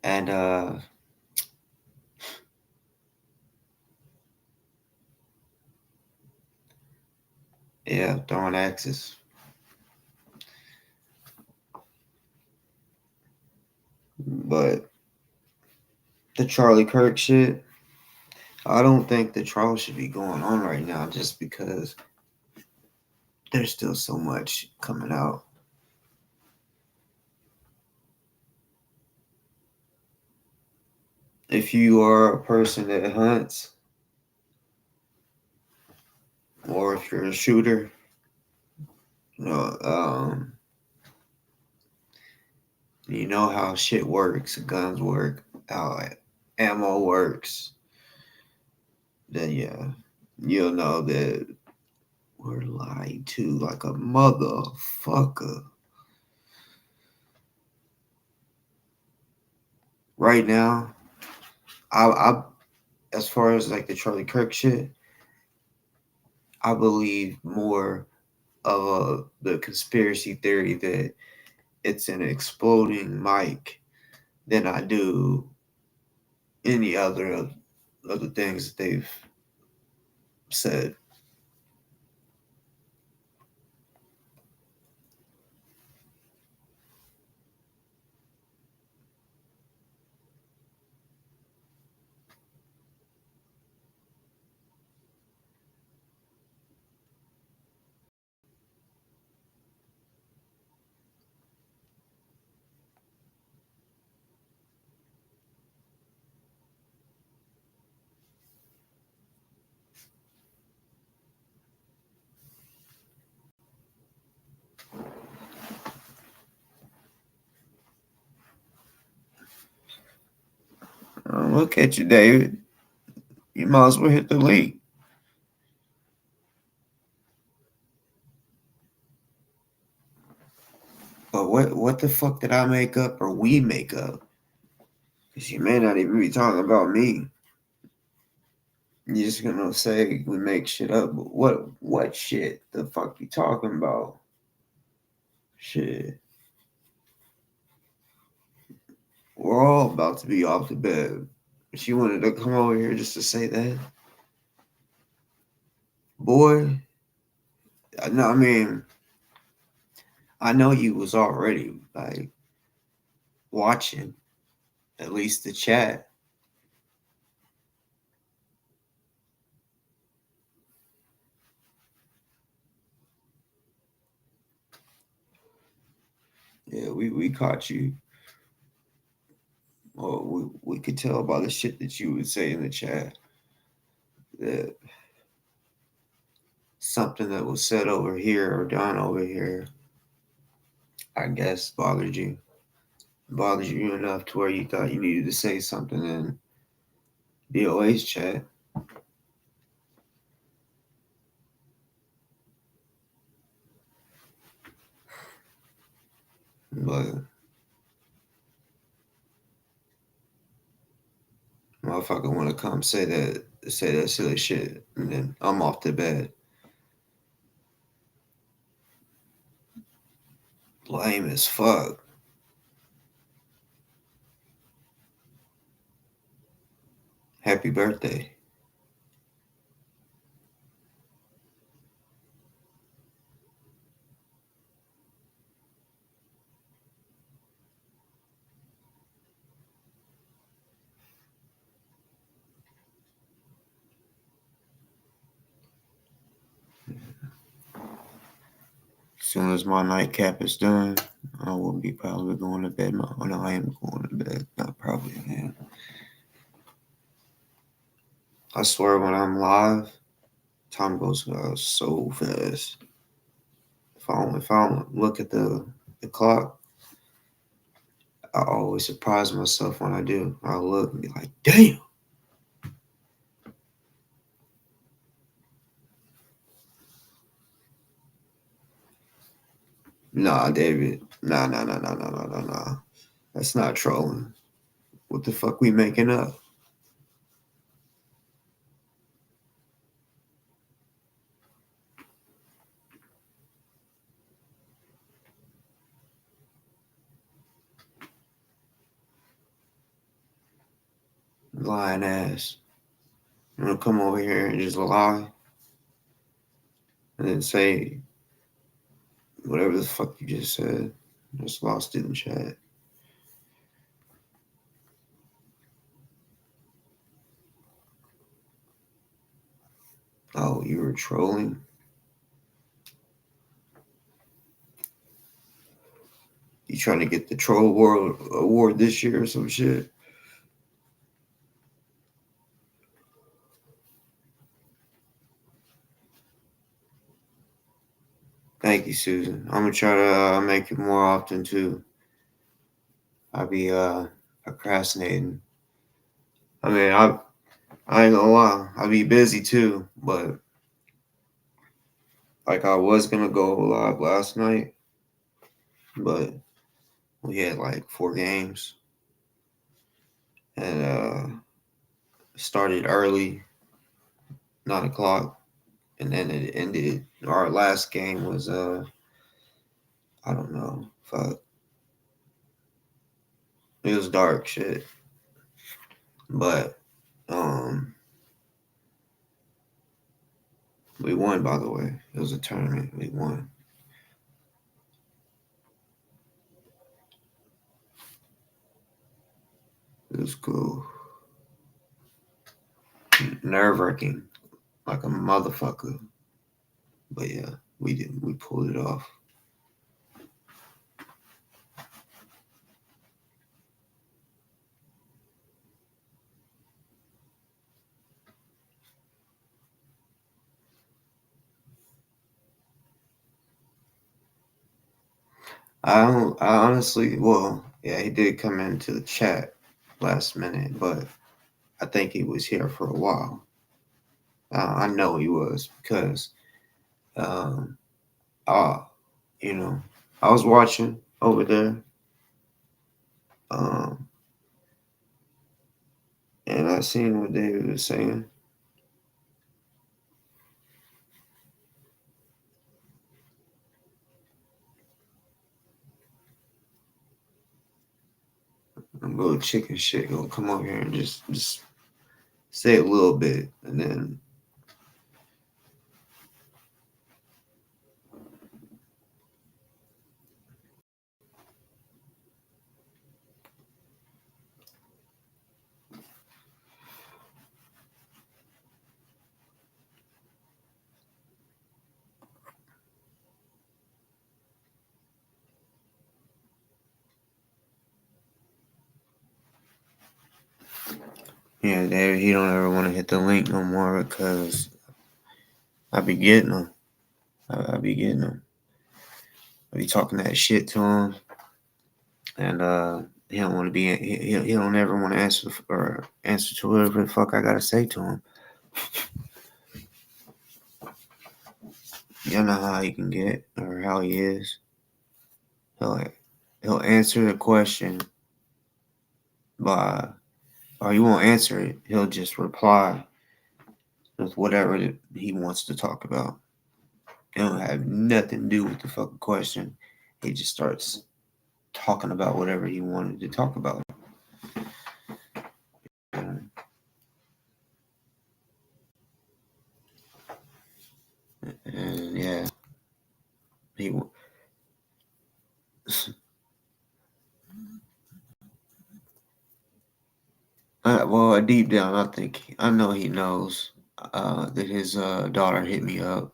And yeah, throwing axes. But the Charlie Kirk shit, I don't think the trial should be going on right now just because there's still so much coming out. If you are a person that hunts, or if you're a shooter, you know how shit works, guns work, how ammo works, then yeah, you'll know that we're lied to like a motherfucker. right now, I as far as like the Charlie Kirk shit, I believe more of the conspiracy theory that it's an exploding mic than I do any other of the things that they've said. Look at you, David. You might as well hit the link. But what the fuck did I make up or we make up? Because you may not even be talking about me. You're just gonna say we make shit up. But what shit the fuck you talking about? Shit. We're all about to be off the bed. She wanted to come over here just to say that. Boy, I mean, I know you was already like watching at least the chat. Yeah, we caught you. Well, we could tell by the shit that you would say in the chat that something that was said over here or done over here, I guess, bothered you. Bothered you enough to where you thought you needed to say something in DOA's chat. But motherfucker want to come say that silly shit, and then I'm off to bed. Lame as fuck. Happy birthday. As soon as my nightcap is done, I will be probably going to bed. No, I am going to bed. Not probably, man. I swear when I'm live, time goes so fast. If I don't look at the clock, I always surprise myself when I do. I look and be like, damn. Nah, David. Nah. That's not trolling. What the fuck we making up? Lying ass. You wanna come over here and just lie? And then say whatever the fuck you just said. Just lost it in chat. Oh, you were trolling? You trying to get the Troll World Award this year or some shit? Thank you, Susan. I'm gonna try to make it more often too. I be procrastinating. I mean, I ain't gonna lie, I be busy too, but like I was gonna go live last night, but we had like 4 games. and started early, 9 o'clock, and then it ended. Our last game was I don't know, fuck, it was dark shit, but we won. By the way, it was a tournament. We won. It was cool. Nerve wracking, like a motherfucker. But yeah, we did. We pulled it off. I don't. I honestly, well, yeah, he did come into the chat last minute, but I think he was here for a while. I know he was because, um, uh, you know, I was watching over there, um, and I seen what David was saying. A little chicken shit gonna come over here and just say a little bit, and then yeah, David, he don't ever want to hit the link no more because I be getting him. I be getting him. I be talking that shit to him, and he don't want to be. He don't ever want to answer to whatever the fuck I gotta say to him. You know how he can get or how he is. He'll answer the question by, or he won't answer it. He'll just reply with whatever he wants to talk about. It don't have nothing to do with the fucking question. He just starts talking about whatever he wanted to talk about. And yeah, he. Well, deep down, I know he knows that his daughter hit me up.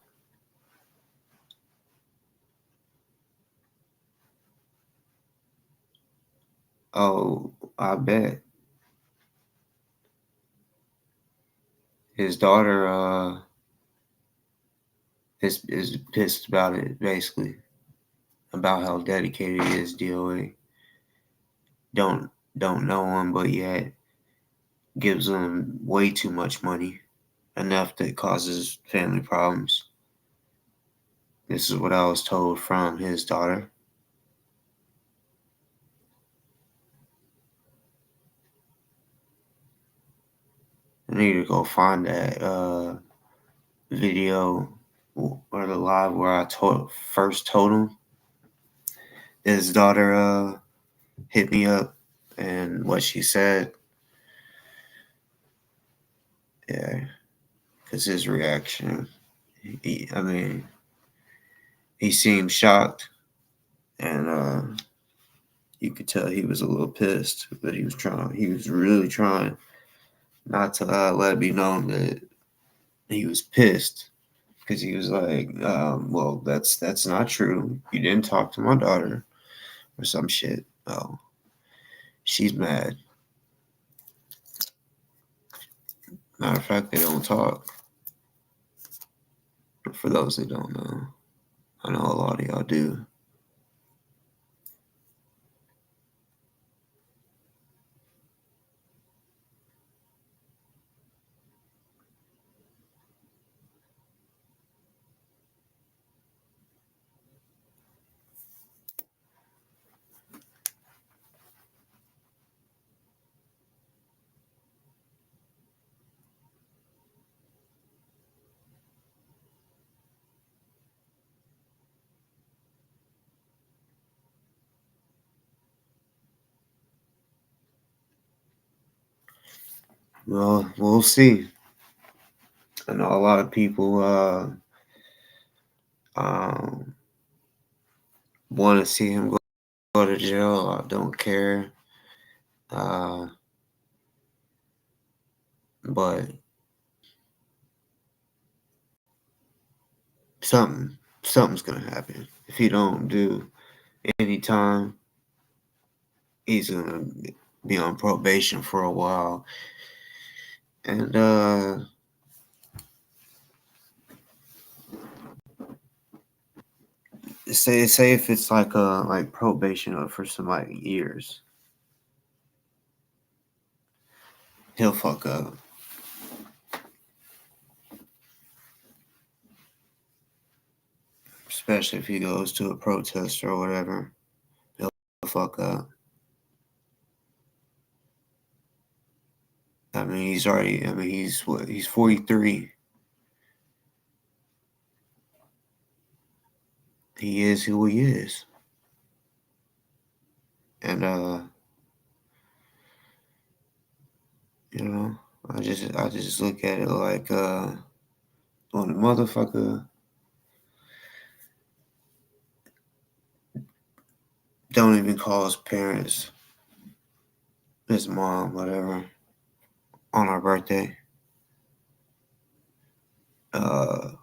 Oh, I bet his daughter is pissed about it, basically, about how dedicated he is. DOA don't know him, but yet gives him way too much money, enough that causes family problems. This is what I was told from his daughter. I need to go find that video or the live where I first told him his daughter hit me up and what she said. Yeah, because his reaction, he seemed shocked, and you could tell he was a little pissed, but he was really trying not to let it be known that he was pissed, because he was like, well, that's not true. You didn't talk to my daughter or some shit. Oh, she's mad. Matter of fact, they don't talk. For those that don't know, I know a lot of y'all do. Well, we'll see. I know a lot of people want to see him go to jail. I don't care. But something's gonna happen. If he don't do any time, he's gonna be on probation for a while. And say if it's like probation for some like years, he'll fuck up. Especially if he goes to a protest or whatever, he'll fuck up. I mean, he's what? He's 43. He is who he is. And I just look at it like when a motherfucker don't even call his parents, his mom, whatever, on our birthday. Don't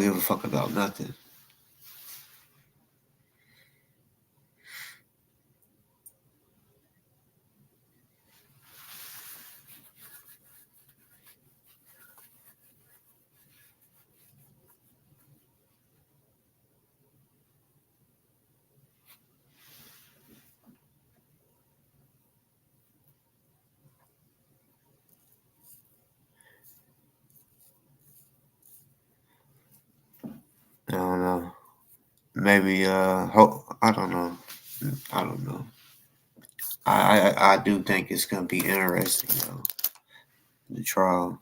give a fuck about nothing. I don't know. Maybe I don't know. I don't know. I do think it's gonna be interesting though. The trial.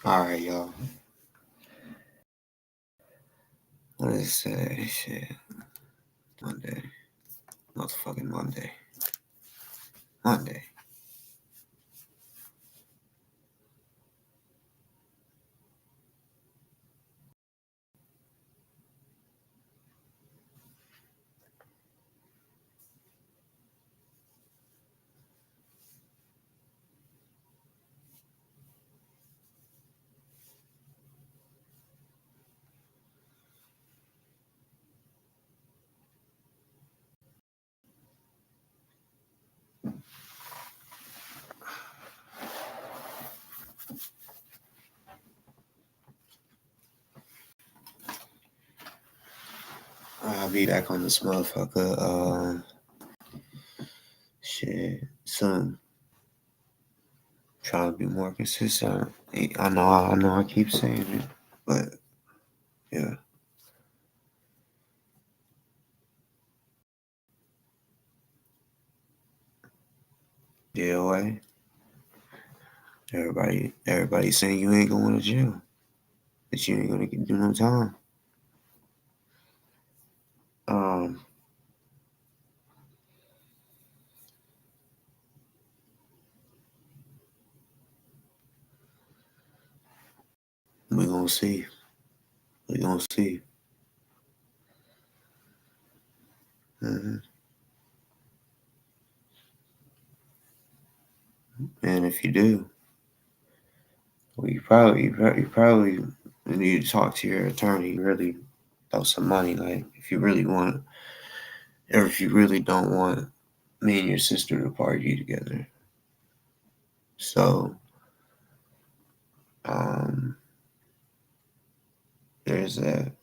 All right, y'all. What is today? Shit. Monday. Motherfucking Monday. Monday. I'll be back on this motherfucker. Shit. Soon. Trying to be more consistent. I know I keep saying it, but yeah. DOA. Everybody saying you ain't going to jail. That you ain't gonna do no time. We gonna see. We gonna see. hmm And if you do, well, you probably need to talk to your attorney. Really, throw some money. Like if you really want, or if you really don't want me and your sister to party together. So, um, there's that.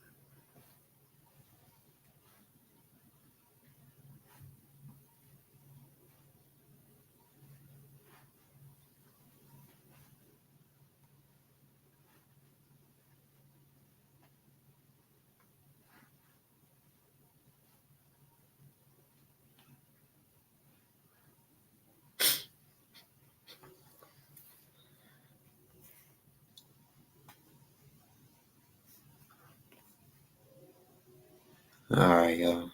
All right, y'all.